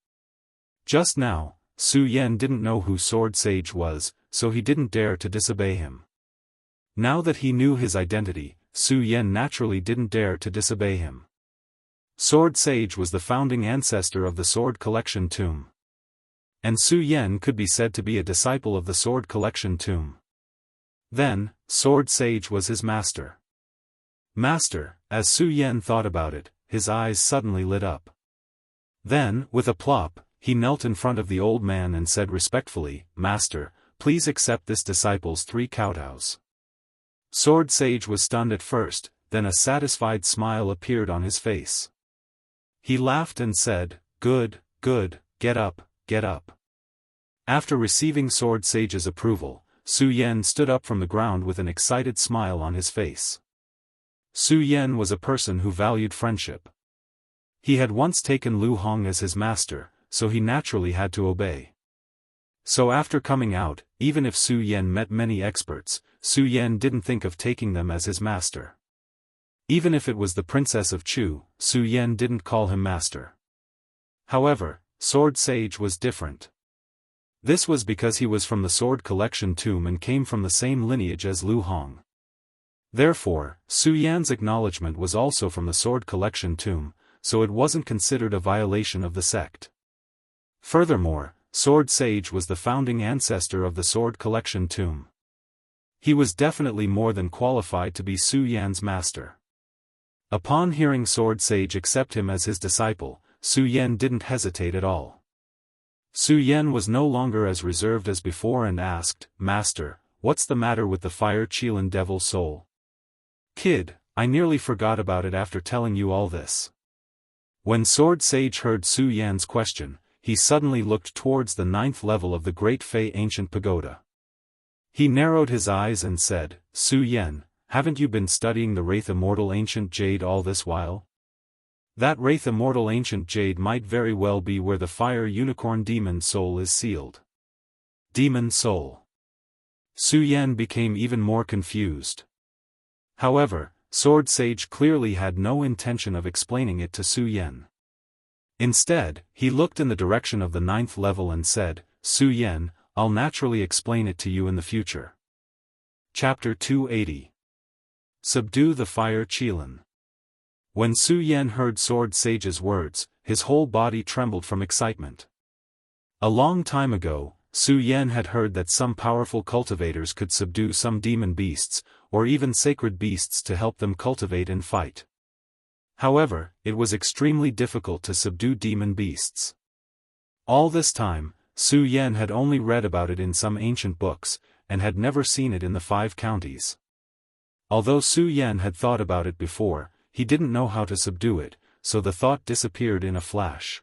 Just now, Su Yan didn't know who Sword Sage was, so he didn't dare to disobey him. Now that he knew his identity, Su Yan naturally didn't dare to disobey him. Sword Sage was the founding ancestor of the sword collection tomb. And Su Yan could be said to be a disciple of the sword collection tomb. Then, Sword Sage was his master. Master, as Su Yan thought about it, his eyes suddenly lit up. Then, with a plop, he knelt in front of the old man and said respectfully, "Master, please accept this disciple's 3 kowtows." Sword Sage was stunned at first, then a satisfied smile appeared on his face. He laughed and said, "Good, good, get up, get up." After receiving Sword Sage's approval, Su Yan stood up from the ground with an excited smile on his face. Su Yan was a person who valued friendship. He had once taken Lu Hong as his master, so he naturally had to obey. So after coming out, even if Su Yan met many experts, Su Yan didn't think of taking them as his master. Even if it was the Princess of Chu, Su Yan didn't call him master. However, Sword Sage was different. This was because he was from the sword collection tomb and came from the same lineage as Lu Hong. Therefore, Su Yan's acknowledgement was also from the sword collection tomb, so it wasn't considered a violation of the sect. Furthermore, Sword Sage was the founding ancestor of the sword collection tomb. He was definitely more than qualified to be Su Yan's master. Upon hearing Sword Sage accept him as his disciple, Su Yan didn't hesitate at all. Su Yan was no longer as reserved as before and asked, "Master, what's the matter with the Fire Qilin Devil Soul?" "Kid, I nearly forgot about it after telling you all this." When Sword Sage heard Su Yan's question, he suddenly looked towards the 9th level of the Great Fei Ancient Pagoda. He narrowed his eyes and said, "Su Yan, haven't you been studying the Wraith Immortal Ancient Jade all this while? That Wraith Immortal Ancient Jade might very well be where the Fire Unicorn Demon Soul is sealed." Demon Soul. Su Yan became even more confused. However, Sword Sage clearly had no intention of explaining it to Su Yan. Instead, he looked in the direction of the 9th level and said, "Su Yan, I'll naturally explain it to you in the future." Chapter 280. Subdue the Fire Qilin. When Su Yan heard Sword Sage's words, his whole body trembled from excitement. A long time ago, Su Yan had heard that some powerful cultivators could subdue some demon beasts, or even sacred beasts to help them cultivate and fight. However, it was extremely difficult to subdue demon beasts. All this time, Su Yan had only read about it in some ancient books, and had never seen it in the 5 counties. Although Su Yan had thought about it before, he didn't know how to subdue it, so the thought disappeared in a flash.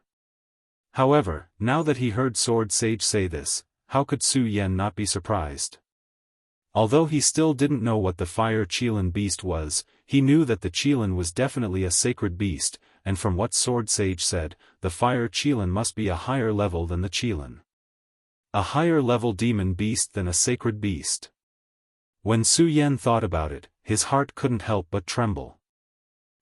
However, now that he heard Sword Sage say this, how could Su Yan not be surprised? Although he still didn't know what the Fire Qilin beast was, he knew that the Qilin was definitely a sacred beast, and from what Sword Sage said, the fire Qilin must be a higher level than the Qilin. A higher level demon beast than a sacred beast. When Su Yan thought about it, his heart couldn't help but tremble.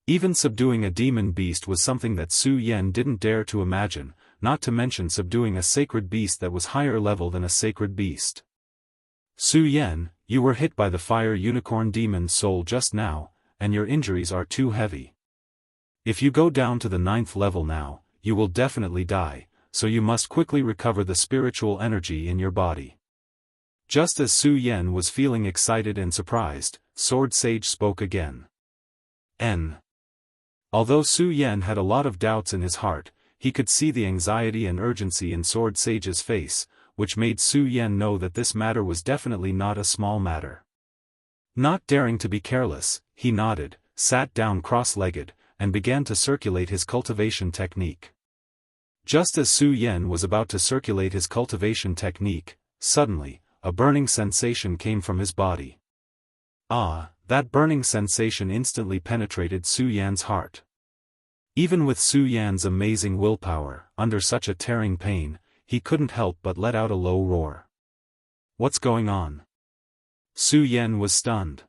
Even subduing a demon beast was something that Su Yan didn't dare to imagine, not to mention subduing a sacred beast that was higher level than a sacred beast. Su Yan, you were hit by the fire unicorn demon soul just now, and your injuries are too heavy. If you go down to the 9th level now, you will definitely die, so you must quickly recover the spiritual energy in your body. Just as Su Yan was feeling excited and surprised, Sword Sage spoke again. Although Su Yan had a lot of doubts in his heart, he could see the anxiety and urgency in Sword Sage's face, which made Su Yan know that this matter was definitely not a small matter. Not daring to be careless, he nodded, sat down cross-legged, and began to circulate his cultivation technique. Just as Su Yan was about to circulate his cultivation technique, suddenly, a burning sensation came from his body. That burning sensation instantly penetrated Su Yan's heart. Even with Su Yan's amazing willpower, under such a tearing pain, he couldn't help but let out a low roar. What's going on? Su Yan was stunned.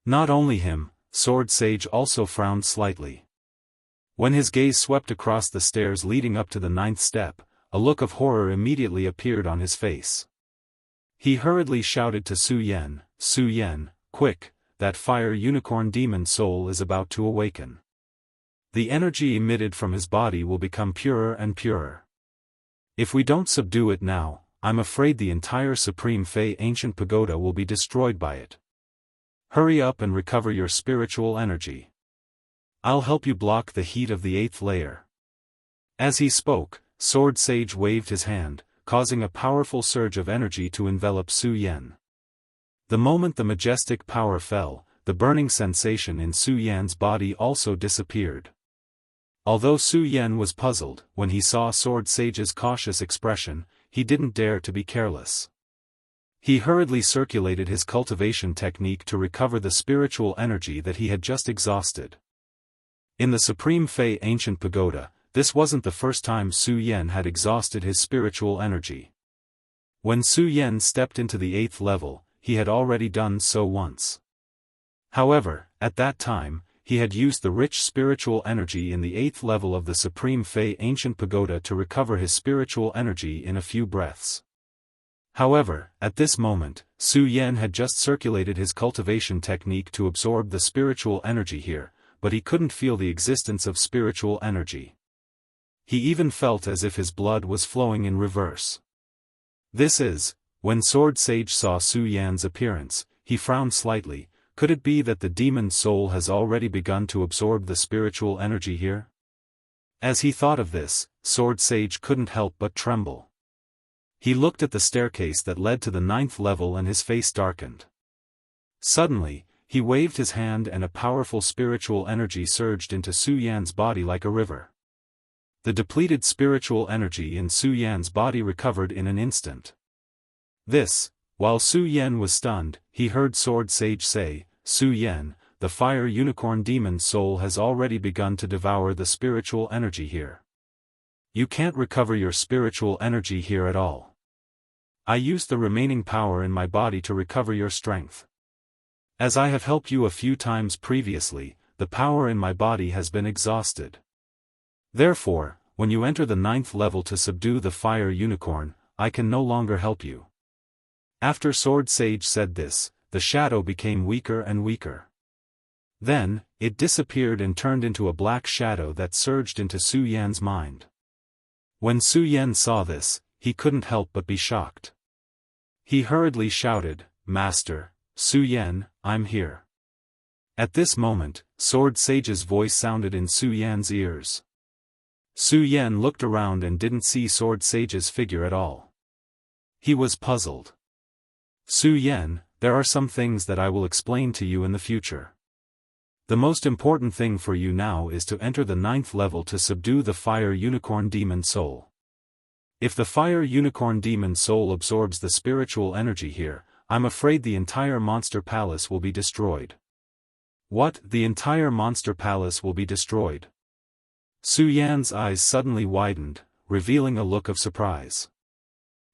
Not only him, Sword Sage also frowned slightly. When his gaze swept across the stairs leading up to the 9th step, a look of horror immediately appeared on his face. He hurriedly shouted to Su Yan, quick, that fire unicorn demon soul is about to awaken. The energy emitted from his body will become purer and purer. If we don't subdue it now, I'm afraid the entire Supreme Fey Ancient Pagoda will be destroyed by it. Hurry up and recover your spiritual energy. I'll help you block the heat of the 8th layer. As he spoke, Sword Sage waved his hand, causing a powerful surge of energy to envelop Su Yan. The moment the majestic power fell, the burning sensation in Su Yan's body also disappeared. Although Su Yan was puzzled, when he saw Sword Sage's cautious expression, he didn't dare to be careless. He hurriedly circulated his cultivation technique to recover the spiritual energy that he had just exhausted. In the Supreme Fey Ancient Pagoda, this wasn't the first time Su Yan had exhausted his spiritual energy. When Su Yan stepped into the 8th level, he had already done so once. However, at that time, he had used the rich spiritual energy in the 8th level of the Supreme Fey Ancient Pagoda to recover his spiritual energy in a few breaths. However, at this moment, Su Yan had just circulated his cultivation technique to absorb the spiritual energy here, but he couldn't feel the existence of spiritual energy. He even felt as if his blood was flowing in reverse. When Sword Sage saw Su Yan's appearance, he frowned slightly. Could it be that the demon soul has already begun to absorb the spiritual energy here? As he thought of this, Sword Sage couldn't help but tremble. He looked at the staircase that led to the 9th level and his face darkened. Suddenly, he waved his hand and a powerful spiritual energy surged into Su Yan's body like a river. The depleted spiritual energy in Su Yan's body recovered in an instant. While Su Yan was stunned, he heard Sword Sage say, Su Yan, the fire unicorn demon soul has already begun to devour the spiritual energy here. You can't recover your spiritual energy here at all. I used the remaining power in my body to recover your strength. As I have helped you a few times previously, the power in my body has been exhausted. Therefore, when you enter the 9th level to subdue the fire unicorn, I can no longer help you. After Sword Sage said this, the shadow became weaker and weaker. Then, it disappeared and turned into a black shadow that surged into Su Yan's mind. When Su Yan saw this, he couldn't help but be shocked. He hurriedly shouted, Master, Su Yan, I'm here. At this moment, Sword Sage's voice sounded in Su Yan's ears. Su Yan looked around and didn't see Sword Sage's figure at all. He was puzzled. Su Yan, there are some things that I will explain to you in the future. The most important thing for you now is to enter the 9th level to subdue the fire unicorn demon soul. If the fire unicorn demon soul absorbs the spiritual energy here, I'm afraid the entire monster palace will be destroyed. What, the entire monster palace will be destroyed? Su Yan's eyes suddenly widened, revealing a look of surprise.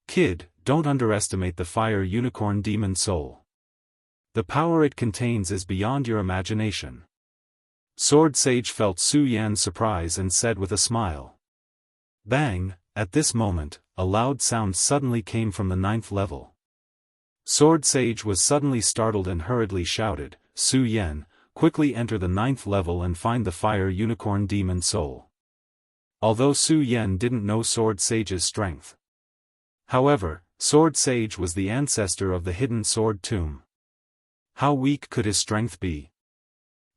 Kid, don't underestimate the fire unicorn demon soul. The power it contains is beyond your imagination. Sword Sage felt Su Yan's surprise and said with a smile. Bang! At this moment, a loud sound suddenly came from the 9th level. Sword Sage was suddenly startled and hurriedly shouted, Su Yan, quickly enter the 9th level and find the fire unicorn demon soul. Although Su Yan didn't know Sword Sage's strength. However, Sword Sage was the ancestor of the hidden sword tomb. How weak could his strength be?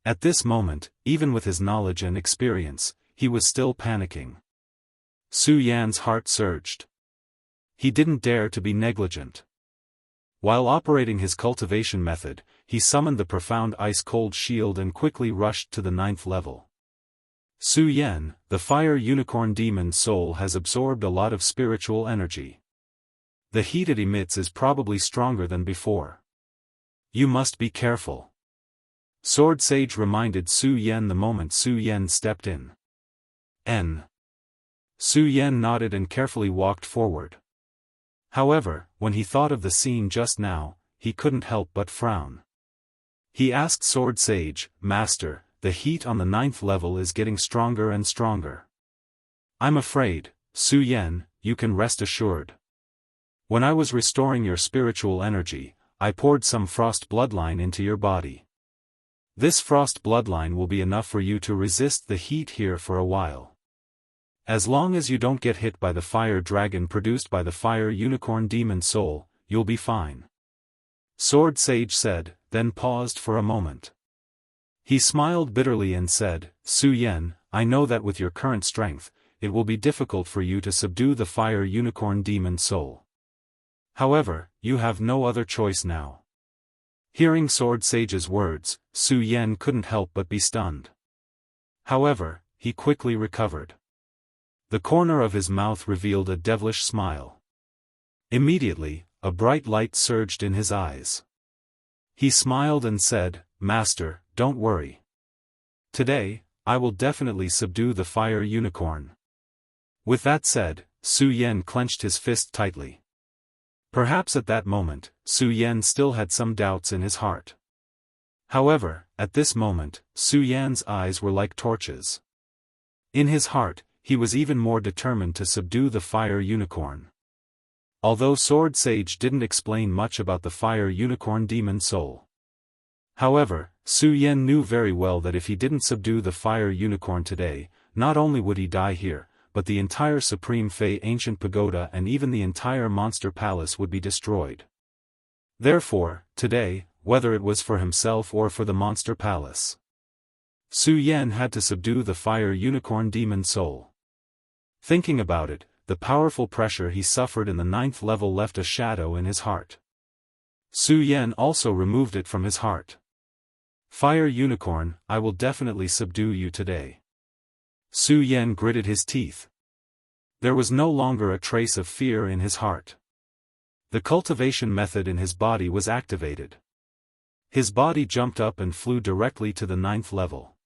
At this moment, even with his knowledge and experience, he was still panicking. Su Yan's heart surged. He didn't dare to be negligent. While operating his cultivation method, he summoned the profound ice-cold shield and quickly rushed to the 9th level. Su Yan, the fire unicorn demon soul has absorbed a lot of spiritual energy. The heat it emits is probably stronger than before. You must be careful. Sword Sage reminded Su Yan the moment Su Yan stepped in. Su Yan nodded and carefully walked forward. However, when he thought of the scene just now, he couldn't help but frown. He asked Sword Sage, Master, the heat on the 9th level is getting stronger and stronger. I'm afraid, Su Yan, you can rest assured. When I was restoring your spiritual energy, I poured some frost bloodline into your body. This frost bloodline will be enough for you to resist the heat here for a while. As long as you don't get hit by the fire dragon produced by the fire unicorn demon soul, you'll be fine. Sword Sage said, then paused for a moment. He smiled bitterly and said, Su Yan, I know that with your current strength, it will be difficult for you to subdue the fire unicorn demon soul. However, you have no other choice now. Hearing Sword Sage's words, Su Yan couldn't help but be stunned. However, he quickly recovered. The corner of his mouth revealed a devilish smile. Immediately, a bright light surged in his eyes. He smiled and said, Master, don't worry. Today, I will definitely subdue the fire unicorn. With that said, Su Yan clenched his fist tightly. Perhaps at that moment, Su Yan still had some doubts in his heart. However, at this moment, Su Yan's eyes were like torches. In his heart, he was even more determined to subdue the fire unicorn. Although Sword Sage didn't explain much about the fire unicorn demon soul. However, Su Yan knew very well that if he didn't subdue the fire unicorn today, not only would he die here, but the entire Supreme Fey ancient pagoda and even the entire monster palace would be destroyed. Therefore, today, whether it was for himself or for the monster palace, Su Yan had to subdue the fire unicorn demon soul. Thinking about it, the powerful pressure he suffered in the 9th level left a shadow in his heart. Su Yan also removed it from his heart. Fire unicorn, I will definitely subdue you today. Su Yan gritted his teeth. There was no longer a trace of fear in his heart. The cultivation method in his body was activated. His body jumped up and flew directly to the 9th level.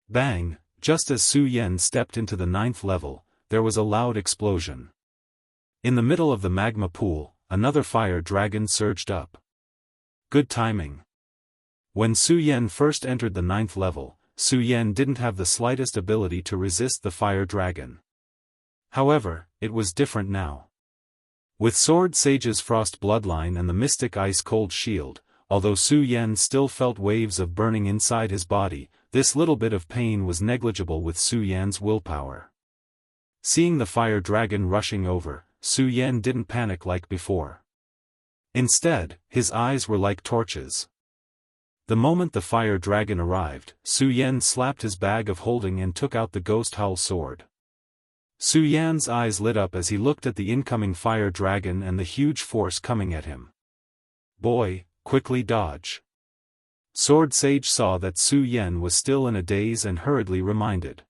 Bang! Just as Su Yan stepped into the 9th level, there was a loud explosion. In the middle of the magma pool, another fire dragon surged up. Good timing. When Su Yan first entered the 9th level, Su Yan didn't have the slightest ability to resist the fire dragon. However, it was different now. With Sword Sage's frost bloodline and the mystic ice-cold shield, although Su Yan still felt waves of burning inside his body, this little bit of pain was negligible with Su Yan's willpower. Seeing the fire dragon rushing over, Su Yan didn't panic like before. Instead, his eyes were like torches. The moment the fire dragon arrived, Su Yan slapped his bag of holding and took out the ghost howl sword. Su Yan's eyes lit up as he looked at the incoming fire dragon and the huge force coming at him. Boy, quickly dodge. Sword Sage saw that Su Yan was still in a daze and hurriedly reminded.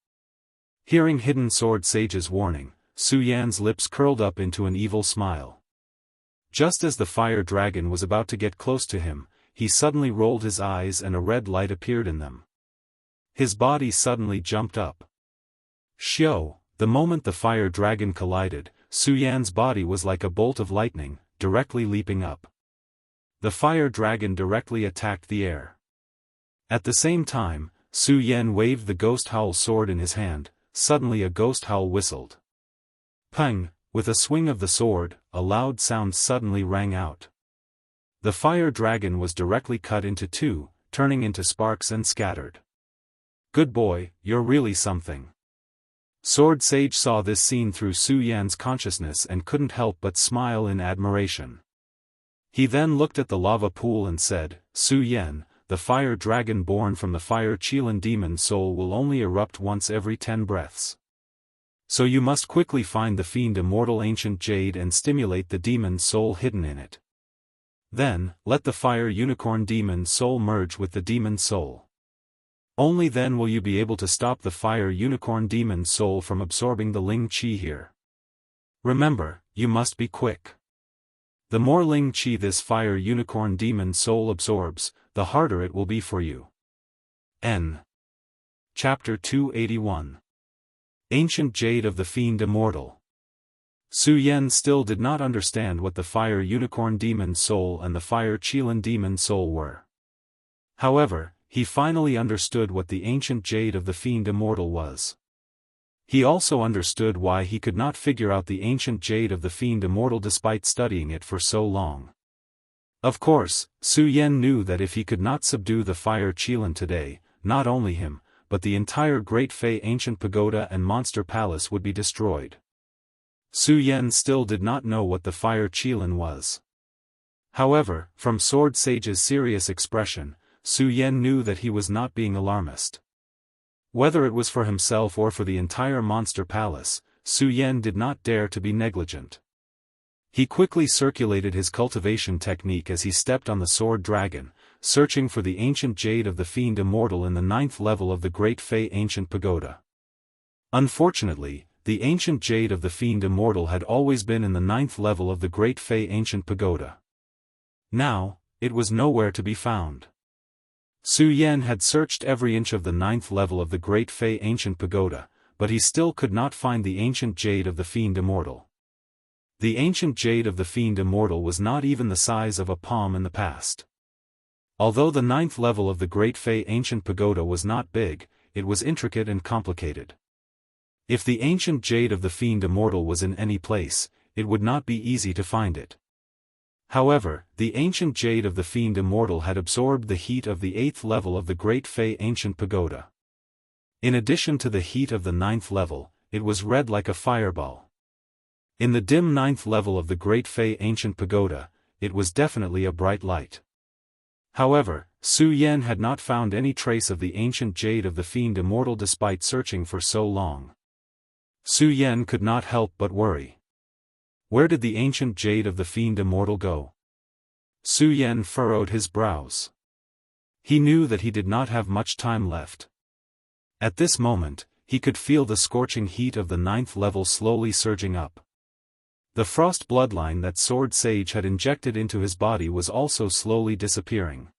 Hearing Hidden Sword Sage's warning, Su Yan's lips curled up into an evil smile. Just as the fire dragon was about to get close to him, he suddenly rolled his eyes and a red light appeared in them. His body suddenly jumped up. Xiao, the moment the fire dragon collided, Su Yan's body was like a bolt of lightning, directly leaping up. The fire dragon directly attacked the air. At the same time, Su Yan waved the ghost howl sword in his hand. Suddenly a ghost howl whistled. Peng, with a swing of the sword, a loud sound suddenly rang out. The fire dragon was directly cut into two, turning into sparks and scattered. Good boy, you're really something. Sword Sage saw this scene through Su Yan's consciousness and couldn't help but smile in admiration. He then looked at the lava pool and said, Su Yan, the fire dragon born from the fire Qilin demon soul will only erupt once every 10 breaths. So you must quickly find the fiend immortal ancient jade and stimulate the demon soul hidden in it. Then, let the fire unicorn demon soul merge with the demon soul. Only then will you be able to stop the fire unicorn demon soul from absorbing the Ling Qi here. Remember, you must be quick. The more Ling Qi this fire unicorn demon soul absorbs, the harder it will be for you. N. Chapter 281. Ancient Jade of the Fiend Immortal. Su Yan still did not understand what the fire unicorn demon soul and the fire Qilin demon soul were. However, he finally understood what the ancient jade of the fiend immortal was. He also understood why he could not figure out the ancient jade of the fiend immortal despite studying it for so long. Of course, Su Yan knew that if he could not subdue the fire Qilin today, not only him, but the entire Great Fei ancient pagoda and monster palace would be destroyed. Su Yan still did not know what the fire Qilin was. However, from Sword Sage's serious expression, Su Yan knew that he was not being alarmist. Whether it was for himself or for the entire monster palace, Su Yan did not dare to be negligent. He quickly circulated his cultivation technique as he stepped on the sword dragon, searching for the ancient jade of the fiend immortal in the 9th level of the Great Fei ancient pagoda. Unfortunately, the ancient jade of the fiend immortal had always been in the 9th level of the Great Fei ancient pagoda. Now, it was nowhere to be found. Su Yan had searched every inch of the 9th level of the Great Fei ancient pagoda, but he still could not find the ancient jade of the fiend immortal. The ancient jade of the fiend immortal was not even the size of a palm in the past. Although the 9th level of the Great Fei ancient pagoda was not big, it was intricate and complicated. If the ancient jade of the fiend immortal was in any place, it would not be easy to find it. However, the ancient jade of the fiend immortal had absorbed the heat of the 8th level of the Great Fei ancient pagoda. In addition to the heat of the 9th level, it was red like a fireball. In the dim 9th level of the Great Fei ancient pagoda, it was definitely a bright light. However, Su Yan had not found any trace of the ancient jade of the fiend immortal despite searching for so long. Su Yan could not help but worry. Where did the ancient jade of the fiend immortal go? Su Yan furrowed his brows. He knew that he did not have much time left. At this moment, he could feel the scorching heat of the 9th level slowly surging up. The frost bloodline that Sword Sage had injected into his body was also slowly disappearing.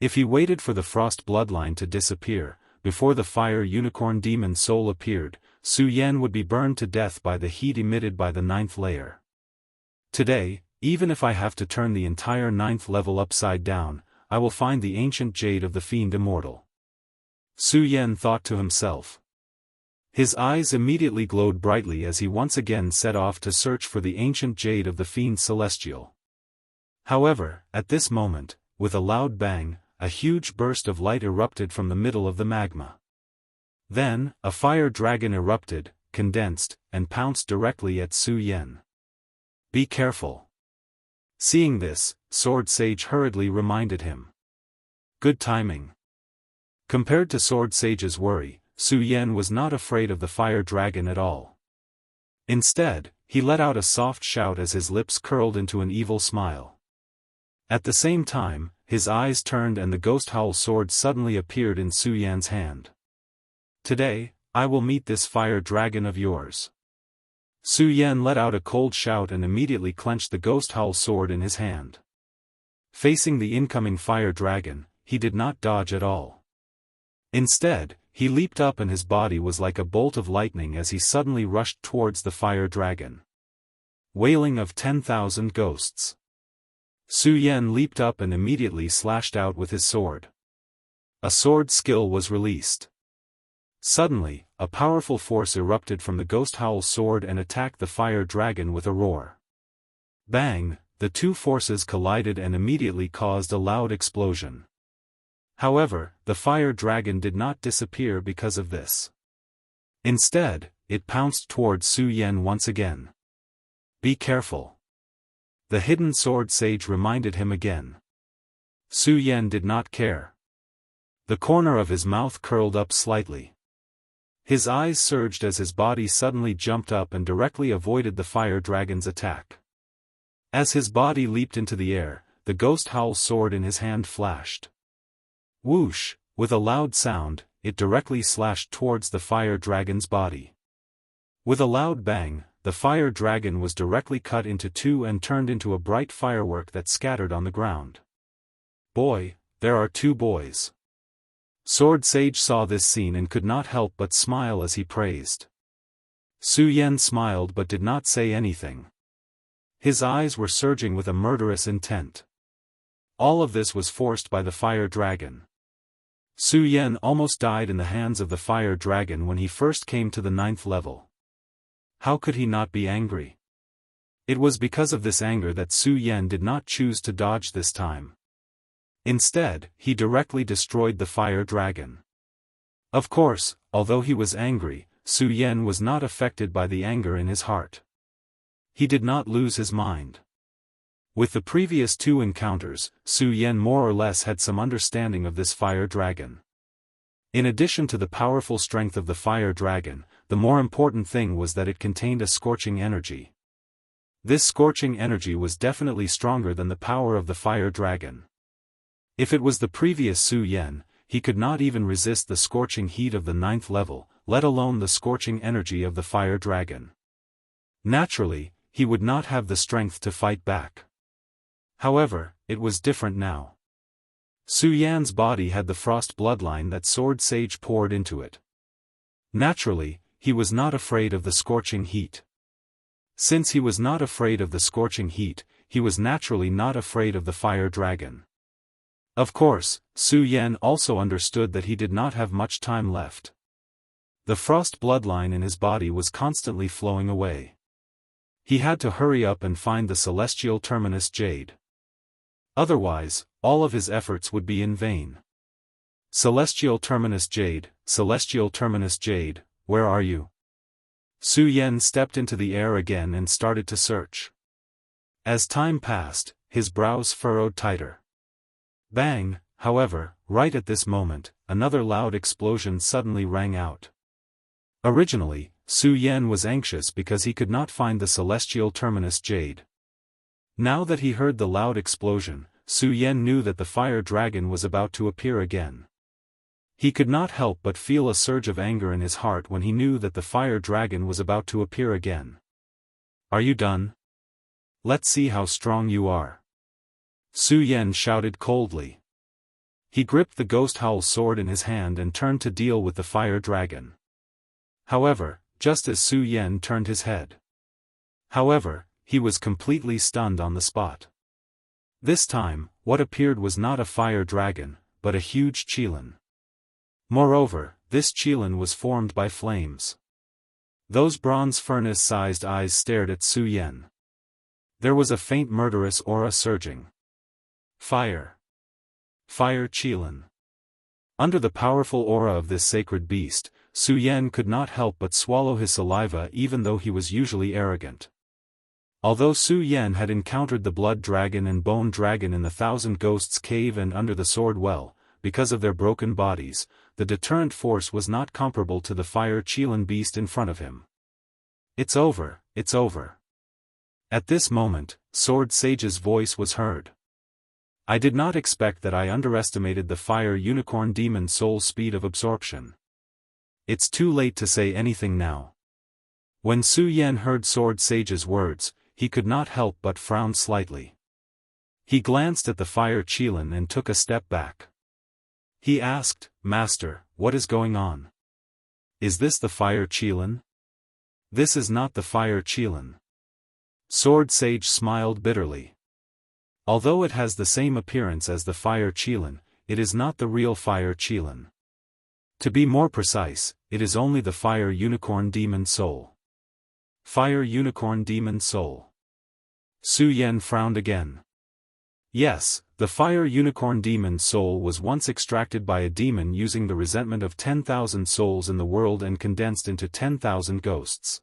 If he waited for the frost bloodline to disappear, before the fire unicorn demon soul appeared, Su Yan would be burned to death by the heat emitted by the 9th layer. Today, even if I have to turn the entire 9th level upside down, I will find the ancient jade of the fiend immortal. Su Yan thought to himself. His eyes immediately glowed brightly as he once again set off to search for the ancient jade of the fiend celestial. However, at this moment, with a loud bang, a huge burst of light erupted from the middle of the magma. Then, a fire dragon erupted, condensed, and pounced directly at Su Yan. Be careful. Seeing this, Sword Sage hurriedly reminded him. Good timing. Compared to Sword Sage's worry, Su Yan was not afraid of the fire dragon at all. Instead, he let out a soft shout as his lips curled into an evil smile. At the same time, his eyes turned and the ghost howl sword suddenly appeared in Su Yan's hand. Today, I will meet this fire dragon of yours. Su Yan let out a cold shout and immediately clenched the ghost howl sword in his hand. Facing the incoming fire dragon, he did not dodge at all. Instead, he leaped up and his body was like a bolt of lightning as he suddenly rushed towards the fire dragon. Wailing of 10,000 ghosts. Su Yan leaped up and immediately slashed out with his sword. A sword skill was released. Suddenly, a powerful force erupted from the Ghost Howl sword and attacked the fire dragon with a roar. Bang! The two forces collided and immediately caused a loud explosion. However, the fire dragon did not disappear because of this. Instead, it pounced towards Su Yan once again. Be careful. The hidden sword sage reminded him again. Su Yan did not care. The corner of his mouth curled up slightly. His eyes surged as his body suddenly jumped up and directly avoided the fire dragon's attack. As his body leaped into the air, the Ghost Howl sword in his hand flashed. Whoosh! With a loud sound, it directly slashed towards the fire dragon's body. With a loud bang, the fire dragon was directly cut into two and turned into a bright firework that scattered on the ground. Boy, there are two boys. Sword Sage saw this scene and could not help but smile as he praised. Su Yan smiled but did not say anything. His eyes were surging with a murderous intent. All of this was forced by the fire dragon. Su Yan almost died in the hands of the fire dragon when he first came to the 9th level. How could he not be angry? It was because of this anger that Su Yan did not choose to dodge this time. Instead, he directly destroyed the fire dragon. Of course, although he was angry, Su Yan was not affected by the anger in his heart. He did not lose his mind. With the previous two encounters, Su Yan more or less had some understanding of this fire dragon. In addition to the powerful strength of the fire dragon, the more important thing was that it contained a scorching energy. This scorching energy was definitely stronger than the power of the fire dragon. If it was the previous Su Yan, he could not even resist the scorching heat of the 9th level, let alone the scorching energy of the fire dragon. Naturally, he would not have the strength to fight back. However, it was different now. Su Yan's body had the frost bloodline that Sword Sage poured into it. Naturally, he was not afraid of the scorching heat. Since he was not afraid of the scorching heat, he was naturally not afraid of the fire dragon. Of course, Su Yan also understood that he did not have much time left. The frost bloodline in his body was constantly flowing away. He had to hurry up and find the celestial terminus jade. Otherwise, all of his efforts would be in vain. Celestial terminus jade, where are you? Su Yan stepped into the air again and started to search. As time passed, his brows furrowed tighter. Bang! However, right at this moment, another loud explosion suddenly rang out. Originally, Su Yan was anxious because he could not find the celestial terminus jade. Now that he heard the loud explosion, Su Yan knew that the fire dragon was about to appear again. He could not help but feel a surge of anger in his heart when he knew that the fire dragon was about to appear again. Are you done? Let's see how strong you are. Su Yan shouted coldly. He gripped the Ghost Howl sword in his hand and turned to deal with the fire dragon. However, just as Su Yan turned his head. He was completely stunned on the spot. This time, what appeared was not a fire dragon, but a huge qilin. Moreover, this qilin was formed by flames. Those bronze furnace-sized eyes stared at Su Yan. There was a faint murderous aura surging. Fire. Fire qilin. Under the powerful aura of this sacred beast, Su Yan could not help but swallow his saliva even though he was usually arrogant. Although Su Yan had encountered the blood dragon and bone dragon in the Thousand Ghosts cave and under the sword well, because of their broken bodies, the deterrent force was not comparable to the fire qilin beast in front of him. It's over, it's over. At this moment, Sword Sage's voice was heard. I did not expect that. I underestimated the fire unicorn demon soul's speed of absorption. It's too late to say anything now. When Su Yan heard Sword Sage's words, he could not help but frown slightly. He glanced at the fire Qilin and took a step back. He asked, "Master, what is going on? Is this the fire Qilin?" "This is not the fire Qilin." Sword Sage smiled bitterly. "Although it has the same appearance as the fire Qilin, it is not the real fire Qilin. To be more precise, it is only the fire unicorn demon soul." Fire unicorn demon soul. Su Yan frowned again. Yes, the fire unicorn demon soul was once extracted by a demon using the resentment of 10,000 souls in the world and condensed into 10,000 ghosts.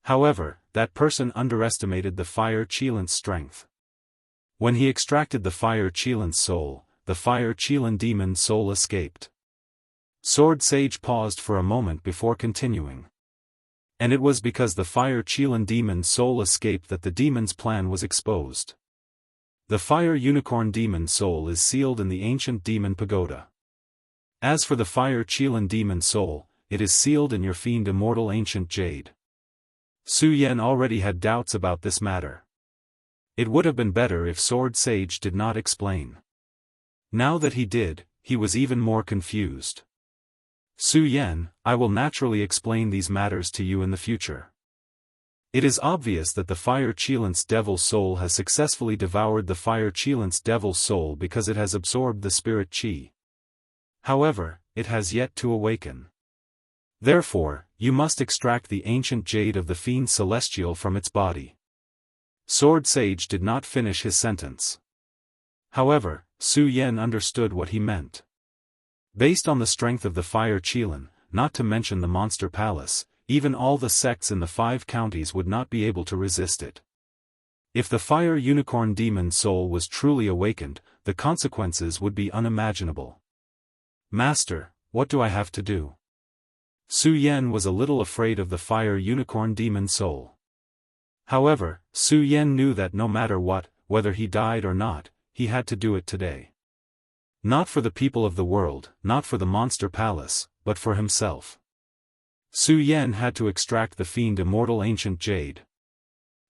However, that person underestimated the fire Qilin's strength. When he extracted the fire Qilin's soul, the fire Qilin demon soul escaped. Sword Sage paused for a moment before continuing. And it was because the fire Qilin demon soul escaped that the demon's plan was exposed. The fire unicorn demon soul is sealed in the ancient demon pagoda. As for the fire Qilin demon soul, it is sealed in your fiend immortal ancient jade. Su Yan already had doubts about this matter. It would have been better if Sword Sage did not explain. Now that he did, he was even more confused. "Su Yan, I will naturally explain these matters to you in the future. It is obvious that the fire Qilin's devil soul has successfully devoured the fire Qilin's devil soul because it has absorbed the spirit Qi. However, it has yet to awaken. Therefore, you must extract the ancient jade of the fiend celestial from its body." Sword Sage did not finish his sentence. However, Su Yan understood what he meant. Based on the strength of the fire Qilin, not to mention the monster palace, even all the sects in the 5 counties would not be able to resist it. If the fire unicorn demon soul was truly awakened, the consequences would be unimaginable. "Master, what do I have to do?" Su Yan was a little afraid of the fire unicorn demon soul. However, Su Yan knew that no matter what, whether he died or not, he had to do it today. Not for the people of the world, not for the monster palace, but for himself. Su Yan had to extract the fiend immortal ancient jade.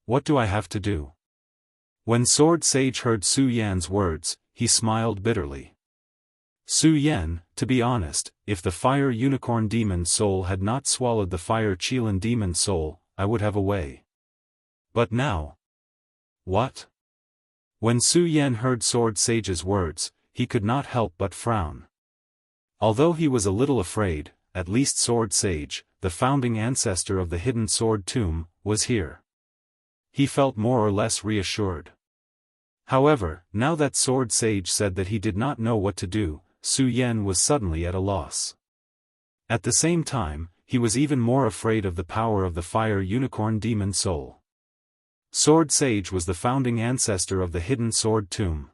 "What do I have to do?" When Sword Sage heard Su Yan's words, he smiled bitterly. "Su Yan, to be honest, if the fire unicorn demon soul had not swallowed the fire Qilin demon soul, I would have a way. But now..." "What?" When Su Yan heard Sword Sage's words, he could not help but frown. Although he was a little afraid, at least Sword Sage, the founding ancestor of the hidden sword tomb, was here. He felt more or less reassured. However, now that Sword Sage said that he did not know what to do, Su Yan was suddenly at a loss. At the same time, he was even more afraid of the power of the fire unicorn demon soul. Sword Sage was the founding ancestor of the hidden sword tomb.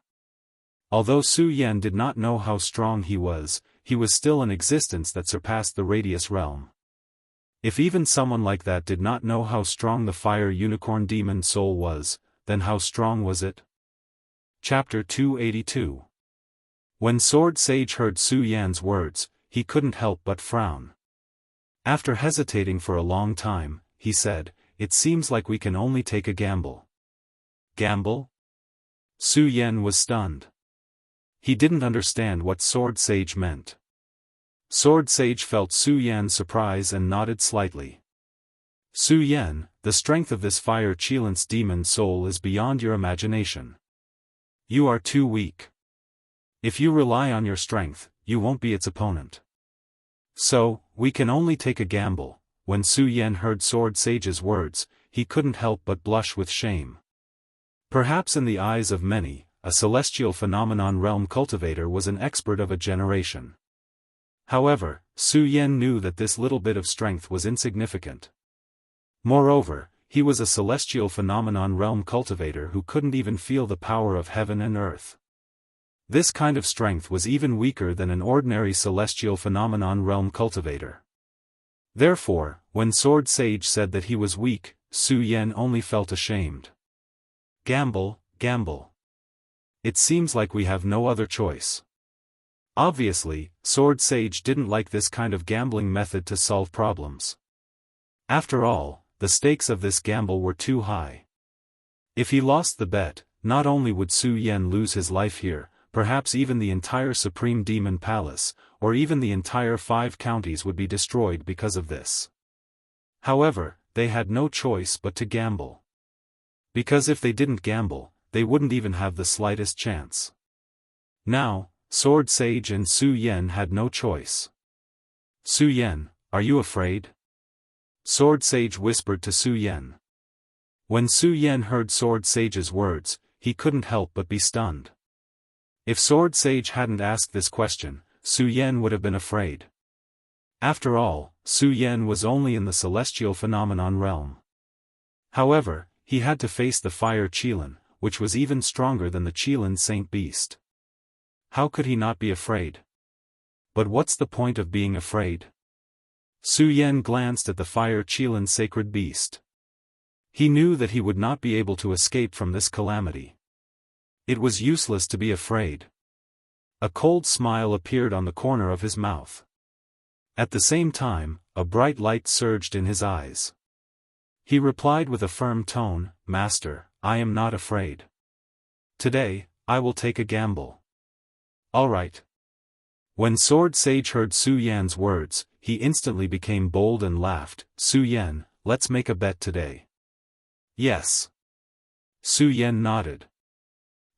Although Su Yan did not know how strong he was still an existence that surpassed the Radius realm. If even someone like that did not know how strong the fire unicorn demon soul was, then how strong was it? Chapter 282. When Sword Sage heard Su Yan's words, he couldn't help but frown. After hesitating for a long time, he said, "It seems like we can only take a gamble." "Gamble?" Su Yan was stunned. He didn't understand what Sword Sage meant. Sword Sage felt Su Yan's surprise and nodded slightly. "Su Yan, the strength of this fire Qilin's demon soul is beyond your imagination. You are too weak. If you rely on your strength, you won't be its opponent. So, we can only take a gamble." When Su Yan heard Sword Sage's words, he couldn't help but blush with shame. Perhaps in the eyes of many, a celestial phenomenon realm cultivator was an expert of a generation. However, Su Yan knew that this little bit of strength was insignificant. Moreover, he was a celestial phenomenon realm cultivator who couldn't even feel the power of heaven and earth. This kind of strength was even weaker than an ordinary celestial phenomenon realm cultivator. Therefore, when Sword Sage said that he was weak, Su Yan only felt ashamed. "Gamble, gamble. It seems like we have no other choice." Obviously, Sword Sage didn't like this kind of gambling method to solve problems. After all, the stakes of this gamble were too high. If he lost the bet, not only would Su Yan lose his life here, perhaps even the entire Supreme Demon Palace, or even the entire 5 counties would be destroyed because of this. However, they had no choice but to gamble. Because if they didn't gamble, they wouldn't even have the slightest chance. Now, Sword Sage and Su Yan had no choice. Su Yan, are you afraid? Sword Sage whispered to Su Yan. When Su Yan heard Sword Sage's words, he couldn't help but be stunned. If Sword Sage hadn't asked this question, Su Yan would have been afraid. After all, Su Yan was only in the celestial phenomenon realm. However, he had to face the fire Qilin, which was even stronger than the Qilin Saint Beast. How could he not be afraid? But what's the point of being afraid? Su Yan glanced at the fire Qilin sacred beast. He knew that he would not be able to escape from this calamity. It was useless to be afraid. A cold smile appeared on the corner of his mouth. At the same time, a bright light surged in his eyes. He replied with a firm tone, "Master, I am not afraid. Today, I will take a gamble." "All right." When Sword Sage heard Su Yan's words, he instantly became bold and laughed. "Su Yan, let's make a bet today." "Yes." Su Yan nodded.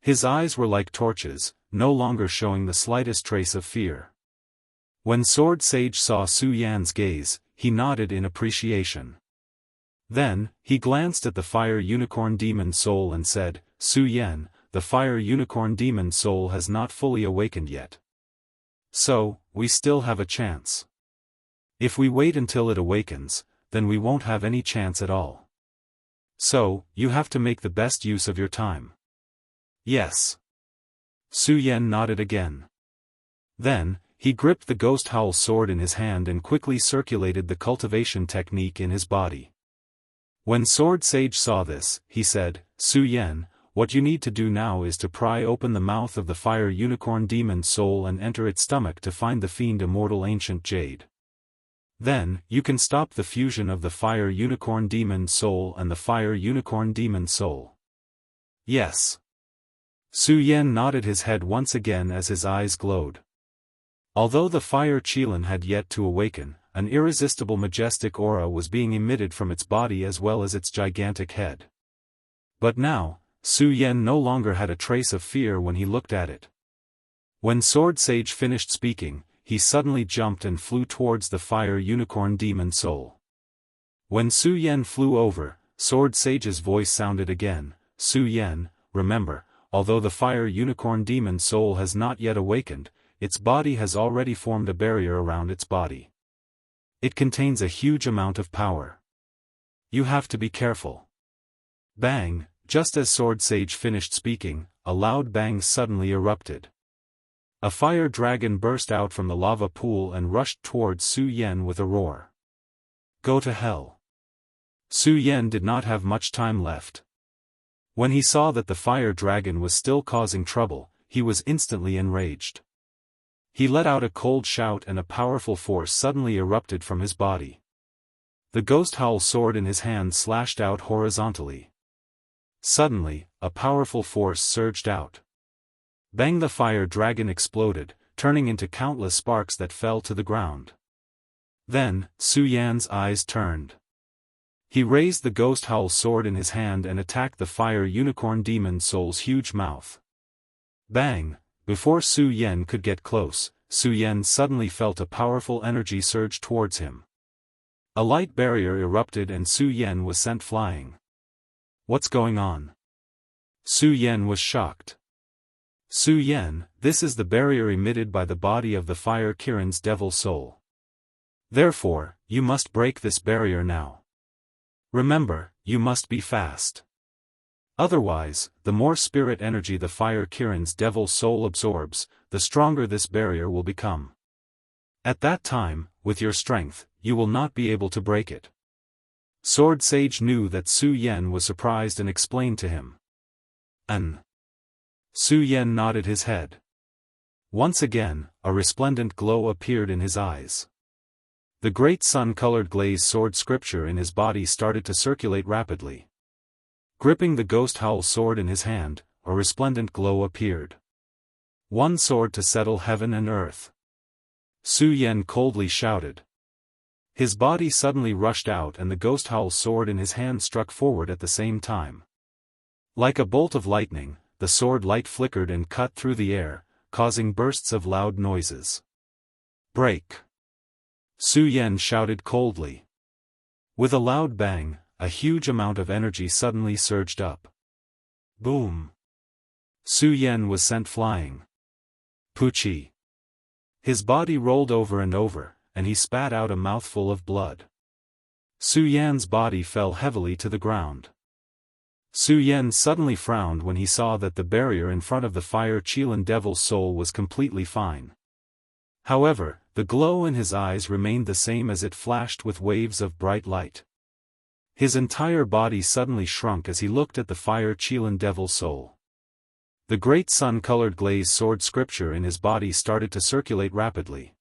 His eyes were like torches, no longer showing the slightest trace of fear. When Sword Sage saw Su Yan's gaze, he nodded in appreciation. Then, he glanced at the Fire Unicorn Demon Soul and said, "Su Yan, the Fire Unicorn Demon Soul has not fully awakened yet. So, we still have a chance. If we wait until it awakens, then we won't have any chance at all. So, you have to make the best use of your time." "Yes." Su Yan nodded again. Then, he gripped the Ghost Howl sword in his hand and quickly circulated the cultivation technique in his body. When Sword Sage saw this, he said, "Su Yan, what you need to do now is to pry open the mouth of the Fire Unicorn Demon Soul and enter its stomach to find the fiend Immortal Ancient Jade. Then, you can stop the fusion of the Fire Unicorn Demon Soul and the Fire Unicorn Demon Soul." "Yes." Su Yan nodded his head once again as his eyes glowed. Although the Fire Qilin had yet to awaken, an irresistible majestic aura was being emitted from its body as well as its gigantic head. But now, Su Yan no longer had a trace of fear when he looked at it. When Sword Sage finished speaking, he suddenly jumped and flew towards the Fire Unicorn Demon Soul. When Su Yan flew over, Sword Sage's voice sounded again, "Su Yan, remember, although the Fire Unicorn Demon Soul has not yet awakened, its body has already formed a barrier around its body. It contains a huge amount of power. You have to be careful." Bang! Just as Sword Sage finished speaking, a loud bang suddenly erupted. A fire dragon burst out from the lava pool and rushed towards Su Yan with a roar. "Go to hell." Su Yan did not have much time left. When he saw that the fire dragon was still causing trouble, he was instantly enraged. He let out a cold shout and a powerful force suddenly erupted from his body. The Ghost Howl sword in his hand slashed out horizontally. Suddenly, a powerful force surged out. Bang! The fire dragon exploded, turning into countless sparks that fell to the ground. Then, Su Yan's eyes turned. He raised the Ghost Howl sword in his hand and attacked the Fire Unicorn Demon Soul's huge mouth. Bang! Before Su Yan could get close, Su Yan suddenly felt a powerful energy surge towards him. A light barrier erupted and Su Yan was sent flying. "What's going on?" Su Yan was shocked. "Su Yan, this is the barrier emitted by the body of the Fire Kirin's Devil Soul. Therefore, you must break this barrier now. Remember, you must be fast. Otherwise, the more spirit energy the Fire Kirin's Devil Soul absorbs, the stronger this barrier will become. At that time, with your strength, you will not be able to break it." Sword Sage knew that Su Yan was surprised and explained to him. Su Yan nodded his head. Once again, a resplendent glow appeared in his eyes. The great sun-colored glazed sword scripture in his body started to circulate rapidly. Gripping the Ghost Howl sword in his hand, a resplendent glow appeared. One sword to settle heaven and earth. Su Yan coldly shouted. His body suddenly rushed out and the ghost howl sword in his hand struck forward at the same time. Like a bolt of lightning, the sword light flickered and cut through the air, causing bursts of loud noises. Break! Su Yan shouted coldly. With a loud bang, a huge amount of energy suddenly surged up. Boom! Su Yan was sent flying. Pucci! His body rolled over and over, and he spat out a mouthful of blood. Su Yan's body fell heavily to the ground. Su Yan suddenly frowned when he saw that the barrier in front of the fire Qilin devil's soul was completely fine. However, the glow in his eyes remained the same as it flashed with waves of bright light. His entire body suddenly shrunk as he looked at the fire Qilin devil's soul. The great sun-colored glazed sword scripture in his body started to circulate rapidly.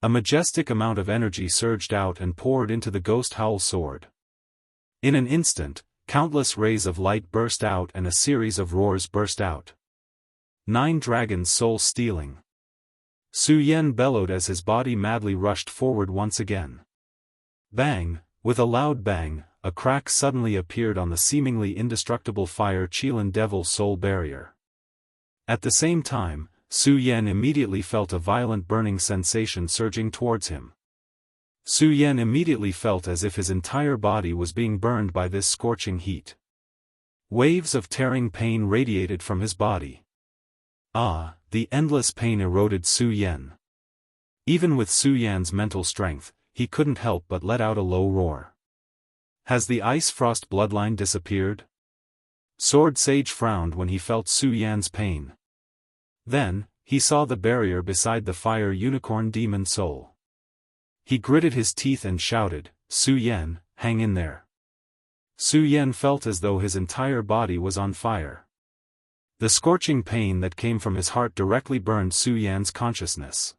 A majestic amount of energy surged out and poured into the ghost howl sword. In an instant, countless rays of light burst out and a series of roars burst out. 9 dragons soul stealing. Su Yan bellowed as his body madly rushed forward once again. Bang! With a loud bang, a crack suddenly appeared on the seemingly indestructible fire Qilin devil's soul barrier. At the same time, Su Yan immediately felt a violent burning sensation surging towards him. Su Yan immediately felt as if his entire body was being burned by this scorching heat. Waves of tearing pain radiated from his body. Ah, the endless pain eroded Su Yan. Even with Su Yan's mental strength, he couldn't help but let out a low roar. Has the ice frost bloodline disappeared? Sword Sage frowned when he felt Su Yan's pain. Then, he saw the barrier beside the fire unicorn demon soul. He gritted his teeth and shouted, "Su Yan, hang in there." Su Yan felt as though his entire body was on fire. The scorching pain that came from his heart directly burned Su Yan's consciousness.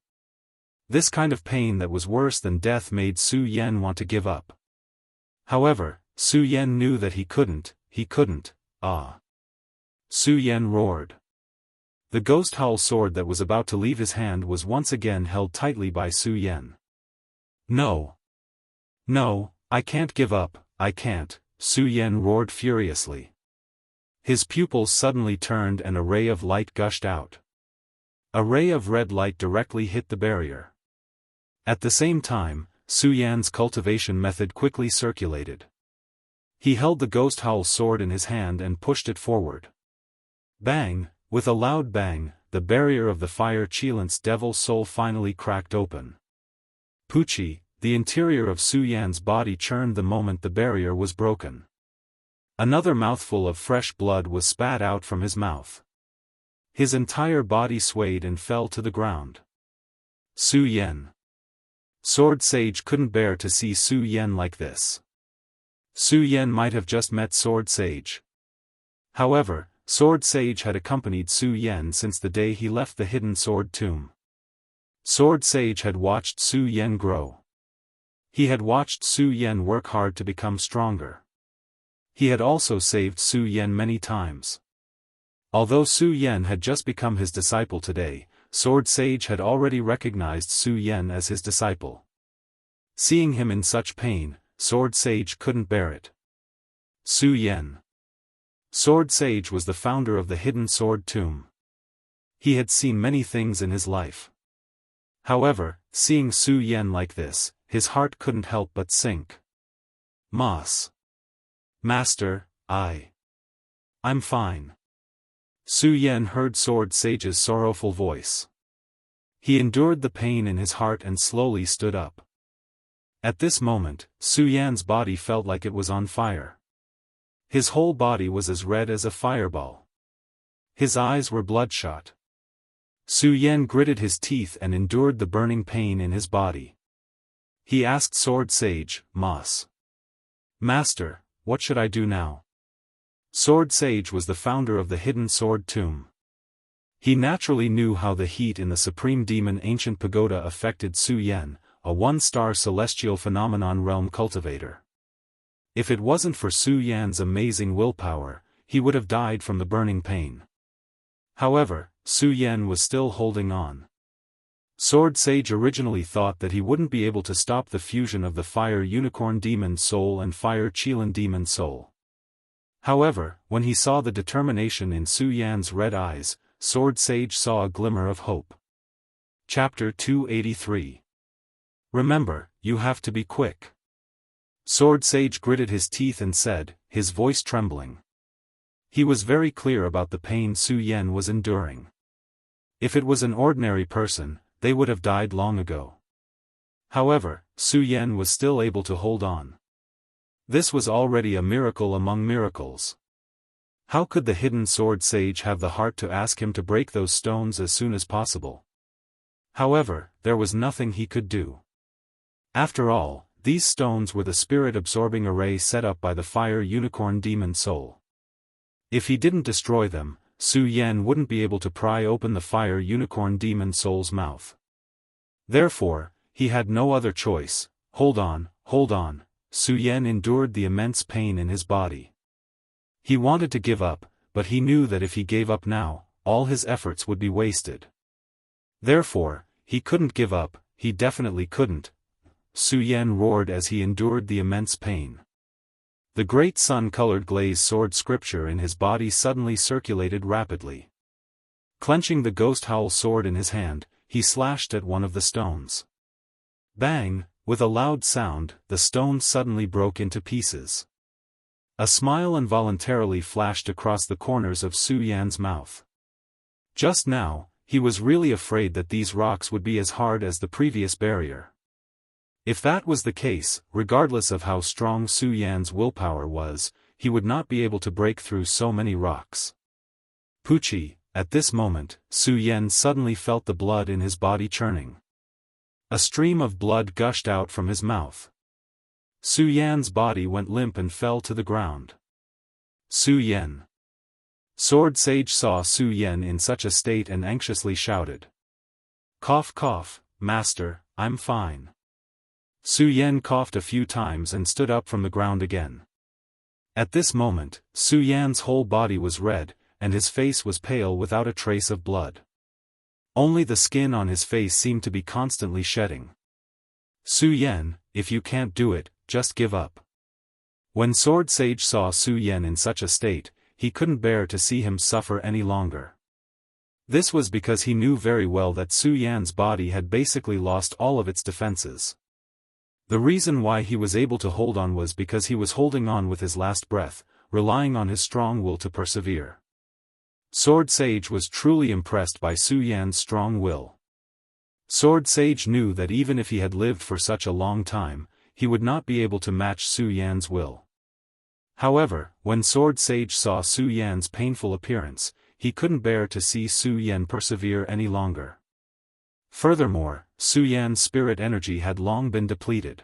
This kind of pain that was worse than death made Su Yan want to give up. However, Su Yan knew that he couldn't. Ah! Su Yan roared. The ghost howl sword that was about to leave his hand was once again held tightly by Su Yan. No! No, I can't give up, I can't, Su Yan roared furiously. His pupils suddenly turned and a ray of light gushed out. A ray of red light directly hit the barrier. At the same time, Su Yan's cultivation method quickly circulated. He held the ghost howl sword in his hand and pushed it forward. Bang! With a loud bang, the barrier of the fire Qilin's devil's soul finally cracked open. Pucci, the interior of Su Yan's body churned the moment the barrier was broken. Another mouthful of fresh blood was spat out from his mouth. His entire body swayed and fell to the ground. Su Yan. Sword Sage couldn't bear to see Su Yan like this. Su Yan might have just met Sword Sage. However, Sword Sage had accompanied Su Yan since the day he left the hidden sword tomb. Sword Sage had watched Su Yan grow. He had watched Su Yan work hard to become stronger. He had also saved Su Yan many times. Although Su Yan had just become his disciple today, Sword Sage had already recognized Su Yan as his disciple. Seeing him in such pain, Sword Sage couldn't bear it. Su Yan. Sword Sage was the founder of the hidden sword tomb. He had seen many things in his life. However, seeing Su Yan like this, his heart couldn't help but sink. Master, I'm fine. Su Yan heard Sword Sage's sorrowful voice. He endured the pain in his heart and slowly stood up. At this moment, Su Yan's body felt like it was on fire. His whole body was as red as a fireball. His eyes were bloodshot. Su Yan gritted his teeth and endured the burning pain in his body. He asked Sword Sage, Master, what should I do now? Sword Sage was the founder of the hidden sword tomb. He naturally knew how the heat in the Supreme Demon Ancient Pagoda affected Su Yan, a one-star celestial phenomenon realm cultivator. If it wasn't for Su Yan's amazing willpower, he would have died from the burning pain. However, Su Yan was still holding on. Sword Sage originally thought that he wouldn't be able to stop the fusion of the Fire Unicorn Demon Soul and Fire Qilin Demon Soul. However, when he saw the determination in Su Yan's red eyes, Sword Sage saw a glimmer of hope. Chapter 283. Remember, you have to be quick. Sword Sage gritted his teeth and said, his voice trembling. He was very clear about the pain Su Yan was enduring. If it was an ordinary person, they would have died long ago. However, Su Yan was still able to hold on. This was already a miracle among miracles. How could the hidden Sword Sage have the heart to ask him to break those stones as soon as possible? However, there was nothing he could do. After all, these stones were the spirit-absorbing array set up by the Fire Unicorn Demon Soul. If he didn't destroy them, Su Yan wouldn't be able to pry open the Fire Unicorn Demon Soul's mouth. Therefore, he had no other choice. Hold on, Su Yan endured the immense pain in his body. He wanted to give up, but he knew that if he gave up now, all his efforts would be wasted. Therefore, he couldn't give up, he definitely couldn't. Su Yan roared as he endured the immense pain. The great sun-colored glazed sword scripture in his body suddenly circulated rapidly. Clenching the ghost howl sword in his hand, he slashed at one of the stones. Bang! With a loud sound, the stone suddenly broke into pieces. A smile involuntarily flashed across the corners of Su Yan's mouth. Just now, he was really afraid that these rocks would be as hard as the previous barrier. If that was the case, regardless of how strong Su Yan's willpower was, he would not be able to break through so many rocks. Pucci, at this moment, Su Yan suddenly felt the blood in his body churning. A stream of blood gushed out from his mouth. Su Yan's body went limp and fell to the ground. Su Yan. Sword Sage saw Su Yan in such a state and anxiously shouted. Cough cough, master, I'm fine. Su Yan coughed a few times and stood up from the ground again. At this moment, Su Yan's whole body was red, and his face was pale without a trace of blood. Only the skin on his face seemed to be constantly shedding. Su Yan, if you can't do it, just give up. When Sword Sage saw Su Yan in such a state, he couldn't bear to see him suffer any longer. This was because he knew very well that Su Yan's body had basically lost all of its defenses. The reason why he was able to hold on was because he was holding on with his last breath, relying on his strong will to persevere. Sword Sage was truly impressed by Su Yan's strong will. Sword Sage knew that even if he had lived for such a long time, he would not be able to match Su Yan's will. However, when Sword Sage saw Su Yan's painful appearance, he couldn't bear to see Su Yan persevere any longer. Furthermore, Su Yan's spirit energy had long been depleted.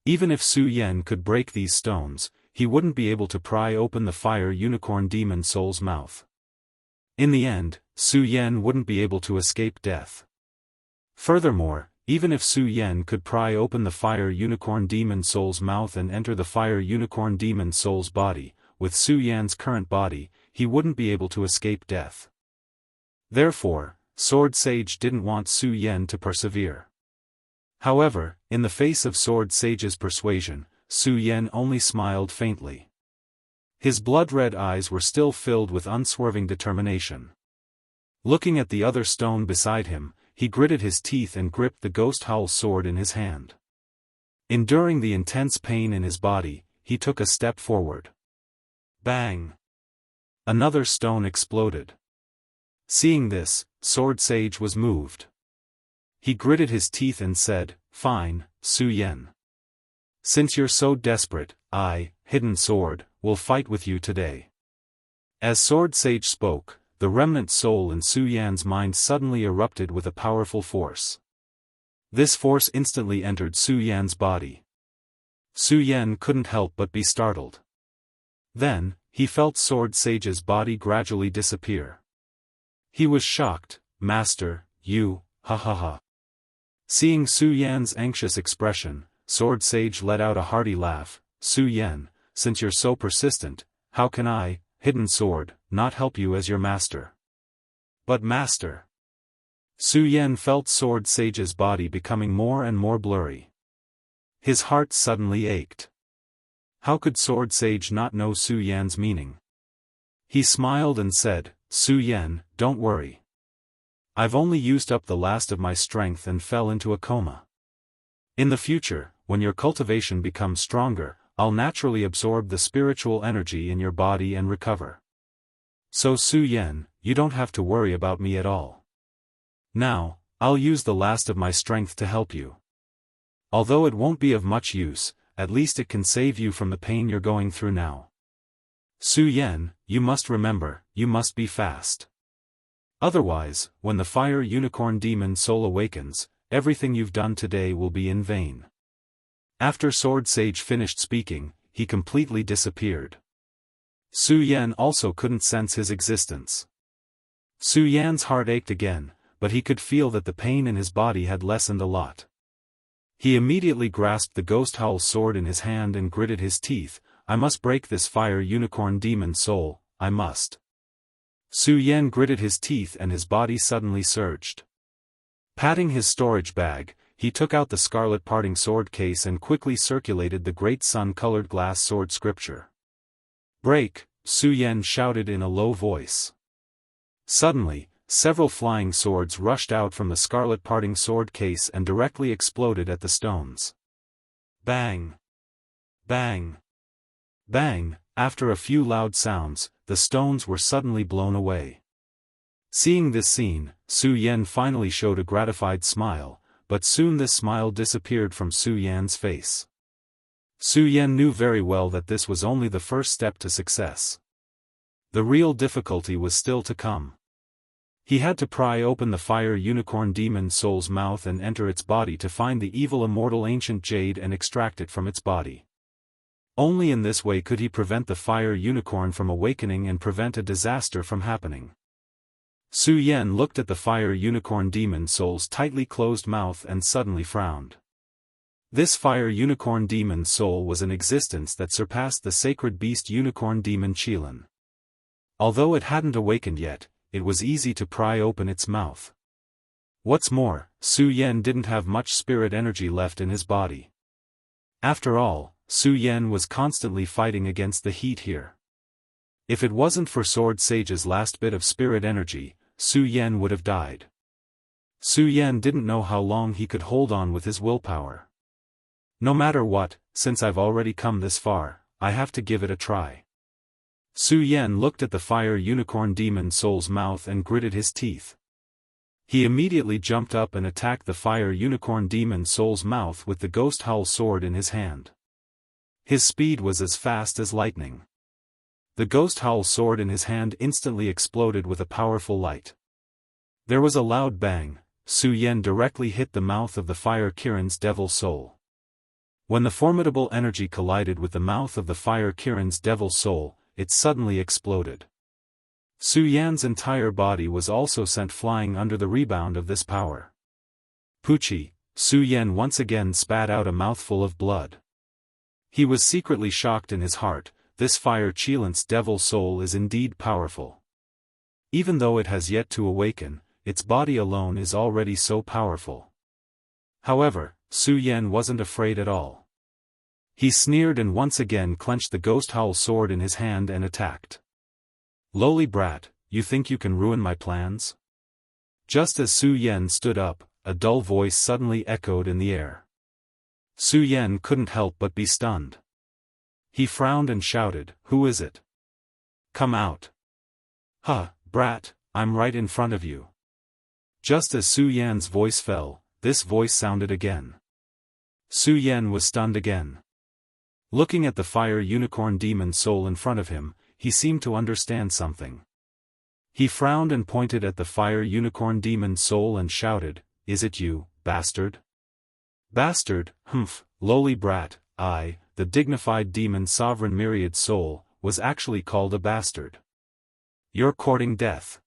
Even if Su Yan could break these stones, he wouldn't be able to pry open the Fire Unicorn Demon Soul's mouth. In the end, Su Yan wouldn't be able to escape death. Furthermore, even if Su Yan could pry open the Fire Unicorn Demon Soul's mouth and enter the Fire Unicorn Demon Soul's body, with Su Yan's current body, he wouldn't be able to escape death. Therefore, Sword Sage didn't want Su Yan to persevere. However, in the face of Sword Sage's persuasion, Su Yan only smiled faintly. His blood-red eyes were still filled with unswerving determination. Looking at the other stone beside him, he gritted his teeth and gripped the ghost howl sword in his hand. Enduring the intense pain in his body, he took a step forward. Bang! Another stone exploded. Seeing this, Sword Sage was moved. He gritted his teeth and said, "Fine, Su Yan. Since you're so desperate, I, Hidden Sword, will fight with you today." As Sword Sage spoke, the remnant soul in Su Yan's mind suddenly erupted with a powerful force. This force instantly entered Su Yan's body. Su Yan couldn't help but be startled. Then, he felt Sword Sage's body gradually disappear. He was shocked. "Master, you, ha ha ha." Seeing Su Yan's anxious expression, Sword Sage let out a hearty laugh. "Su Yan, since you're so persistent, how can I, hidden sword, not help you as your master. But master. Su Yan felt Sword Sage's body becoming more and more blurry. His heart suddenly ached. How could Sword Sage not know Su Yan's meaning? He smiled and said, Su Yan, don't worry. I've only used up the last of my strength and fell into a coma. In the future, when your cultivation becomes stronger, I'll naturally absorb the spiritual energy in your body and recover. So Su Yan, you don't have to worry about me at all. Now, I'll use the last of my strength to help you. Although it won't be of much use, at least it can save you from the pain you're going through now. Su Yan, you must remember, you must be fast. Otherwise, when the fire unicorn demon soul awakens, everything you've done today will be in vain. After Sword Sage finished speaking, he completely disappeared. Su Yan also couldn't sense his existence. Su Yan's heart ached again, but he could feel that the pain in his body had lessened a lot. He immediately grasped the ghost howl sword in his hand and gritted his teeth. I must break this fire unicorn demon soul, I must. Su Yan gritted his teeth and his body suddenly surged. Patting his storage bag, he took out the scarlet parting sword case and quickly circulated the great sun-colored glass sword scripture. Break, Su Yan shouted in a low voice. Suddenly, several flying swords rushed out from the scarlet parting sword case and directly exploded at the stones. Bang! Bang! Bang! After a few loud sounds, the stones were suddenly blown away. Seeing this scene, Su Yan finally showed a gratified smile, but soon this smile disappeared from Su Yan's face. Su Yan knew very well that this was only the first step to success. The real difficulty was still to come. He had to pry open the fire unicorn demon soul's mouth and enter its body to find the evil immortal ancient jade and extract it from its body. Only in this way could he prevent the fire unicorn from awakening and prevent a disaster from happening. Su Yan looked at the fire unicorn demon soul's tightly closed mouth and suddenly frowned. This fire unicorn demon soul was an existence that surpassed the sacred beast unicorn demon Qilin. Although it hadn't awakened yet, it was easy to pry open its mouth. What's more, Su Yan didn't have much spirit energy left in his body. After all, Su Yan was constantly fighting against the heat here. If it wasn't for Sword Sage's last bit of spirit energy, Su Yan would have died. Su Yan didn't know how long he could hold on with his willpower. No matter what, since I've already come this far, I have to give it a try. Su Yan looked at the fire unicorn demon soul's mouth and gritted his teeth. He immediately jumped up and attacked the fire unicorn demon soul's mouth with the ghost howl sword in his hand. His speed was as fast as lightning. The ghost howl sword in his hand instantly exploded with a powerful light. There was a loud bang. Su Yan directly hit the mouth of the fire Kirin's devil soul. When the formidable energy collided with the mouth of the fire Kirin's devil soul, it suddenly exploded. Su Yan's entire body was also sent flying under the rebound of this power. Pucci, Su Yan once again spat out a mouthful of blood. He was secretly shocked in his heart. This fire Qilin's devil soul is indeed powerful. Even though it has yet to awaken, its body alone is already so powerful. However, Su Yan wasn't afraid at all. He sneered and once again clenched the ghost howl sword in his hand and attacked. Lowly brat, you think you can ruin my plans? Just as Su Yan stood up, a dull voice suddenly echoed in the air. Su Yan couldn't help but be stunned. He frowned and shouted, "Who is it? Come out." "Huh, brat, I'm right in front of you." Just as Su Yan's voice fell, this voice sounded again. Su Yan was stunned again. Looking at the fire unicorn demon soul in front of him, he seemed to understand something. He frowned and pointed at the fire unicorn demon soul and shouted, "Is it you, bastard?" "Bastard, humph, lowly brat, I, the dignified demon sovereign myriad soul, was actually called a bastard. You're courting death."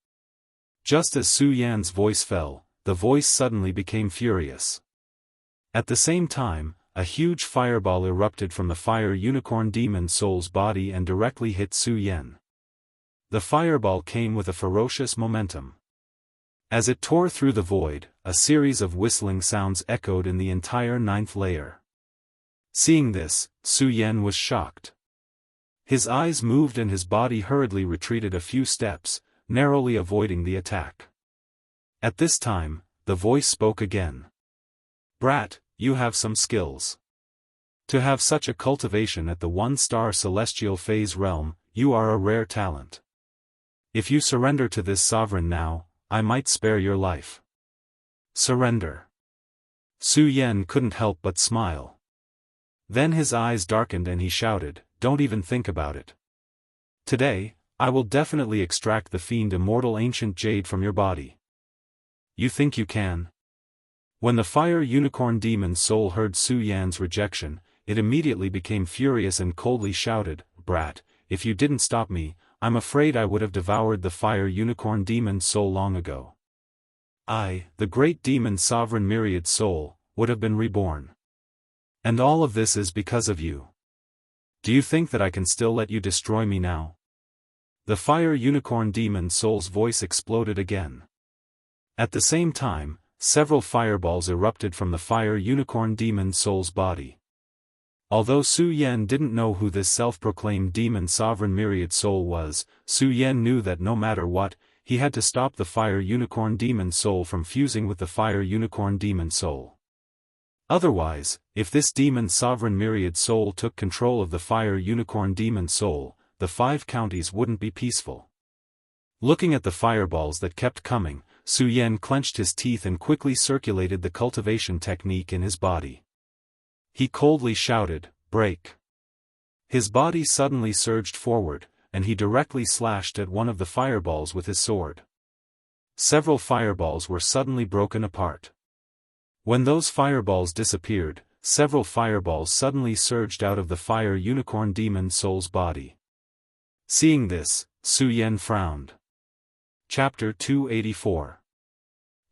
Just as Su Yan's voice fell, the voice suddenly became furious. At the same time, a huge fireball erupted from the fire unicorn demon soul's body and directly hit Su Yan. The fireball came with a ferocious momentum. As it tore through the void, a series of whistling sounds echoed in the entire 9th layer. Seeing this, Su Yan was shocked. His eyes moved and his body hurriedly retreated a few steps, narrowly avoiding the attack. At this time, the voice spoke again. "Brat, you have some skills. To have such a cultivation at the 1-star celestial phase realm, you are a rare talent. If you surrender to this sovereign now, I might spare your life." Surrender. Su Yan couldn't help but smile. Then his eyes darkened and he shouted, "Don't even think about it. Today, I will definitely extract the fiend immortal ancient jade from your body." "You think you can?" When the fire unicorn demon soul heard Su Yan's rejection, it immediately became furious and coldly shouted, "Brat, if you didn't stop me, I'm afraid I would have devoured the fire unicorn demon soul long ago. I, the great demon sovereign myriad soul, would have been reborn. And all of this is because of you. Do you think that I can still let you destroy me now?" The fire unicorn demon soul's voice exploded again. At the same time, several fireballs erupted from the fire unicorn demon soul's body. Although Su Yan didn't know who this self-proclaimed demon sovereign myriad soul was, Su Yan knew that no matter what, he had to stop the fire unicorn demon soul from fusing with the fire unicorn demon soul. Otherwise, if this demon sovereign myriad soul took control of the fire unicorn demon soul, the 5 counties wouldn't be peaceful. Looking at the fireballs that kept coming, Su Yan clenched his teeth and quickly circulated the cultivation technique in his body. He coldly shouted, "Break!" His body suddenly surged forward, and he directly slashed at one of the fireballs with his sword. Several fireballs were suddenly broken apart. When those fireballs disappeared, several fireballs suddenly surged out of the fire unicorn demon soul's body. Seeing this, Su Yan frowned. Chapter 284.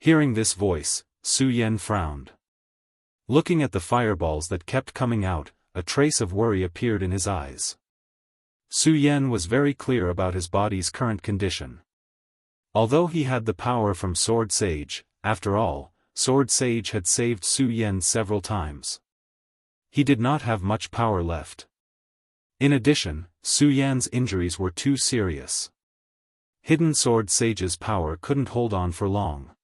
Hearing this voice, Su Yan frowned. Looking at the fireballs that kept coming out, a trace of worry appeared in his eyes. Su Yan was very clear about his body's current condition. Although he had the power from Sword Sage, after all, Sword Sage had saved Su Yan several times. He did not have much power left. In addition, Su Yan's injuries were too serious. Hidden Sword Sage's power couldn't hold on for long.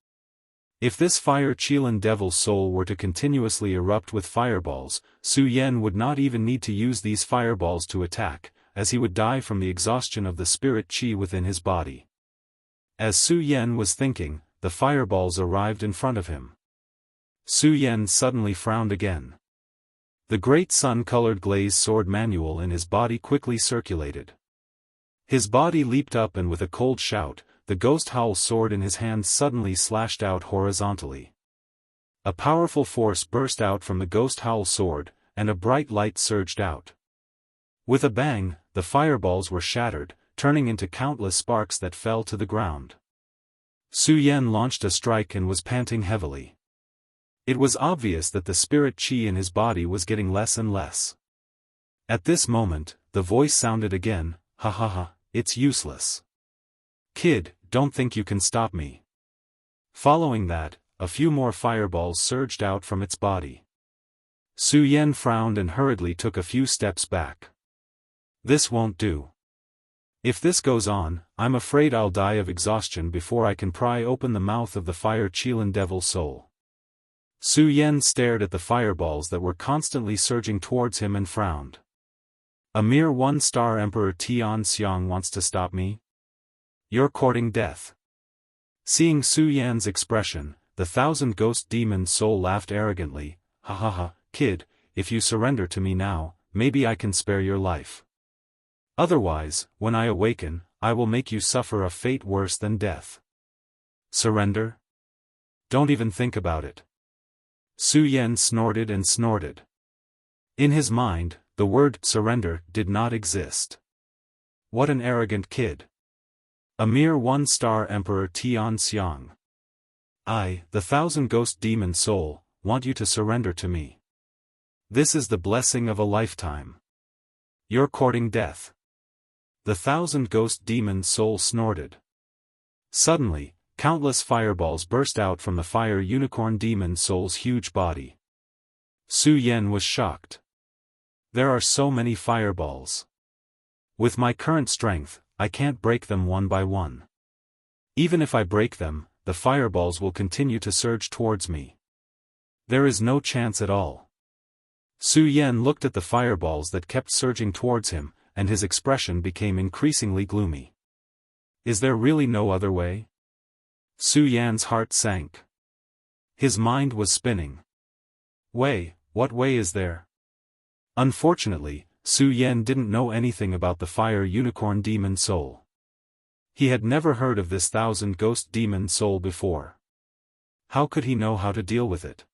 If this fire Qilin Devil's soul were to continuously erupt with fireballs, Su Yan would not even need to use these fireballs to attack, as he would die from the exhaustion of the spirit qi within his body. As Su Yan was thinking, the fireballs arrived in front of him. Su Yan suddenly frowned again. The great sun-colored glazed sword manual in his body quickly circulated. His body leaped up and with a cold shout, the ghost howl sword in his hand suddenly slashed out horizontally. A powerful force burst out from the ghost howl sword, and a bright light surged out. With a bang, the fireballs were shattered, turning into countless sparks that fell to the ground. Su Yan launched a strike and was panting heavily. It was obvious that the spirit qi in his body was getting less and less. At this moment, the voice sounded again, "Ha ha ha, it's useless. Kid, don't think you can stop me." Following that, a few more fireballs surged out from its body. Su Yan frowned and hurriedly took a few steps back. "This won't do. If this goes on, I'm afraid I'll die of exhaustion before I can pry open the mouth of the fire Qilin Devil soul." Su Yan stared at the fireballs that were constantly surging towards him and frowned. "A mere 1-star Emperor Tian Xiang wants to stop me? You're courting death." Seeing Su Yan's expression, the 1,000-ghost demon soul laughed arrogantly, "Ha ha ha, kid, if you surrender to me now, maybe I can spare your life. Otherwise, when I awaken, I will make you suffer a fate worse than death. Surrender? Don't even think about it." Su Yan snorted and snorted. In his mind, the word surrender did not exist. What an arrogant kid. A mere 1-star Emperor Tian Xiang. I, the 1,000-ghost demon soul, want you to surrender to me. This is the blessing of a lifetime. You're courting death. The The 1,000 ghost demon soul snorted. Suddenly, countless fireballs burst out from the fire unicorn demon soul's huge body. Su Yan was shocked. There are so many fireballs. With my current strength, I can't break them one by one. Even if I break them, the fireballs will continue to surge towards me. There is no chance at all. Su Yan looked at the fireballs that kept surging towards him, and his expression became increasingly gloomy. Is there really no other way? Su Yan's heart sank. His mind was spinning. What way is there? Unfortunately, Su Yan didn't know anything about the fire unicorn demon soul. He had never heard of this 1,000 ghost demon soul before. How could he know how to deal with it?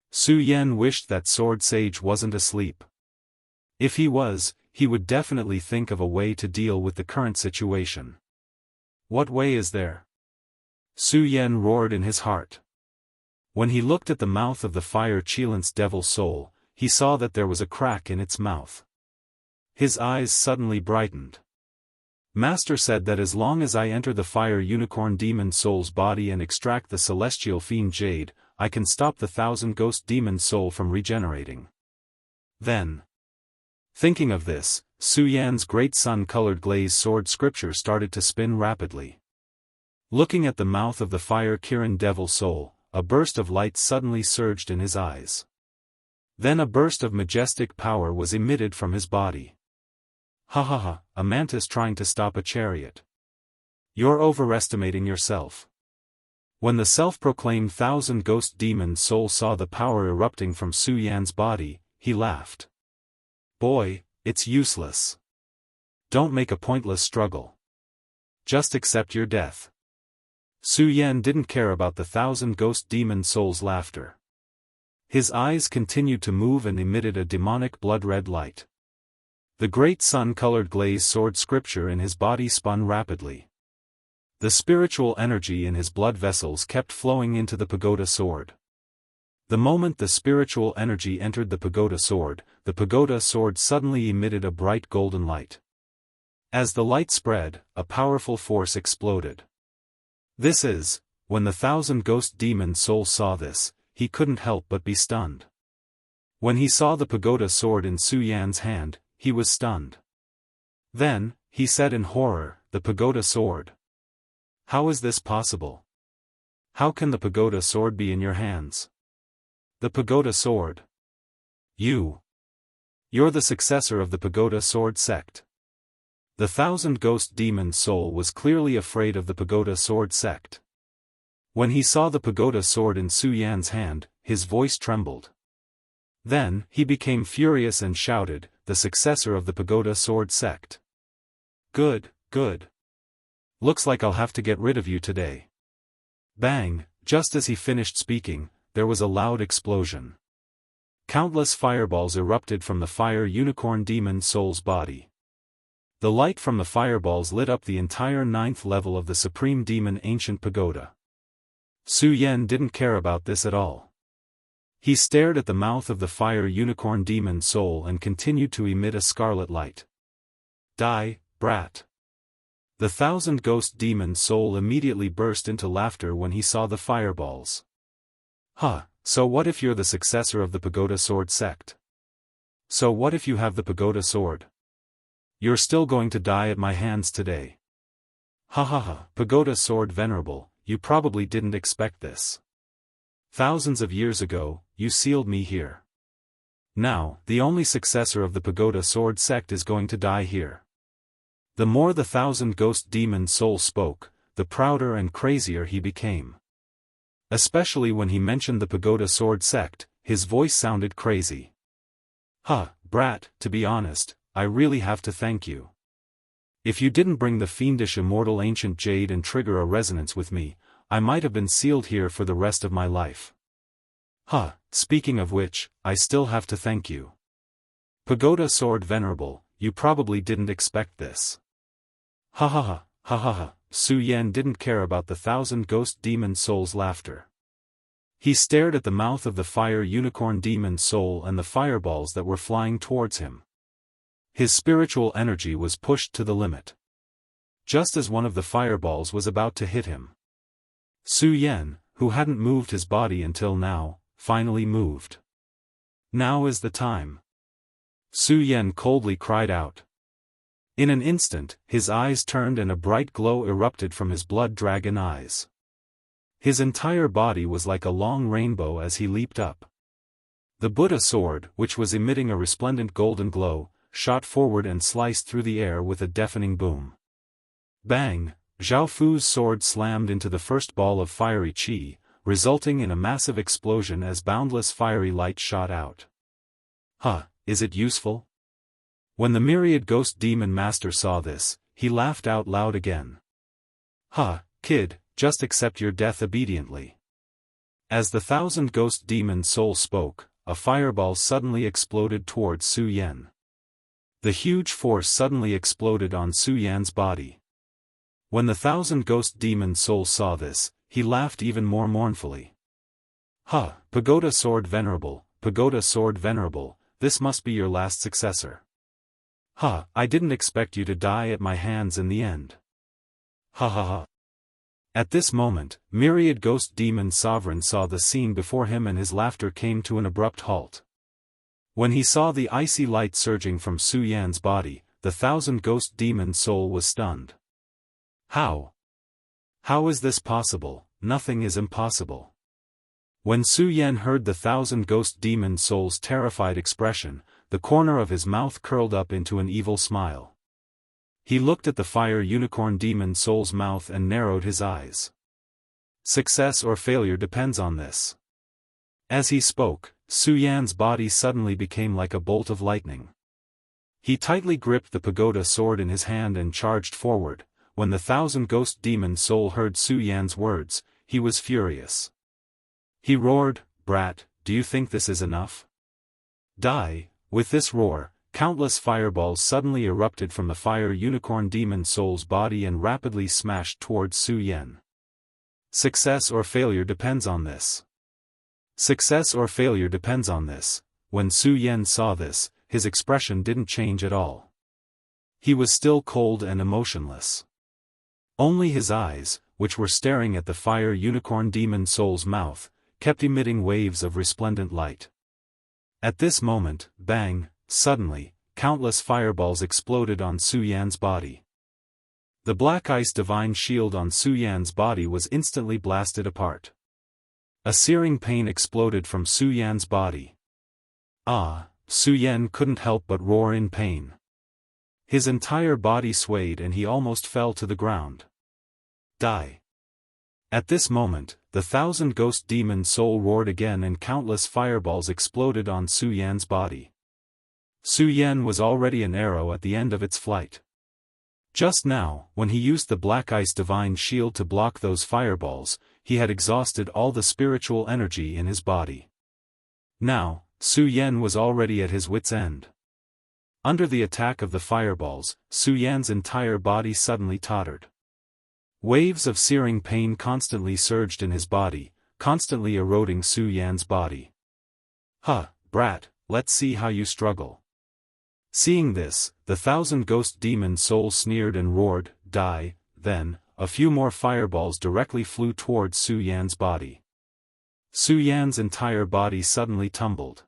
Su Yan wished that Sword Sage wasn't asleep. If he was, he would definitely think of a way to deal with the current situation. What way is there? Su Yan roared in his heart. When he looked at the mouth of the fire Qilint's devil soul, he saw that there was a crack in its mouth. His eyes suddenly brightened. Master said that as long as I enter the fire unicorn demon soul's body and extract the celestial fiend jade, I can stop the 1,000 ghost demon soul from regenerating. Then, thinking of this, Su Yan's great sun-colored glazed sword scripture started to spin rapidly. Looking at the mouth of the fire Kirin devil soul, a burst of light suddenly surged in his eyes. Then a burst of majestic power was emitted from his body. Ha ha ha, a mantis trying to stop a chariot. You're overestimating yourself. When the self-proclaimed 1,000 ghost demon soul saw the power erupting from Su Yan's body, he laughed. Boy, it's useless. Don't make a pointless struggle. Just accept your death. Su Yan didn't care about the 1,000 ghost demon soul's laughter. His eyes continued to move and emitted a demonic blood-red light. The great sun-colored glazed sword scripture in his body spun rapidly. The spiritual energy in his blood vessels kept flowing into the pagoda sword. The moment the spiritual energy entered the pagoda sword suddenly emitted a bright golden light. As the light spread, a powerful force exploded. When the 1,000 ghost demon soul saw this, he couldn't help but be stunned. When he saw the pagoda sword in Su Yan's hand, he was stunned. Then, he said in horror, the pagoda sword. How is this possible? How can the pagoda sword be in your hands? The pagoda sword. You're the successor of the pagoda sword sect. The 1,000 ghost demon soul was clearly afraid of the pagoda sword sect. When he saw the pagoda sword in Su Yan's hand, his voice trembled. Then, he became furious and shouted, the successor of the pagoda sword sect. Good. Looks like I'll have to get rid of you today. Bang, just as he finished speaking, there was a loud explosion. Countless fireballs erupted from the fire unicorn demon soul's body. The light from the fireballs lit up the entire 9th level of the Supreme Demon Ancient Pagoda. Su Yan didn't care about this at all. He stared at the mouth of the fire unicorn demon soul and continued to emit a scarlet light. Die, brat. The 1,000 ghost demon soul immediately burst into laughter when he saw the fireballs. So what if you're the successor of the pagoda sword sect? So what if you have the pagoda sword? You're still going to die at my hands today. Pagoda sword venerable, you probably didn't expect this. Thousands of years ago, you sealed me here. Now, the only successor of the pagoda sword sect is going to die here. The more the 1,000 ghost demon soul spoke, the prouder and crazier he became. Especially when he mentioned the pagoda sword sect, his voice sounded crazy. Brat, to be honest, I really have to thank you. If you didn't bring the fiendish immortal ancient jade and trigger a resonance with me, I might have been sealed here for the rest of my life. Speaking of which, I still have to thank you. Pagoda sword venerable, you probably didn't expect this. Su Yan didn't care about the 1,000 ghost demon soul's laughter. He stared at the mouth of the fire unicorn demon soul and the fireballs that were flying towards him. His spiritual energy was pushed to the limit. Just as one of the fireballs was about to hit him, Su Yan, who hadn't moved his body until now, finally moved. Now is the time. Su Yan coldly cried out. In an instant, his eyes turned and a bright glow erupted from his blood dragon eyes. His entire body was like a long rainbow as he leaped up. The Buddha sword, which was emitting a resplendent golden glow, shot forward and sliced through the air with a deafening boom. Bang! Zhao Fu's sword slammed into the first ball of fiery qi, resulting in a massive explosion as boundless fiery light shot out. Huh, is it useful? When the myriad ghost demon master saw this, he laughed out loud again. Huh, kid, just accept your death obediently. As the 1,000 ghost demon soul spoke, a fireball suddenly exploded towards Su Yan. The huge force suddenly exploded on Su Yan's body. When the 1,000 ghost demon soul saw this, he laughed even more mournfully. Huh, Pagoda Sword Venerable, this must be your last successor. Huh, I didn't expect you to die at my hands in the end. Ha ha ha. At this moment, myriad ghost demon sovereign saw the scene before him and his laughter came to an abrupt halt. When he saw the icy light surging from Su Yan's body, the 1,000 ghost demon soul was stunned. How? How is this possible? Nothing is impossible. When Su Yan heard the 1,000 ghost demon soul's terrified expression, the corner of his mouth curled up into an evil smile. He looked at the fire unicorn demon soul's mouth and narrowed his eyes. Success or failure depends on this. As he spoke, Su Yan's body suddenly became like a bolt of lightning. He tightly gripped the pagoda sword in his hand and charged forward. When the 1,000 ghost demon soul heard Su Yan's words, he was furious. He roared, "Brat, do you think this is enough? Die!" With this roar, countless fireballs suddenly erupted from the fire unicorn demon soul's body and rapidly smashed towards Su Yan. Success or failure depends on this. Success or failure depends on this. When Su Yan saw this, his expression didn't change at all. He was still cold and emotionless. Only his eyes, which were staring at the fire unicorn demon soul's mouth, kept emitting waves of resplendent light. At this moment, bang, suddenly, countless fireballs exploded on Su Yan's body. The black ice divine shield on Su Yan's body was instantly blasted apart. A searing pain exploded from Su Yan's body. Ah, Su Yan couldn't help but roar in pain. His entire body swayed and he almost fell to the ground. Die. At this moment, the 1,000 ghost demon soul roared again and countless fireballs exploded on Su Yan's body. Su Yan was already an arrow at the end of its flight. Just now, when he used the black ice divine shield to block those fireballs, he had exhausted all the spiritual energy in his body. Now, Su Yan was already at his wit's end. Under the attack of the fireballs, Su Yan's entire body suddenly tottered. Waves of searing pain constantly surged in his body, constantly eroding Su Yan's body. Huh, brat, let's see how you struggle. Seeing this, the 1,000 ghost demon soul sneered and roared, "Die!" Then, a few more fireballs directly flew towards Su Yan's body. Su Yan's entire body suddenly tumbled.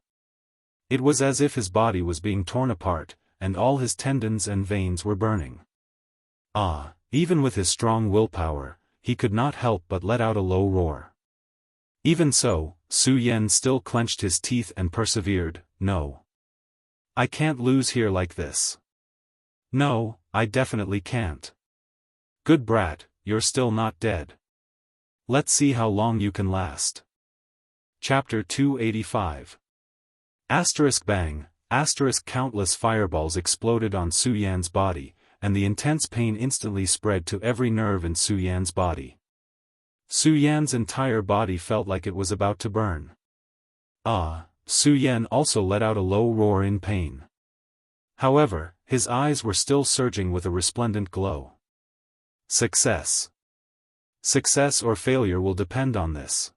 It was as if his body was being torn apart, and all his tendons and veins were burning. Ah! Even with his strong willpower, he could not help but let out a low roar. Even so, Su Yan still clenched his teeth and persevered. "No. I can't lose here like this. No, I definitely can't. Good brat, you're still not dead. Let's see how long you can last." Chapter 285. Bang, countless fireballs exploded on Su Yan's body, and the intense pain instantly spread to every nerve in Su Yan's body. Su Yan's entire body felt like it was about to burn. Ah, Su Yan also let out a low roar in pain. However, his eyes were still surging with a resplendent glow. Success. Success or failure will depend on this.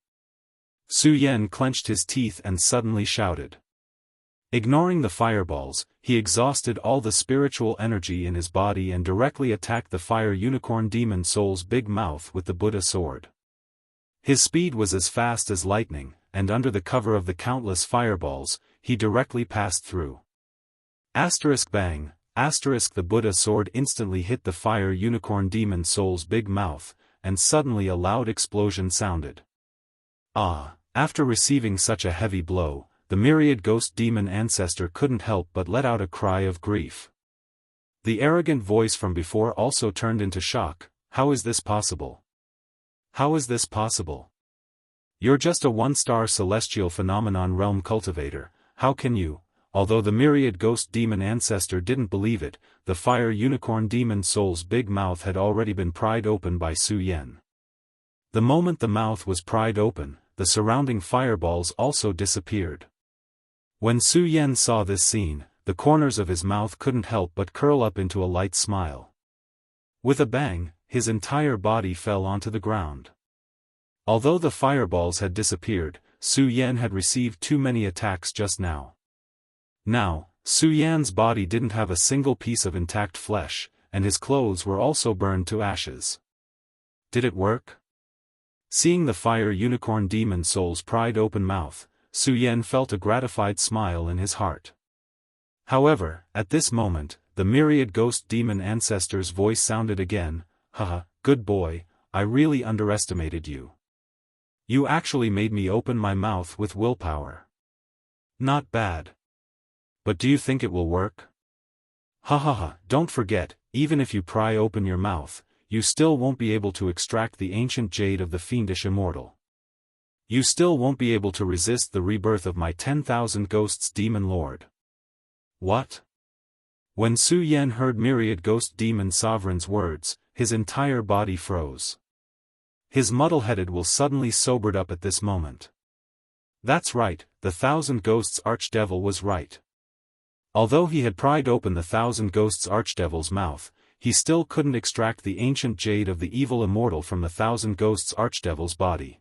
Su Yan clenched his teeth and suddenly shouted. Ignoring the fireballs, he exhausted all the spiritual energy in his body and directly attacked the fire unicorn demon soul's big mouth with the Buddha sword. His speed was as fast as lightning, and under the cover of the countless fireballs, he directly passed through. Bang! The Buddha sword instantly hit the fire unicorn demon soul's big mouth, and suddenly a loud explosion sounded. After receiving such a heavy blow, the myriad ghost demon ancestor couldn't help but let out a cry of grief. The arrogant voice from before also turned into shock. How is this possible? How is this possible? You're just a one-star celestial phenomenon realm cultivator, how can you? Although the myriad ghost demon ancestor didn't believe it, the fire unicorn demon soul's big mouth had already been pried open by Su Yan. The moment the mouth was pried open, the surrounding fireballs also disappeared. When Su Yan saw this scene, the corners of his mouth couldn't help but curl up into a light smile. With a bang, his entire body fell onto the ground. Although the fireballs had disappeared, Su Yan had received too many attacks just now. Now, Su Yan's body didn't have a single piece of intact flesh, and his clothes were also burned to ashes. Did it work? Seeing the fire unicorn demon soul's pried open mouth, Su Yan felt a gratified smile in his heart. However, at this moment, the myriad ghost demon ancestor's voice sounded again. Haha, good boy, I really underestimated you. You actually made me open my mouth with willpower. Not bad. But do you think it will work? Don't forget, even if you pry open your mouth, you still won't be able to extract the ancient jade of the fiendish immortal. You still won't be able to resist the rebirth of my 10,000 ghosts demon lord. What? When Su Yan heard myriad ghost demon sovereign's words, his entire body froze. His muddle-headed will suddenly sobered up at this moment. That's right, the 1,000 ghosts archdevil was right. Although he had pried open the 1,000 ghosts archdevil's mouth, he still couldn't extract the ancient jade of the evil immortal from the 1,000 ghosts archdevil's body.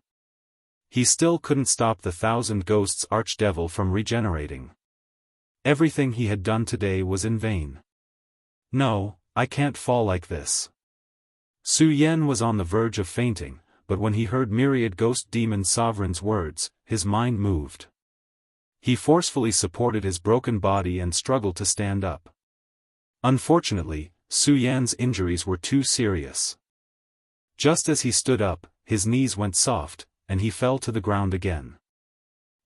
He still couldn't stop the 1,000 ghosts archdevil from regenerating. Everything he had done today was in vain. No, I can't fall like this. Su Yan was on the verge of fainting, but when he heard myriad ghost demon sovereign's words, his mind moved. He forcefully supported his broken body and struggled to stand up. Unfortunately, Su Yan's injuries were too serious. Just as he stood up, his knees went soft, and he fell to the ground again.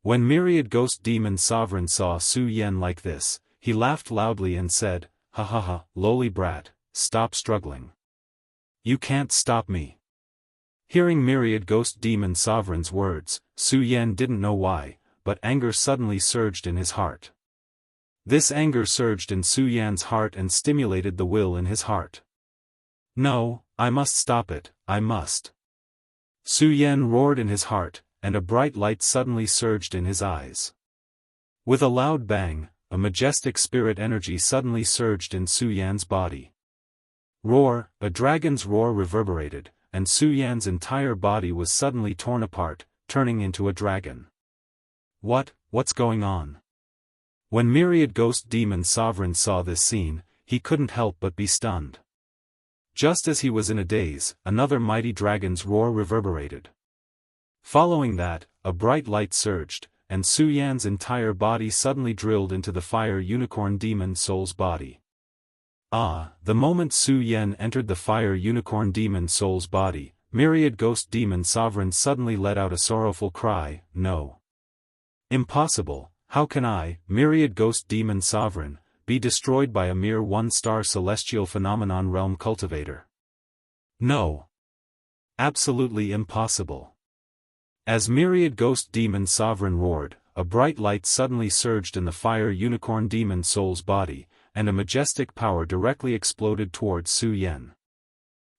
When myriad ghost demon sovereign saw Su Yan like this, he laughed loudly and said, lowly brat, stop struggling. You can't stop me. Hearing myriad ghost demon sovereign's words, Su Yan didn't know why, but anger suddenly surged in his heart. This anger surged in Su Yan's heart and stimulated the will in his heart. No, I must stop it, I must. Su Yan roared in his heart, and a bright light suddenly surged in his eyes. With a loud bang, a majestic spirit energy suddenly surged in Su Yan's body. Roar, a dragon's roar reverberated, and Su Yan's entire body was suddenly torn apart, turning into a dragon. What's going on? When myriad ghost demon sovereign saw this scene, he couldn't help but be stunned. Just as he was in a daze, another mighty dragon's roar reverberated. Following that, a bright light surged, and Su Yan's entire body suddenly drilled into the fire unicorn demon soul's body. The moment Su Yan entered the fire unicorn demon soul's body, myriad ghost demon sovereign suddenly let out a sorrowful cry, no. Impossible, how can I, myriad ghost demon sovereign, be destroyed by a mere one-star celestial phenomenon realm cultivator? No. Absolutely impossible. As myriad ghost demon sovereign roared, a bright light suddenly surged in the fire unicorn demon soul's body, and a majestic power directly exploded towards Su Yan.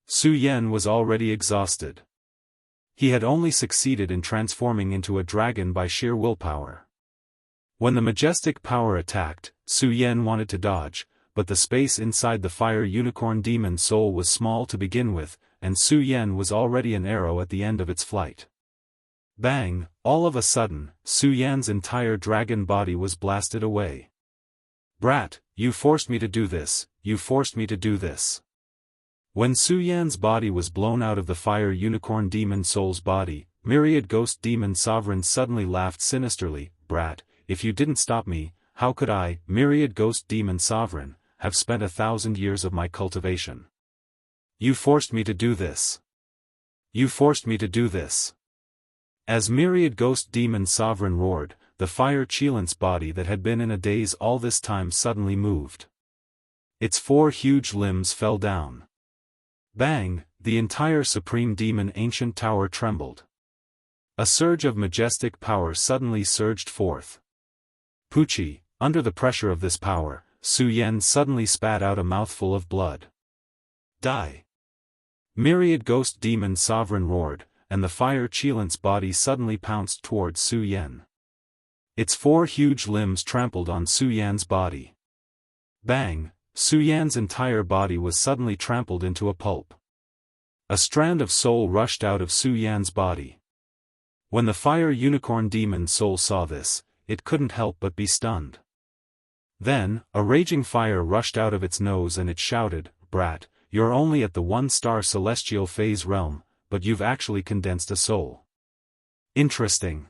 Su Yan was already exhausted. He had only succeeded in transforming into a dragon by sheer willpower. When the majestic power attacked, Su Yan wanted to dodge, but the space inside the fire unicorn demon soul was small to begin with, and Su Yan was already an arrow at the end of its flight. Bang! All of a sudden, Su Yan's entire dragon body was blasted away. Brat, you forced me to do this, you forced me to do this. When Su Yan's body was blown out of the fire unicorn demon soul's body, myriad ghost demon sovereigns suddenly laughed sinisterly. Brat, if you didn't stop me, how could I, myriad ghost demon sovereign, have spent 1,000 years of my cultivation? You forced me to do this. You forced me to do this. As myriad ghost demon sovereign roared, the fire Qilin's body that had been in a daze all this time suddenly moved. Its 4 huge limbs fell down. Bang! The entire supreme demon ancient tower trembled. A surge of majestic power suddenly surged forth. Pucci, under the pressure of this power, Su Yan suddenly spat out a mouthful of blood. Die! Myriad ghost demon sovereign roared, and the fire Qilin's body suddenly pounced towards Su Yan. Its 4 huge limbs trampled on Su Yan's body. Bang! Su Yan's entire body was suddenly trampled into a pulp. A strand of soul rushed out of Su Yan's body. When the fire unicorn demon soul saw this, it couldn't help but be stunned. Then, a raging fire rushed out of its nose and it shouted, Brat, you're only at the 1-star celestial phase realm, but you've actually condensed a soul. Interesting.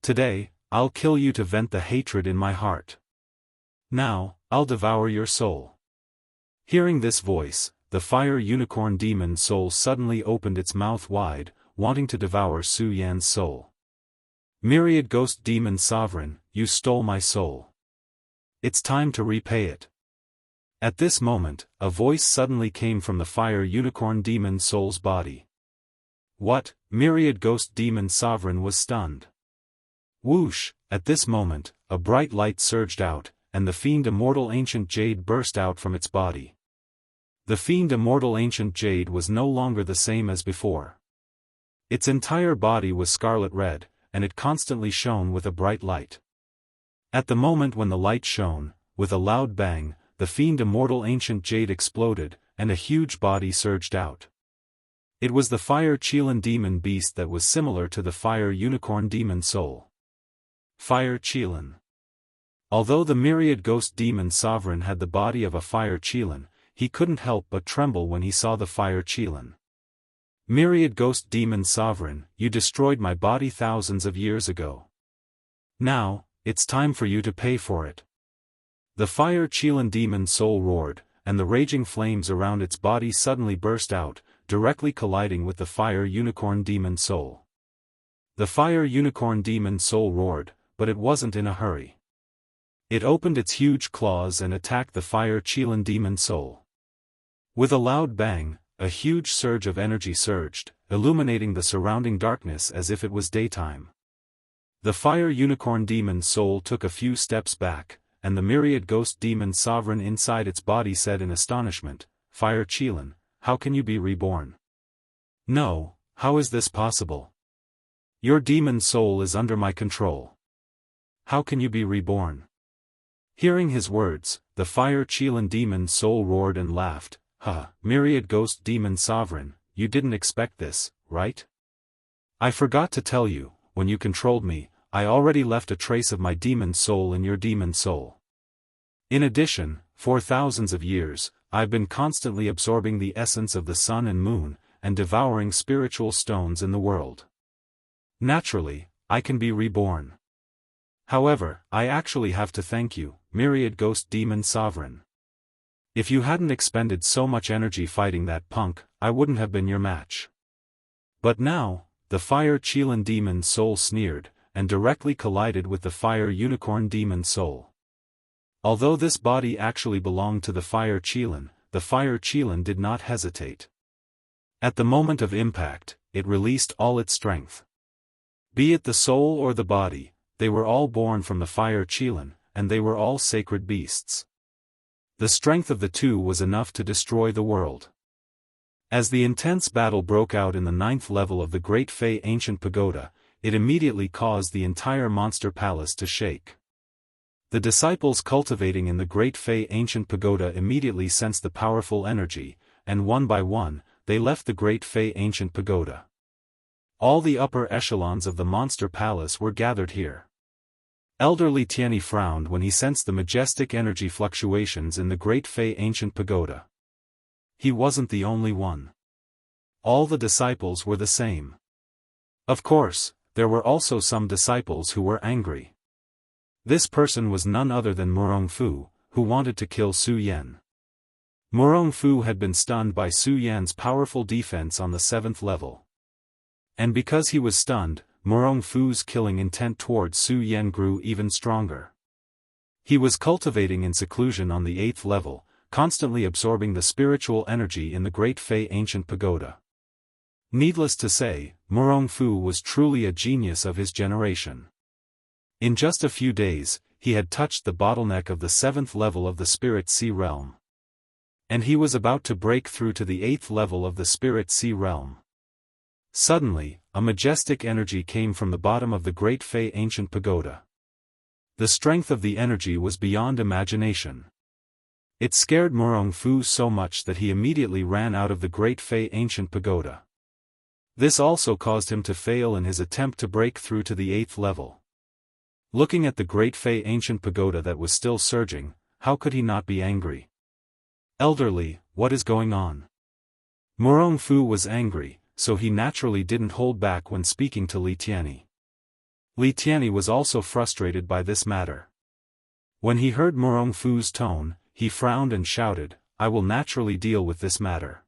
Today, I'll kill you to vent the hatred in my heart. Now, I'll devour your soul. Hearing this voice, the fire unicorn demon soul suddenly opened its mouth wide, wanting to devour Su Yan's soul. Myriad ghost demon sovereign, you stole my soul. It's time to repay it. At this moment, a voice suddenly came from the fire unicorn demon soul's body. What? Myriad ghost demon sovereign was stunned. Whoosh! At this moment, a bright light surged out, and the fiend immortal ancient jade burst out from its body. The fiend immortal ancient jade was no longer the same as before. Its entire body was scarlet red, and it constantly shone with a bright light. At the moment when the light shone, with a loud bang, the fiend immortal ancient jade exploded, and a huge body surged out. It was the fire Qilin demon beast that was similar to the fire unicorn demon soul. Fire Qilin. Although the myriad ghost demon sovereign had the body of a fire Qilin, he couldn't help but tremble when he saw the fire Qilin. Myriad ghost demon sovereign, you destroyed my body thousands of years ago. Now, it's time for you to pay for it. The fire Qilin demon soul roared, and the raging flames around its body suddenly burst out, directly colliding with the fire unicorn demon soul. The fire unicorn demon soul roared, but it wasn't in a hurry. It opened its huge claws and attacked the fire Qilin demon soul. With a loud bang, a huge surge of energy surged, illuminating the surrounding darkness as if it was daytime. The fire unicorn demon soul took a few steps back, and the myriad ghost demon sovereign inside its body said in astonishment, Fire Qilin, how can you be reborn? No, how is this possible? Your demon soul is under my control. How can you be reborn? Hearing his words, the fire Qilin demon soul roared and laughed. Myriad ghost demon sovereign, you didn't expect this, right? I forgot to tell you, when you controlled me, I already left a trace of my demon soul in your demon soul. In addition, for thousands of years, I've been constantly absorbing the essence of the sun and moon, and devouring spiritual stones in the world. Naturally, I can be reborn. However, I actually have to thank you, myriad ghost demon sovereign. If you hadn't expended so much energy fighting that punk, I wouldn't have been your match. But now, the fire Qilin demon soul sneered, and directly collided with the fire unicorn demon soul. Although this body actually belonged to the fire Qilin did not hesitate. At the moment of impact, it released all its strength. Be it the soul or the body, they were all born from the fire Qilin, and they were all sacred beasts. The strength of the two was enough to destroy the world. As the intense battle broke out in the 9th level of the Great Fey Ancient Pagoda, it immediately caused the entire monster palace to shake. The disciples cultivating in the Great Fey Ancient Pagoda immediately sensed the powerful energy, and one by one, they left the Great Fey Ancient Pagoda. All the upper echelons of the monster palace were gathered here. Elderly Tianyi frowned when he sensed the majestic energy fluctuations in the Great Fei ancient pagoda. He wasn't the only one. All the disciples were the same. Of course, there were also some disciples who were angry. This person was none other than Murong Fu, who wanted to kill Su Yan. Murong Fu had been stunned by Su Yan's powerful defense on the 7th level. And because he was stunned, Murong Fu's killing intent towards Su Yan grew even stronger. He was cultivating in seclusion on the 8th level, constantly absorbing the spiritual energy in the Great Fei ancient pagoda. Needless to say, Murong Fu was truly a genius of his generation. In just a few days, he had touched the bottleneck of the 7th level of the Spirit Sea realm. And he was about to break through to the 8th level of the Spirit Sea realm. Suddenly, a majestic energy came from the bottom of the Great Fei ancient pagoda. The strength of the energy was beyond imagination. It scared Murong Fu so much that he immediately ran out of the Great Fei ancient pagoda. This also caused him to fail in his attempt to break through to the 8th level. Looking at the Great Fei ancient pagoda that was still surging, how could he not be angry? Elderly, what is going on? Murong Fu was angry, so he naturally didn't hold back when speaking to Li Tianyi. Li Tianyi was also frustrated by this matter. When he heard Murong Fu's tone, he frowned and shouted, "I will naturally deal with this matter.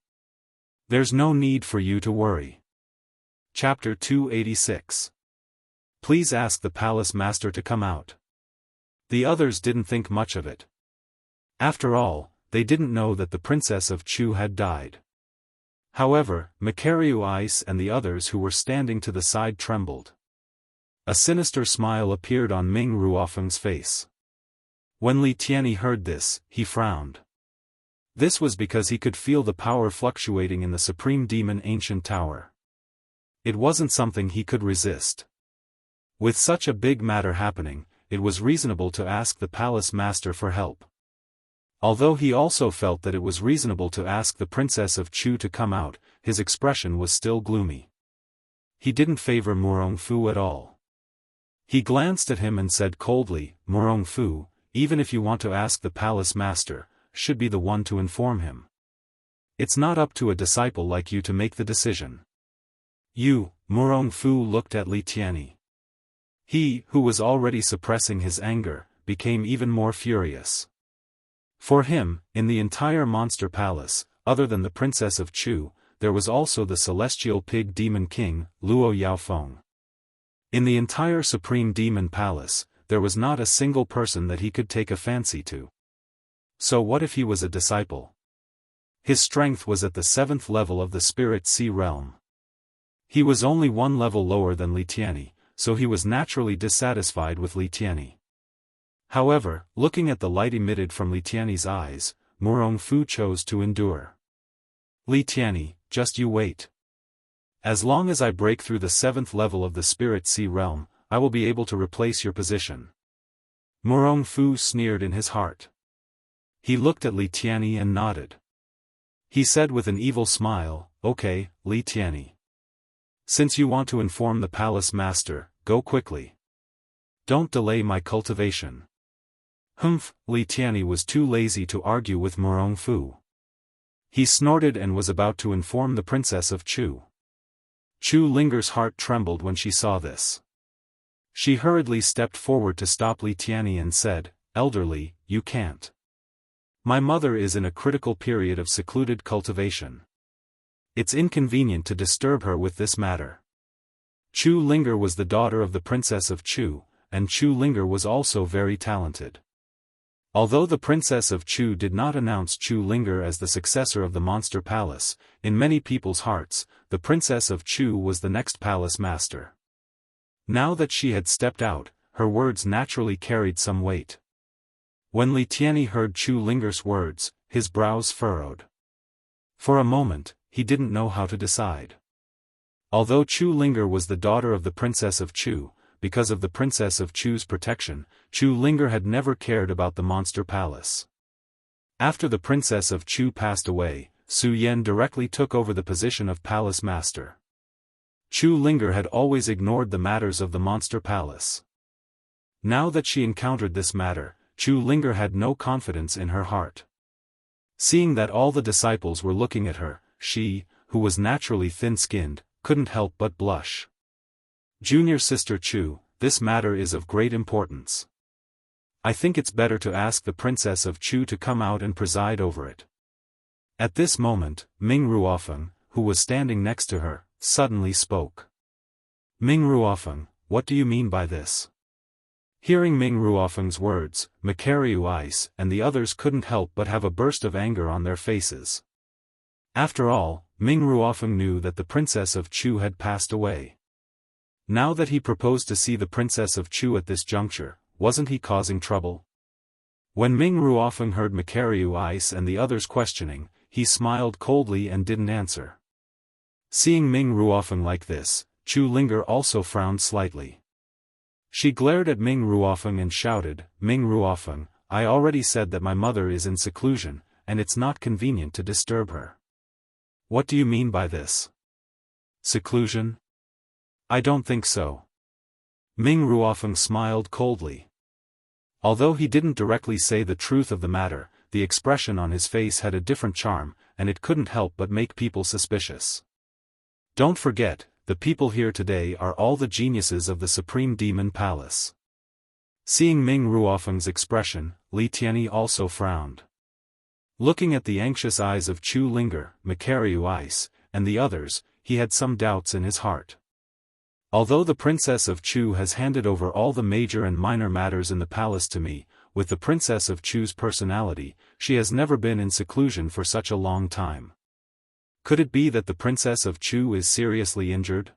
There's no need for you to worry." Chapter 286. Please ask the palace master to come out. The others didn't think much of it. After all, they didn't know that the princess of Chu had died. However, Makariu Ice and the others who were standing to the side trembled. A sinister smile appeared on Ming Ruofeng's face. When Li Tianyi heard this, he frowned. This was because he could feel the power fluctuating in the Supreme Demon Ancient Tower. It wasn't something he could resist. With such a big matter happening, it was reasonable to ask the palace master for help. Although he also felt that it was reasonable to ask the princess of Chu to come out, his expression was still gloomy. He didn't favor Murong Fu at all. He glanced at him and said coldly, "Murong Fu, even if you want to ask the palace master, should be the one to inform him. It's not up to a disciple like you to make the decision." Murong Fu looked at Li Tianyi. He, who was already suppressing his anger, became even more furious. For him, in the entire monster palace, other than the princess of Chu, there was also the celestial pig demon king, Luo Xiaofan. In the entire supreme demon palace, there was not a single person that he could take a fancy to. So what if he was a disciple? His strength was at the 7th level of the Spirit Sea realm. He was only one level lower than Li Tianyi, so he was naturally dissatisfied with Li Tianyi. However, looking at the light emitted from Li Tianyi's eyes, Murong Fu chose to endure. "Li Tianyi, just you wait. As long as I break through the 7th level of the Spirit Sea realm, I will be able to replace your position." Murong Fu sneered in his heart. He looked at Li Tianyi and nodded. He said with an evil smile, "Okay, Li Tianyi. Since you want to inform the palace master, go quickly. Don't delay my cultivation." Li Tianyi was too lazy to argue with Murong Fu. He snorted and was about to inform the princess of Chu. Chu Linger's heart trembled when she saw this. She hurriedly stepped forward to stop Li Tianyi and said, "Elderly, you can't. My mother is in a critical period of secluded cultivation. It's inconvenient to disturb her with this matter." Chu Linger was the daughter of the princess of Chu, and Chu Linger was also very talented. Although the princess of Chu did not announce Chu Linger as the successor of the monster palace, in many people's hearts, the princess of Chu was the next palace master. Now that she had stepped out, her words naturally carried some weight. When Li Tianyi heard Chu Linger's words, his brows furrowed. For a moment, he didn't know how to decide. Although Chu Linger was the daughter of the princess of Chu, because of the princess of Chu's protection, Chu Linger had never cared about the monster palace. After the princess of Chu passed away, Su Yan directly took over the position of palace master. Chu Linger had always ignored the matters of the monster palace. Now that she encountered this matter, Chu Linger had no confidence in her heart. Seeing that all the disciples were looking at her, she, who was naturally thin-skinned, couldn't help but blush. Junior sister Chu, this matter is of great importance. I think it's better to ask the Princess of Chu to come out and preside over it. At this moment, Ming Ruofeng, who was standing next to her, suddenly spoke. Ming Ruofeng, what do you mean by this? Hearing Ming Ruofeng's words, Macariu Ice and the others couldn't help but have a burst of anger on their faces. After all, Ming Ruofeng knew that the Princess of Chu had passed away. Now that he proposed to see the Princess of Chu at this juncture, wasn't he causing trouble? When Ming Ruofeng heard Macariu Ice and the others questioning, he smiled coldly and didn't answer. Seeing Ming Ruofeng like this, Chu Linger also frowned slightly. She glared at Ming Ruofeng and shouted, Ming Ruofeng, I already said that my mother is in seclusion, and it's not convenient to disturb her. What do you mean by this? Seclusion? I don't think so. Ming Ruofeng smiled coldly. Although he didn't directly say the truth of the matter, the expression on his face had a different charm, and it couldn't help but make people suspicious. Don't forget, the people here today are all the geniuses of the Supreme Demon Palace. Seeing Ming Ruofeng's expression, Li Tianyi also frowned. Looking at the anxious eyes of Chu Linger, Macariu Ice, and the others, he had some doubts in his heart. Although the Princess of Chu has handed over all the major and minor matters in the palace to me, with the Princess of Chu's personality, she has never been in seclusion for such a long time. Could it be that the Princess of Chu is seriously injured?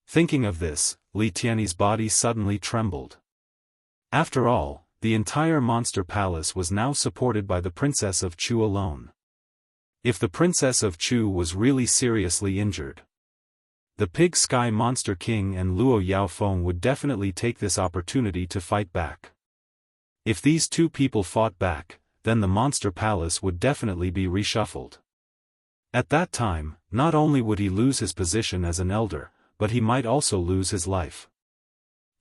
Thinking of this, Li Tianyi's body suddenly trembled. After all, the entire monster palace was now supported by the Princess of Chu alone. If the Princess of Chu was really seriously injured, the Pig Sky Monster King and Luo Xiaofan would definitely take this opportunity to fight back. If these two people fought back, then the monster palace would definitely be reshuffled. At that time, not only would he lose his position as an elder, but he might also lose his life.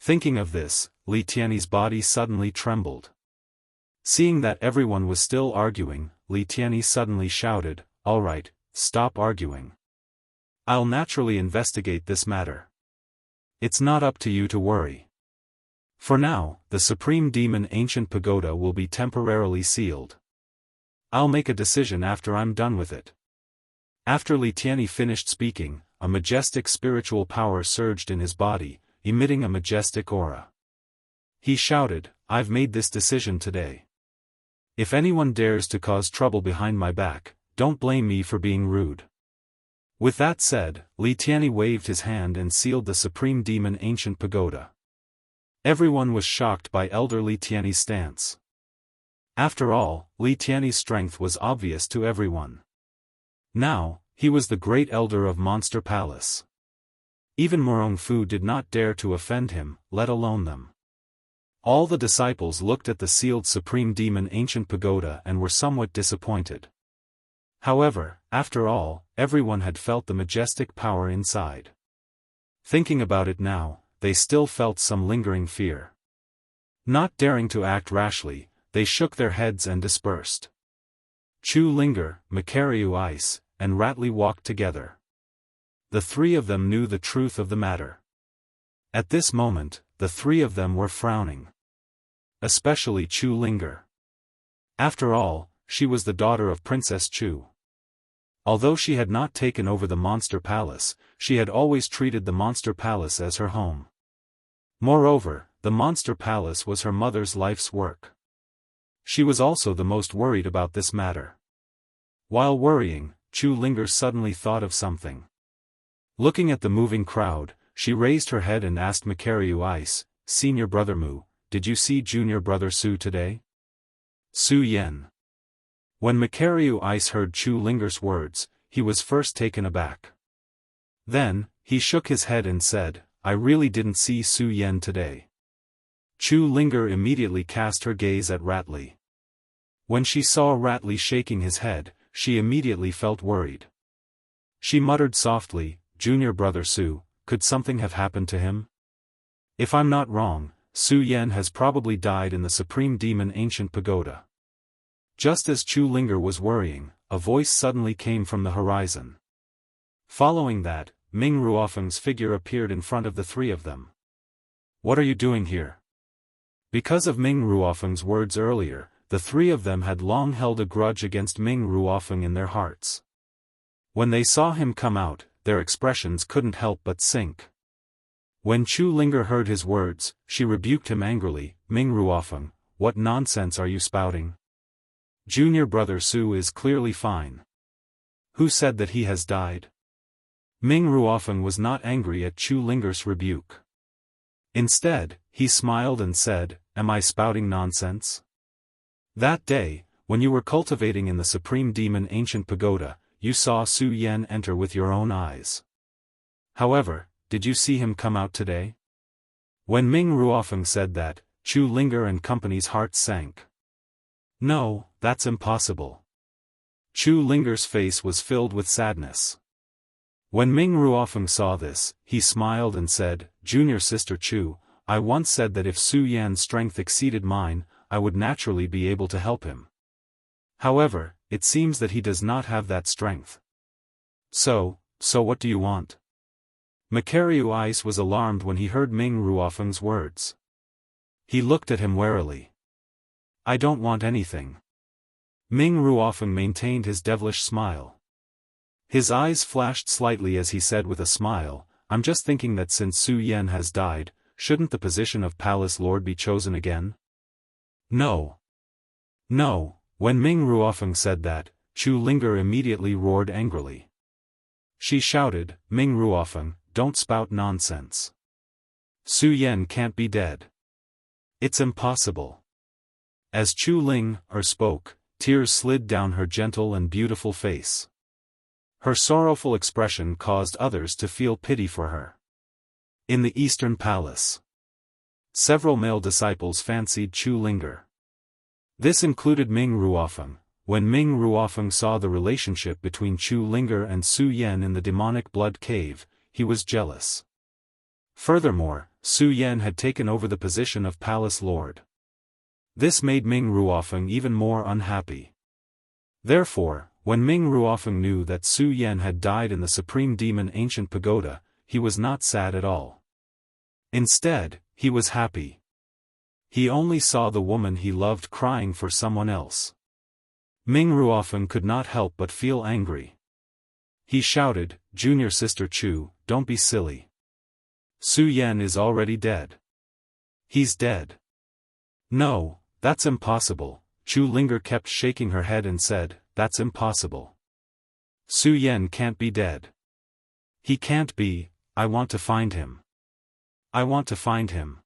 Thinking of this, Li Tianyi's body suddenly trembled. Seeing that everyone was still arguing, Li Tianyi suddenly shouted, "All right, stop arguing. I'll naturally investigate this matter. It's not up to you to worry. For now, the Supreme Demon Ancient Pagoda will be temporarily sealed. I'll make a decision after I'm done with it." After Li Tianyi finished speaking, a majestic spiritual power surged in his body, emitting a majestic aura. He shouted, "I've made this decision today. If anyone dares to cause trouble behind my back, don't blame me for being rude." With that said, Li Tianyi waved his hand and sealed the Supreme Demon Ancient Pagoda. Everyone was shocked by Elder Li Tianyi's stance. After all, Li Tianyi's strength was obvious to everyone. Now, he was the great elder of Monster Palace. Even Morong Fu did not dare to offend him, let alone them. All the disciples looked at the sealed Supreme Demon Ancient Pagoda and were somewhat disappointed. However, after all, everyone had felt the majestic power inside. Thinking about it now, they still felt some lingering fear. Not daring to act rashly, they shook their heads and dispersed. Chu Linger, Macariu Ice, and Ratley walked together. The three of them knew the truth of the matter. At this moment, the three of them were frowning. Especially Chu Linger. After all, she was the daughter of Princess Chu. Although she had not taken over the Monster Palace, she had always treated the Monster Palace as her home. Moreover, the Monster Palace was her mother's life's work. She was also the most worried about this matter. While worrying, Chu Linger suddenly thought of something. Looking at the moving crowd, she raised her head and asked Macariu Ice, "Senior Brother Mu, did you see Junior Brother Su today?" Su Yen. When Macariu Ice heard Chu Linger's words, he was first taken aback. Then, he shook his head and said, "I really didn't see Su Yen today." Chu Linger immediately cast her gaze at Ratley. When she saw Ratley shaking his head, she immediately felt worried. She muttered softly, "Junior Brother Su, could something have happened to him? If I'm not wrong, Su Yan has probably died in the Supreme Demon Ancient Pagoda. Just as Chu Linger was worrying, a voice suddenly came from the horizon. Following that, Ming Ruofeng's figure appeared in front of the three of them. "What are you doing here?" Because of Ming Ruofeng's words earlier, the three of them had long held a grudge against Ming Ruofeng in their hearts. When they saw him come out, their expressions couldn't help but sink. When Chu Linger heard his words, she rebuked him angrily. "Ming Ruofeng, what nonsense are you spouting? Junior brother Su is clearly fine. Who said that he has died?" Ming Ruofeng was not angry at Chu Linger's rebuke. Instead, he smiled and said, "Am I spouting nonsense? That day, when you were cultivating in the Supreme Demon Ancient Pagoda, you saw Su Yan enter with your own eyes. However, did you see him come out today?" When Ming Ruofeng said that, Chu Linger and company's hearts sank. "No, that's impossible." Chu Linger's face was filled with sadness. When Ming Ruofeng saw this, he smiled and said, "Junior sister Chu, I once said that if Su Yan's strength exceeded mine, I would naturally be able to help him. However, it seems that he does not have that strength. So what do you want?" Makaryu Ice was alarmed when he heard Ming Ruofeng's words. He looked at him warily. "I don't want anything." Ming Ruofeng maintained his devilish smile. His eyes flashed slightly as he said with a smile, "I'm just thinking that since Su Yan has died, shouldn't the position of Palace Lord be chosen again?" No. When Ming Ruofeng said that, Chu Linger immediately roared angrily. She shouted, "Ming Ruofeng, don't spout nonsense. Su Yan can't be dead. It's impossible." As Chu Linger spoke, tears slid down her gentle and beautiful face. Her sorrowful expression caused others to feel pity for her. In the Eastern Palace, several male disciples fancied Chu Linger. This included Ming Ruofeng. When Ming Ruofeng saw the relationship between Chu Linger and Su Yan in the demonic blood cave, he was jealous. Furthermore, Su Yan had taken over the position of Palace Lord. This made Ming Ruofeng even more unhappy. Therefore, when Ming Ruofeng knew that Su Yan had died in the Supreme Demon Ancient Pagoda, he was not sad at all. Instead, he was happy. He only saw the woman he loved crying for someone else. Ming Ruofeng could not help but feel angry. He shouted, "Junior sister Chu, don't be silly. Su Yan is already dead. He's dead." "No, that's impossible." Chu Linger kept shaking her head and said, "That's impossible. Su Yan can't be dead. He can't be. I want to find him. I want to find him."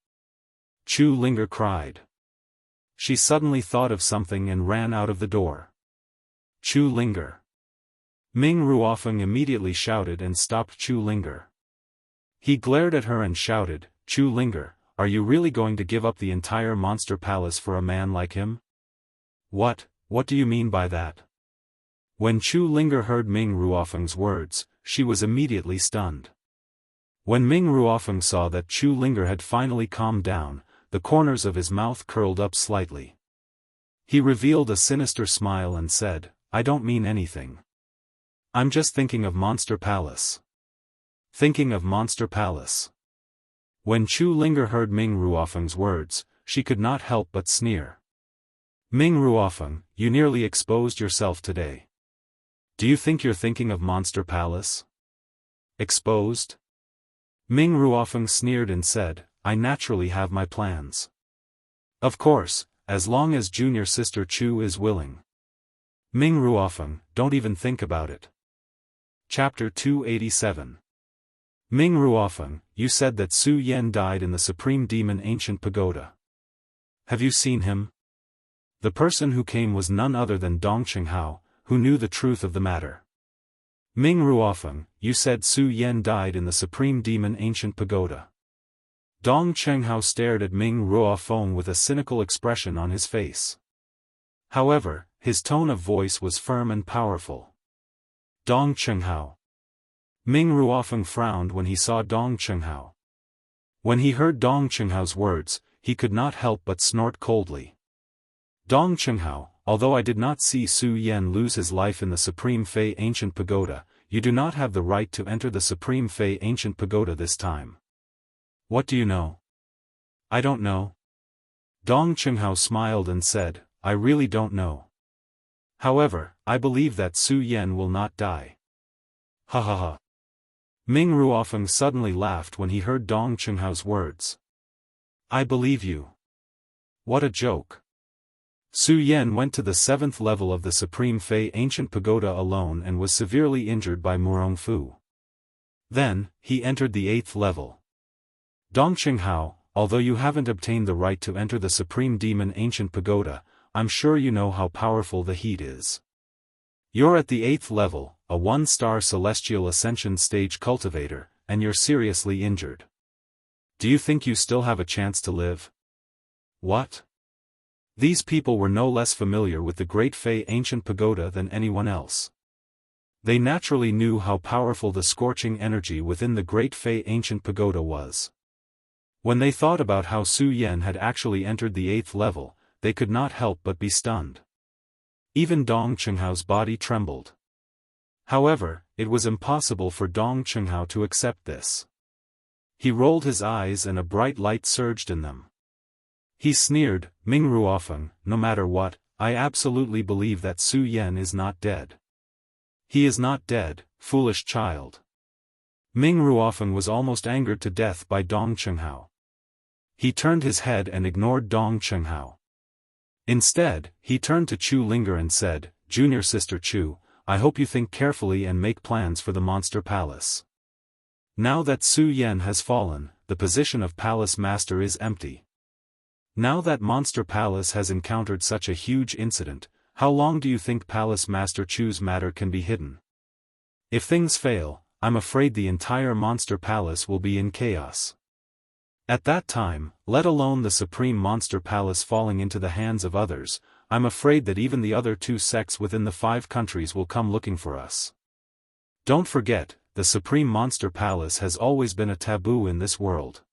Chu Linger cried. She suddenly thought of something and ran out of the door. "Chu Linger." Ming Ruofeng immediately shouted and stopped Chu Linger. He glared at her and shouted, "Chu Linger, are you really going to give up the entire monster palace for a man like him?" What do you mean by that?" When Chu Linger heard Ming Ruofeng's words, she was immediately stunned. When Ming Ruofeng saw that Chu Linger had finally calmed down, the corners of his mouth curled up slightly. He revealed a sinister smile and said, "I don't mean anything. I'm just thinking of Monster Palace." Thinking of Monster Palace. When Chu Linger heard Ming Ruofeng's words, she could not help but sneer. "Ming Ruofeng, you nearly exposed yourself today. Do you think you're thinking of Monster Palace? Exposed?" Ming Ruofeng sneered and said, "I naturally have my plans. Of course, as long as junior sister Chu is willing." "Ming Ruofeng, don't even think about it." Chapter 287. Ming Ruofeng, you said that Su Yan died in the Supreme Demon Ancient Pagoda. Have you seen him? The person who came was none other than Dong Qinghao, who knew the truth of the matter. Ming Ruofeng, you said Su Yan died in the Supreme Demon Ancient Pagoda. Dong Qinghao stared at Ming Ruofeng with a cynical expression on his face. However, his tone of voice was firm and powerful. Dong Qinghao. Ming Ruofeng frowned when he saw Dong Qinghao. When he heard Dong Qinghao's words, he could not help but snort coldly. Dong Chenghao, although I did not see Su Yan lose his life in the Supreme Fei Ancient Pagoda, you do not have the right to enter the Supreme Fei Ancient Pagoda this time. What do you know? I don't know. Dong Chenghao smiled and said, I really don't know. However, I believe that Su Yan will not die. Ha ha ha. Ming Ruofeng suddenly laughed when he heard Dong Chenghao's words. I believe you. What a joke. Su Yan went to the 7th level of the Supreme Fei Ancient Pagoda alone and was severely injured by Murong Fu. Then, he entered the 8th level. Dong Chenghao, although you haven't obtained the right to enter the Supreme Demon Ancient Pagoda, I'm sure you know how powerful the heat is. You're at the 8th level, a 1-star Celestial Ascension stage cultivator, and you're seriously injured. Do you think you still have a chance to live? What? These people were no less familiar with the Great Fei Ancient Pagoda than anyone else. They naturally knew how powerful the scorching energy within the Great Fei Ancient Pagoda was. When they thought about how Su Yan had actually entered the 8th level, they could not help but be stunned. Even Dong Chenghao's body trembled. However, it was impossible for Dong Chenghao to accept this. He rolled his eyes and a bright light surged in them. He sneered, Ming Ruofeng, no matter what, I absolutely believe that Su Yan is not dead. He is not dead, foolish child. Ming Ruofeng was almost angered to death by Dong Chenghao. He turned his head and ignored Dong Chenghao. Instead, he turned to Chu Linger and said, Junior Sister Chu, I hope you think carefully and make plans for the Monster Palace. Now that Su Yan has fallen, the position of Palace Master is empty. Now that Monster Palace has encountered such a huge incident, how long do you think Palace Master Chu's matter can be hidden? If things fail, I'm afraid the entire Monster Palace will be in chaos. At that time, let alone the Supreme Monster Palace falling into the hands of others, I'm afraid that even the other 2 sects within the 5 countries will come looking for us. Don't forget, the Supreme Monster Palace has always been a taboo in this world.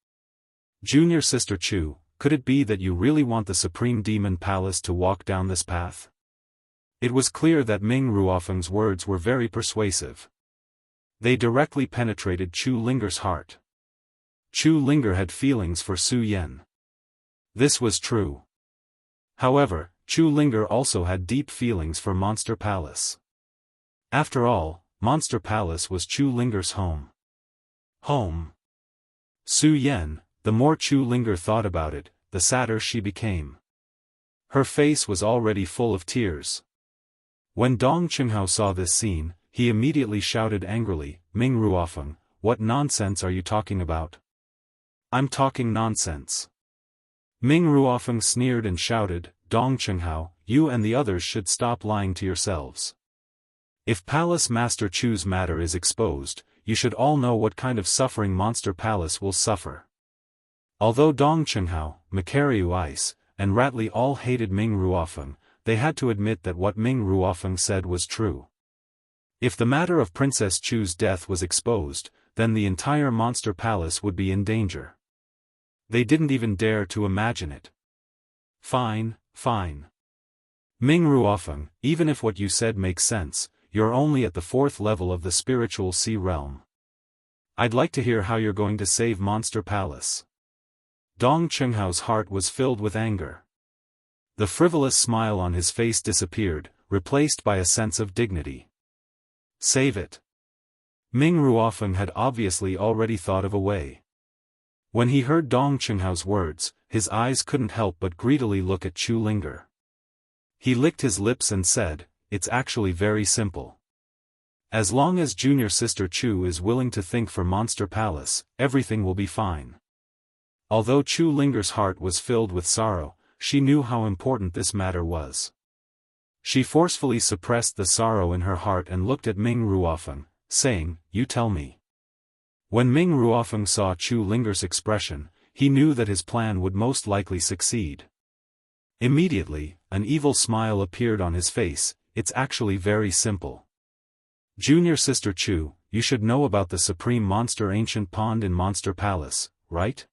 Junior Sister Chu, could it be that you really want the Supreme Demon Palace to walk down this path? It was clear that Ming Ruofeng's words were very persuasive. They directly penetrated Chu Linger's heart. Chu Linger had feelings for Su Yan. This was true. However, Chu Linger also had deep feelings for Monster Palace. After all, Monster Palace was Chu Linger's home. Home. Su Yan, the more Chu Linger thought about it, the sadder she became. Her face was already full of tears. When Dong Chenghao saw this scene, he immediately shouted angrily, Ming Ruofeng, what nonsense are you talking about? I'm talking nonsense. Ming Ruofeng sneered and shouted, Dong Chenghao, you and the others should stop lying to yourselves. If Palace Master Chu's matter is exposed, you should all know what kind of suffering Monster Palace will suffer. Although Dong Chenghao, Macariu Ice, and Ratley all hated Ming Ruofeng, they had to admit that what Ming Ruofeng said was true. If the matter of Princess Chu's death was exposed, then the entire Monster Palace would be in danger. They didn't even dare to imagine it. Fine, fine. Ming Ruofeng, even if what you said makes sense, you're only at the 4th level of the spiritual sea realm. I'd like to hear how you're going to save Monster Palace. Dong Chenghao's heart was filled with anger. The frivolous smile on his face disappeared, replaced by a sense of dignity. Save it. Ming Ruofeng had obviously already thought of a way. When he heard Dong Chenghao words, his eyes couldn't help but greedily look at Chu Linger. He licked his lips and said, it's actually very simple. As long as Junior Sister Chu is willing to think for Monster Palace, everything will be fine. Although Chu Linger's heart was filled with sorrow, she knew how important this matter was. She forcefully suppressed the sorrow in her heart and looked at Ming Ruofeng, saying, you tell me. When Ming Ruofeng saw Chu Linger's expression, he knew that his plan would most likely succeed. Immediately, an evil smile appeared on his face. It's actually very simple. Junior Sister Chu, you should know about the Supreme Monster Ancient Pond in Monster Palace, right?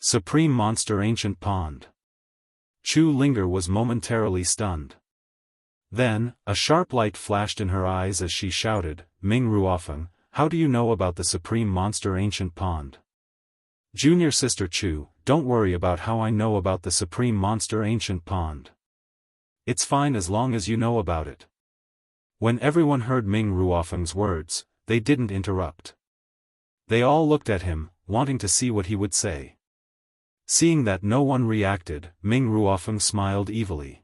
Supreme Monster Ancient Pond. Chu Linger was momentarily stunned. Then, a sharp light flashed in her eyes as she shouted, Ming Ruofeng, how do you know about the Supreme Monster Ancient Pond? Junior Sister Chu, don't worry about how I know about the Supreme Monster Ancient Pond. It's fine as long as you know about it. When everyone heard Ming Ruofeng's words, they didn't interrupt. They all looked at him, wanting to see what he would say. Seeing that no one reacted, Ming Ruofeng smiled evilly.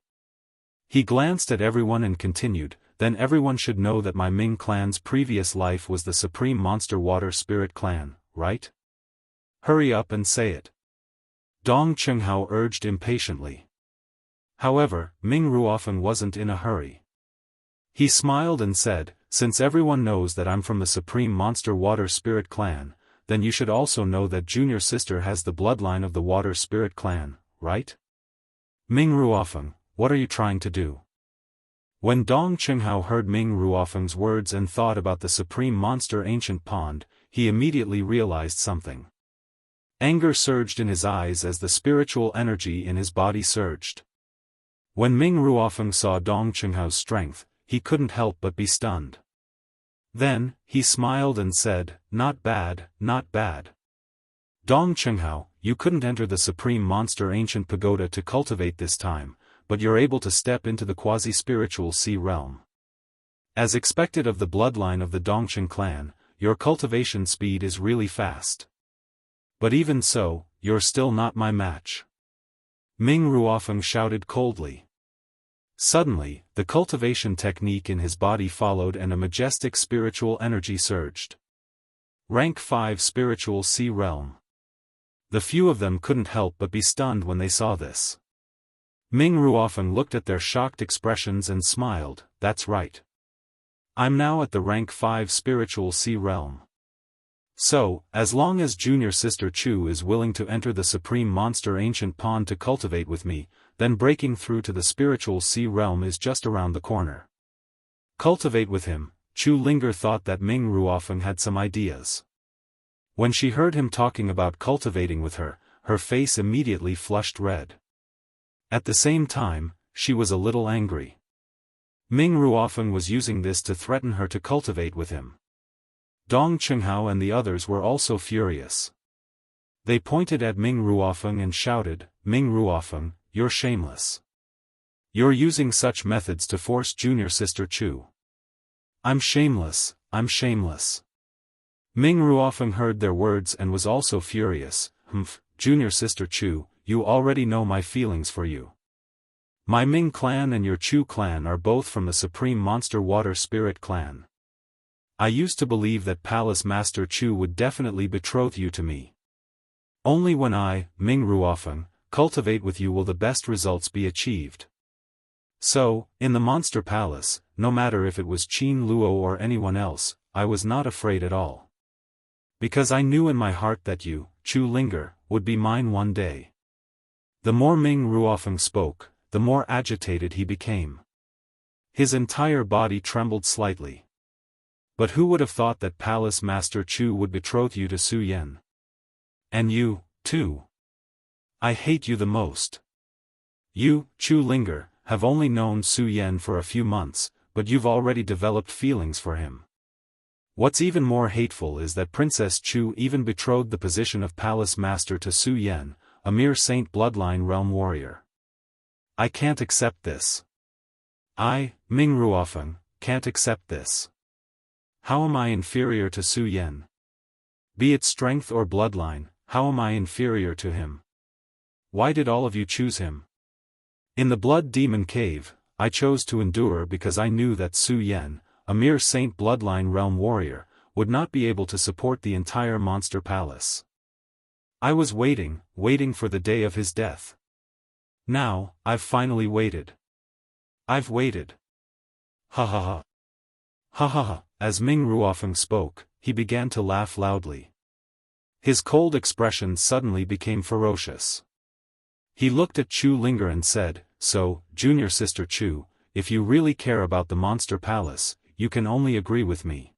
He glanced at everyone and continued, then everyone should know that my Ming clan's previous life was the Supreme Monster Water Spirit clan, right? Hurry up and say it. Dong Qinghao urged impatiently. However, Ming Ruofeng wasn't in a hurry. He smiled and said, since everyone knows that I'm from the Supreme Monster Water Spirit clan, then you should also know that Junior Sister has the bloodline of the Water Spirit clan, right? Ming Ruofeng, what are you trying to do? When Dong Qinghao heard Ming Ruofeng's words and thought about the Supreme Monster Ancient Pond, he immediately realized something. Anger surged in his eyes as the spiritual energy in his body surged. When Ming Ruofeng saw Dong Qinghao's strength, he couldn't help but be stunned. Then, he smiled and said, not bad, not bad. Dong Qinghao, you couldn't enter the Supreme Monster Ancient Pagoda to cultivate this time, but you're able to step into the quasi-spiritual sea realm. As expected of the bloodline of the Dongqing clan, your cultivation speed is really fast. But even so, you're still not my match. Ming Ruofeng shouted coldly. Suddenly, the cultivation technique in his body followed and a majestic spiritual energy surged. Rank 5 Spiritual Sea Realm. The few of them couldn't help but be stunned when they saw this. Ming Ruofeng looked at their shocked expressions and smiled, that's right. I'm now at the rank 5 Spiritual Sea Realm. So, as long as Junior Sister Chu is willing to enter the Supreme Monster Ancient Pond to cultivate with me, then breaking through to the Spiritual Sea Realm is just around the corner. Cultivate with him, Chu Linger thought that Ming Ruofeng had some ideas. When she heard him talking about cultivating with her, her face immediately flushed red. At the same time, she was a little angry. Ming Ruofeng was using this to threaten her to cultivate with him. Dong Qinghao and the others were also furious. They pointed at Ming Ruofeng and shouted, Ming Ruofeng, you're shameless. You're using such methods to force Junior Sister Chu. I'm shameless, I'm shameless. Ming Ruofeng heard their words and was also furious. Junior Sister Chu, you already know my feelings for you. My Ming clan and your Chu clan are both from the Supreme Monster Water Spirit clan. I used to believe that Palace Master Chu would definitely betroth you to me. Only when I, Ming Ruofeng, cultivate with you will the best results be achieved. So, in the Monster Palace, no matter if it was Qin Luo or anyone else, I was not afraid at all. Because I knew in my heart that you, Chu Linger, would be mine one day. The more Ming Ruofeng spoke, the more agitated he became. His entire body trembled slightly. But who would have thought that Palace Master Chu would betroth you to Su Yan? And you, too. I hate you the most. You, Chu Linger, have only known Su Yan for a few months, but you've already developed feelings for him. What's even more hateful is that Princess Chu even betrothed the position of Palace Master to Su Yan, a mere Saint Bloodline Realm warrior. I can't accept this. I, Ming Ruofeng, can't accept this. How am I inferior to Su Yan? Be it strength or bloodline, how am I inferior to him? Why did all of you choose him? In the Blood Demon Cave, I chose to endure because I knew that Su Yan, a mere Saint Bloodline Realm warrior, would not be able to support the entire Monster Palace. I was waiting for the day of his death. Now, I've finally waited. I've waited. Ha ha ha. Ha ha ha. As Ming Ruofeng spoke, he began to laugh loudly. His cold expression suddenly became ferocious. He looked at Chu Linger and said, so, Junior Sister Chu, if you really care about the Monster Palace, you can only agree with me.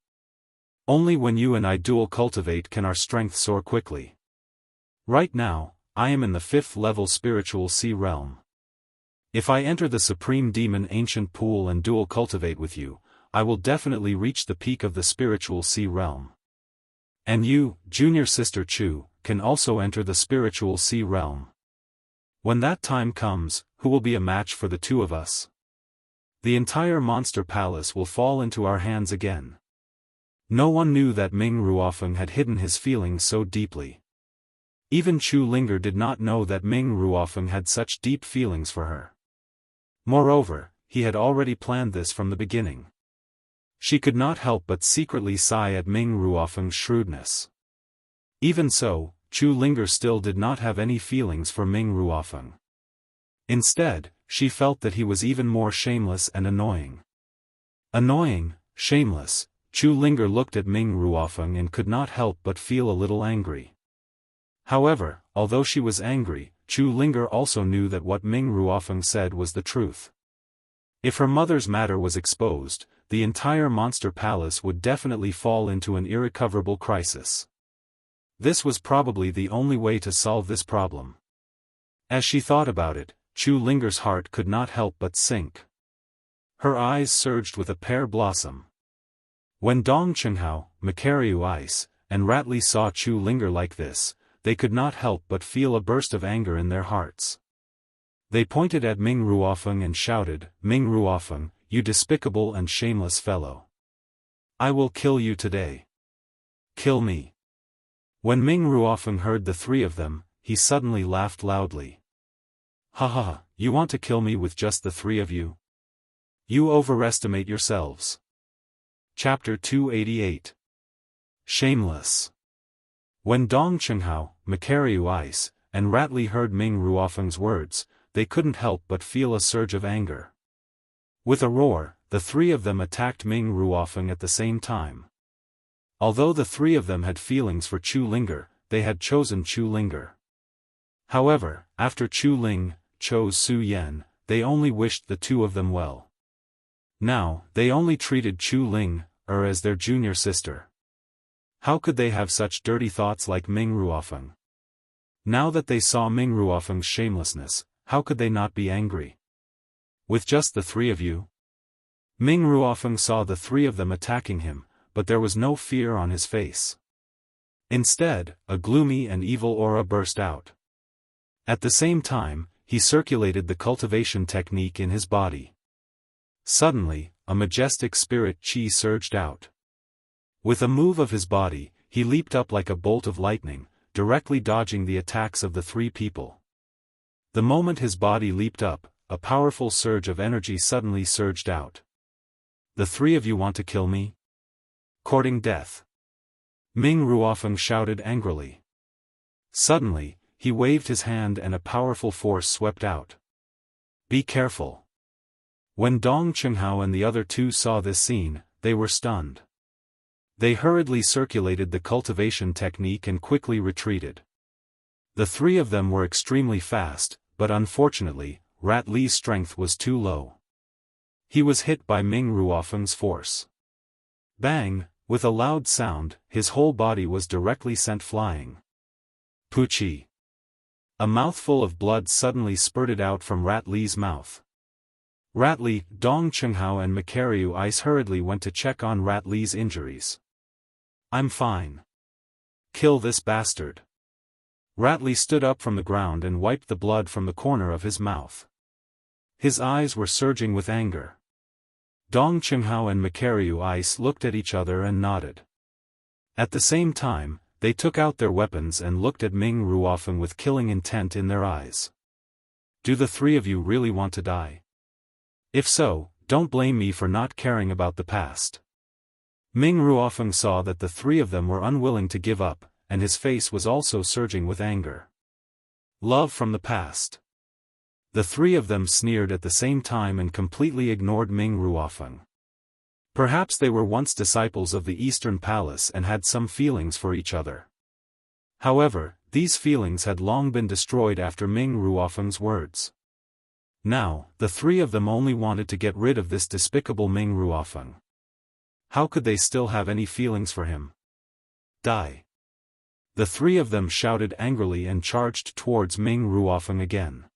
Only when you and I dual cultivate can our strength soar quickly. Right now, I am in the 5th level spiritual sea realm. If I enter the supreme demon ancient pool and dual cultivate with you, I will definitely reach the peak of the spiritual sea realm. And you, junior sister Chu, can also enter the spiritual sea realm. When that time comes, who will be a match for the two of us? The entire monster palace will fall into our hands again. No one knew that Ming Ruofeng had hidden his feelings so deeply. Even Chu Linger did not know that Ming Ruofeng had such deep feelings for her. Moreover, he had already planned this from the beginning. She could not help but secretly sigh at Ming Ruofeng's shrewdness. Even so, Chu Linger still did not have any feelings for Ming Ruofeng. Instead, she felt that he was even more shameless and annoying. Annoying, shameless, Chu Linger looked at Ming Ruofeng and could not help but feel a little angry. However, although she was angry, Chu Linger also knew that what Ming Ruofeng said was the truth. If her mother's matter was exposed, the entire monster palace would definitely fall into an irrecoverable crisis. This was probably the only way to solve this problem. As she thought about it, Chu Linger's heart could not help but sink. Her eyes surged with a pear blossom. When Dong Chenghao, Macariu Ice, and Ratli saw Chu Linger like this, they could not help but feel a burst of anger in their hearts. They pointed at Ming Ruofeng and shouted, "Ming Ruofeng, you despicable and shameless fellow! I will kill you today! Kill me!" When Ming Ruofeng heard the three of them, he suddenly laughed loudly. "Ha ha ha, you want to kill me with just the three of you? You overestimate yourselves." Chapter 288. Shameless. When Dong Chenghao, Macariu Ice, and Ratli heard Ming Ruofeng's words, they couldn't help but feel a surge of anger. With a roar, the three of them attacked Ming Ruofeng at the same time. Although the three of them had feelings for Chu Linger, they had chosen Chu Linger. However, after Chu Ling chose Su Yan, they only wished the two of them well. Now, they only treated Chu Ling as their junior sister. How could they have such dirty thoughts like Ming Ruofeng? Now that they saw Ming Ruofeng's shamelessness, how could they not be angry? With just the three of you? Ming Ruofeng saw the three of them attacking him, but there was no fear on his face. Instead, a gloomy and evil aura burst out. At the same time, he circulated the cultivation technique in his body. Suddenly, a majestic spirit chi surged out. With a move of his body, he leaped up like a bolt of lightning, directly dodging the attacks of the three people. The moment his body leaped up, a powerful surge of energy suddenly surged out. "The three of you want to kill me? Courting death?" Ming Ruofeng shouted angrily. Suddenly, he waved his hand and a powerful force swept out. "Be careful." When Dong Chenghao and the other two saw this scene, they were stunned. They hurriedly circulated the cultivation technique and quickly retreated. The three of them were extremely fast, but unfortunately, Rat Li's strength was too low. He was hit by Ming Ruofeng's force. Bang! With a loud sound, his whole body was directly sent flying. Puchi! A mouthful of blood suddenly spurted out from Rat Li's mouth. Rat Li, Dong Chenghao and Macariu Ice hurriedly went to check on Rat Li's injuries. "I'm fine. Kill this bastard." Rat Li stood up from the ground and wiped the blood from the corner of his mouth. His eyes were surging with anger. Dong Chenghao and Macariu Ice looked at each other and nodded. At the same time, they took out their weapons and looked at Ming Ruofeng with killing intent in their eyes. "Do the three of you really want to die? If so, don't blame me for not caring about the past." Ming Ruofeng saw that the three of them were unwilling to give up, and his face was also surging with anger. Love from the past. The three of them sneered at the same time and completely ignored Ming Ruofeng. Perhaps they were once disciples of the Eastern Palace and had some feelings for each other. However, these feelings had long been destroyed after Ming Ruofeng's words. Now, the three of them only wanted to get rid of this despicable Ming Ruofeng. How could they still have any feelings for him? Die. The three of them shouted angrily and charged towards Ming Ruofeng again.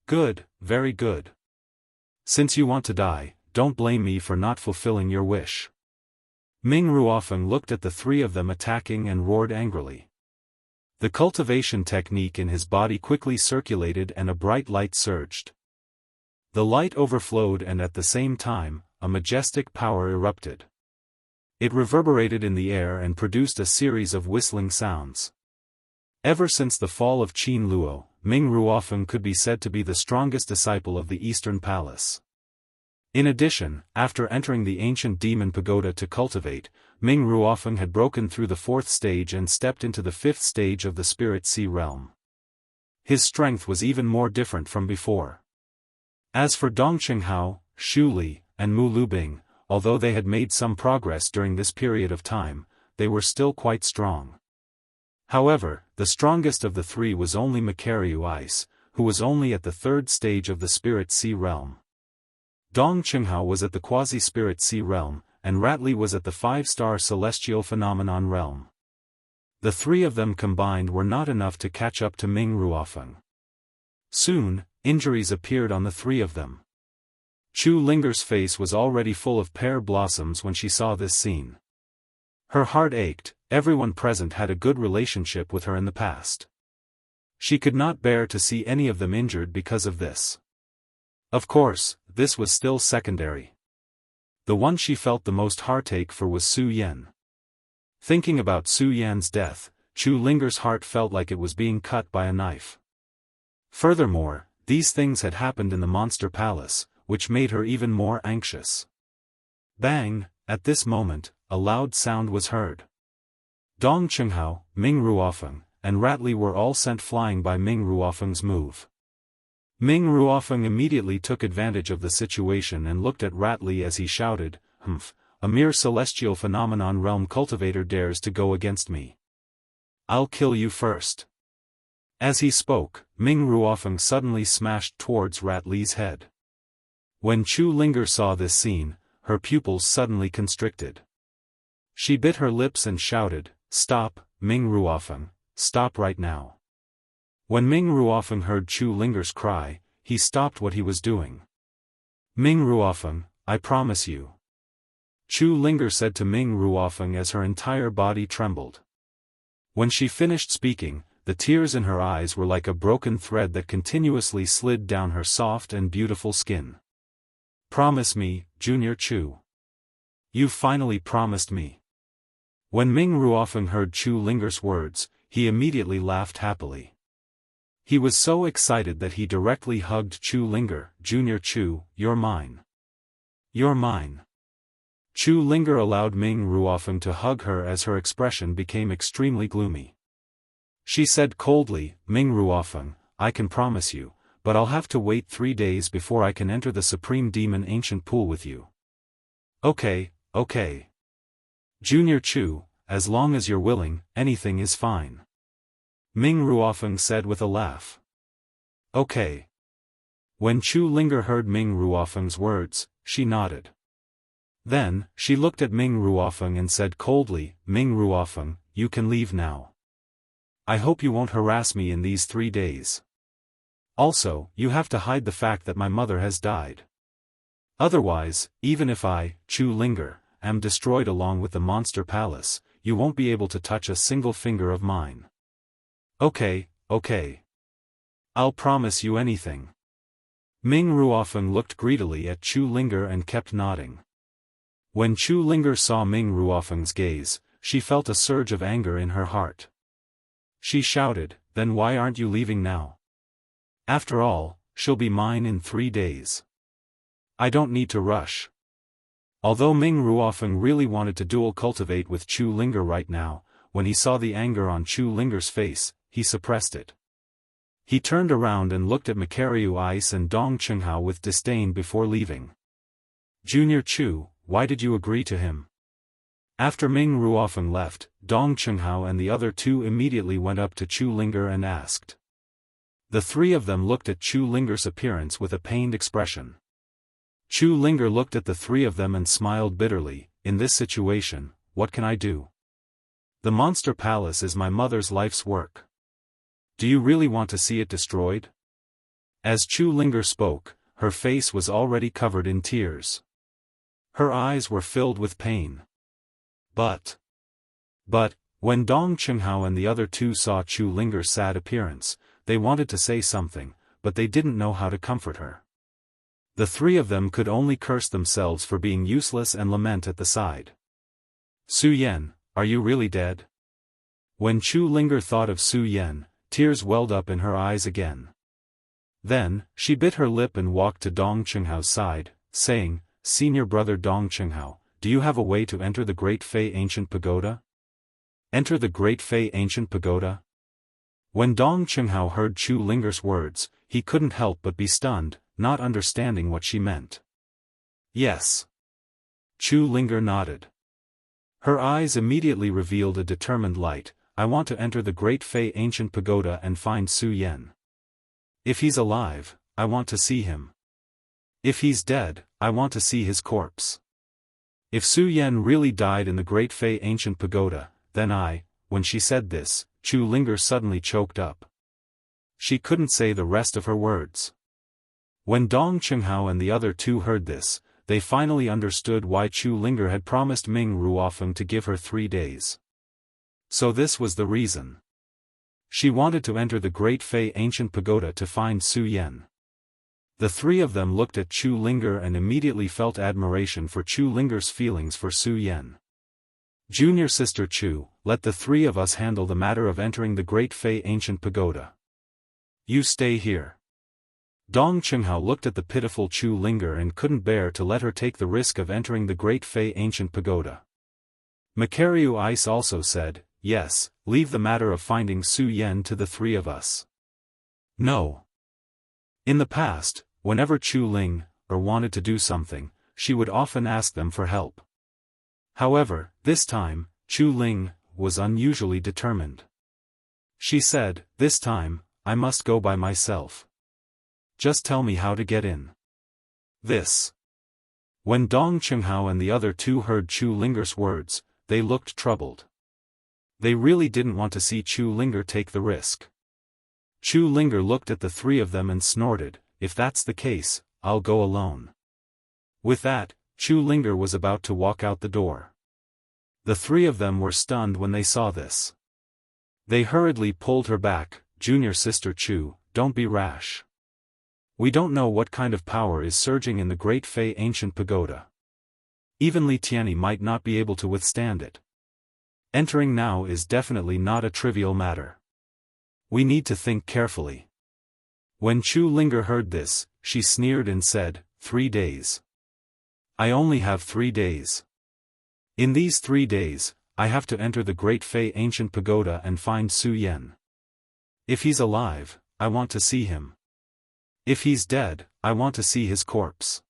Good, very good. Since you want to die, don't blame me for not fulfilling your wish. Ming Ruofeng looked at the three of them attacking and roared angrily. The cultivation technique in his body quickly circulated and a bright light surged. The light overflowed and at the same time, a majestic power erupted. It reverberated in the air and produced a series of whistling sounds. Ever since the fall of Qin Luo, Ming Ruofeng could be said to be the strongest disciple of the Eastern Palace. In addition, after entering the ancient demon pagoda to cultivate, Ming Ruofeng had broken through the fourth stage and stepped into the fifth stage of the Spirit Sea realm. His strength was even more different from before. As for Dong Qinghao, Xu Li, and Mu Lubing, although they had made some progress during this period of time, they were still quite strong. However, the strongest of the three was only Macariu Ice, who was only at the third stage of the Spirit Sea realm. Dong Qinghao was at the Quasi-Spirit Sea realm, and Ratli was at the 5-star Celestial Phenomenon realm. The three of them combined were not enough to catch up to Ming Ruofeng. Soon, injuries appeared on the three of them. Chu Linger's face was already full of pear blossoms when she saw this scene. Her heart ached. Everyone present had a good relationship with her in the past. She could not bear to see any of them injured because of this. Of course, this was still secondary. The one she felt the most heartache for was Su Yan. Thinking about Su Yan's death, Chu Linger's heart felt like it was being cut by a knife. Furthermore, these things had happened in the Monster Palace, which made her even more anxious. Bang! At this moment, a loud sound was heard. Dong Qinghao, Ming Ruofeng, and Ratli were all sent flying by Ming Ruofeng's move. Ming Ruofeng immediately took advantage of the situation and looked at Ratli as he shouted, "Humph, a mere celestial phenomenon realm cultivator dares to go against me. I'll kill you first." As he spoke, Ming Ruofeng suddenly smashed towards Ratli's head. When Chu Linger saw this scene, her pupils suddenly constricted. She bit her lips and shouted, "Stop, Ming Ruofeng, stop right now." When Ming Ruofeng heard Chu Linger's cry, he stopped what he was doing. "Ming Ruofeng, I promise you." Chu Linger said to Ming Ruofeng as her entire body trembled. When she finished speaking, the tears in her eyes were like a broken thread that continuously slid down her soft and beautiful skin. "Promise me, Junior Chu. You finally promised me." When Ming Ruofeng heard Chu Linger's words, he immediately laughed happily. He was so excited that he directly hugged Chu Linger. "Junior Chu, you're mine. You're mine." Chu Linger allowed Ming Ruofeng to hug her as her expression became extremely gloomy. She said coldly, "Ming Ruofeng, I can promise you, but I'll have to wait 3 days before I can enter the Supreme Demon Ancient Pool with you." Okay. "Junior Chu, as long as you're willing, anything is fine," Ming Ruofeng said with a laugh. "Okay." When Chu Linger heard Ming Ruofeng's words, she nodded. Then, she looked at Ming Ruofeng and said coldly, "Ming Ruofeng, you can leave now. I hope you won't harass me in these 3 days. Also, you have to hide the fact that my mother has died. Otherwise, even if I, Chu Linger, am destroyed along with the Monster Palace, you won't be able to touch a single finger of mine." Okay. "I'll promise you anything." Ming Ruofeng looked greedily at Chu Linger and kept nodding. When Chu Linger saw Ming Ruofeng's gaze, she felt a surge of anger in her heart. She shouted, "Then why aren't you leaving now? After all, she'll be mine in 3 days. I don't need to rush." Although Ming Ruofeng really wanted to dual cultivate with Chu Linger right now, when he saw the anger on Chu Linger's face, he suppressed it. He turned around and looked at Macariu Ice and Dong Qinghao with disdain before leaving. "Junior Chu, why did you agree to him?" After Ming Ruofeng left, Dong Qinghao and the other two immediately went up to Chu Linger and asked. The three of them looked at Chu Linger's appearance with a pained expression. Chu Linger looked at the three of them and smiled bitterly. "In this situation, what can I do? The monster palace is my mother's life's work. Do you really want to see it destroyed? As Chu Linger spoke, her face was already covered in tears. Her eyes were filled with pain. But, when Dong Qinghao and the other two saw Chu Linger's sad appearance, they wanted to say something, but they didn't know how to comfort her. The three of them could only curse themselves for being useless and lament at the side. Su Yan, are you really dead? When Chu Linger thought of Su Yan, tears welled up in her eyes again. Then, she bit her lip and walked to Dong Qinghao's side, saying, Senior brother Dong Qinghao, do you have a way to enter the Great Fei Ancient Pagoda? Enter the Great Fei Ancient Pagoda? When Dong Qinghao heard Chu Linger's words, he couldn't help but be stunned, not understanding what she meant. Yes. Chu Linger nodded. Her eyes immediately revealed a determined light. I want to enter the Great Fei Ancient Pagoda and find Su Yan. If he's alive, I want to see him. If he's dead, I want to see his corpse. If Su Yan really died in the Great Fei Ancient Pagoda, then when she said this, Chu Linger suddenly choked up. She couldn't say the rest of her words. When Dong Qinghao and the other two heard this, they finally understood why Chu Linger had promised Ming Ruofeng to give her 3 days. So this was the reason. She wanted to enter the Great Fei Ancient Pagoda to find Su Yan. The three of them looked at Chu Linger and immediately felt admiration for Chu Linger's feelings for Su Yan. Junior sister Chu, let the three of us handle the matter of entering the Great Fei Ancient Pagoda. You stay here. Dong Qinghao looked at the pitiful Chu Linger and couldn't bear to let her take the risk of entering the Great Fei Ancient Pagoda. Macariu Ice also said, yes, leave the matter of finding Su Yan to the three of us. No. In the past, whenever Chu Ling wanted to do something, she would often ask them for help. However, this time, Chu Ling was unusually determined. She said, this time, I must go by myself. Just tell me how to get in. This. When Dong Qinghao and the other two heard Chu Linger's words, they looked troubled. They really didn't want to see Chu Linger take the risk. Chu Linger looked at the three of them and snorted, if that's the case, I'll go alone. With that, Chu Linger was about to walk out the door. The three of them were stunned when they saw this. They hurriedly pulled her back. Junior sister Chu, don't be rash. We don't know what kind of power is surging in the Great Fei Ancient Pagoda. Even Li Tianyi might not be able to withstand it. Entering now is definitely not a trivial matter. We need to think carefully. When Chu Linger heard this, she sneered and said, 3 days. I only have 3 days. In these 3 days, I have to enter the Great Fei Ancient Pagoda and find Su Yan. If he's alive, I want to see him. If he's dead, I want to see his corpse.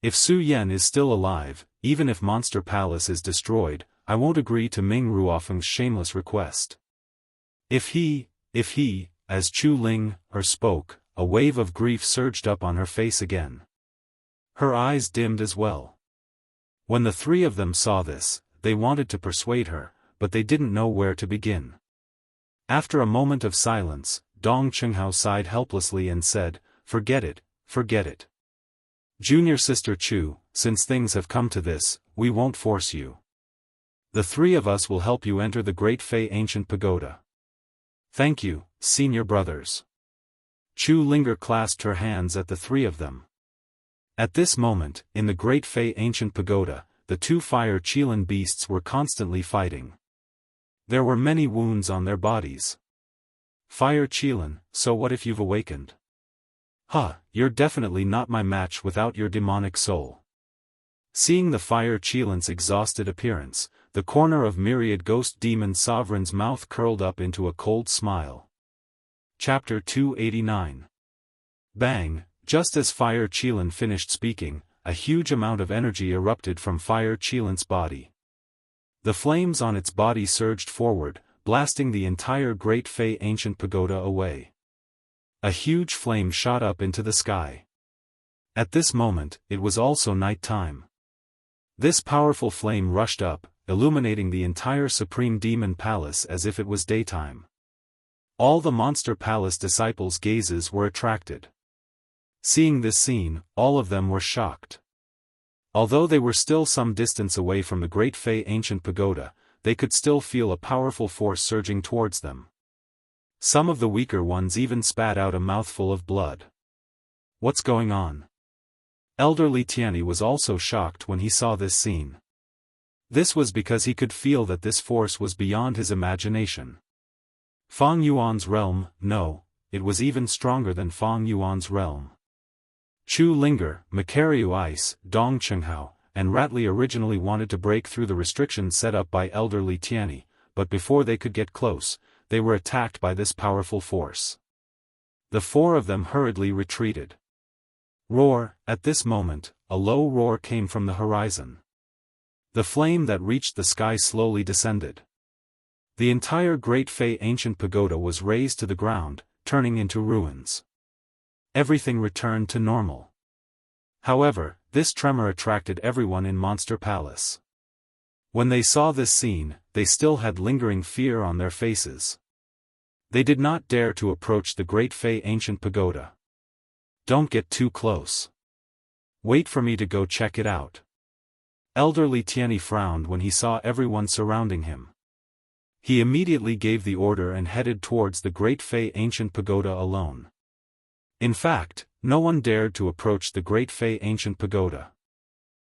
If Su Yan is still alive, even if Monster Palace is destroyed, I won't agree to Ming Ruofeng's shameless request. If he, as Chu Ling spoke, a wave of grief surged up on her face again. Her eyes dimmed as well. When the three of them saw this, they wanted to persuade her, but they didn't know where to begin. After a moment of silence, Dong Qinghao sighed helplessly and said, forget it. Junior sister Chu, since things have come to this, we won't force you. The three of us will help you enter the Great Fei Ancient Pagoda. Thank you, senior brothers. Chu Linger clasped her hands at the three of them. At this moment, in the Great Fei Ancient Pagoda, the two fire Qilin beasts were constantly fighting. There were many wounds on their bodies. Fire Qilin, so what if you've awakened? You're definitely not my match without your demonic soul. Seeing the fire Qilin's exhausted appearance, the corner of myriad ghost demon sovereign's mouth curled up into a cold smile. Chapter 289. Bang! Just as Fire Qilin finished speaking, a huge amount of energy erupted from Fire Qilin's body. The flames on its body surged forward, blasting the entire Great Fei Ancient Pagoda away. A huge flame shot up into the sky. At this moment, it was also night time. This powerful flame rushed up, illuminating the entire Supreme Demon Palace as if it was daytime. All the Monster Palace disciples' gazes were attracted. Seeing this scene, all of them were shocked. Although they were still some distance away from the Great Fei Ancient Pagoda, they could still feel a powerful force surging towards them. Some of the weaker ones even spat out a mouthful of blood. What's going on? Elder Li Tianyi was also shocked when he saw this scene. This was because he could feel that this force was beyond his imagination. Fang Yuan's realm, no, it was even stronger than Fang Yuan's realm. Chu Linger, Macario Ice, Dong Chenghao, and Ratli originally wanted to break through the restrictions set up by Elder Li Tianyi, but before they could get close, they were attacked by this powerful force. The four of them hurriedly retreated. Roar! At this moment, a low roar came from the horizon. The flame that reached the sky slowly descended. The entire Great Fei Ancient Pagoda was razed to the ground, turning into ruins. Everything returned to normal. However, this tremor attracted everyone in Monster Palace. When they saw this scene, they still had lingering fear on their faces. They did not dare to approach the Great Fei Ancient Pagoda. Don't get too close. Wait for me to go check it out. Elder Li Tianyi frowned when he saw everyone surrounding him. He immediately gave the order and headed towards the Great Fei Ancient Pagoda alone. In fact, no one dared to approach the Great Fei Ancient Pagoda.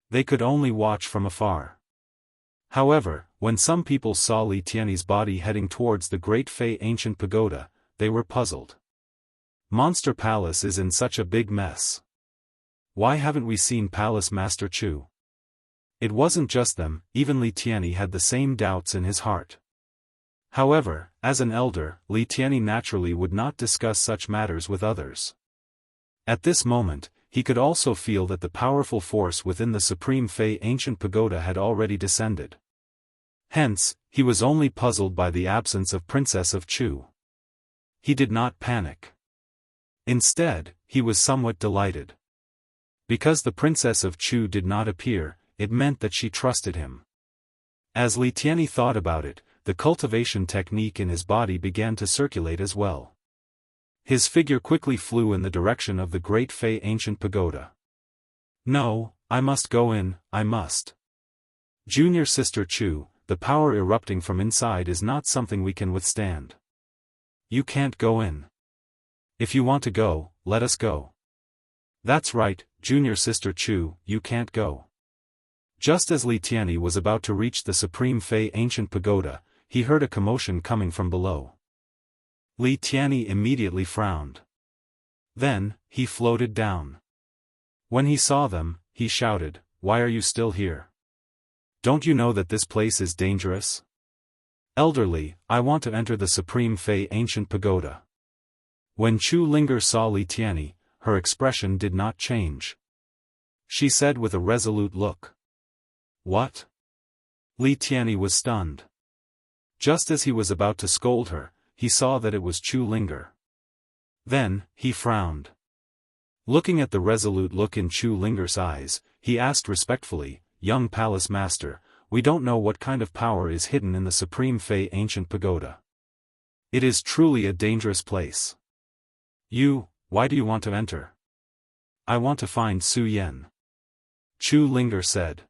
They could only watch from afar. However, when some people saw Li Tianyi's body heading towards the Great Fei Ancient Pagoda, they were puzzled. Monster Palace is in such a big mess. Why haven't we seen Palace Master Chu? It wasn't just them, even Li Tianyi had the same doubts in his heart. However, as an elder, Li Tianyi naturally would not discuss such matters with others. At this moment, he could also feel that the powerful force within the Supreme Fei Ancient Pagoda had already descended. Hence, he was only puzzled by the absence of Princess of Chu. He did not panic. Instead, he was somewhat delighted. Because the Princess of Chu did not appear, it meant that she trusted him. As Li Tianyi thought about it, the cultivation technique in his body began to circulate as well. His figure quickly flew in the direction of the Great Fei Ancient Pagoda. No, I must go in, I must. Junior Sister Chu, the power erupting from inside is not something we can withstand. You can't go in. If you want to go, let us go. That's right, Junior Sister Chu, you can't go. Just as Li Tianyi was about to reach the Supreme Fei Ancient Pagoda, he heard a commotion coming from below. Li Tianyi immediately frowned. Then, he floated down. When he saw them, he shouted, "Why are you still here? Don't you know that this place is dangerous? Elderly, I want to enter the Supreme Fei Ancient Pagoda." When Chu Linger saw Li Tianyi, her expression did not change. She said with a resolute look. What? Li Tianyi was stunned. Just as he was about to scold her, he saw that it was Chu Linger. Then, he frowned. Looking at the resolute look in Chu Linger's eyes, he asked respectfully, "Young Palace Master, we don't know what kind of power is hidden in the Supreme Fei Ancient Pagoda. It is truly a dangerous place. Why do you want to enter?" "I want to find Su Yan," Chu Linger said.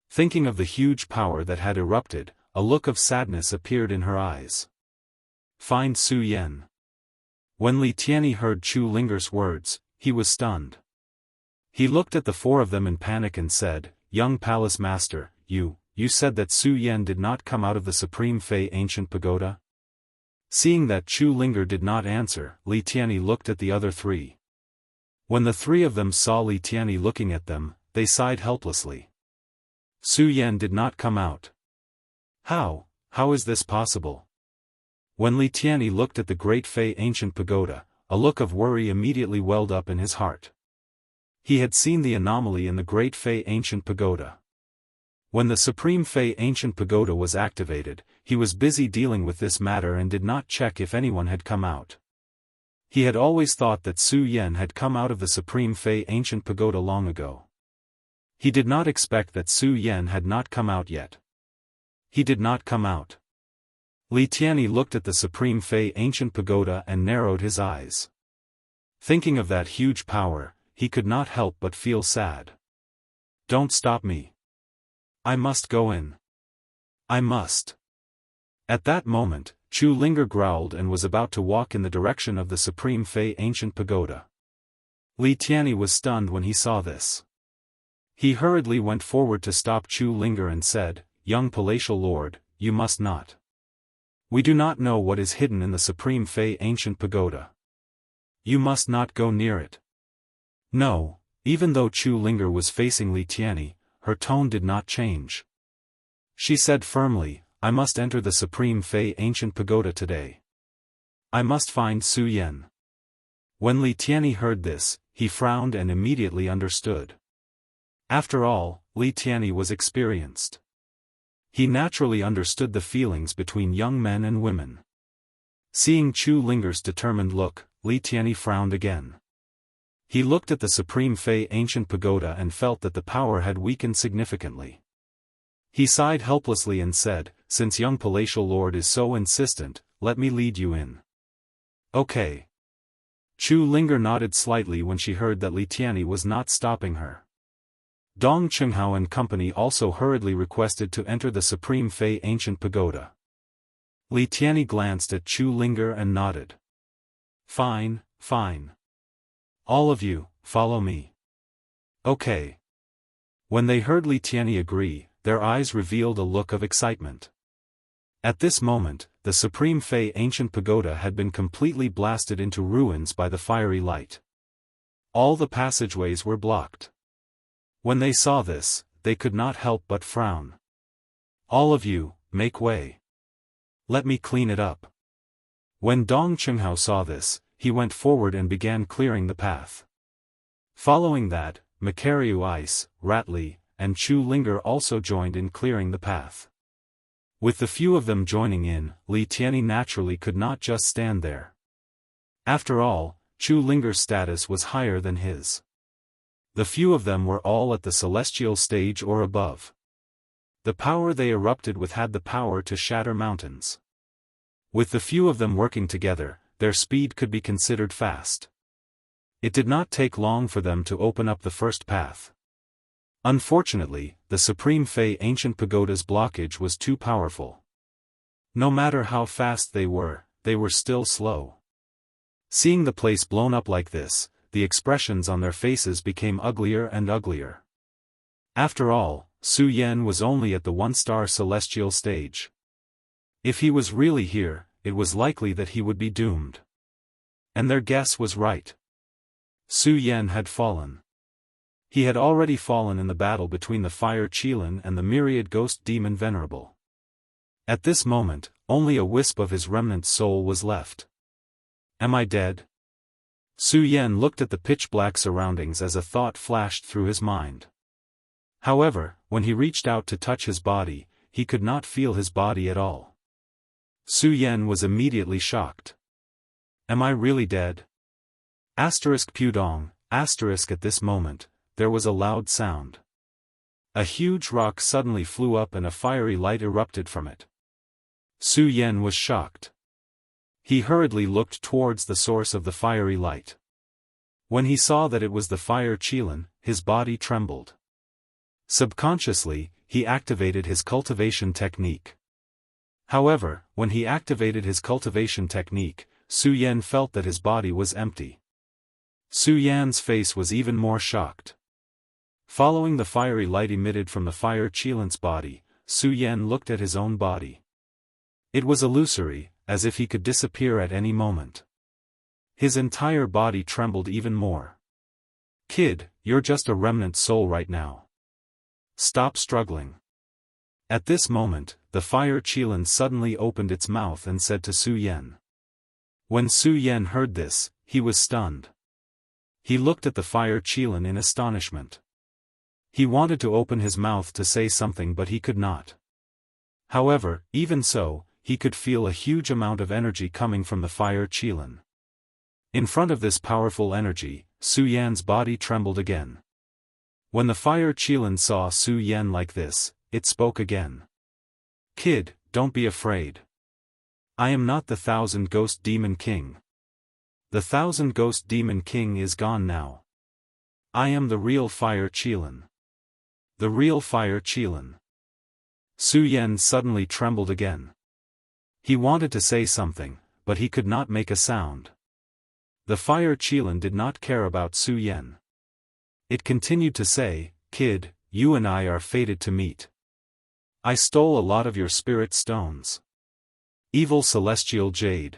Thinking of the huge power that had erupted, a look of sadness appeared in her eyes. Find Su Yan. When Li Tianyi heard Chu Linger's words, he was stunned. He looked at the four of them in panic and said, "Young Palace Master, you said that Su Yan did not come out of the Supreme Fei Ancient Pagoda?" Seeing that Chu Linger did not answer, Li Tianyi looked at the other three. When the three of them saw Li Tianyi looking at them, they sighed helplessly. Su Yan did not come out. How is this possible? When Li Tianyi looked at the Great Fei Ancient Pagoda, a look of worry immediately welled up in his heart. He had seen the anomaly in the Great Fei Ancient Pagoda. When the Supreme Fei Ancient Pagoda was activated, he was busy dealing with this matter and did not check if anyone had come out. He had always thought that Su Yan had come out of the Supreme Fei Ancient Pagoda long ago. He did not expect that Su Yan had not come out yet. He did not come out. Li Tianyi looked at the Supreme Fei ancient pagoda and narrowed his eyes. Thinking of that huge power, he could not help but feel sad. Don't stop me. I must go in. I must. At that moment, Chu Linger growled and was about to walk in the direction of the Supreme Fei ancient pagoda. Li Tianyi was stunned when he saw this. He hurriedly went forward to stop Chu Linger and said, "Young palatial lord, you must not. We do not know what is hidden in the Supreme Fei ancient pagoda. You must not go near it." No, even though Chu Linger was facing Li Tianyi, her tone did not change. She said firmly, "I must enter the Supreme Fei ancient pagoda today. I must find Su Yan." When Li Tianyi heard this, he frowned and immediately understood. After all, Li Tianyi was experienced. He naturally understood the feelings between young men and women. Seeing Chu Linger's determined look, Li Tianyi frowned again. He looked at the Supreme Fei ancient pagoda and felt that the power had weakened significantly. He sighed helplessly and said, "Since young palatial lord is so insistent, let me lead you in." Okay. Chu Linger nodded slightly when she heard that Li Tianyi was not stopping her. Dong Qinghao and company also hurriedly requested to enter the Supreme Fei ancient pagoda. Li Tianyi glanced at Chu Linger and nodded. "Fine, fine. All of you, follow me." Okay. When they heard Li Tianyi agree, their eyes revealed a look of excitement. At this moment, the Supreme Fei ancient pagoda had been completely blasted into ruins by the fiery light. All the passageways were blocked. When they saw this, they could not help but frown. "All of you, make way. Let me clean it up." When Dong Qinghao saw this, he went forward and began clearing the path. Following that, Makariu Ice, Ratli, and Chu Linger also joined in clearing the path. With the few of them joining in, Li Tianyi naturally could not just stand there. After all, Chu Linger's status was higher than his. The few of them were all at the celestial stage or above. The power they erupted with had the power to shatter mountains. With the few of them working together, their speed could be considered fast. It did not take long for them to open up the first path. Unfortunately, the Supreme Fei ancient pagoda's blockage was too powerful. No matter how fast they were still slow. Seeing the place blown up like this, the expressions on their faces became uglier and uglier. After all, Su Yan was only at the one-star celestial stage. If he was really here, it was likely that he would be doomed. And their guess was right. Su Yan had fallen. He had already fallen in the battle between the Fire Qilin and the myriad ghost demon Venerable. At this moment, only a wisp of his remnant soul was left. Am I dead? Su Yan looked at the pitch-black surroundings as a thought flashed through his mind. However, when he reached out to touch his body, he could not feel his body at all. Su Yan was immediately shocked. Am I really dead? Pudong, at this moment, there was a loud sound. A huge rock suddenly flew up and a fiery light erupted from it. Su Yan was shocked. He hurriedly looked towards the source of the fiery light. When he saw that it was the Fire Qilin, his body trembled. Subconsciously, he activated his cultivation technique. However, when he activated his cultivation technique, Su Yan felt that his body was empty. Su Yan's face was even more shocked. Following the fiery light emitted from the Fire Qilin's body, Su Yan looked at his own body. It was illusory, as if he could disappear at any moment. His entire body trembled even more. Kid, you're just a remnant soul right now. Stop struggling. At this moment, the Fire Qilin suddenly opened its mouth and said to Su Yan. When Su Yan heard this, he was stunned. He looked at the Fire Qilin in astonishment. He wanted to open his mouth to say something but he could not. However, even so, he could feel a huge amount of energy coming from the Fire Qilin. In front of this powerful energy, Su Yan's body trembled again. When the Fire Qilin saw Su Yan like this, it spoke again. Kid, don't be afraid. I am not the 1,000-ghost demon king. The 1,000-ghost demon king is gone now. I am the real Fire Qilin. The real Fire Qilin. Su Yan suddenly trembled again. He wanted to say something, but he could not make a sound. The Fire Qilin did not care about Su Yan. It continued to say, Kid, you and I are fated to meet. I stole a lot of your spirit stones. Evil celestial jade.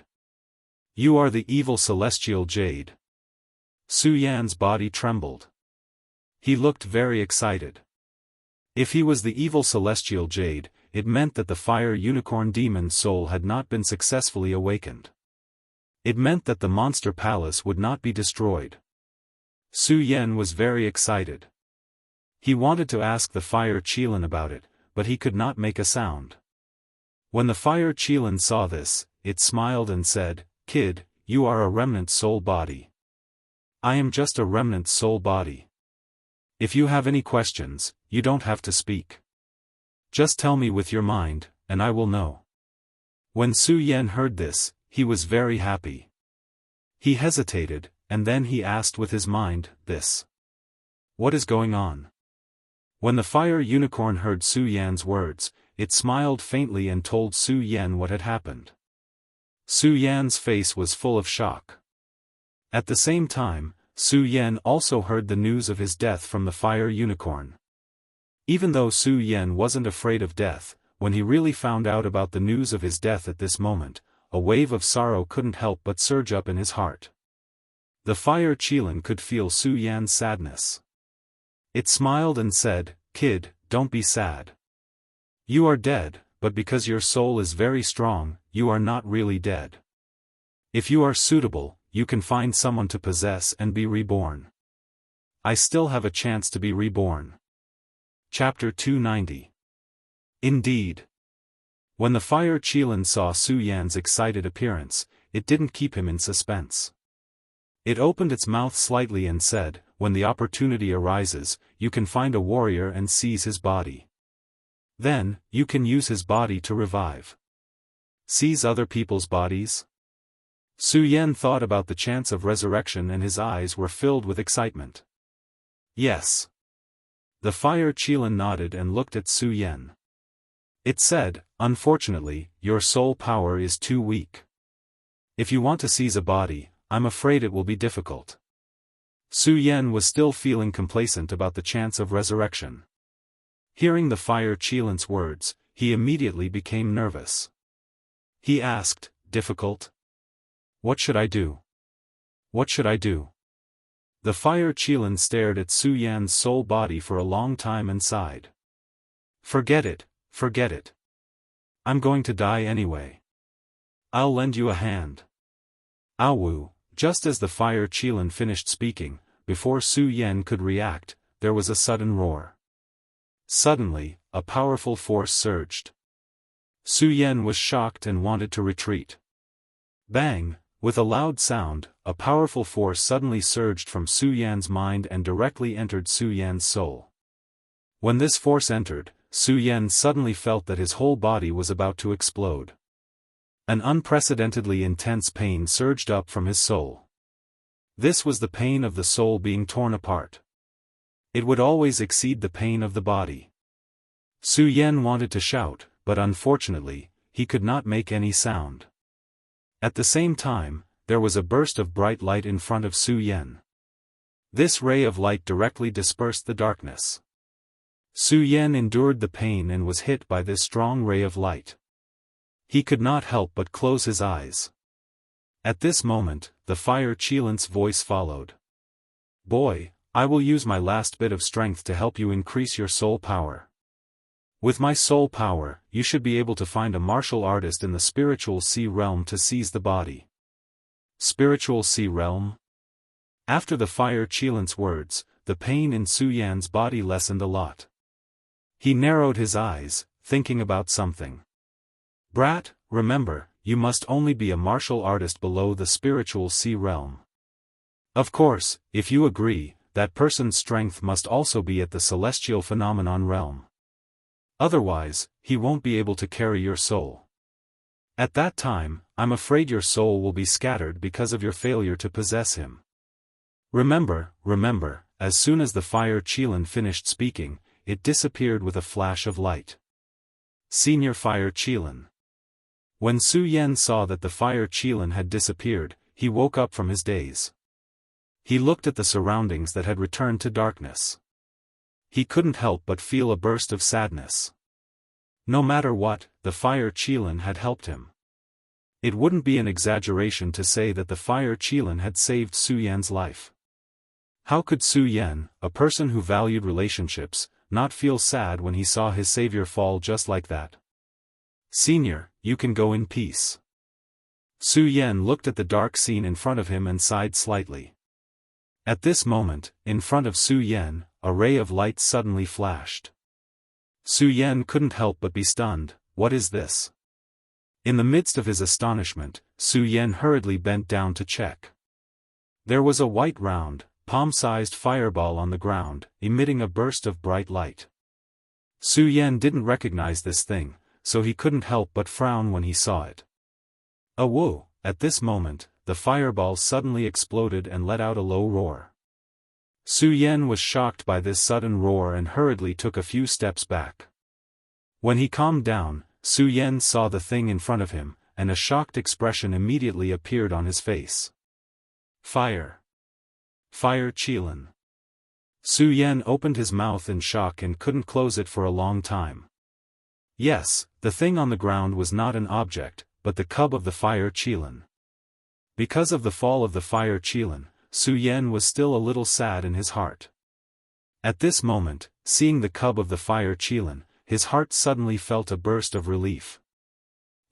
You are the evil celestial jade. Su Yan's body trembled. He looked very excited. If he was the evil celestial jade, it meant that the fire unicorn demon's soul had not been successfully awakened. It meant that the monster palace would not be destroyed. Su Yan was very excited. He wanted to ask the Fire Qilin about it, but he could not make a sound. When the Fire Qilin saw this, it smiled and said, Kid, you are a remnant soul body. I am just a remnant soul body. If you have any questions, you don't have to speak. Just tell me with your mind, and I will know. When Su Yan heard this, he was very happy. He hesitated, and then he asked with his mind, this. What is going on? When the fire unicorn heard Su Yan's words, it smiled faintly and told Su Yan what had happened. Su Yan's face was full of shock. At the same time, Su Yan also heard the news of his death from the fire unicorn. Even though Su Yan wasn't afraid of death, when he really found out about the news of his death at this moment, a wave of sorrow couldn't help but surge up in his heart. The Fire Qilin could feel Su Yan's sadness. It smiled and said, Kid, don't be sad. You are dead, but because your soul is very strong, you are not really dead. If you are suitable, you can find someone to possess and be reborn. I still have a chance to be reborn. Chapter 290. Indeed. When the Fire Qilin saw Su Yan's excited appearance, it didn't keep him in suspense. It opened its mouth slightly and said, when the opportunity arises, you can find a warrior and seize his body. Then, you can use his body to revive. Seize other people's bodies? Su Yan thought about the chance of resurrection and his eyes were filled with excitement. Yes. The Fire Qilin nodded and looked at Su Yan. It said, unfortunately, your soul power is too weak. If you want to seize a body, I'm afraid it will be difficult. Su Yan was still feeling complacent about the chance of resurrection. Hearing the Fire Qilin's words, he immediately became nervous. He asked, difficult? What should I do? What should I do? The Fire Qilin stared at Su Yan's soul body for a long time and sighed. Forget it, forget it. I'm going to die anyway. I'll lend you a hand. Awu, just as the Fire Qilin finished speaking, before Su Yan could react, there was a sudden roar. Suddenly, a powerful force surged. Su Yan was shocked and wanted to retreat. Bang! With a loud sound, a powerful force suddenly surged from Su Yan's mind and directly entered Su Yan's soul. When this force entered, Su Yan suddenly felt that his whole body was about to explode. An unprecedentedly intense pain surged up from his soul. This was the pain of the soul being torn apart. It would always exceed the pain of the body. Su Yan wanted to shout, but unfortunately, he could not make any sound. At the same time, there was a burst of bright light in front of Su Yan. This ray of light directly dispersed the darkness. Su Yan endured the pain and was hit by this strong ray of light. He could not help but close his eyes. At this moment, the Fire Qilin's voice followed. Boy, I will use my last bit of strength to help you increase your soul power. With my soul power, you should be able to find a martial artist in the spiritual sea realm to seize the body. Spiritual sea realm? After the Fire Qilin's words, the pain in Su Yan's body lessened a lot. He narrowed his eyes, thinking about something. Brat, remember, you must only be a martial artist below the spiritual sea realm. Of course, if you agree, that person's strength must also be at the celestial phenomenon realm. Otherwise, he won't be able to carry your soul. At that time, I'm afraid your soul will be scattered because of your failure to possess him. Remember, as soon as the fire Qilin finished speaking, it disappeared with a flash of light. Senior Fire Qilin. When Su Yan saw that the fire Qilin had disappeared, he woke up from his daze. He looked at the surroundings that had returned to darkness. He couldn't help but feel a burst of sadness. No matter what, the fire Qilin had helped him. It wouldn't be an exaggeration to say that the fire Qilin had saved Su Yan's life. How could Su Yan, a person who valued relationships, not feel sad when he saw his savior fall just like that? Senior, you can go in peace. Su Yan looked at the dark scene in front of him and sighed slightly. At this moment, in front of Su Yan, a ray of light suddenly flashed. Su Yan couldn't help but be stunned. What is this? In the midst of his astonishment, Su Yan hurriedly bent down to check. There was a white round, palm-sized fireball on the ground, emitting a burst of bright light. Su Yan didn't recognize this thing, so he couldn't help but frown when he saw it. Whoa! At this moment, the fireball suddenly exploded and let out a low roar. Su Yan was shocked by this sudden roar and hurriedly took a few steps back. When he calmed down, Su Yan saw the thing in front of him, and a shocked expression immediately appeared on his face. Fire! Fire Qilin! Su Yan opened his mouth in shock and couldn't close it for a long time. Yes, the thing on the ground was not an object, but the cub of the fire Qilin. Because of the fall of the fire Qilin, Su Yan was still a little sad in his heart. At this moment, seeing the cub of the fire Qilin, his heart suddenly felt a burst of relief.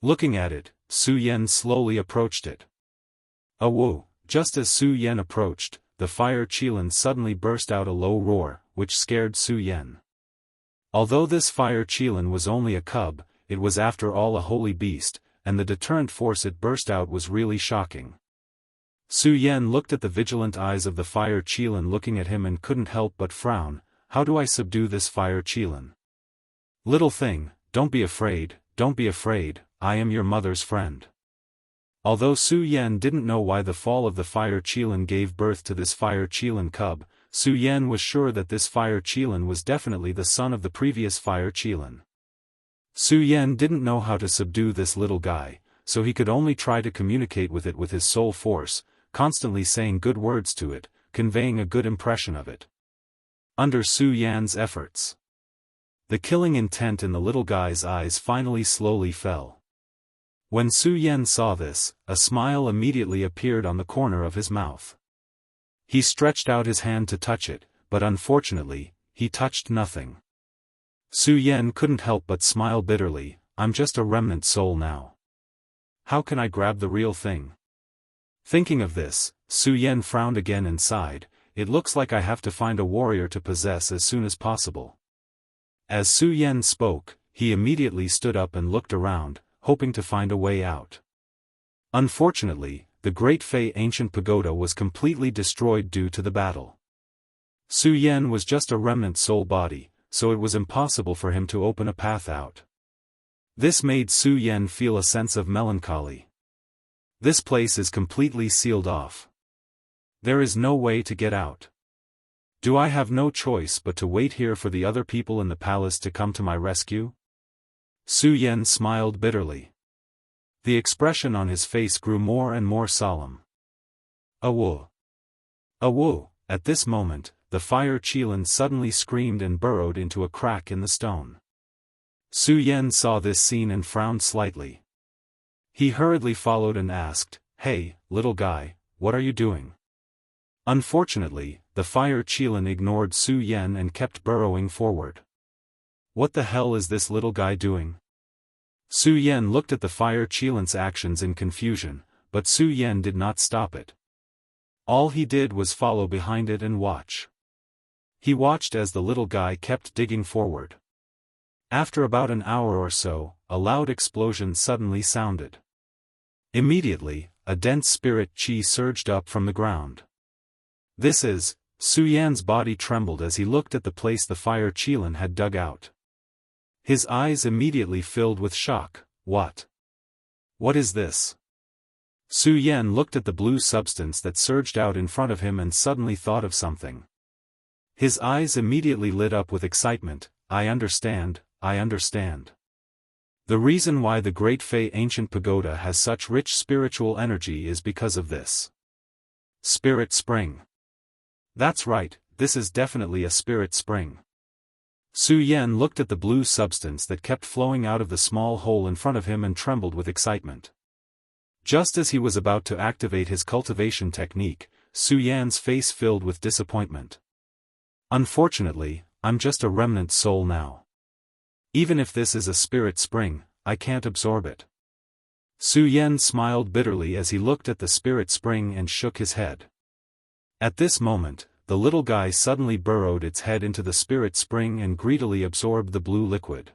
Looking at it, Su Yan slowly approached it. Whoa! Just as Su Yan approached, the fire Qilin suddenly burst out a low roar, which scared Su Yan. Although this fire Qilin was only a cub, it was after all a holy beast, and the deterrent force it burst out was really shocking. Su Yan looked at the vigilant eyes of the fire Qilin looking at him and couldn't help but frown. How do I subdue this fire Qilin? Little thing, don't be afraid, I am your mother's friend. Although Su Yan didn't know why the fall of the fire Qilin gave birth to this fire Qilin cub, Su Yan was sure that this fire Qilin was definitely the son of the previous fire Qilin. Su Yan didn't know how to subdue this little guy, so he could only try to communicate with it with his soul force, constantly saying good words to it, conveying a good impression of it. Under Su Yan's efforts, the killing intent in the little guy's eyes finally slowly fell. When Su Yan saw this, a smile immediately appeared on the corner of his mouth. He stretched out his hand to touch it, but unfortunately, he touched nothing. Su Yan couldn't help but smile bitterly. I'm just a remnant soul now. How can I grab the real thing? Thinking of this, Su Yan frowned again and sighed. It looks like I have to find a warrior to possess as soon as possible. As Su Yan spoke, he immediately stood up and looked around, hoping to find a way out. Unfortunately, the Great Fei ancient pagoda was completely destroyed due to the battle. Su Yan was just a remnant soul body, so it was impossible for him to open a path out. This made Su Yan feel a sense of melancholy. This place is completely sealed off. There is no way to get out. Do I have no choice but to wait here for the other people in the palace to come to my rescue? Su Yan smiled bitterly. The expression on his face grew more and more solemn. Whoa! Whoa! At this moment, the fire Qilin suddenly screamed and burrowed into a crack in the stone. Su Yan saw this scene and frowned slightly. He hurriedly followed and asked, Hey, little guy, what are you doing? Unfortunately, the fire Qilin ignored Su Yan and kept burrowing forward. What the hell is this little guy doing? Su Yan looked at the fire Qilin's actions in confusion, but Su Yan did not stop it. All he did was follow behind it and watch. He watched as the little guy kept digging forward. After about an hour or so, a loud explosion suddenly sounded. Immediately, a dense spirit qi surged up from the ground. Su Yan's body trembled as he looked at the place the fire Qilin had dug out. His eyes immediately filled with shock. What? What is this? Su Yan looked at the blue substance that surged out in front of him and suddenly thought of something. His eyes immediately lit up with excitement. I understand, I understand. The reason why the Great Fei Ancient Pagoda has such rich spiritual energy is because of this. Spirit Spring. That's right, this is definitely a spirit spring. Su Yan looked at the blue substance that kept flowing out of the small hole in front of him and trembled with excitement. Just as he was about to activate his cultivation technique, Su Yan's face filled with disappointment. Unfortunately, I'm just a remnant soul now. Even if this is a spirit spring, I can't absorb it. Su Yan smiled bitterly as he looked at the spirit spring and shook his head. At this moment, the little guy suddenly burrowed its head into the spirit spring and greedily absorbed the blue liquid.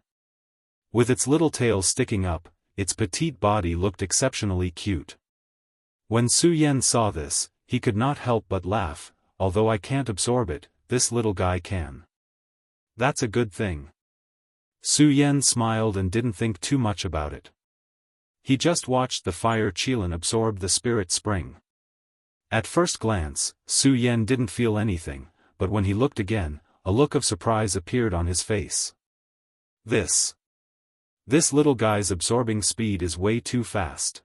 With its little tail sticking up, its petite body looked exceptionally cute. When Su Yan saw this, he could not help but laugh. Although I can't absorb it, this little guy can. That's a good thing. Su Yan smiled and didn't think too much about it. He just watched the fire Qilin absorb the spirit spring. At first glance, Su Yan didn't feel anything, but when he looked again, a look of surprise appeared on his face. This little guy's absorbing speed is way too fast.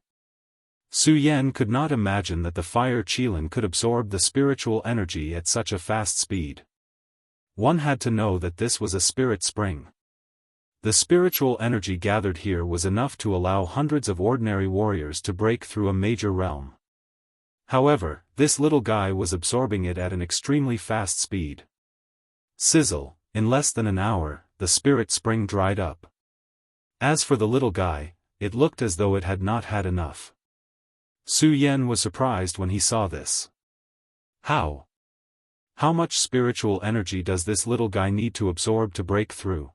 Su Yan could not imagine that the fire Qilin could absorb the spiritual energy at such a fast speed. One had to know that this was a spirit spring. The spiritual energy gathered here was enough to allow hundreds of ordinary warriors to break through a major realm. However, this little guy was absorbing it at an extremely fast speed. Sizzle, in less than an hour, the spirit spring dried up. As for the little guy, it looked as though it had not had enough. Su Yan was surprised when he saw this. How much spiritual energy does this little guy need to absorb to break through?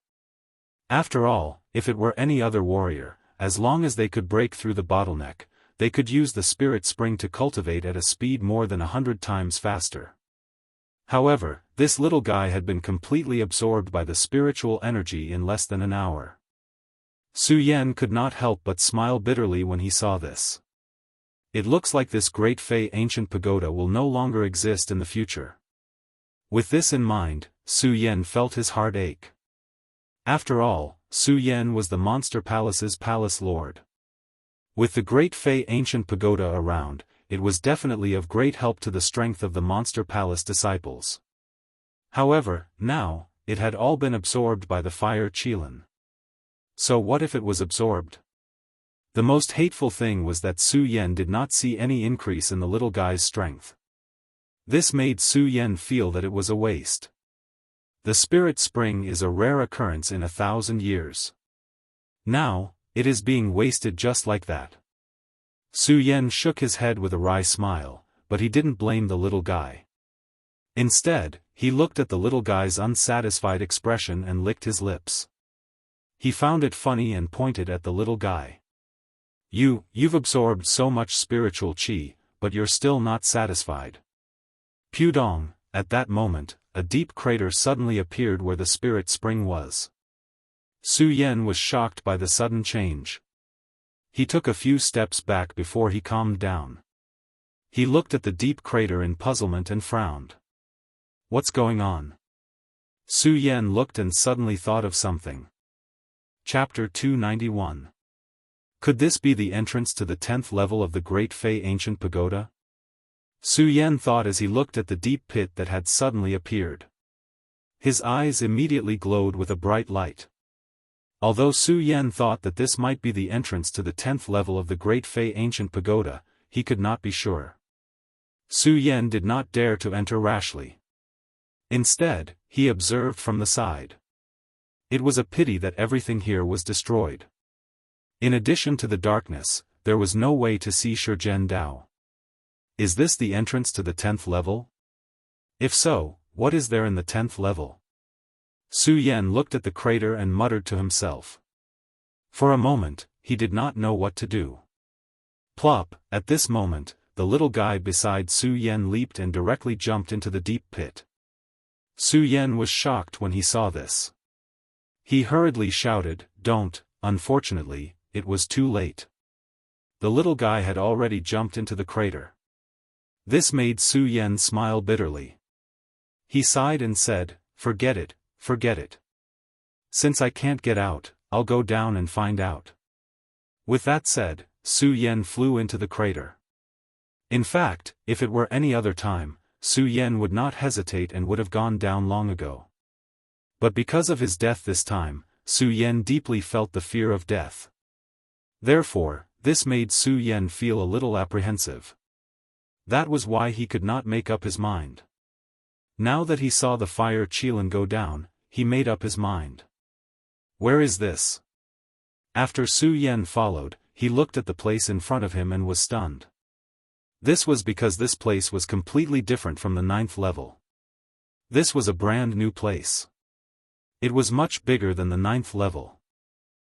After all, if it were any other warrior, as long as they could break through the bottleneck, they could use the spirit spring to cultivate at a speed more than 100 times faster. However, this little guy had been completely absorbed by the spiritual energy in less than an hour. Su Yan could not help but smile bitterly when he saw this. It looks like this Great Fei Ancient Pagoda will no longer exist in the future. With this in mind, Su Yan felt his heart ache. After all, Su Yan was the Monster Palace's palace lord. With the Great Fei Ancient Pagoda around, it was definitely of great help to the strength of the Monster Palace disciples. However, now, it had all been absorbed by the fire Qilin. So what if it was absorbed? The most hateful thing was that Su Yan did not see any increase in the little guy's strength. This made Su Yan feel that it was a waste. The spirit spring is a rare occurrence in 1,000 years. Now, it is being wasted just like that. Su Yan shook his head with a wry smile, but he didn't blame the little guy. Instead, he looked at the little guy's unsatisfied expression and licked his lips. He found it funny and pointed at the little guy. You've absorbed so much spiritual qi, but you're still not satisfied. Pudong, at that moment, a deep crater suddenly appeared where the spirit spring was. Su Yan was shocked by the sudden change. He took a few steps back before he calmed down. He looked at the deep crater in puzzlement and frowned. What's going on? Su Yan looked and suddenly thought of something. Chapter 291. Could this be the entrance to the 10th level of the Great Fei Ancient Pagoda? Su Yan thought as he looked at the deep pit that had suddenly appeared. His eyes immediately glowed with a bright light. Although Su Yan thought that this might be the entrance to the 10th level of the Great Fei Ancient Pagoda, he could not be sure. Su Yan did not dare to enter rashly. Instead, he observed from the side. It was a pity that everything here was destroyed. In addition to the darkness, there was no way to see Shizhen Dao. Is this the entrance to the 10th level? If so, what is there in the 10th level? Su Yan looked at the crater and muttered to himself. For a moment, he did not know what to do. Plop, at this moment, the little guy beside Su Yan leaped and directly jumped into the deep pit. Su Yan was shocked when he saw this. He hurriedly shouted, "Don't." Unfortunately, it was too late. The little guy had already jumped into the crater. This made Su Yan smile bitterly. He sighed and said, "Forget it, forget it. Since I can't get out, I'll go down and find out." With that said, Su Yan flew into the crater. In fact, if it were any other time, Su Yan would not hesitate and would have gone down long ago. But because of his death this time, Su Yan deeply felt the fear of death. Therefore, this made Su Yan feel a little apprehensive. That was why he could not make up his mind. Now that he saw the fire Qilin go down, he made up his mind. Where is this? After Su Yan followed, he looked at the place in front of him and was stunned. This was because this place was completely different from the 9th level. This was a brand new place. It was much bigger than the 9th level.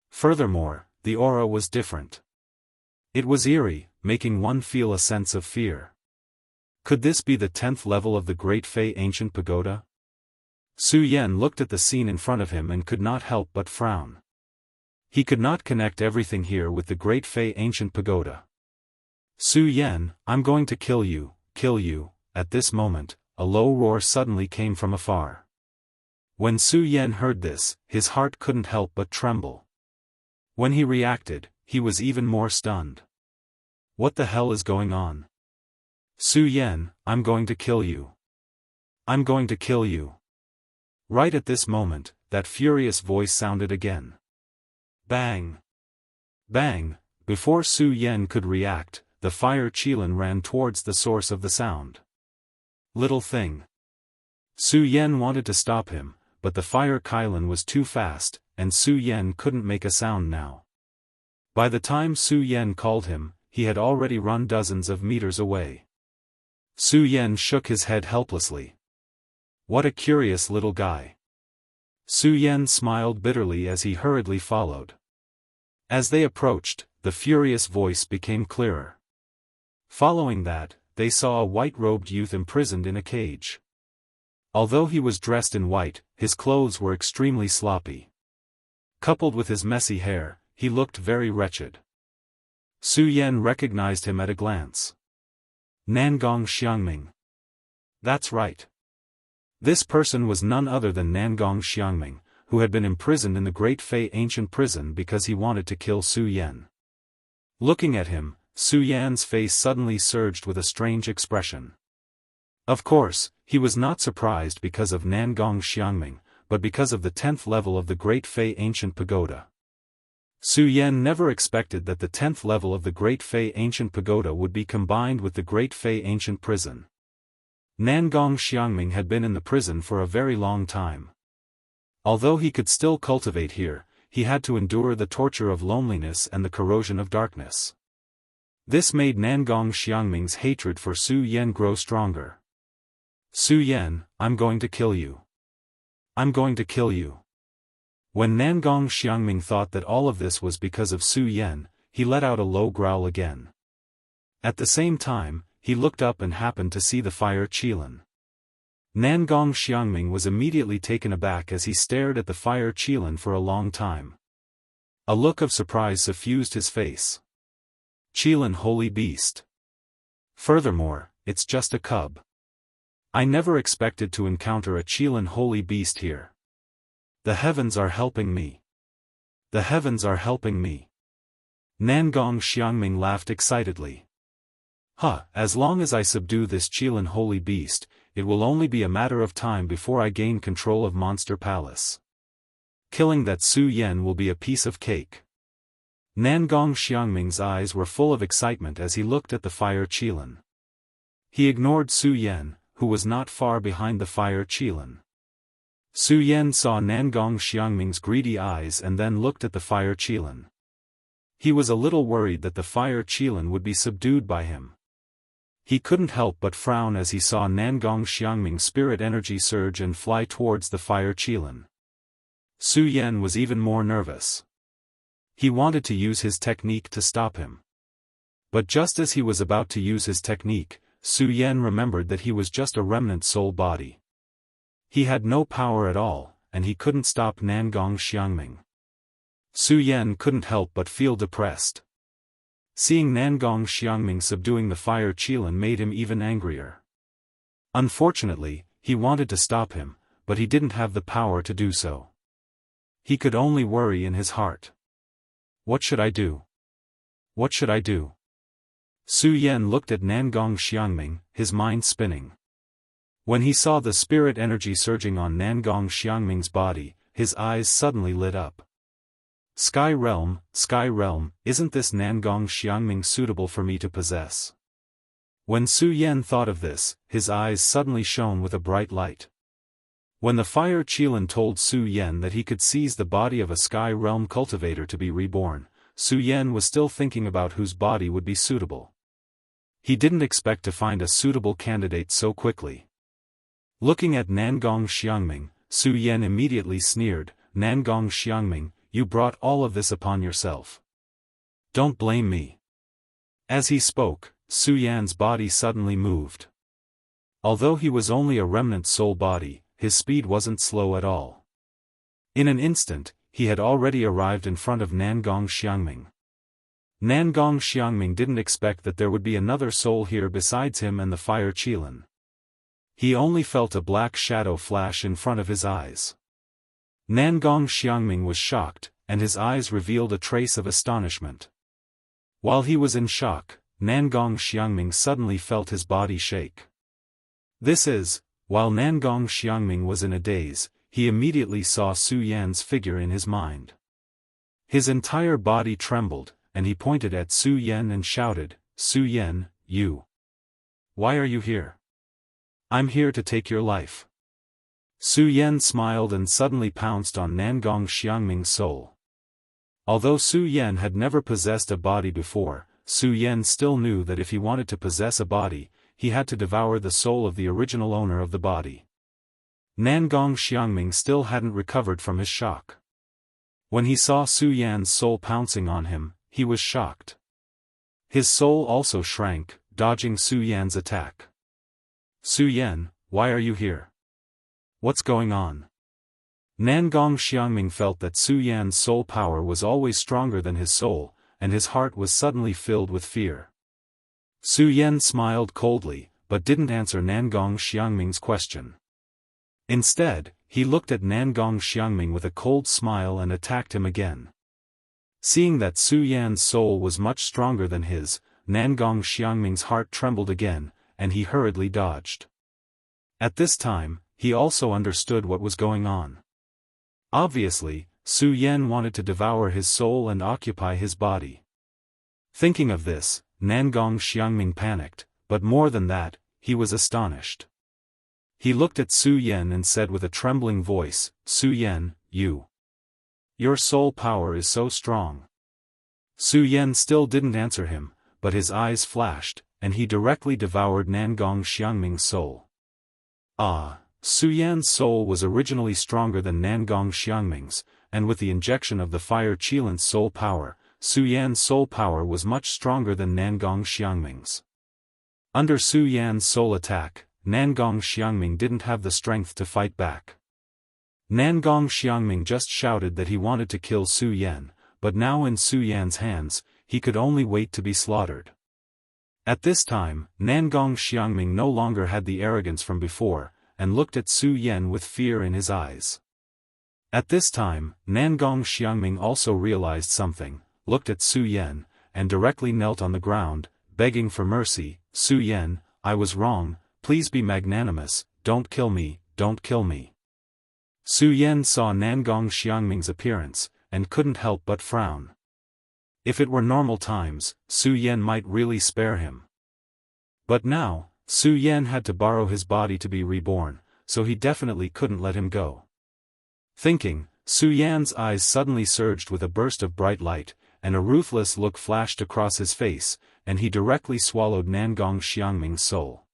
Furthermore, the aura was different. It was eerie, making one feel a sense of fear. Could this be the 10th level of the Great Fei Ancient Pagoda? Su Yan looked at the scene in front of him and could not help but frown. He could not connect everything here with the Great Fei Ancient Pagoda. "Su Yan, I'm going to kill you, kill you." At this moment, a low roar suddenly came from afar. When Su Yan heard this, his heart couldn't help but tremble. When he reacted, he was even more stunned. What the hell is going on? "Su Yan, I'm going to kill you. I'm going to kill you." Right at this moment, that furious voice sounded again. Bang! Bang! Before Su Yan could react, the fire Qilin ran towards the source of the sound. Little thing. Su Yan wanted to stop him, but the fire Qilin was too fast, and Su Yan couldn't make a sound now. By the time Su Yan called him, he had already run dozens of meters away. Su Yan shook his head helplessly. What a curious little guy. Su Yan smiled bitterly as he hurriedly followed. As they approached, the furious voice became clearer. Following that, they saw a white-robed youth imprisoned in a cage. Although he was dressed in white, his clothes were extremely sloppy. Coupled with his messy hair, he looked very wretched. Su Yan recognized him at a glance. Nangong Xiangming. That's right. This person was none other than Nangong Xiangming, who had been imprisoned in the Great Fei Ancient Prison because he wanted to kill Su Yan. Looking at him, Su Yan's face suddenly surged with a strange expression. Of course, he was not surprised because of Nangong Xiangming, but because of the 10th level of the Great Fei Ancient Pagoda. Su Yan never expected that the 10th level of the Great Fei Ancient Pagoda would be combined with the Great Fei Ancient Prison. Nangong Xiangming had been in the prison for a very long time. Although he could still cultivate here, he had to endure the torture of loneliness and the corrosion of darkness. This made Nangong Xiangming's hatred for Su Yan grow stronger. "Su Yan, I'm going to kill you. I'm going to kill you." When Nangong Xiangming thought that all of this was because of Su Yan, he let out a low growl again. At the same time, he looked up and happened to see the fire Qilin. Nangong Xiangming was immediately taken aback as he stared at the fire Qilin for a long time. A look of surprise suffused his face. "Qilin holy beast. Furthermore, it's just a cub. I never expected to encounter a Qilin holy beast here. The heavens are helping me. The heavens are helping me." Nangong Xiangming laughed excitedly. As long as I subdue this Qilin holy beast, it will only be a matter of time before I gain control of Monster Palace. Killing that Su Yan will be a piece of cake." Nangong Xiangming's eyes were full of excitement as he looked at the fire Qilin. He ignored Su Yan, who was not far behind the fire Qilin. Su Yan saw Nangong Xiangming's greedy eyes and then looked at the fire Qilin. He was a little worried that the fire Qilin would be subdued by him. He couldn't help but frown as he saw Nangong Xiangming's spirit energy surge and fly towards the fire Qilin. Su Yan was even more nervous. He wanted to use his technique to stop him. But just as he was about to use his technique, Su Yan remembered that he was just a remnant soul body. He had no power at all, and he couldn't stop Nangong Xiangming. Su Yan couldn't help but feel depressed. Seeing Nangong Xiangming subduing the fire Qilin made him even angrier. Unfortunately, he wanted to stop him, but he didn't have the power to do so. He could only worry in his heart. What should I do? What should I do? Su Yan looked at Nangong Xiangming, his mind spinning. When he saw the spirit energy surging on Nangong Xiangming's body, his eyes suddenly lit up. Sky Realm, isn't this Nangong Xiangming suitable for me to possess? When Su Yan thought of this, his eyes suddenly shone with a bright light. When the fire Qilin told Su Yan that he could seize the body of a Sky Realm cultivator to be reborn, Su Yan was still thinking about whose body would be suitable. He didn't expect to find a suitable candidate so quickly. Looking at Nangong Xiangming, Su Yan immediately sneered, "Nangong Xiangming, you brought all of this upon yourself. Don't blame me." As he spoke, Su Yan's body suddenly moved. Although he was only a remnant soul body, his speed wasn't slow at all. In an instant, he had already arrived in front of Nangong Xiangming. Nangong Xiangming didn't expect that there would be another soul here besides him and the fire Qilin. He only felt a black shadow flash in front of his eyes. Nangong Xiangming was shocked, and his eyes revealed a trace of astonishment. While he was in shock, Nangong Xiangming suddenly felt his body shake. While Nangong Xiangming was in a daze, he immediately saw Su Yan's figure in his mind. His entire body trembled, and he pointed at Su Yan and shouted, "Su Yan, you! Why are you here? I'm here to take your life." Su Yan smiled and suddenly pounced on Nangong Xiangming's soul. Although Su Yan had never possessed a body before, Su Yan still knew that if he wanted to possess a body, he had to devour the soul of the original owner of the body. Nangong Xiangming still hadn't recovered from his shock. When he saw Su Yan's soul pouncing on him, he was shocked. His soul also shrank, dodging Su Yan's attack. "Su Yan, why are you here? What's going on?" Nangong Xiangming felt that Su Yan's soul power was always stronger than his soul, and his heart was suddenly filled with fear. Su Yan smiled coldly, but didn't answer Nangong Xiangming's question. Instead, he looked at Nangong Xiangming with a cold smile and attacked him again. Seeing that Su Yan's soul was much stronger than his, Nangong Xiangming's heart trembled again, and he hurriedly dodged. At this time, he also understood what was going on. Obviously, Su Yan wanted to devour his soul and occupy his body. Thinking of this, Nangong Xiangming panicked, but more than that, he was astonished. He looked at Su Yan and said with a trembling voice, "Su Yan, your soul power is so strong." Su Yan still didn't answer him, but his eyes flashed, and he directly devoured Nangong Xiangming's soul. Su Yan's soul was originally stronger than Nangong Xiangming's, and with the injection of the fire Qilin's soul power, Su Yan's soul power was much stronger than Nangong Xiangming's. Under Su Yan's soul attack, Nangong Xiangming didn't have the strength to fight back. Nangong Xiangming just shouted that he wanted to kill Su Yan, but now in Su Yan's hands, he could only wait to be slaughtered. At this time, Nangong Xiangming no longer had the arrogance from before, and looked at Su Yan with fear in his eyes. At this time, Nangong Xiangming also realized something, looked at Su Yan, and directly knelt on the ground, begging for mercy. "Su Yan, I was wrong, please be magnanimous, don't kill me, don't kill me." Su Yan saw Nangong Xiangming's appearance, and couldn't help but frown. If it were normal times, Su Yan might really spare him. But now, Su Yan had to borrow his body to be reborn, so he definitely couldn't let him go. Thinking, Su Yan's eyes suddenly surged with a burst of bright light, and a ruthless look flashed across his face, and he directly swallowed Nangong Xiangming's soul.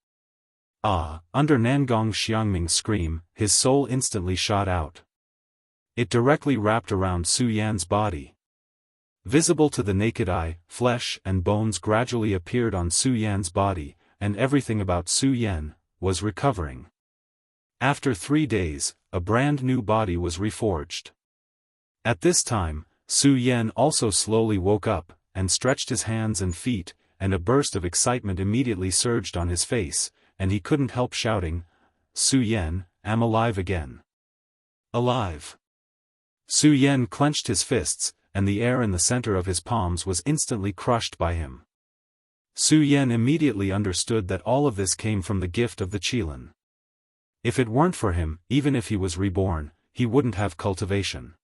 Under Nangong Xiangming's scream, his soul instantly shot out. It directly wrapped around Su Yan's body. Visible to the naked eye, flesh and bones gradually appeared on Su Yan's body, and everything about Su Yan was recovering. After 3 days, a brand new body was reforged. At this time, Su Yan also slowly woke up, and stretched his hands and feet, and a burst of excitement immediately surged on his face, and he couldn't help shouting, "Su Yan, I'm alive again. Alive!" Su Yan clenched his fists, and the air in the center of his palms was instantly crushed by him. Su Yan immediately understood that all of this came from the gift of the Qilin. If it weren't for him, even if he was reborn, he wouldn't have cultivation.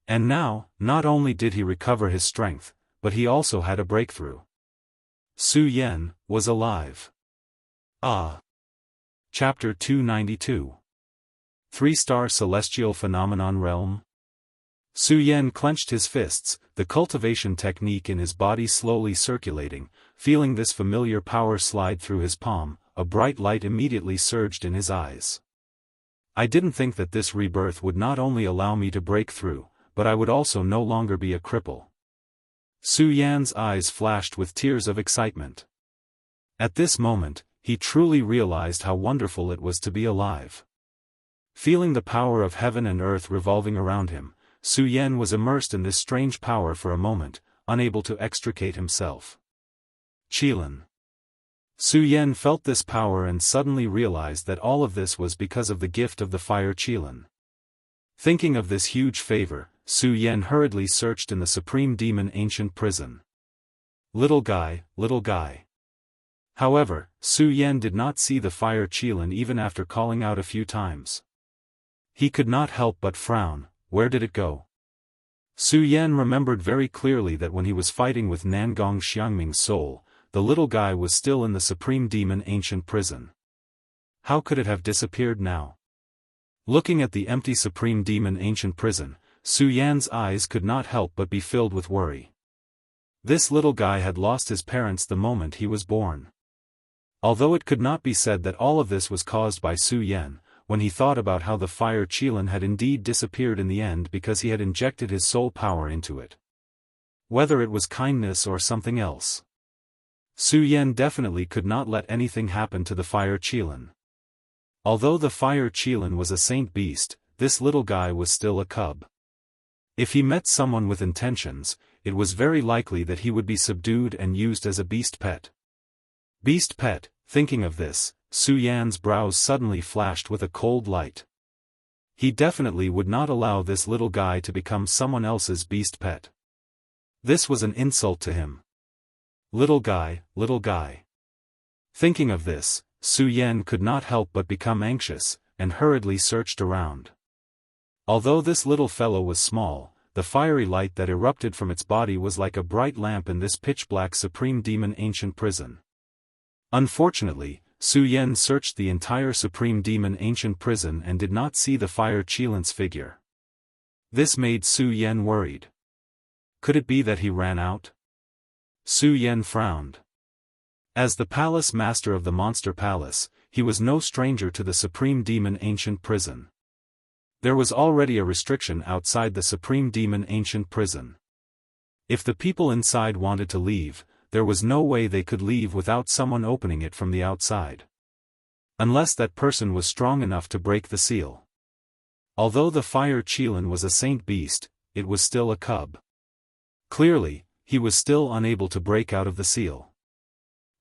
And now, not only did he recover his strength, but he also had a breakthrough. Su Yan was alive. Ah! Chapter 292. 3-star Celestial Phenomenon Realm. Su Yan clenched his fists, the cultivation technique in his body slowly circulating. Feeling this familiar power slide through his palm, a bright light immediately surged in his eyes. I didn't think that this rebirth would not only allow me to break through, but I would also no longer be a cripple. Su Yan's eyes flashed with tears of excitement. At this moment, he truly realized how wonderful it was to be alive. Feeling the power of heaven and earth revolving around him, Su Yan was immersed in this strange power for a moment, unable to extricate himself. Qilin. Su Yan felt this power and suddenly realized that all of this was because of the gift of the fire Qilin. Thinking of this huge favor, Su Yan hurriedly searched in the Supreme Demon Ancient Prison. Little guy, little guy. However, Su Yan did not see the fire Qilin even after calling out a few times. He could not help but frown. Where did it go? Su Yan remembered very clearly that when he was fighting with Nangong Xiangming's soul, the little guy was still in the Supreme Demon Ancient Prison. How could it have disappeared now? Looking at the empty Supreme Demon Ancient Prison, Su Yan's eyes could not help but be filled with worry. This little guy had lost his parents the moment he was born. Although it could not be said that all of this was caused by Su Yan, when he thought about how the fire Qilin had indeed disappeared in the end because he had injected his soul power into it. Whether it was kindness or something else. Su Yan definitely could not let anything happen to the fire Qilin. Although the fire Qilin was a saint beast, this little guy was still a cub. If he met someone with intentions, it was very likely that he would be subdued and used as a beast pet. Beast pet, thinking of this, Su Yan's brows suddenly flashed with a cold light. He definitely would not allow this little guy to become someone else's beast pet. This was an insult to him. Little guy, little guy. Thinking of this, Su Yan could not help but become anxious, and hurriedly searched around. Although this little fellow was small, the fiery light that erupted from its body was like a bright lamp in this pitch-black Supreme Demon Ancient Prison. Unfortunately, Su Yan searched the entire Supreme Demon Ancient Prison and did not see the fire Qilin's figure. This made Su Yan worried. Could it be that he ran out? Su Yan frowned. As the palace master of the Monster Palace, he was no stranger to the Supreme Demon Ancient Prison. There was already a restriction outside the Supreme Demon Ancient Prison. If the people inside wanted to leave, there was no way they could leave without someone opening it from the outside. Unless that person was strong enough to break the seal. Although the fire Qilin was a saint beast, it was still a cub. Clearly, he was still unable to break out of the seal.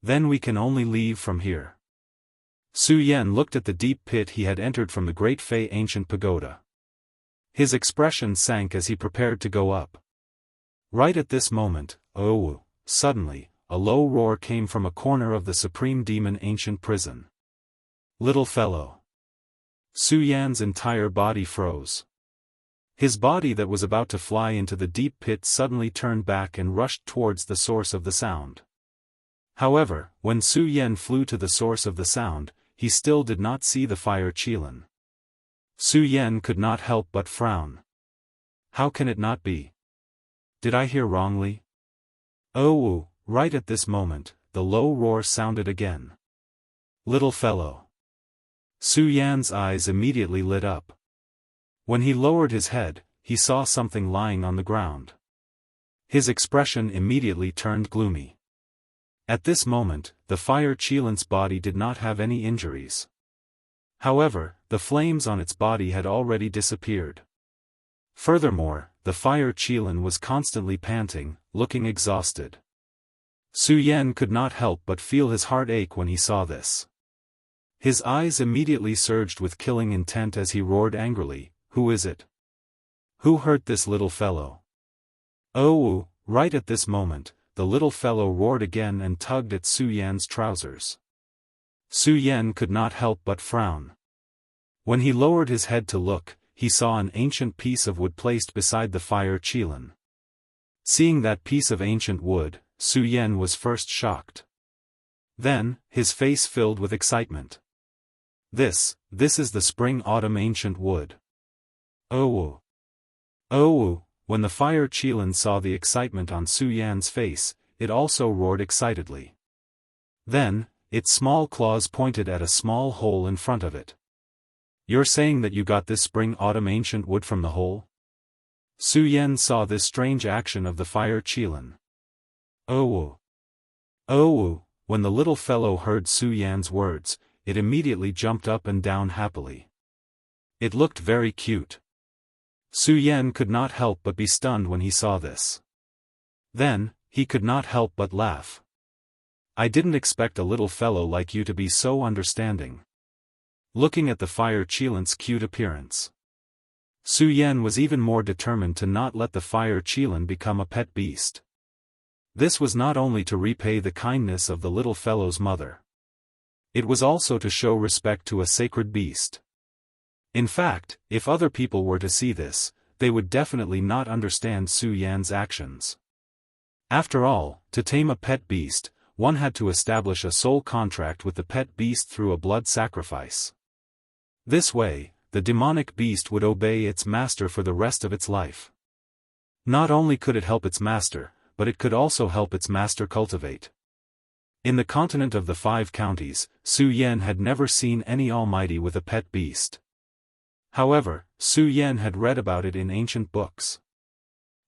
Then we can only leave from here. Su Yan looked at the deep pit he had entered from the Great Fei Ancient Pagoda. His expression sank as he prepared to go up. Right at this moment, suddenly, a low roar came from a corner of the Supreme Demon Ancient Prison. Little fellow. Su Yan's entire body froze. His body that was about to fly into the deep pit suddenly turned back and rushed towards the source of the sound. However, when Su Yan flew to the source of the sound, he still did not see the fire Qilin. Su Yan could not help but frown. How can it not be? Did I hear wrongly? Right at this moment, the low roar sounded again. Little fellow. Su Yan's eyes immediately lit up. When he lowered his head, he saw something lying on the ground. His expression immediately turned gloomy. At this moment, the fire Qilin's body did not have any injuries. However, the flames on its body had already disappeared. Furthermore, the fire Qilin was constantly panting, looking exhausted. Su Yan could not help but feel his heart ache when he saw this. His eyes immediately surged with killing intent as he roared angrily, "Who is it? Who hurt this little fellow?" "Oh!" Right at this moment, the little fellow roared again and tugged at Su Yan's trousers. Su Yan could not help but frown. When he lowered his head to look, he saw an ancient piece of wood placed beside the fire Qilin. Seeing that piece of ancient wood, Su Yan was first shocked. Then, his face filled with excitement. This is the spring-autumn ancient wood. Oh! Oh! When the fire Qilin saw the excitement on Su Yan's face, it also roared excitedly. Then, its small claws pointed at a small hole in front of it. "You're saying that you got this spring-autumn ancient wood from the hole?" Su Yan saw this strange action of the fire Qilin. Oh! Oh! When the little fellow heard Su Yan's words, it immediately jumped up and down happily. It looked very cute. Su Yan could not help but be stunned when he saw this. Then, he could not help but laugh. "I didn't expect a little fellow like you to be so understanding." Looking at the fire Qilin's cute appearance, Su Yan was even more determined to not let the fire Qilin become a pet beast. This was not only to repay the kindness of the little fellow's mother. It was also to show respect to a sacred beast. In fact, if other people were to see this, they would definitely not understand Su Yan's actions. After all, to tame a pet beast, one had to establish a soul contract with the pet beast through a blood sacrifice. This way, the demonic beast would obey its master for the rest of its life. Not only could it help its master, but it could also help its master cultivate. In the continent of the 5 counties, Su Yan had never seen any almighty with a pet beast. However, Su Yan had read about it in ancient books.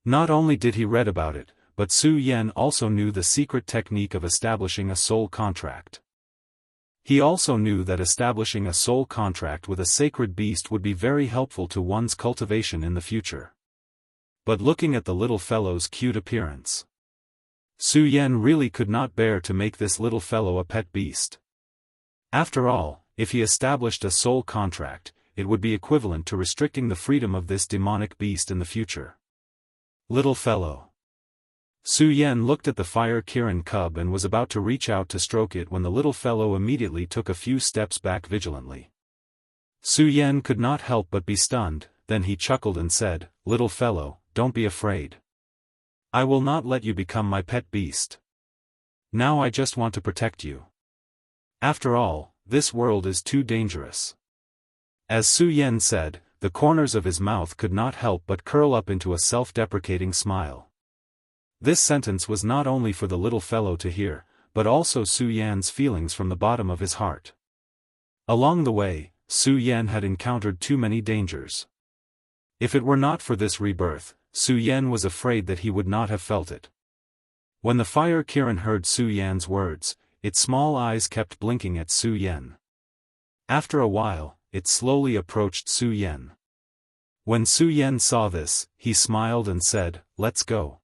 Not only did he read about it, but Su Yan also knew the secret technique of establishing a soul contract. He also knew that establishing a soul contract with a sacred beast would be very helpful to one's cultivation in the future. But looking at the little fellow's cute appearance, Su Yan really could not bear to make this little fellow a pet beast. After all, if he established a soul contract, it would be equivalent to restricting the freedom of this demonic beast in the future. Little fellow. Su Yan looked at the fire Kirin cub and was about to reach out to stroke it when the little fellow immediately took a few steps back vigilantly. Su Yan could not help but be stunned, then he chuckled and said, "Little fellow, don't be afraid. I will not let you become my pet beast. Now I just want to protect you. After all, this world is too dangerous." As Su Yan said, the corners of his mouth could not help but curl up into a self-deprecating smile. This sentence was not only for the little fellow to hear, but also Su Yan's feelings from the bottom of his heart. Along the way, Su Yan had encountered too many dangers. If it were not for this rebirth, Su Yan was afraid that he would not have felt it. When the fire Kirin heard Su Yan's words, its small eyes kept blinking at Su Yan. After a while, it slowly approached Su Yan. When Su Yan saw this, he smiled and said, "Let's go.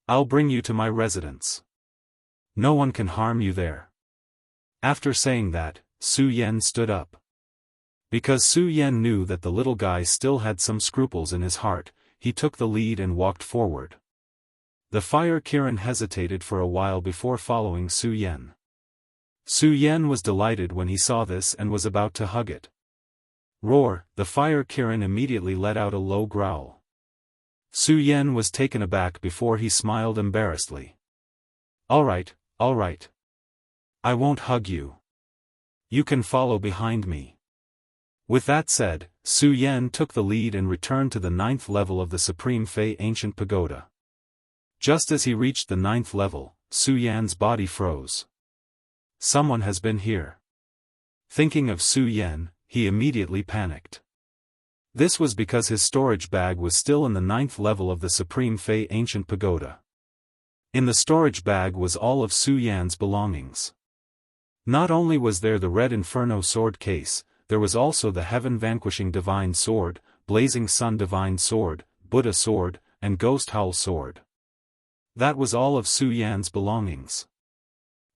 I'll bring you to my residence. No one can harm you there." After saying that, Su Yan stood up. Because Su Yan knew that the little guy still had some scruples in his heart, he took the lead and walked forward. The fire Kirin hesitated for a while before following Su Yan. Su Yan was delighted when he saw this and was about to hug it. Roar! The fire Kirin immediately let out a low growl. Su Yan was taken aback before he smiled embarrassedly. All right. I won't hug you. You can follow behind me." With that said, Su Yan took the lead and returned to the 9th level of the Supreme Fei Ancient Pagoda. Just as he reached the 9th level, Su Yan's body froze. Someone has been here. Thinking of Su Yan, he immediately panicked. This was because his storage bag was still in the 9th level of the Supreme Fei Ancient Pagoda. In the storage bag was all of Su Yan's belongings. Not only was there the red Inferno sword case, there was also the heaven-vanquishing divine sword, blazing sun divine sword, Buddha sword, and ghost howl sword. That was all of Su Yan's belongings.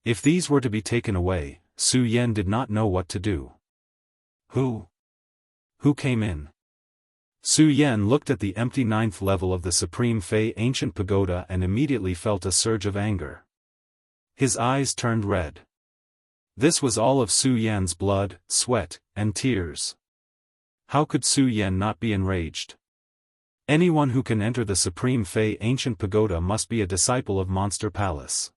If these were to be taken away, Su Yan did not know what to do. Who came in? Su Yan looked at the empty 9th level of the Supreme Fei Ancient Pagoda and immediately felt a surge of anger. His eyes turned red. This was all of Su Yan's blood, sweat, and tears. How could Su Yan not be enraged? Anyone who can enter the Supreme Fei Ancient Pagoda must be a disciple of Monster Palace.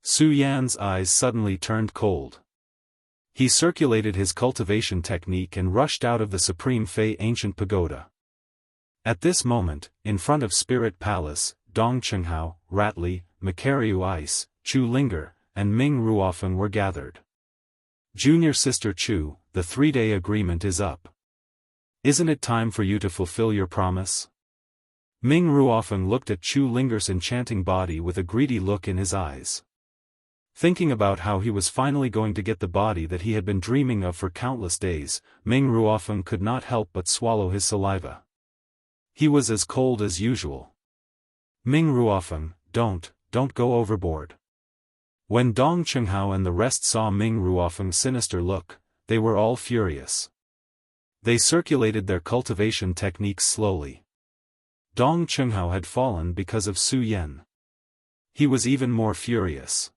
Su Yan's eyes suddenly turned cold. He circulated his cultivation technique and rushed out of the Supreme Fei Ancient Pagoda. At this moment, in front of Spirit Palace, Dong Chenghao, Ratley, Macariu Ice, Chu Linger, and Ming Ruofeng were gathered. Junior Sister Chu, the 3-day agreement is up. Isn't it time for you to fulfill your promise? Ming Ruofeng looked at Chu Linger's enchanting body with a greedy look in his eyes. Thinking about how he was finally going to get the body that he had been dreaming of for countless days, Ming Ruofeng could not help but swallow his saliva. He was as cold as usual. Ming Ruofeng, don't go overboard. When Dong Chenghao and the rest saw Ming Ruofeng's sinister look, they were all furious. They circulated their cultivation techniques slowly. Dong Chenghao had fallen because of Su Yan. He was even more furious.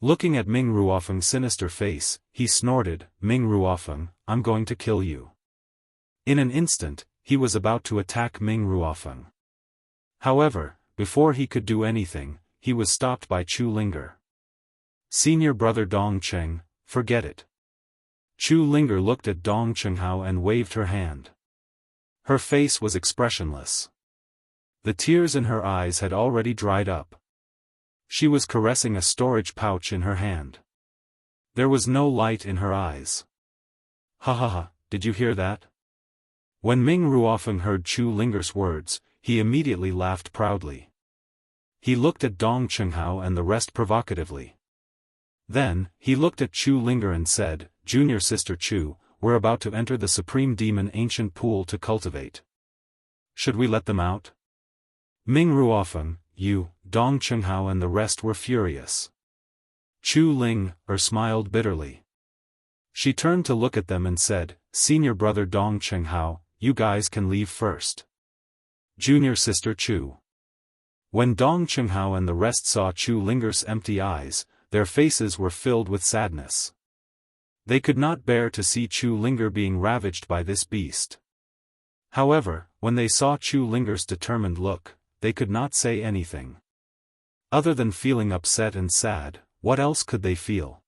Looking at Ming Ruofeng's sinister face, he snorted, "Ming Ruofeng, I'm going to kill you." In an instant, he was about to attack Ming Ruofeng. However, before he could do anything, he was stopped by Chu Linger. "Senior brother Dong Cheng, forget it." Chu Linger looked at Dong Chenghao and waved her hand. Her face was expressionless. The tears in her eyes had already dried up. She was caressing a storage pouch in her hand. There was no light in her eyes. "Ha ha ha, did you hear that?" When Ming Ruofeng heard Chu Linger's words, he immediately laughed proudly. He looked at Dong Chenghao and the rest provocatively. Then, he looked at Chu Linger and said, "Junior Sister Chu, we're about to enter the Supreme Demon Ancient Pool to cultivate. Should we let them out?" Ming Ruofeng, Dong Chenghao and the rest were furious. Chu Linger smiled bitterly. She turned to look at them and said, "Senior brother Dong Chenghao, you guys can leave first. Junior Sister Chu." When Dong Chenghao and the rest saw Chu Linger's empty eyes, their faces were filled with sadness. They could not bear to see Chu Linger being ravaged by this beast. However, when they saw Chu Linger's determined look, they could not say anything. Other than feeling upset and sad, what else could they feel?